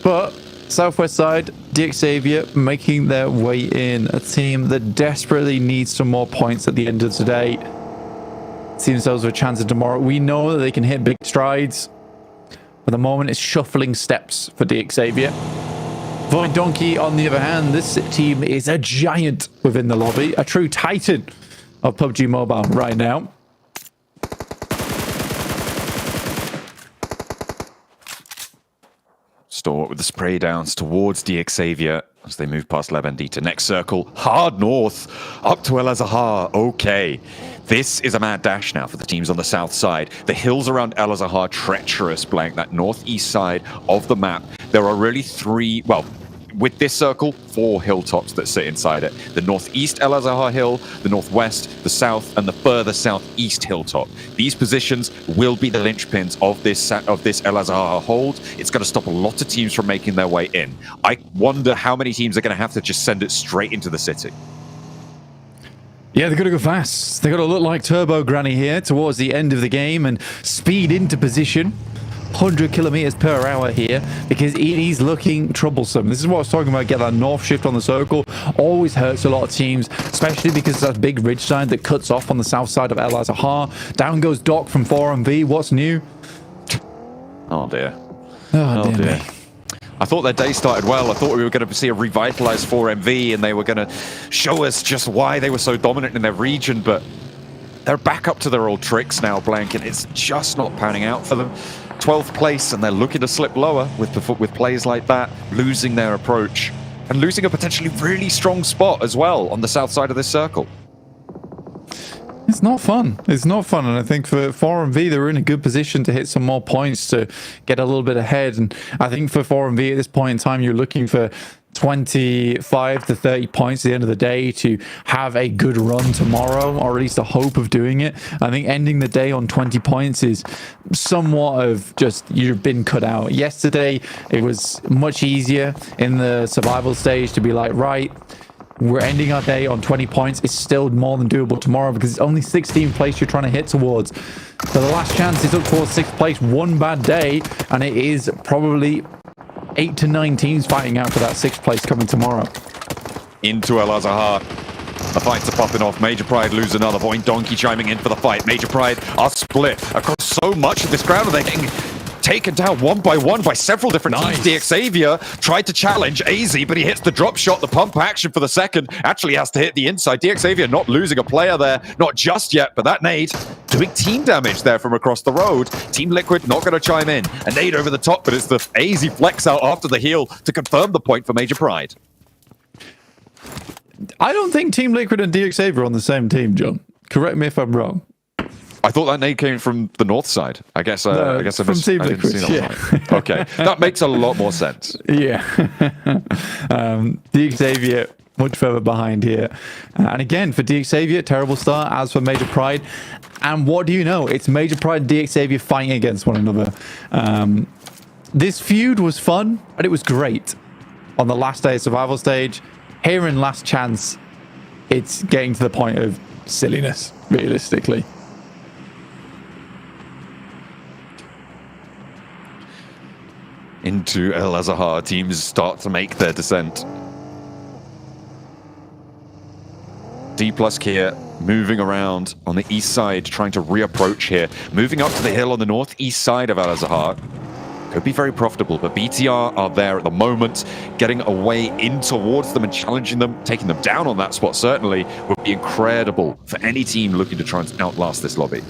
But southwest side, DX Xavier making their way in. A team that desperately needs some more points at the end of today. See themselves with a chance of tomorrow. We know that they can hit big strides. But the moment it's shuffling steps for DX Xavier. Void Donkey, on the other hand, this team is a giant within the lobby, a true titan of PUBG Mobile right now. Stalwart with the spray downs towards DX Xavier as they move past La Bandita. Next circle, hard north, up to El Azahar. Okay. This is a mad dash now for the teams on the south side. The hills around El Azahar, treacherous blank, that northeast side of the map. There are really three, well, with this circle, 4 hilltops that sit inside it. The northeast El Azahar hill, the northwest, the south, and the further southeast hilltop. These positions will be the linchpins of this El Azahar hold. It's going to stop a lot of teams from making their way in. I wonder how many teams are going to have to just send it straight into the city. Yeah, they've got to go fast. They've got to look like Turbo Granny here towards the end of the game and speed into position. 100 kilometers per hour here because it is looking troublesome. This is what I was talking about. Get that north shift on the circle always hurts a lot of teams, especially because it's that big ridge side that cuts off on the south side of El Azahar. Down goes Doc from 4MV. What's new? Oh dear. Oh dear. Me. I thought their day started well. I thought we were going to see a revitalized 4MV and they were going to show us just why they were so dominant in their region, but they're back up to their old tricks now, Blank, and it's just not panning out for them. 12th place, and they're looking to slip lower with plays like that, losing their approach and losing a potentially really strong spot as well on the south side of this circle. It's not fun. It's not fun, and I think for 4MV, they're in a good position to hit some more points to get a little bit ahead, and I think for 4MV at this point in time, you're looking for 25 to 30 points at the end of the day to have a good run tomorrow, or at least a hope of doing it. I think ending the day on 20 points is somewhat of just you've been cut out. Yesterday, it was much easier in the survival stage to be like, right, we're ending our day on 20 points. It's still more than doable tomorrow because it's only 16th place you're trying to hit towards. So the last chance is up towards 6th place. One bad day, and it is probably 8 to 9 teams fighting out for that 6th place coming tomorrow. Into El Azahar. The fights are popping off. Major Pride lose another. Void Donkey chiming in for the fight. Major Pride are split across so much of this ground. They're getting taken down one by several different teams. DX Xavier tried to challenge AZ, but he hits the drop shot. The pump action for the second actually has to hit the inside. DX Xavier not losing a player there, not just yet, but that nade doing team damage there from across the road. Team Liquid not going to chime in. A nade over the top, but it's the AZ flex out after the heal to confirm the point for Major Pride. I don't think Team Liquid and DX Xavier are on the same team, John. Correct me if I'm wrong. I thought that nade came from the north side. I guess from Team Liquid. Yeah. Okay, that makes a lot more sense. Yeah. DX Xavier much further behind here. And again, for DX Xavier, terrible start, as for Major Pride. And what do you know? It's Major Pride and DX Xavier fighting against one another. This feud was fun, and it was great. on the last day of survival stage. Here in last chance, it's getting to the point of silliness, realistically. Into El Azahar, teams start to make their descent. D plus Kia moving around on the east side, trying to reapproach here. Moving up to the hill on the northeast side of Al Azahar. Could be very profitable, but BTR are there at the moment, getting away in towards them and challenging them, taking them down on that spot certainly would be incredible for any team looking to try and outlast this lobby.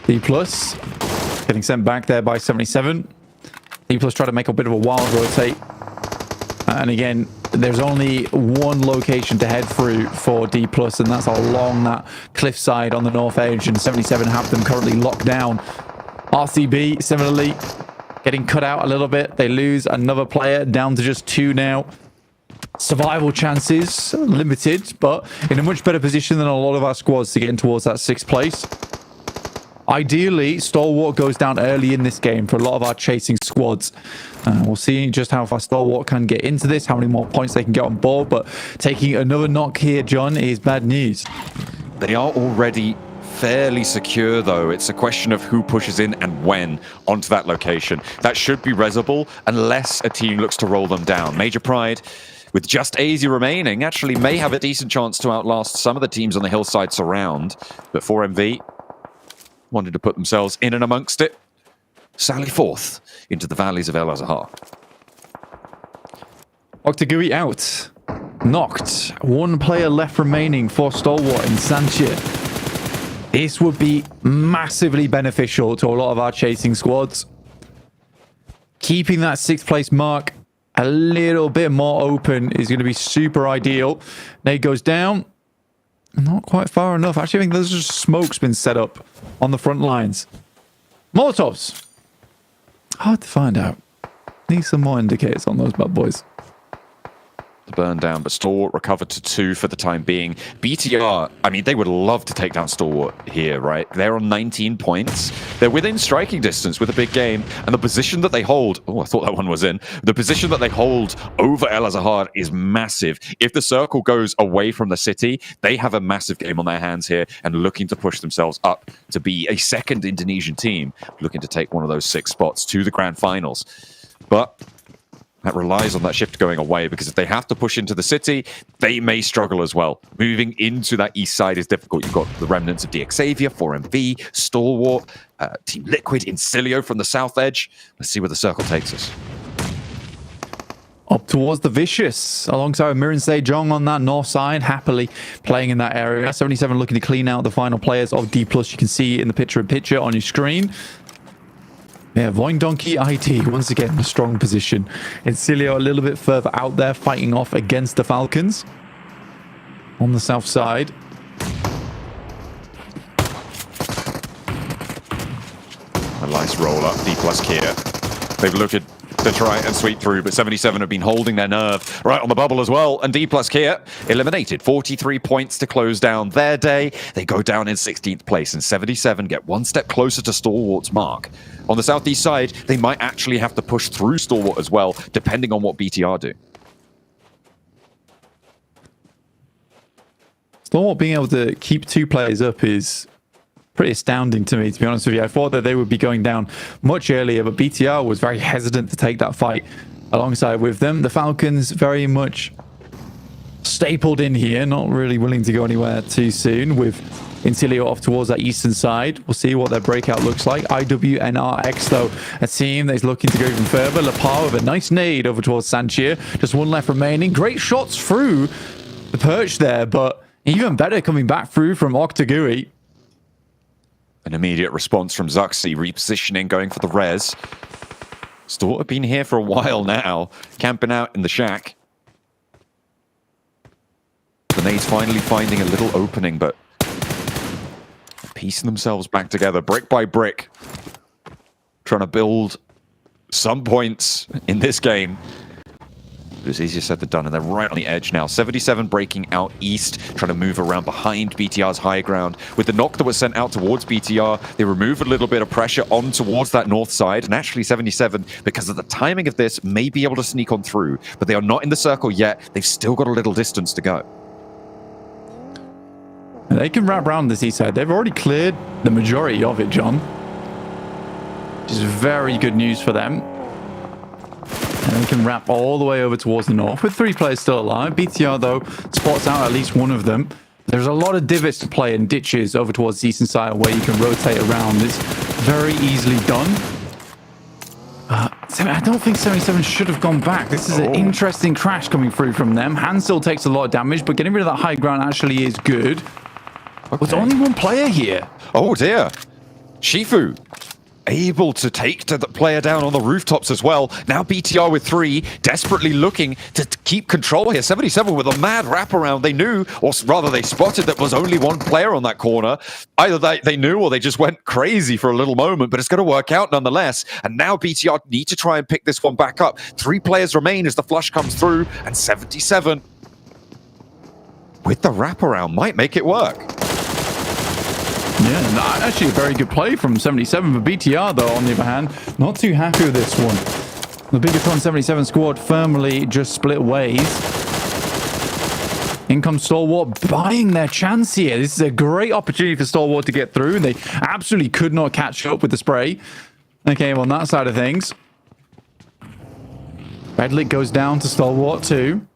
D plus getting sent back there by 77. D plus try to make a bit of a wild rotate. And again, there's only one location to head through for D plus, and that's along that cliffside on the north edge, and 77 have them currently locked down. RCB similarly getting cut out a little bit. They lose another player, down to just 2 now. Survival chances limited, but in a much better position than a lot of our squads to get in towards that 6th place. Ideally, Stalwart goes down early in this game for a lot of our chasing squads. We'll see just how far Stalwart can get into this, how many more points they can get on board, but taking another knock here, John, is bad news. They are already fairly secure, though. It's a question of who pushes in and when onto that location. That should be resable unless a team looks to roll them down. Major Pride, with just AZ remaining, actually may have a decent chance to outlast some of the teams on the hillside surround, but 4MV wanted to put themselves in and amongst it. Sally forth into the valleys of El Azahar. Octagui out. Knocked. 1 player left remaining for Stalwart in Sanchia. This would be massively beneficial to a lot of our chasing squads. Keeping that 6th place mark a little bit more open is going to be super ideal. Nade goes down. Not quite far enough. Actually, I think there's just smoke's been set up on the front lines. Molotovs. Hard to find out. Need some more indicators on those bad boys. The burn down, but Stalwart recovered to 2 for the time being. BTR, I mean, they would love to take down Stalwart here, right? They're on 19 points. They're within striking distance with a big game, and the position that they hold, oh, I thought that one was in. The position that they hold over El Azahar is massive. If the circle goes away from the city, they have a massive game on their hands here and looking to push themselves up to be a 2nd Indonesian team, looking to take one of those 6 spots to the Grand Finals. But that relies on that shift going away, because if they have to push into the city, they may struggle as well. Moving into that east side is difficult. You've got the remnants of DX Xavier, 4MV, Stalwart, Team Liquid, Incilio from the south edge. Let's see where the circle takes us. Up towards the Vicious, alongside Mirin Sejong on that north side, happily playing in that area. 77 looking to clean out the final players of D+. You can see in the picture on your screen. Yeah, Voindonkey IT, once again, in a strong position. Incilio a little bit further out there, fighting off against the Falcons. On the south side. A nice roll up, D+ Kia. They've looked to try and sweep through, but 77 have been holding their nerve right on the bubble as well. And D+ Kia eliminated 43 points to close down their day. They go down in 16th place, and 77 get 1 step closer to Stalwart's mark. On the southeast side, they might actually have to push through Stalwart as well, depending on what BTR do. Stalwart being able to keep 2 players up is pretty astounding to me, to be honest with you. I thought that they would be going down much earlier, but BTR was very hesitant to take that fight alongside with them. The Falcons very much stapled in here, not really willing to go anywhere too soon, with Incilio off towards that eastern side. We'll see what their breakout looks like. IWNRX, though, a team that is looking to go even further. Lapar with a nice nade over towards Sanchia. Just 1 left remaining. Great shots through the perch there, but even better coming back through from Octagui. An immediate response from Zuxi, repositioning, going for the res. Stalwart have been here for a while now, camping out in the shack. Grenades finally finding a little opening, but piecing themselves back together, brick by brick. Trying to build some points in this game. It was easier said than done, and they're right on the edge now. 77 breaking out east, trying to move around behind BTR's high ground. With the knock that was sent out towards BTR, they remove a little bit of pressure on towards that north side, and actually 77, because of the timing of this, may be able to sneak on through, but they are not in the circle yet. They've still got a little distance to go. They can wrap around this east side. They've already cleared the majority of it, John. Which is very good news for them. And they can wrap all the way over towards the north with 3 players still alive. BTR, though, spots out at least one of them. There's a lot of divots to play and ditches over towards the eastern side where you can rotate around. It's very easily done. I don't think 77 should have gone back. This is an interesting crash coming through from them. Han still takes a lot of damage, but getting rid of that high ground actually is good. Okay. There's only one player here. Oh dear. Shifu able to take the player down on the rooftops as well. Now BTR with 3, desperately looking to keep control here. 77 with a mad wraparound. They knew, or rather they spotted that was only one player on that corner. Either they knew or they just went crazy for a little moment, but it's going to work out nonetheless. And now BTR need to try and pick this one back up. 3 players remain as the flush comes through, and 77 with the wraparound might make it work. Yeah, actually a very good play from 77 for BTR, though, on the other hand. Not too happy with this one. The Bigacon 77 squad firmly just split ways. In comes Stalwart, buying their chance here. This is a great opportunity for Stalwart to get through. They absolutely could not catch up with the spray. Okay, on that side of things. Redlick goes down to Stalwart too.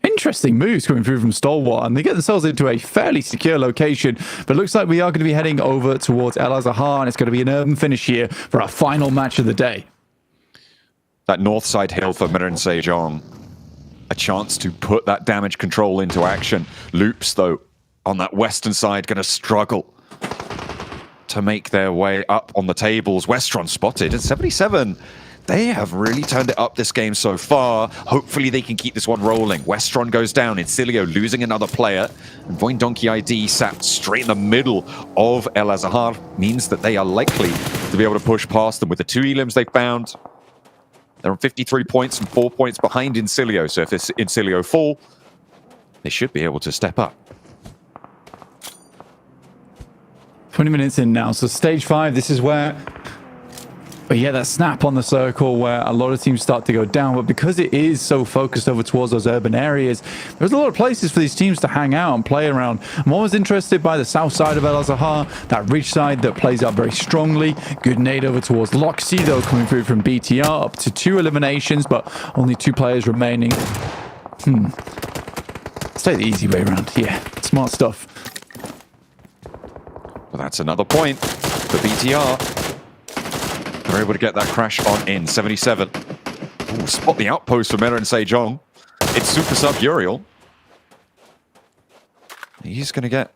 Interesting moves coming through from Stalwart, and they get themselves into a fairly secure location. But it looks like we are going to be heading over towards El Azhar, and it's going to be an urban finish here for our final match of the day. That north side hill for Mirin Sejong. A chance to put that damage control into action. Loops, though, on that western side, going to struggle to make their way up on the tables. Westron spotted at 77. They have really turned it up this game so far. Hopefully they can keep this one rolling. Westron goes down. Incilio losing another player. And Voin Donkey ID sat straight in the middle of El Azhar. Means that they are likely to be able to push past them with the 2 elims they found. They're on 53 points and 4 points behind Incilio. So if this Incilio fall, they should be able to step up. 20 minutes in now. So stage 5, this is where... But yeah, that snap on the circle where a lot of teams start to go down. But because it is so focused over towards those urban areas, there's a lot of places for these teams to hang out and play around. I'm always interested by the south side of El Azhar, that ridge side that plays out very strongly. Good nade over towards Loxy, though, coming through from BTR, up to 2 eliminations, but only 2 players remaining. Let's take the easy way around. Yeah, smart stuff. Well, that's another point for BTR. They're able to get that crash on in. 77. Ooh, spot the outpost for Mirin Sejong. It's Super Sub Uriel. He's going to get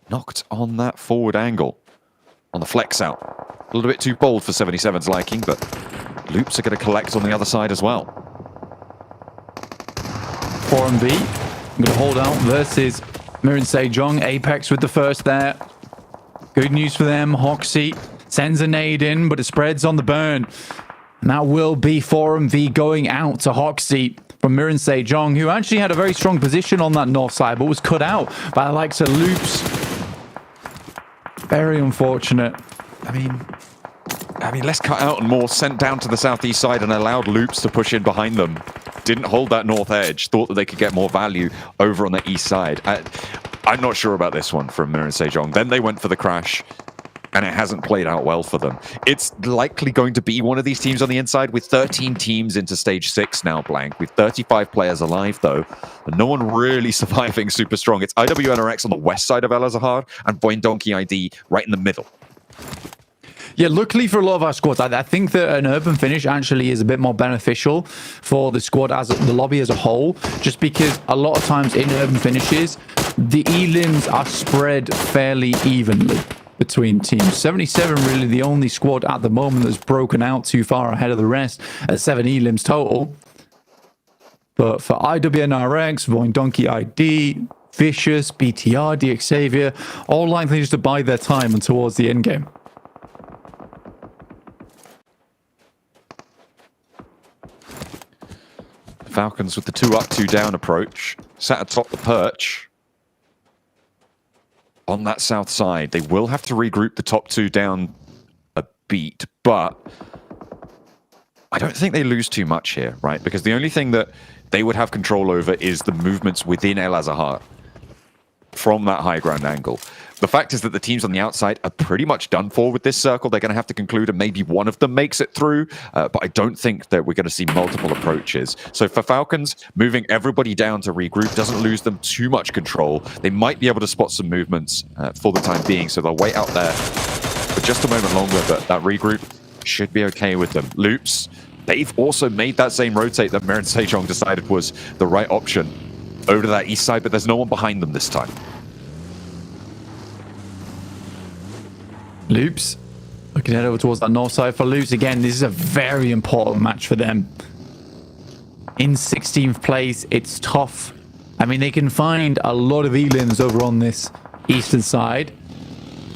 knocked on that forward angle. On the flex out. A little bit too bold for 77's liking, but Loops are going to collect on the other side as well. 4MV. I'm going to hold out versus Mirin Sejong. Apex with the first there. Good news for them. Hoxie sends a nade in, but it spreads on the burn. And that will be 4MV going out to Hoxie from Mirin Sejong, who actually had a very strong position on that north side, but was cut out by the likes of Loops. Very unfortunate. I mean, less cut out and more sent down to the southeast side and allowed Loops to push in behind them. Didn't hold that north edge. Thought that they could get more value over on the east side. I'm not sure about this one from Mirin Sejong. Then they went for the crash, and it hasn't played out well for them. It's likely going to be one of these teams on the inside with 13 teams into stage 6 now, Blank, with 35 players alive, though. And no one really surviving super strong. It's IWNRX on the west side of El Azhar and Voin Donkey ID right in the middle. Yeah, luckily for a lot of our squads, I think that an urban finish actually is a bit more beneficial for the squad as the lobby as a whole, just because a lot of times in urban finishes, the elims are spread fairly evenly between teams. 77 really the only squad at the moment that's broken out too far ahead of the rest at 7 elims total. But for IWNRX, Voin Donkey ID, Vicious, BTR, DX Xavier, all likely just to bide their time and towards the end game. Falcons with the 2 up, 2 down approach. Sat atop the perch. On that south side, they will have to regroup the top 2 down a beat, but I don't think they lose too much here, right? Because the only thing that they would have control over is the movements within El Azahar from that high ground angle. The fact is that the teams on the outside are pretty much done for with this circle. They're going to have to conclude, and maybe one of them makes it through, but I don't think that we're going to see multiple approaches. So for Falcons, moving everybody down to regroup doesn't lose them too much control. They might be able to spot some movements for the time being, so they'll wait out there for just a moment longer, but that regroup should be okay with them. Loops, they've also made that same rotate that Mir and Sejong decided was the right option over to that east side, but there's no one behind them this time. Loops looking to head over towards that north side for Loops. Again, this is a very important match for them. In 16th place, it's tough. I mean, they can find a lot of elims over on this eastern side.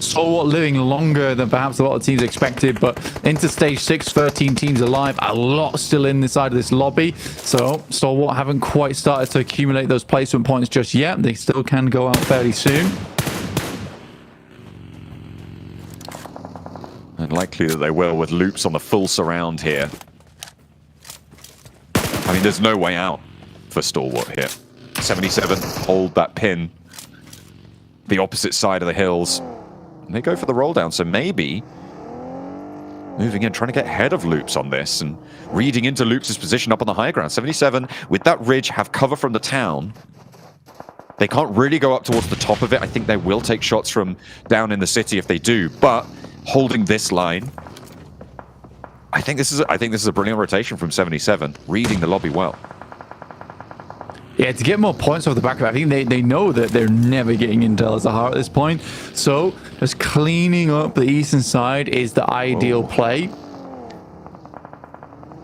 Stalwart living longer than perhaps a lot of teams expected, but into stage 6, 13 teams alive, a lot still in this side of this lobby. So Stalwart haven't quite started to accumulate those placement points just yet. They still can go out fairly soon. And likely that they will, with Loops on the full surround here. I mean, there's no way out for Stalwart here. 77 hold that pin. The opposite side of the hills. And they go for the roll down, so maybe moving in, trying to get ahead of Loops on this and reading into Loops' position up on the high ground. 77 with that ridge have cover from the town. They can't really go up towards the top of it. I think they will take shots from down in the city if they do, but holding this line, I think this is a brilliant rotation from 77, reading the lobby well. Yeah, to get more points off the back of it, I think they know that they're never getting into El Azahar at this point. So just cleaning up the eastern side is the ideal play.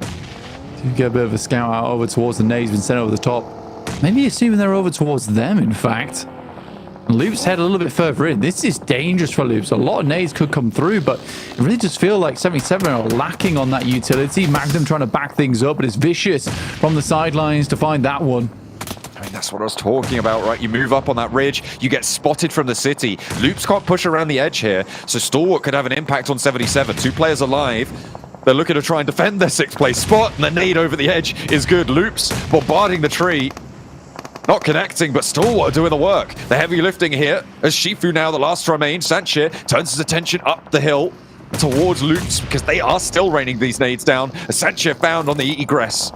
To get a bit of a scout out over towards the nades, been sent over the top. Maybe assuming they're over towards them, in fact. Loops head a little bit further in. This is dangerous for Loops. A lot of nades could come through, but it really just feel like 77 are lacking on that utility. Magnum trying to back things up, but it's Vicious from the sidelines to find that one. I mean, that's what I was talking about, right? You move up on that ridge, you get spotted from the city. Loops can't push around the edge here, so Stalwart could have an impact on 77. 2 players alive. They're looking to try and defend their 6th place spot, and the nade over the edge is good. Loops bombarding the tree. Not connecting, but Stalwart are doing the work. The heavy lifting here as Shifu now the last to remain. Sanchir turns his attention up the hill towards Loops because they are still raining these nades down. A Sanchir found on the egress.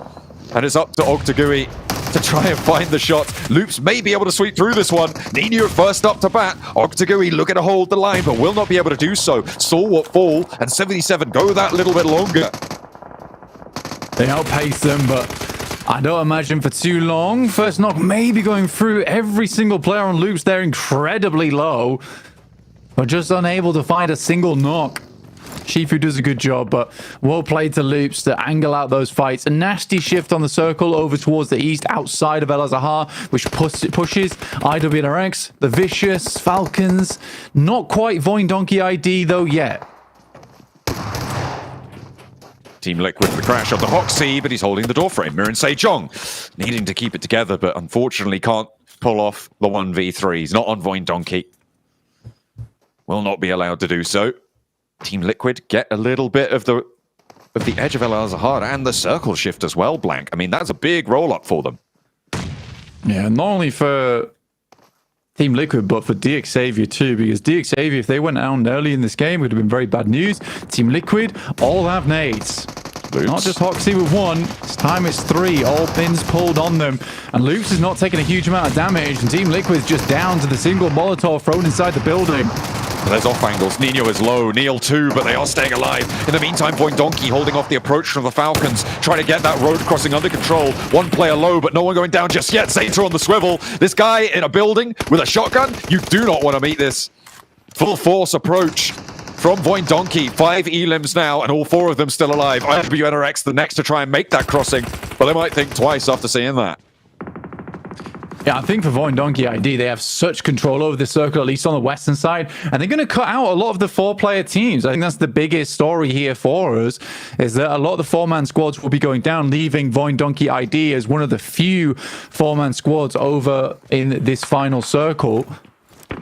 And it's up to Octagui to try and find the shot. Loops may be able to sweep through this one. Nino first up to bat. Octagui looking to hold the line, but will not be able to do so. Stalwart fall, and 77 go that little bit longer. They outpace them, but I don't imagine for too long. First knock maybe going through. Every single player on Loops, they're incredibly low, but just unable to find a single knock. Shifu does a good job, but well played to Loops to angle out those fights. A nasty shift on the circle over towards the east outside of El Azahar, which pushes IWNRX, the Vicious, Falcons. Not quite Voin Donkey ID though yet. Team Liquid the crash on the Hoxie, but he's holding the door frame. Mir and Sejong needing to keep it together, but unfortunately can't pull off the 1v3. He's not on Voin Donkey. Will not be allowed to do so. Team Liquid get a little bit of the edge of El Azahar and the circle shift as well, Blank. I mean, that's a big roll-up for them. Yeah, not only for Team Liquid, but for DXavier too, because DXavier, if they went down early in this game, it would have been very bad news. Team Liquid all have nades. Loops. Not just Hoxie with 1. This time it's 3. All pins pulled on them. And Loops is not taking a huge amount of damage. And Team Liquid's just down to the single Molotov thrown inside the building. There's off angles. Nino is low. Neil too, but they are staying alive. In the meantime, Voin Donkey holding off the approach from the Falcons, trying to get that road crossing under control. 1 player low, but no one going down just yet. Zeta on the swivel. This guy in a building with a shotgun. You do not want to meet this. Full force approach from Voin Donkey. 5 elims now, and all 4 of them still alive. IWNRX the next to try and make that crossing, but they might think twice after seeing that. Yeah, I think for Void Donkey ID, they have such control over the circle, at least on the western side, and they're going to cut out a lot of the 4-player teams. I think that's the biggest story here for us, is that a lot of the 4-man squads will be going down, leaving Void Donkey ID as one of the few 4-man squads over in this final circle.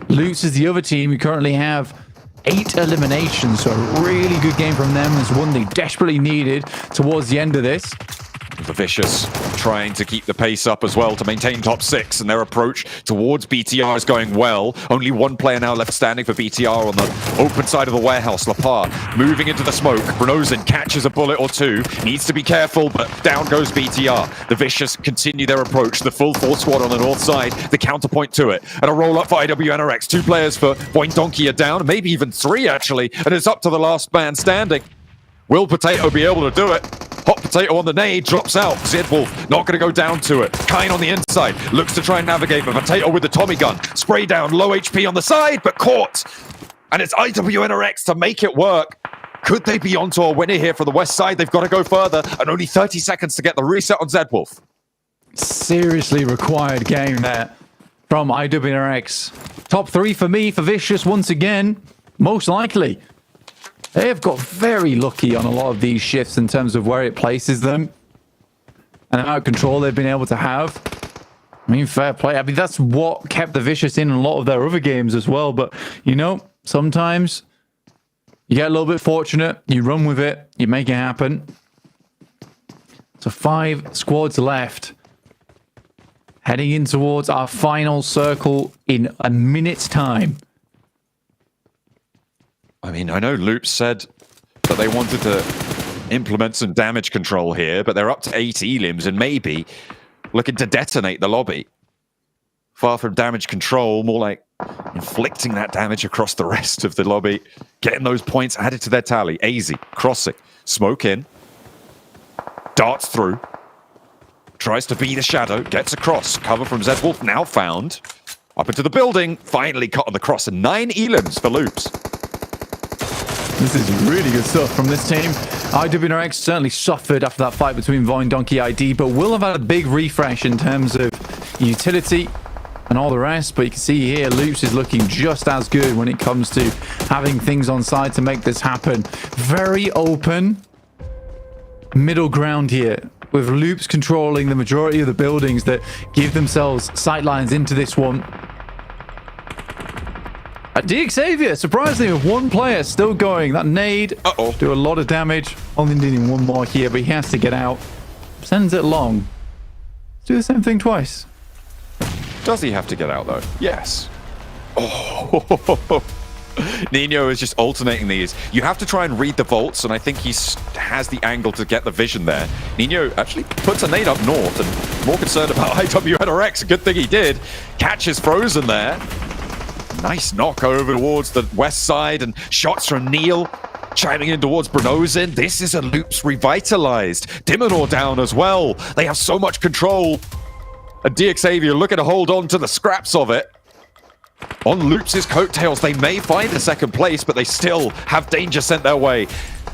Lutz is the other team who currently have 8 eliminations, so a really good game from them. It's one they desperately needed towards the end of this. The Vicious trying to keep the pace up as well to maintain top 6, and their approach towards BTR is going well. Only one player now left standing for BTR on the open side of the warehouse. Lapar moving into the smoke. Brunozin catches a bullet or two. Needs to be careful, but down goes BTR. The Vicious continue their approach. The full 4 squad on the north side. The counterpoint to it. And a roll up for IWNRX. 2 players for Void Donkey are down, maybe even 3 actually. And it's up to the last man standing. Will Potato be able to do it? Hot Potato on the nade, drops out. Zedwolf not going to go down to it. Kine on the inside, looks to try and navigate, but Potato with the Tommy gun. Spray down, low HP on the side, but caught. And it's IWNRX to make it work. Could they be onto a winner here for the west side? They've got to go further, and only 30 seconds to get the reset on Zedwolf. Seriously required game there from IWNRX. Top 3 for me, for Vicious once again, most likely. They have got very lucky on a lot of these shifts in terms of where it places them and the amount of control they've been able to have. I mean, fair play. I mean, that's what kept the Vicious in a lot of their other games as well. But, you know, sometimes you get a little bit fortunate, you run with it, you make it happen. So 5 squads left. Heading in towards our final circle in a minute's time. I mean, I know Loop said that they wanted to implement some damage control here, but they're up to 8 elims and maybe looking to detonate the lobby. Far from damage control, more like inflicting that damage across the rest of the lobby, getting those points added to their tally. AZ, crossing, smoke in, darts through, tries to be the shadow, gets across, cover from Zedwolf now found, up into the building, finally cut on the cross, and 9 elims for Loops. This is really good stuff from this team. IWNRX certainly suffered after that fight between Void Donkey ID, but will have had a big refresh in terms of utility and all the rest. But you can see here, Loops is looking just as good when it comes to having things on side to make this happen. Very open middle ground here, with Loops controlling the majority of the buildings that give themselves sightlines into this one. DXavier, surprisingly, with 1 player still going. That nade do a lot of damage. Only needing 1 more here, but he has to get out. Sends it long. Do the same thing twice. Does he have to get out, though? Yes. Oh, Nino is just alternating these. You have to try and read the vaults, and I think he has the angle to get the vision there. Nino actually puts a nade up north, and more concerned about IWNRX. Good thing he did. Catches Frozen there. Nice knock over towards the west side, and shots from Neil chiming in towards Brunozin. This is a Loops revitalized. Dimonor down as well. They have so much control. And DXavier looking to hold on to the scraps of it. On Loops' coattails, they may find a second place, but they still have danger sent their way.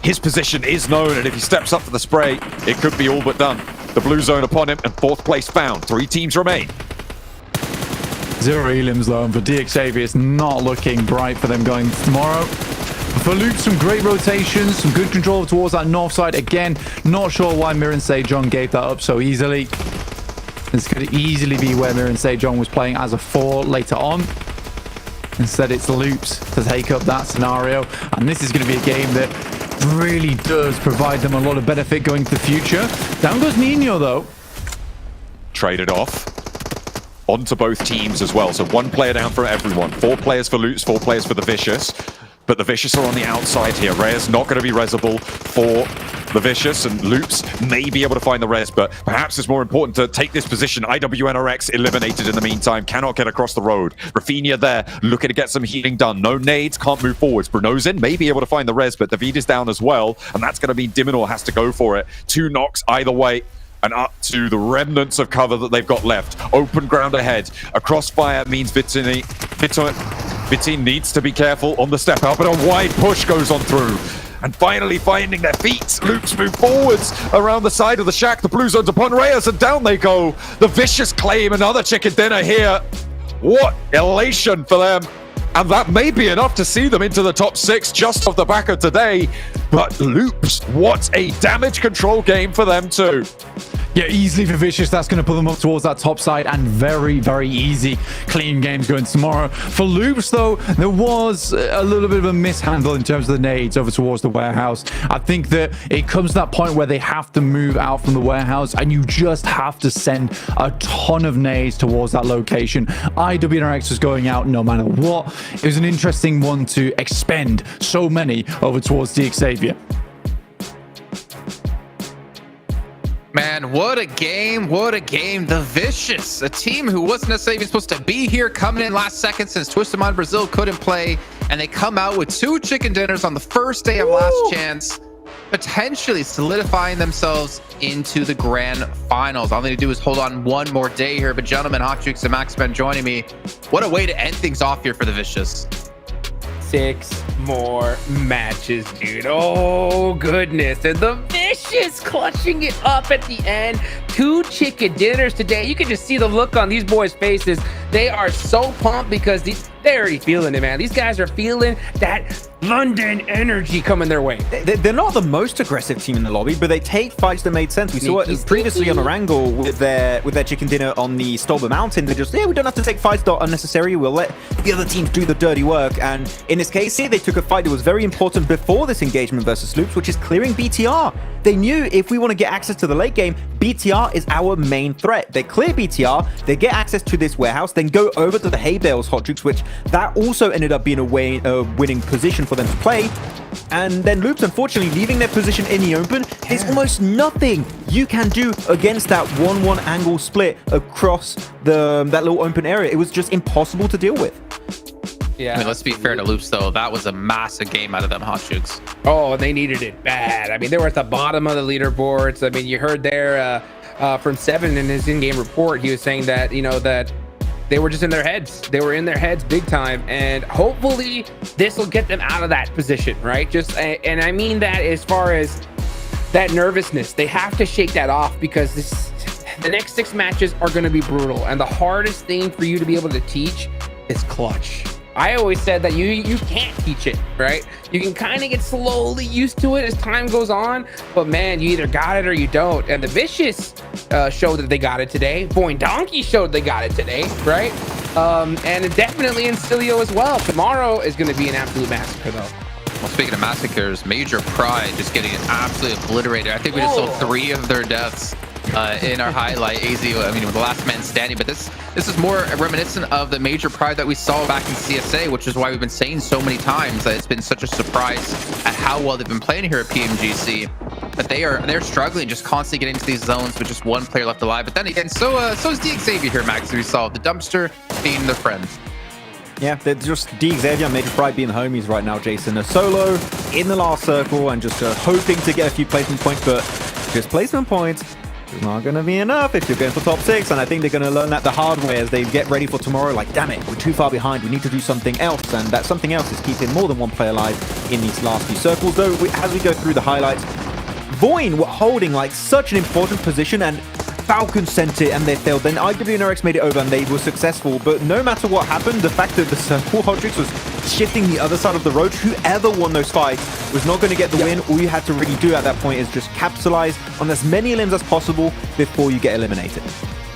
His position is known, and if he steps up for the spray, it could be all but done. The blue zone upon him, and 4th place found. 3 teams remain. 0 elims though, and for DXavier, it's not looking bright for them going tomorrow. For Luke, some great rotations, some good control towards that north side. Again, not sure why Mirren Sejong gave that up so easily. This could easily be where Mirren Sejong was playing as a 4 later on. Instead, it's Loops to take up that scenario, and this is going to be a game that really does provide them a lot of benefit going into the future. Down goes Nino though. Traded off. Onto both teams as well. So 1 player down for everyone. 4 players for Loops, 4 players for the Vicious. But the Vicious are on the outside here. Reyes not going to be resable for the Vicious, and Loops may be able to find the res, but perhaps it's more important to take this position. IWNRX eliminated in the meantime, cannot get across the road. Rafinha there, looking to get some healing done. No nades, can't move forwards. Brunozin may be able to find the res, but David is down as well, and that's going to mean Dimonor has to go for it. 2 knocks either way. And up to the remnants of cover that they've got left. Open ground ahead. A crossfire means Vitin needs to be careful on the step out, but a wide push goes on through. and finally finding their feet. Loops move forwards around the side of the shack. The blue zone's upon Reyes, and down they go. The Vicious claim another chicken dinner here. What elation for them. And that may be enough to see them into the top 6 just off the back of today. But Loops, what a damage control game for them too. Yeah, easily for Vicious. That's going to put them up towards that top side, and very, very easy, clean games going tomorrow. For Loops, though, there was a little bit of a mishandle in terms of the nades over towards the warehouse. I think that it comes to that point where they have to move out from the warehouse, and you just have to send a ton of nades towards that location. IWNRX was going out no matter what. It was an interesting one to expend so many over towards the Xavier. Man, what a game. What a game. The Vicious, a team who wasn't necessarily even supposed to be here, coming in last second since Twisted Mind Brazil couldn't play. And they come out with 2 chicken dinners on the first day of Last Chance, potentially solidifying themselves into the Grand Finals. All they need to do is hold on one more day here. But gentlemen, Hot Jukes and Max Ben joining me. What a way to end things off here for the Vicious. 6 more matches, dude. Oh, goodness. And the Vicious clutching it up at the end. 2 chicken dinners today. You can just see the look on these boys' faces. They are so pumped because they're already feeling it, man. These guys are feeling that London energy coming their way. They're not the most aggressive team in the lobby, but they take fights that made sense. We saw it previously on Orangle with their chicken dinner on the Stolber Mountain. They just, we don't have to take fights that are unnecessary. We'll let the other teams do the dirty work. And in this case here, they took a fight that was very important before this engagement versus Loops, which is clearing BTR. They knew if we want to get access to the late game, BTR is our main threat. They clear BTR, they get access to this warehouse, then go over to the hay bales, Hot Jukes, which that also ended up being a winning position for them to play. And then Loops, unfortunately, leaving their position in the open, there's almost nothing you can do against that 1-1 angle split across that little open area. It was just impossible to deal with. Yeah. I mean, let's be fair to Loops, though. That was a massive game out of them, Hot Jukes. Oh, they needed it bad. I mean, they were at the bottom of the leaderboards. I mean, you heard there from Seven in his in-game report, he was saying that, that they were just in their heads. They were in their heads big time. And hopefully this will get them out of that position, right? And I mean that as far as that nervousness. They have to shake that off because the next 6 matches are going to be brutal. And the hardest thing for you to be able to teach is clutch. I always said that you can't teach it, right? You can kind of get slowly used to it as time goes on, but man, you either got it or you don't. And the Vicious showed that they got it today. Boing Donkey showed they got it today, right? And definitely in Cilio as well. Tomorrow is going to be an absolute massacre, though. Well, speaking of massacres, Major Pride just getting absolutely obliterated. I think we just saw 3 of their deaths in our highlight. AZ, I mean, with the last man standing, but this is more reminiscent of the Major Pride that we saw back in CSA, which is why we've been saying so many times that it's been such a surprise at how well they've been playing here at PMGC. But they're struggling, just constantly getting into these zones with just 1 player left alive. But then again, so is the Xavier here, Max, as we saw the dumpster being their friend. Yeah, they're just Xavier and Major Pride being homies right now, Jason. A solo in the last circle and just hoping to get a few placement points, but just placement points is not going to be enough if you're going for top 6. And I think they're going to learn that the hard way as they get ready for tomorrow. Like, damn it, we're too far behind. We need to do something else. And that something else is keeping more than 1 player alive in these last few circles. Though, as we go through the highlights, Voin were holding like such an important position, and Falcon sent it and they failed. Then IWNRX made it over and they were successful. But no matter what happened, the fact that the circle Hodrix was shifting the other side of the road, whoever won those fights was not going to get the win. All you had to really do at that point is just capitalize on as many limbs as possible before you get eliminated.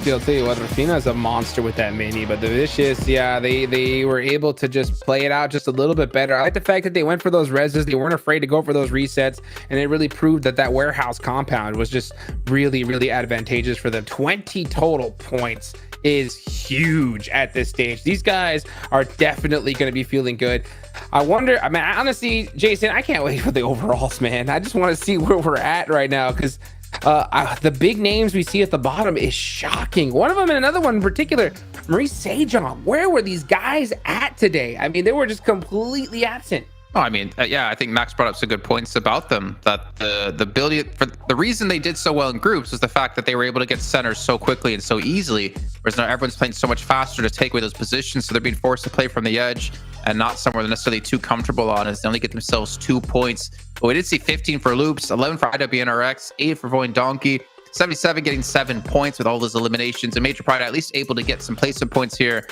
I'll tell you what, Rafina's a monster with that mini, but the Vicious, yeah, they were able to just play it out just a little bit better. I like the fact that they went for those reses. They weren't afraid to go for those resets, and it really proved that warehouse compound was just really, really advantageous for them. 20 total points is huge at this stage. These guys are definitely going to be feeling good. I wonder, I mean, honestly, Jason, I can't wait for the overalls, man. I just want to see where we're at right now, because the big names we see at the bottom is shocking. One of them and another one in particular, Maurice Sajon. Where were these guys at today? I mean, they were just completely absent. Oh, I mean, yeah, I think Max brought up some good points about them. That the ability for the reason they did so well in groups was the fact that they were able to get centers so quickly and so easily. Whereas now everyone's playing so much faster to take away those positions, so they're being forced to play from the edge. and not somewhere they're necessarily too comfortable on, as they only get themselves 2 points. But we did see 15 for Loops, 11 for IWNRX, 8 for Void Donkey, 77 getting 7 points with all those eliminations, and Major Pride at least able to get some placement points here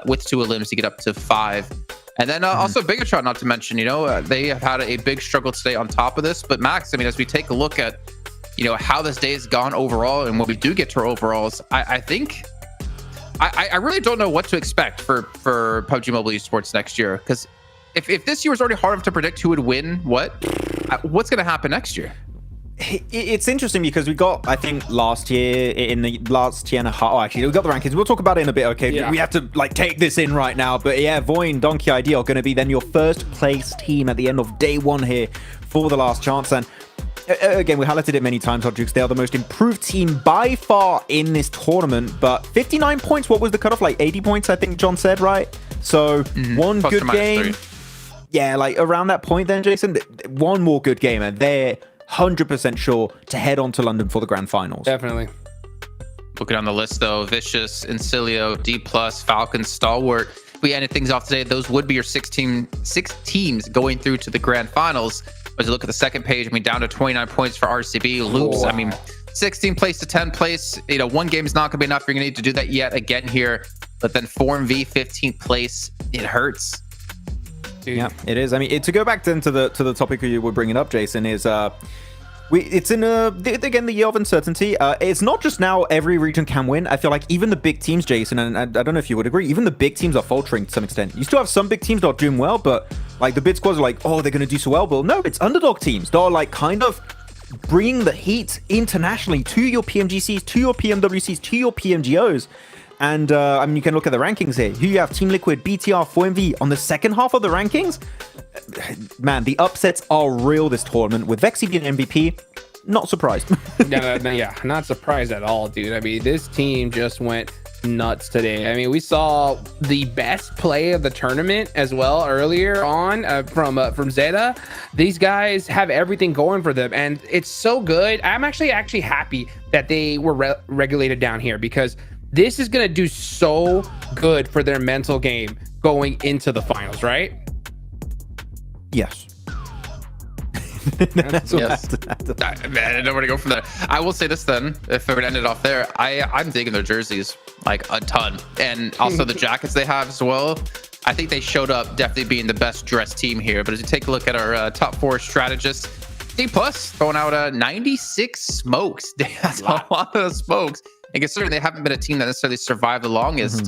with 2 elims to get up to 5. And then also Bigatron, not to mention, they have had a big struggle today on top of this. But Max, I mean, as we take a look at, how this day has gone overall, and when we do get to our overalls, I think I really don't know what to expect for PUBG Mobile Esports next year. Because if this year was already hard enough to predict who would win what's going to happen next year? It's interesting because we got, I think, last year and a half. Oh, actually, we got the rankings. We'll talk about it in a bit. Okay, we have to take this in right now. But yeah, Void, Donkey ID are going to be then your first place team at the end of day 1 here for the last chance. And again, we highlighted it many times, Hot Jukes. They are the most improved team by far in this tournament. But 59 points. What was the cutoff? 80 points, I think John said, right? So one Plus good game. 3. Yeah, around that point then, Jason. One more good game, and they're 100% sure to head on to London for the Grand Finals. Definitely. Looking on the list, though, Vicious, Incilio, D+, Falcon, Stalwart. If we ended things off today, those would be your 6 teams going through to the Grand Finals. As you look at the second page, down to 29 points for RCB. Loops, 16th place to 10th place. One game is not going to be enough. You're going to need to do that yet again here. But then 4MV, 15th place. It hurts. Dude. Yeah, it is. To go back then to the topic you were bringing up, Jason, is it's in again the year of uncertainty. It's not just now every region can win. I feel like even the big teams, Jason, and I don't know if you would agree, even the big teams are faltering to some extent. You still have some big teams that are doing well, but the bid squads are oh, they're going to do so well. But no, it's underdog teams that are kind of bringing the heat internationally to your PMGCs, to your PMWCs, to your PMGOs. And you can look at the rankings here. Here you have Team Liquid, BTR, 4MV on the second half of the rankings. Man, the upsets are real this tournament. With Vexy being MVP, not surprised. Yeah, not surprised at all, dude. This team just went nuts today. We saw the best play of the tournament as well earlier on from Zeta. These guys have everything going for them, and it's so good. I'm actually happy that they were regulated down here, because this is going to do so good for their mental game going into the finals, right? Yes. That's yes. Man, I don't know where to go from there. I will say this then, if it would end it off there, I'm digging their jerseys a ton. And also the jackets they have as well. I think they showed up definitely being the best dressed team here. But as you take a look at our top 4 strategists, D+ throwing out 96 smokes. That's a lot of smokes. And considering they haven't been a team that necessarily survived the longest,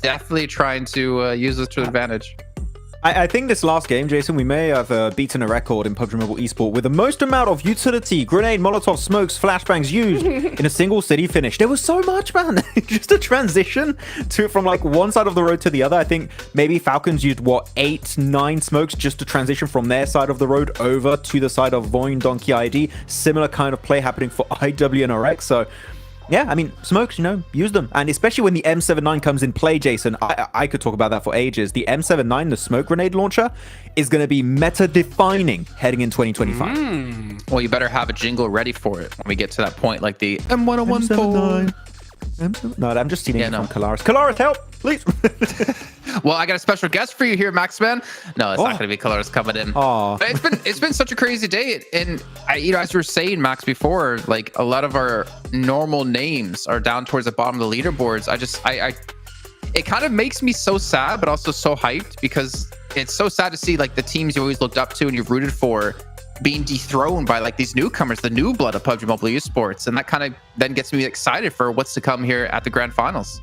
definitely trying to use this to advantage. I think this last game, Jason, we may have beaten a record in PUBG Mobile Esport with the most amount of utility, grenade, Molotov, smokes, flashbangs used in a single city finish. There was so much, man. Just a transition from one side of the road to the other. I think maybe Falcons used 8, 9 smokes just to transition from their side of the road over to the side of Void Donkey ID. Similar kind of play happening for IWNRX. So yeah, smokes, use them. And especially when the M79 comes in play, Jason, I could talk about that for ages. The M79, the smoke grenade launcher, is going to be meta-defining heading in 2025. Well, you better have a jingle ready for it when we get to that point, like the M1014. No, I'm just stealing it from Kalaris. Kalaris, help, please. Well, I got a special guest for you here, Max Man. No, it's not going to be Kalaris coming in. But it's been such a crazy day, and as you were saying, Max, before, a lot of our normal names are down towards the bottom of the leaderboards. It kind of makes me so sad, but also so hyped, because it's so sad to see the teams you always looked up to and you've rooted for being dethroned by these newcomers, the new blood of PUBG Mobile Esports, and that kind of then gets me excited for what's to come here at the Grand Finals.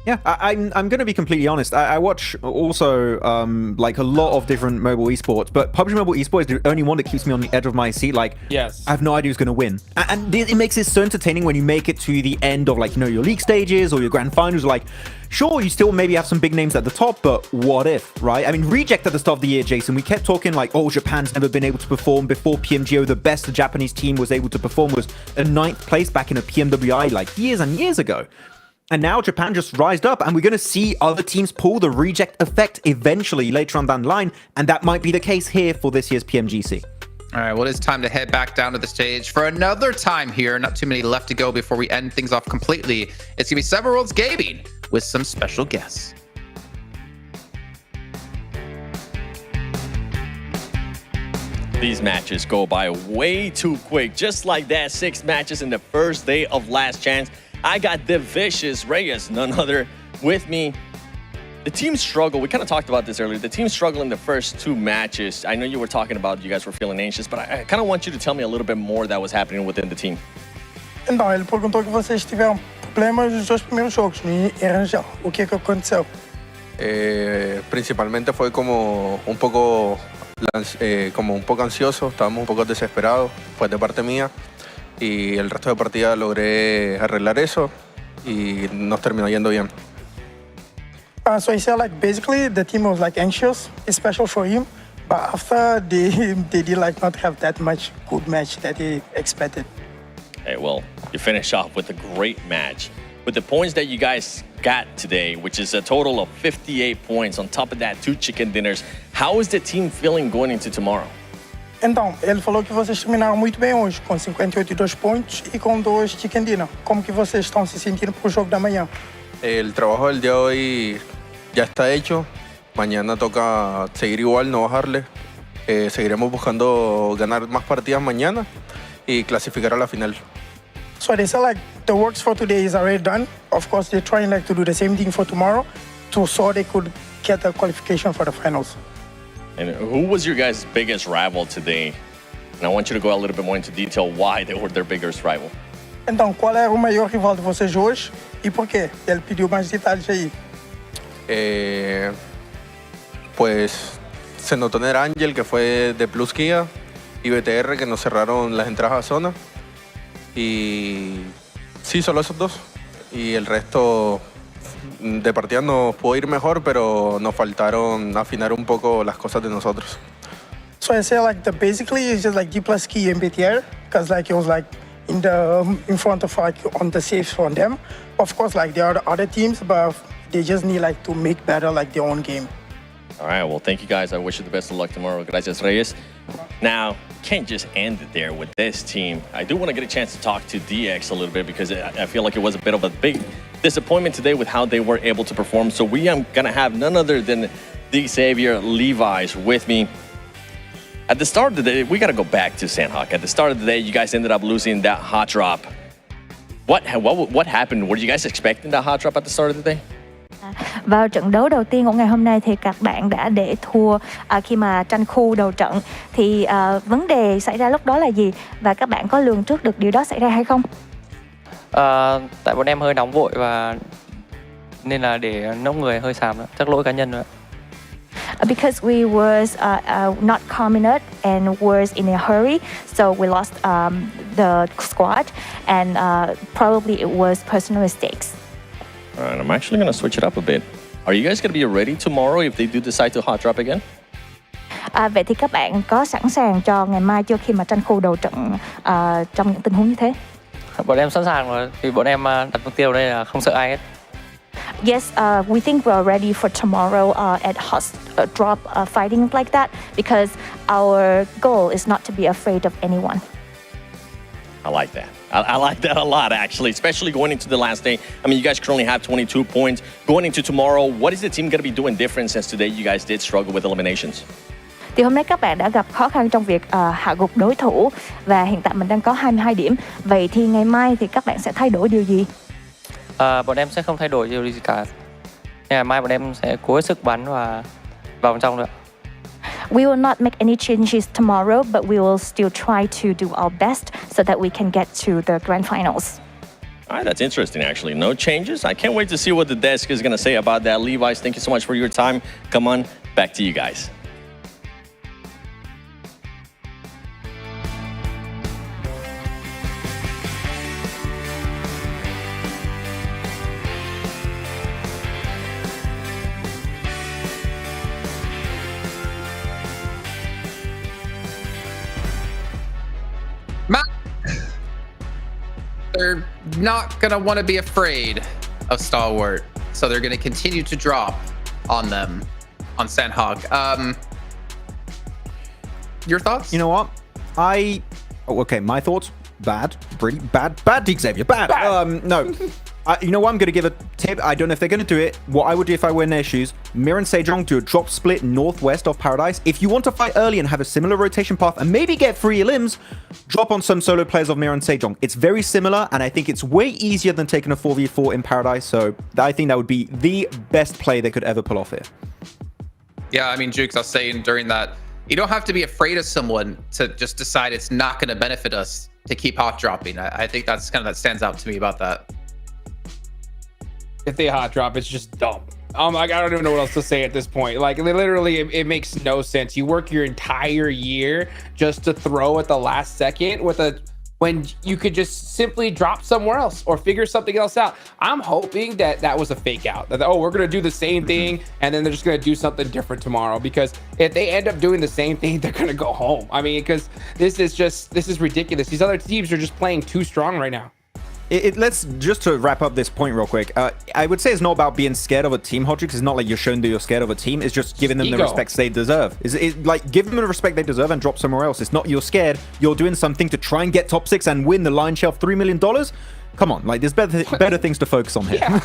Yeah, I'm going to be completely honest. I watch also a lot of different mobile esports, but PUBG Mobile Esports is the only one that keeps me on the edge of my seat. Yes, I have no idea who's going to win, and it makes it so entertaining when you make it to the end of your league stages or your grand finals. Sure, you still maybe have some big names at the top, but what if, right? Reject at the start of the year, Jason, we kept talking oh, Japan's never been able to perform. Before PMGO, the best the Japanese team was able to perform was a 9th place back in a PMWI years and years ago. And now Japan just rised up, and we're going to see other teams pull the reject effect eventually later on down the line, and that might be the case here for this year's PMGC. All right, well, it's time to head back down to the stage for another time here. Not too many left to go before we end things off completely. It's going to be Several Worlds Gaming with some special guests. These matches go by way too quick. Just like that, 6 matches in the first day of Last Chance. I got the vicious Reyes, none other, with me. The team struggled. We kind of talked about this earlier. The team struggled in the first 2 matches. I know you were talking about you guys were feeling anxious, but I kind of want you to tell me a little bit more that was happening within the team. Então, ele perguntou que vocês tiveram problemas nos 2 primeiros jogos, em geral. O que aconteceu? Principalmente fue como un poco ansioso, estábamos un poco desesperados, fue de parte mía, y el resto de partida logré arreglar eso y nos terminó yendo bien. So he said, like, basically the team was like anxious, especially for him, but after they did like not have that much good match that he expected. Hey, well, you finish off with a great match. With the points that you guys got today, which is a total of 58 points, on top of that 2 chicken dinners, how is the team feeling going into tomorrow? Então, ele falou que vocês terminaram muito bem hoje, com 52 pontos e com 2 chicken dinner. Como que vocês estão se sentindo para o jogo da manhã? El trabajo del día de hoy ya está hecho. Mañana toca seguir igual, no bajarle. Seguiremos buscando ganar más partidas mañana y clasificar a la final. So they said like the works for today is already done. Of course, they're trying like to do the same thing for tomorrow, so they could get the qualification for the finals. And who was your guys' biggest rival today? And I want you to go a little bit more into detail why they were their biggest rival. Então, qual era o maior rival de vocês hoje e por quê? Ele pediu mais detalhes aí. Pues se notó en el Ángel, que fue de Plus Kia, y BTR, que nos cerraron las entradas a zona. Y sí, solo esos 2. Y el resto de partida nos pudo ir mejor, pero nos faltaron afinar un poco las cosas de nosotros. So I say like basically it's just like D plus key and BTR, because like it was like in front of like on the safe on them. Of course, like there are the other teams, but they just need like to make better like their own game. All right, well, thank you guys. I wish you the best of luck tomorrow. Gracias, Reyes. Now, can't just end it there with this team. I do want to get a chance to talk to DX a little bit because I feel like it was a bit of a big disappointment today with how they were able to perform. So we are going to have none other than the Xavier Levi's with me. At the start of the day, we got to go back to Sandhawk. At the start of the day, you guys ended up losing that hot drop. What happened? Were you guys expecting that hot drop at the start of the day? Vào trận đấu đầu tiên của ngày hôm nay thì các bạn đã để thua khi mà tranh khu đầu trận. Thì vấn đề xảy ra lúc đó là gì? Và các bạn có lường trước được điều đó xảy ra hay không? Tại bọn em hơi nóng vội và nên là để nốc người hơi xàm đó. Chắc lỗi cá nhân rồi ạ. Because we was not calm enough and was in a hurry, so we lost the squad, and probably it was personal mistakes. All right, I'm actually going to switch it up a bit. Are you guys going to be ready tomorrow if they do decide to hot drop again? Vậy thì các bạn có sẵn sàng cho ngày mai chưa khi mà tranh khu đầu trận trong những tình huống như thế? Bọn em sẵn sàng rồi. Thì bọn em đặt mục tiêu đây là không sợ ai hết. Yes, we think we are ready for tomorrow at hot drop fighting like that because our goal is not to be afraid of anyone. I like that. I like that a lot, actually, especially going into the last day. I mean, you guys currently have 22 points. Going into tomorrow, what is the team going to be doing different since today you guys did struggle with eliminations? Thì hôm nay các bạn đã gặp khó khăn trong việc hạ gục đối thủ và hiện tại mình đang có 22 điểm. Vậy thì ngày mai thì các bạn sẽ thay đổi điều gì? Bọn em sẽ không thay đổi điều gì cả. Ngày mai bọn em sẽ cố hết sức bắn và vào bên trong nữa. We will not make any changes tomorrow, but we will still try to do our best so that we can get to the Grand Finals. All right, that's interesting, actually. No changes. I can't wait to see what the desk is going to say about that. Levi's, thank you so much for your time. Come on, back to you guys. They're not going to want to be afraid of Stalwart, so they're going to continue to drop on them, on Sandhawk. Your thoughts? You know what? Okay, my thoughts? Bad. Pretty bad. Bad, Xavier. Bad. No. You know what? I'm going to give a tip. I don't know if they're going to do it. What I would do if I were in their shoes, Mir and Sejong do a drop split northwest of Paradise. If you want to fight early and have a similar rotation path and maybe get free limbs, drop on some solo players of Mir and Sejong. It's very similar, and I think it's way easier than taking a 4v4 in Paradise. So I think that would be the best play they could ever pull off here. Yeah, I mean, Jukes, I was saying during that, you don't have to be afraid of someone to just decide it's not going to benefit us to keep hot dropping. I think that's kind of that stands out to me about that. If they hot drop, it's just dumb. Like, I don't even know what else to say at this point. Like, literally, it makes no sense. You work your entire year just to throw at the last second when you could just simply drop somewhere else or figure something else out. I'm hoping that was a fake out. That, oh, we're going to do the same thing, and then they're just going to do something different tomorrow. Because if they end up doing the same thing, they're going to go home. I mean, because this is ridiculous. These other teams are just playing too strong right now. Let's just to wrap up this point real quick. I would say it's not about being scared of a team, Hodrix. It's not like you're showing that you're scared of a team. It's just giving them the respect they deserve. It's like give them the respect they deserve and drop somewhere else. It's not you're scared. You're doing something to try and get top 6 and win the Lion Shell $3 million. Come on, like there's better things to focus on here.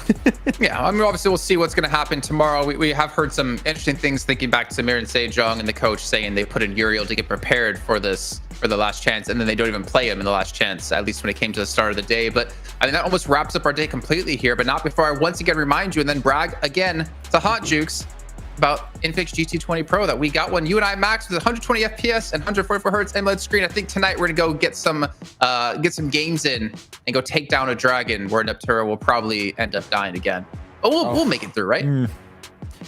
Yeah, I mean, obviously we'll see what's going to happen tomorrow. We have heard some interesting things thinking back to Mir and Sejong and the coach saying they put in Uriel to get prepared for the last chance, and then they don't even play him in the last chance, at least when it came to the start of the day. But I mean, that almost wraps up our day completely here, but not before I once again remind you and then brag again to Hot Jukes about Infix GT20 Pro that we got one. You and I, Max, with 120 FPS and 144 hertz AMOLED screen. I think tonight we're gonna go get some games in and go take down a dragon where Nepturo will probably end up dying again. But we'll make it through, right?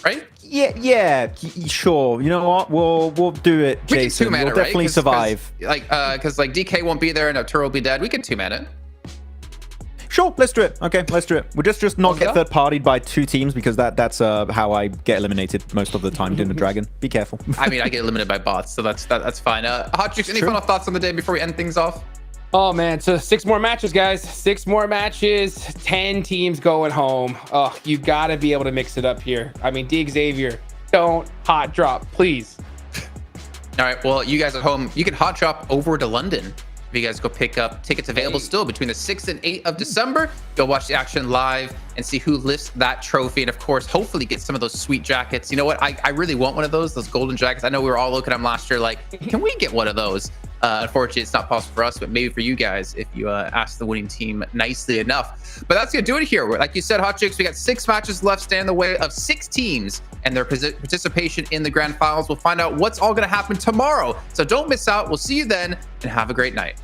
Right? Yeah, sure. You know what? We'll do it, Jason. We'll definitely survive. Because like DK won't be there and Nepturo will be dead. We can 2-man it. Sure, let's do it. Okay, let's do it. We'll just not get third partied by 2 teams because that's how I get eliminated most of the time doing the dragon. Be careful. I mean, I get eliminated by bots, so that's fine. Hot Jukes, any final thoughts on the day before we end things off? Oh man, so 6 more matches, guys. 6 more matches, 10 teams going home. Oh, you gotta be able to mix it up here. I mean, D Xavier, don't hot drop, please. All right, well, you guys at home, you can hot drop over to London. If you guys go pick up tickets available still between the 6th and 8th of December, go watch the action live and see who lifts that trophy. And of course, hopefully get some of those sweet jackets. You know what? I really want one of those golden jackets. I know we were all looking at them last year like, can we get one of those? Unfortunately, it's not possible for us, but maybe for you guys if you ask the winning team nicely enough. But that's going to do it here. Like you said, Hot Chicks, we got 6 matches left, stand in the way of 6 teams and their participation in the Grand Finals. We'll find out what's all going to happen tomorrow. So don't miss out. We'll see you then, and have a great night.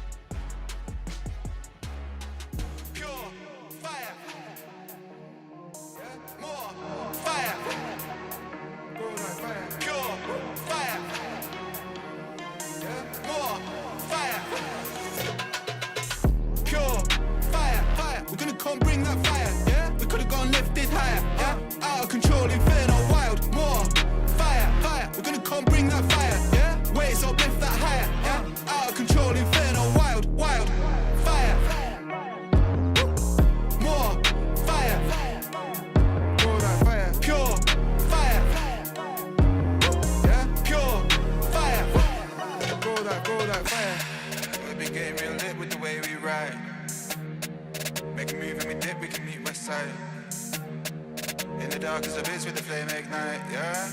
In the dark as a bitch with the flame ignite, yeah.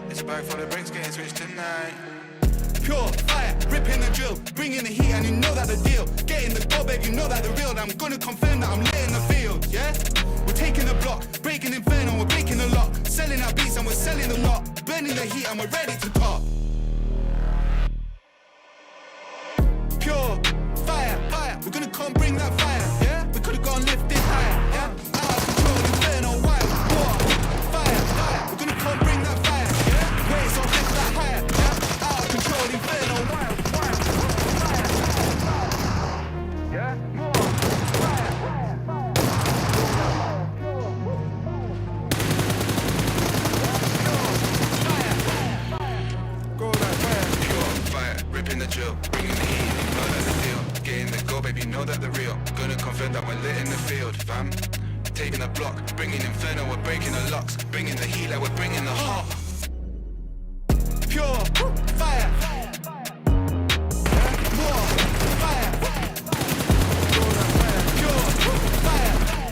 It's a bag full of bricks getting switched tonight. Pure fire, ripping the drill, bringing the heat, and you know that the deal. Getting the goal, babe, you know that the real. I'm gonna confirm that I'm lit in the field, yeah. We're taking the block, breaking inferno, we're breaking the lock, selling our beats and we're selling the lot, burning the heat and we're ready to top. Pure fire, fire, we're gonna come bring that fire, yeah. We could've gone lift it higher, yeah. Out of control, inferno, wild, war, fire, fire, we're gonna come bring that fire, yeah. Wait, so lift that higher, yeah. Out of control, inferno, wild, fire, yeah. More fire, go that fire, pure fire, ripping the drill, bringing the heat. Baby, you know that the real. Gonna confirm that we're lit in the field, fam. Taking the block, bringing inferno, we're breaking the locks, bringing the heat like we're bringing the hot. Pure fire. More fire. Pure fire.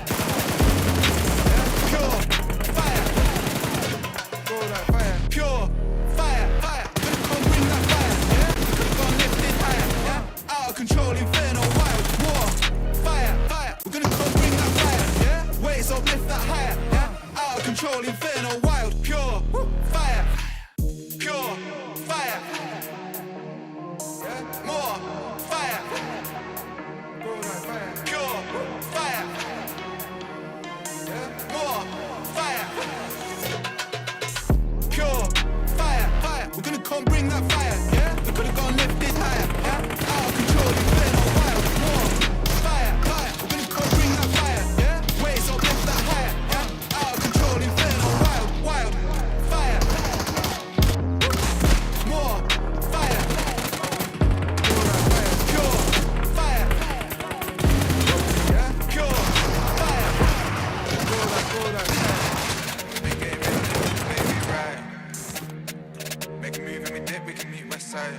sight.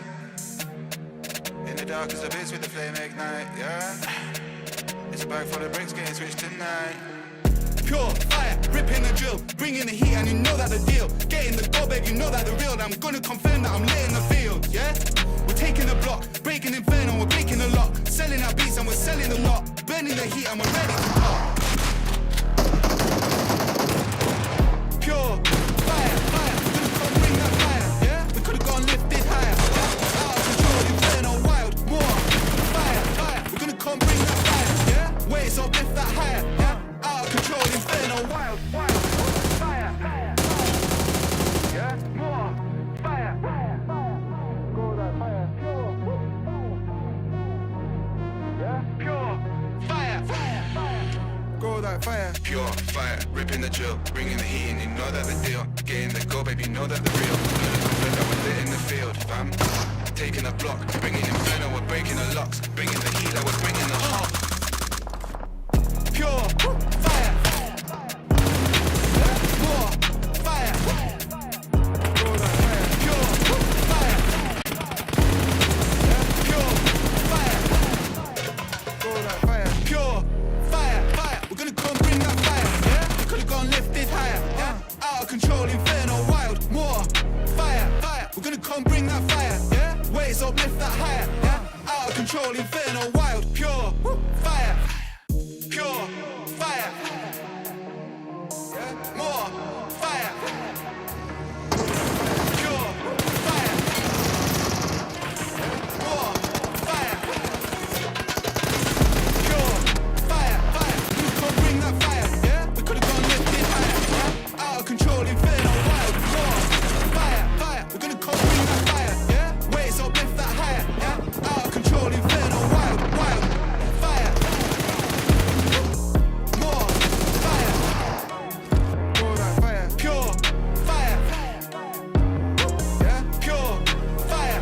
In the dark as a bitch with the flame ignite, yeah. It's a bag full of bricks getting switched tonight. Pure fire, ripping the drill, bringing the heat, and you know that the deal. Getting the goal, babe, you know that the real. I'm gonna confirm that I'm lit in the field, yeah. We're taking the block, breaking inferno, we're breaking the lock. Selling our beats and we're selling the lot. Burning the heat and we're ready to pop. Pure fire, fire, we're gonna come bring that fire, yeah. We could've gone lifted higher, yeah. Out of control, inferno, wild, more fire, fire, we're gonna come bring that fire, yeah. Waves up, lift that higher, yeah. Out of control, inferno, wild, fire, fire, yeah. More fire, go that fire, pure fire, go that fire, pure fire, ripping the drill, bringing the heat, and you know that the deal. Getting the goal, baby, you know that the real. Confirm that we're lit in the field, fam. Taking the block, bringing inferno, we're breaking the locks, bringing the heat, that we're bringing the hot. Pure fire, more fire, go that fire, pure fire, pure fire, go that fire, pure fire, fire. We're gonna come bring that fire, yeah. We could've gone lifted higher, yeah. Out of control, inferno, wild, more fire, fire. We're gonna come bring that fire, yeah. Waves up, lift that higher, yeah. Out of control, inferno, wild, pure fire, pure fire, yeah. More fire, pure fire, more fire, pure fire, fire. We could bring that fire, yeah. We could've gone lifted higher, yeah. Out of control, inferno, wild, more fire, fire. We're gonna come bring that fire, yeah. Waves up, lift that higher, yeah. Out of control, inferno, wild, wild, fire, more fire, go that fire, pure fire, yeah, pure fire,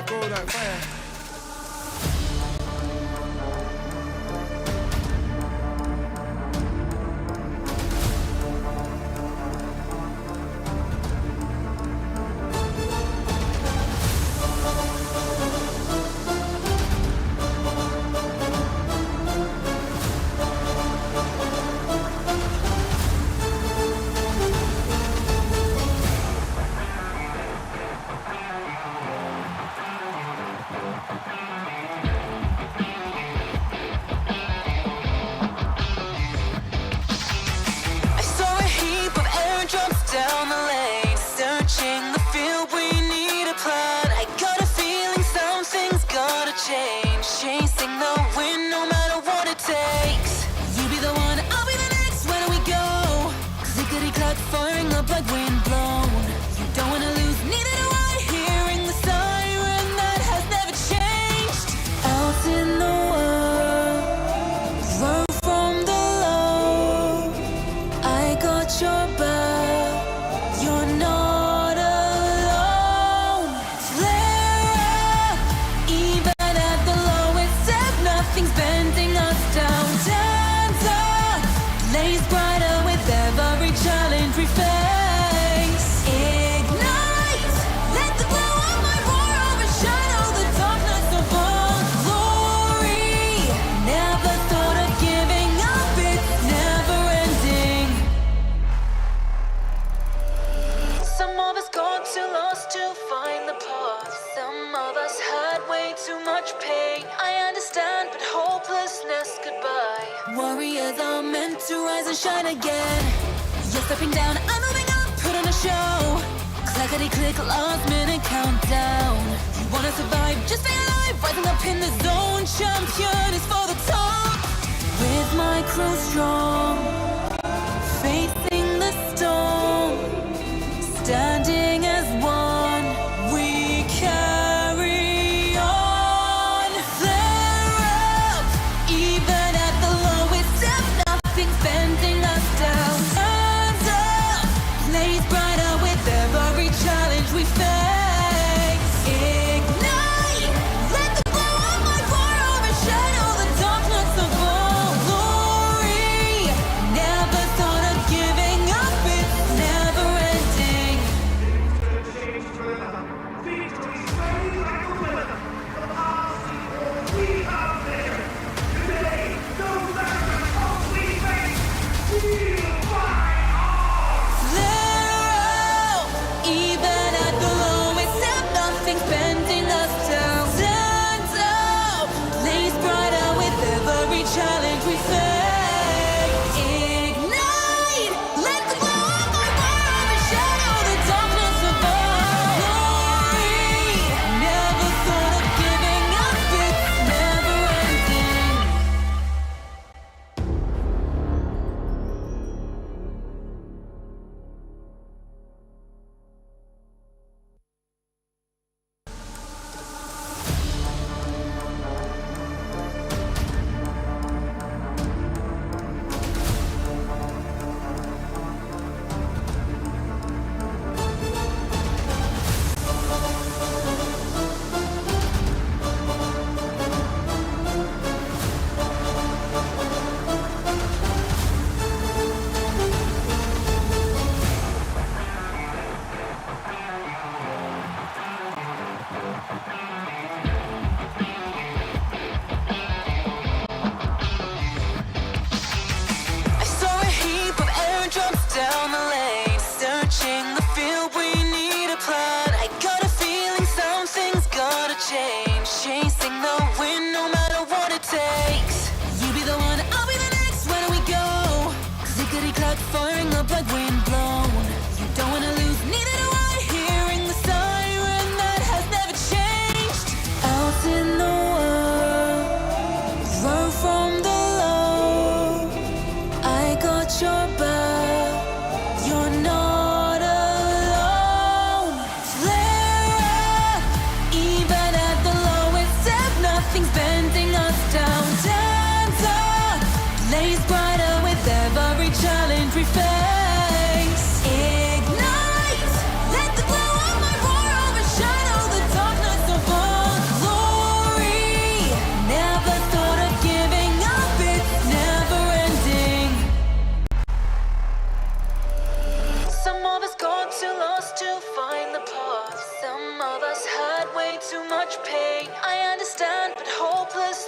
go that fire. I saw a heap of airdrops down the lane. Searching the field, we need a plan. I got a feeling something's gotta change. Chasing the wind, no matter what it takes. You be the one, I'll be the next. Where do we go? Clickety clack, firing up like wind blown. You don't wanna lose, neither do I. Hearing the siren that has never changed. Out in the world, run from the low. I got your back, you're not alone. Flare up, even at the lowest ebb, nothing's bending us down. Time's up, blaze brighter with every challenge we face. Ignite, let the glow of my roar overshadow the darkness of all glory. Never thought of giving up, it's never ending. Some of us got too lost to find the path. Some of us had way too much pain. I understand, but hopelessness goodbye. Warriors are meant to rise and shine again. You're stepping down, I'm moving up, put on a show. Clackety click, last minute countdown. You wanna survive, just stay alive. Rising up in the zone, champion is for the top. With my crew strong, facing the storm. Standing as one, we carry on. Flare up, even at the lowest ebb, nothing's bending us down. Turns up, blaze brighter with every challenge we face. Ignite, let the glow of my roar overshadow the darkness of all glory.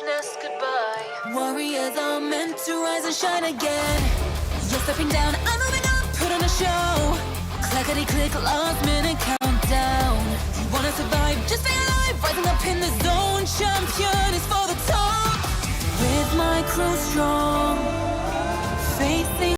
darkness goodbye. Warriors are meant to rise and shine again. You're stepping down, I'm moving up, put on a show. Clackety click, last minute countdown. You wanna survive, just stay alive, rising up in the zone. Champion is for the top. With my crew strong.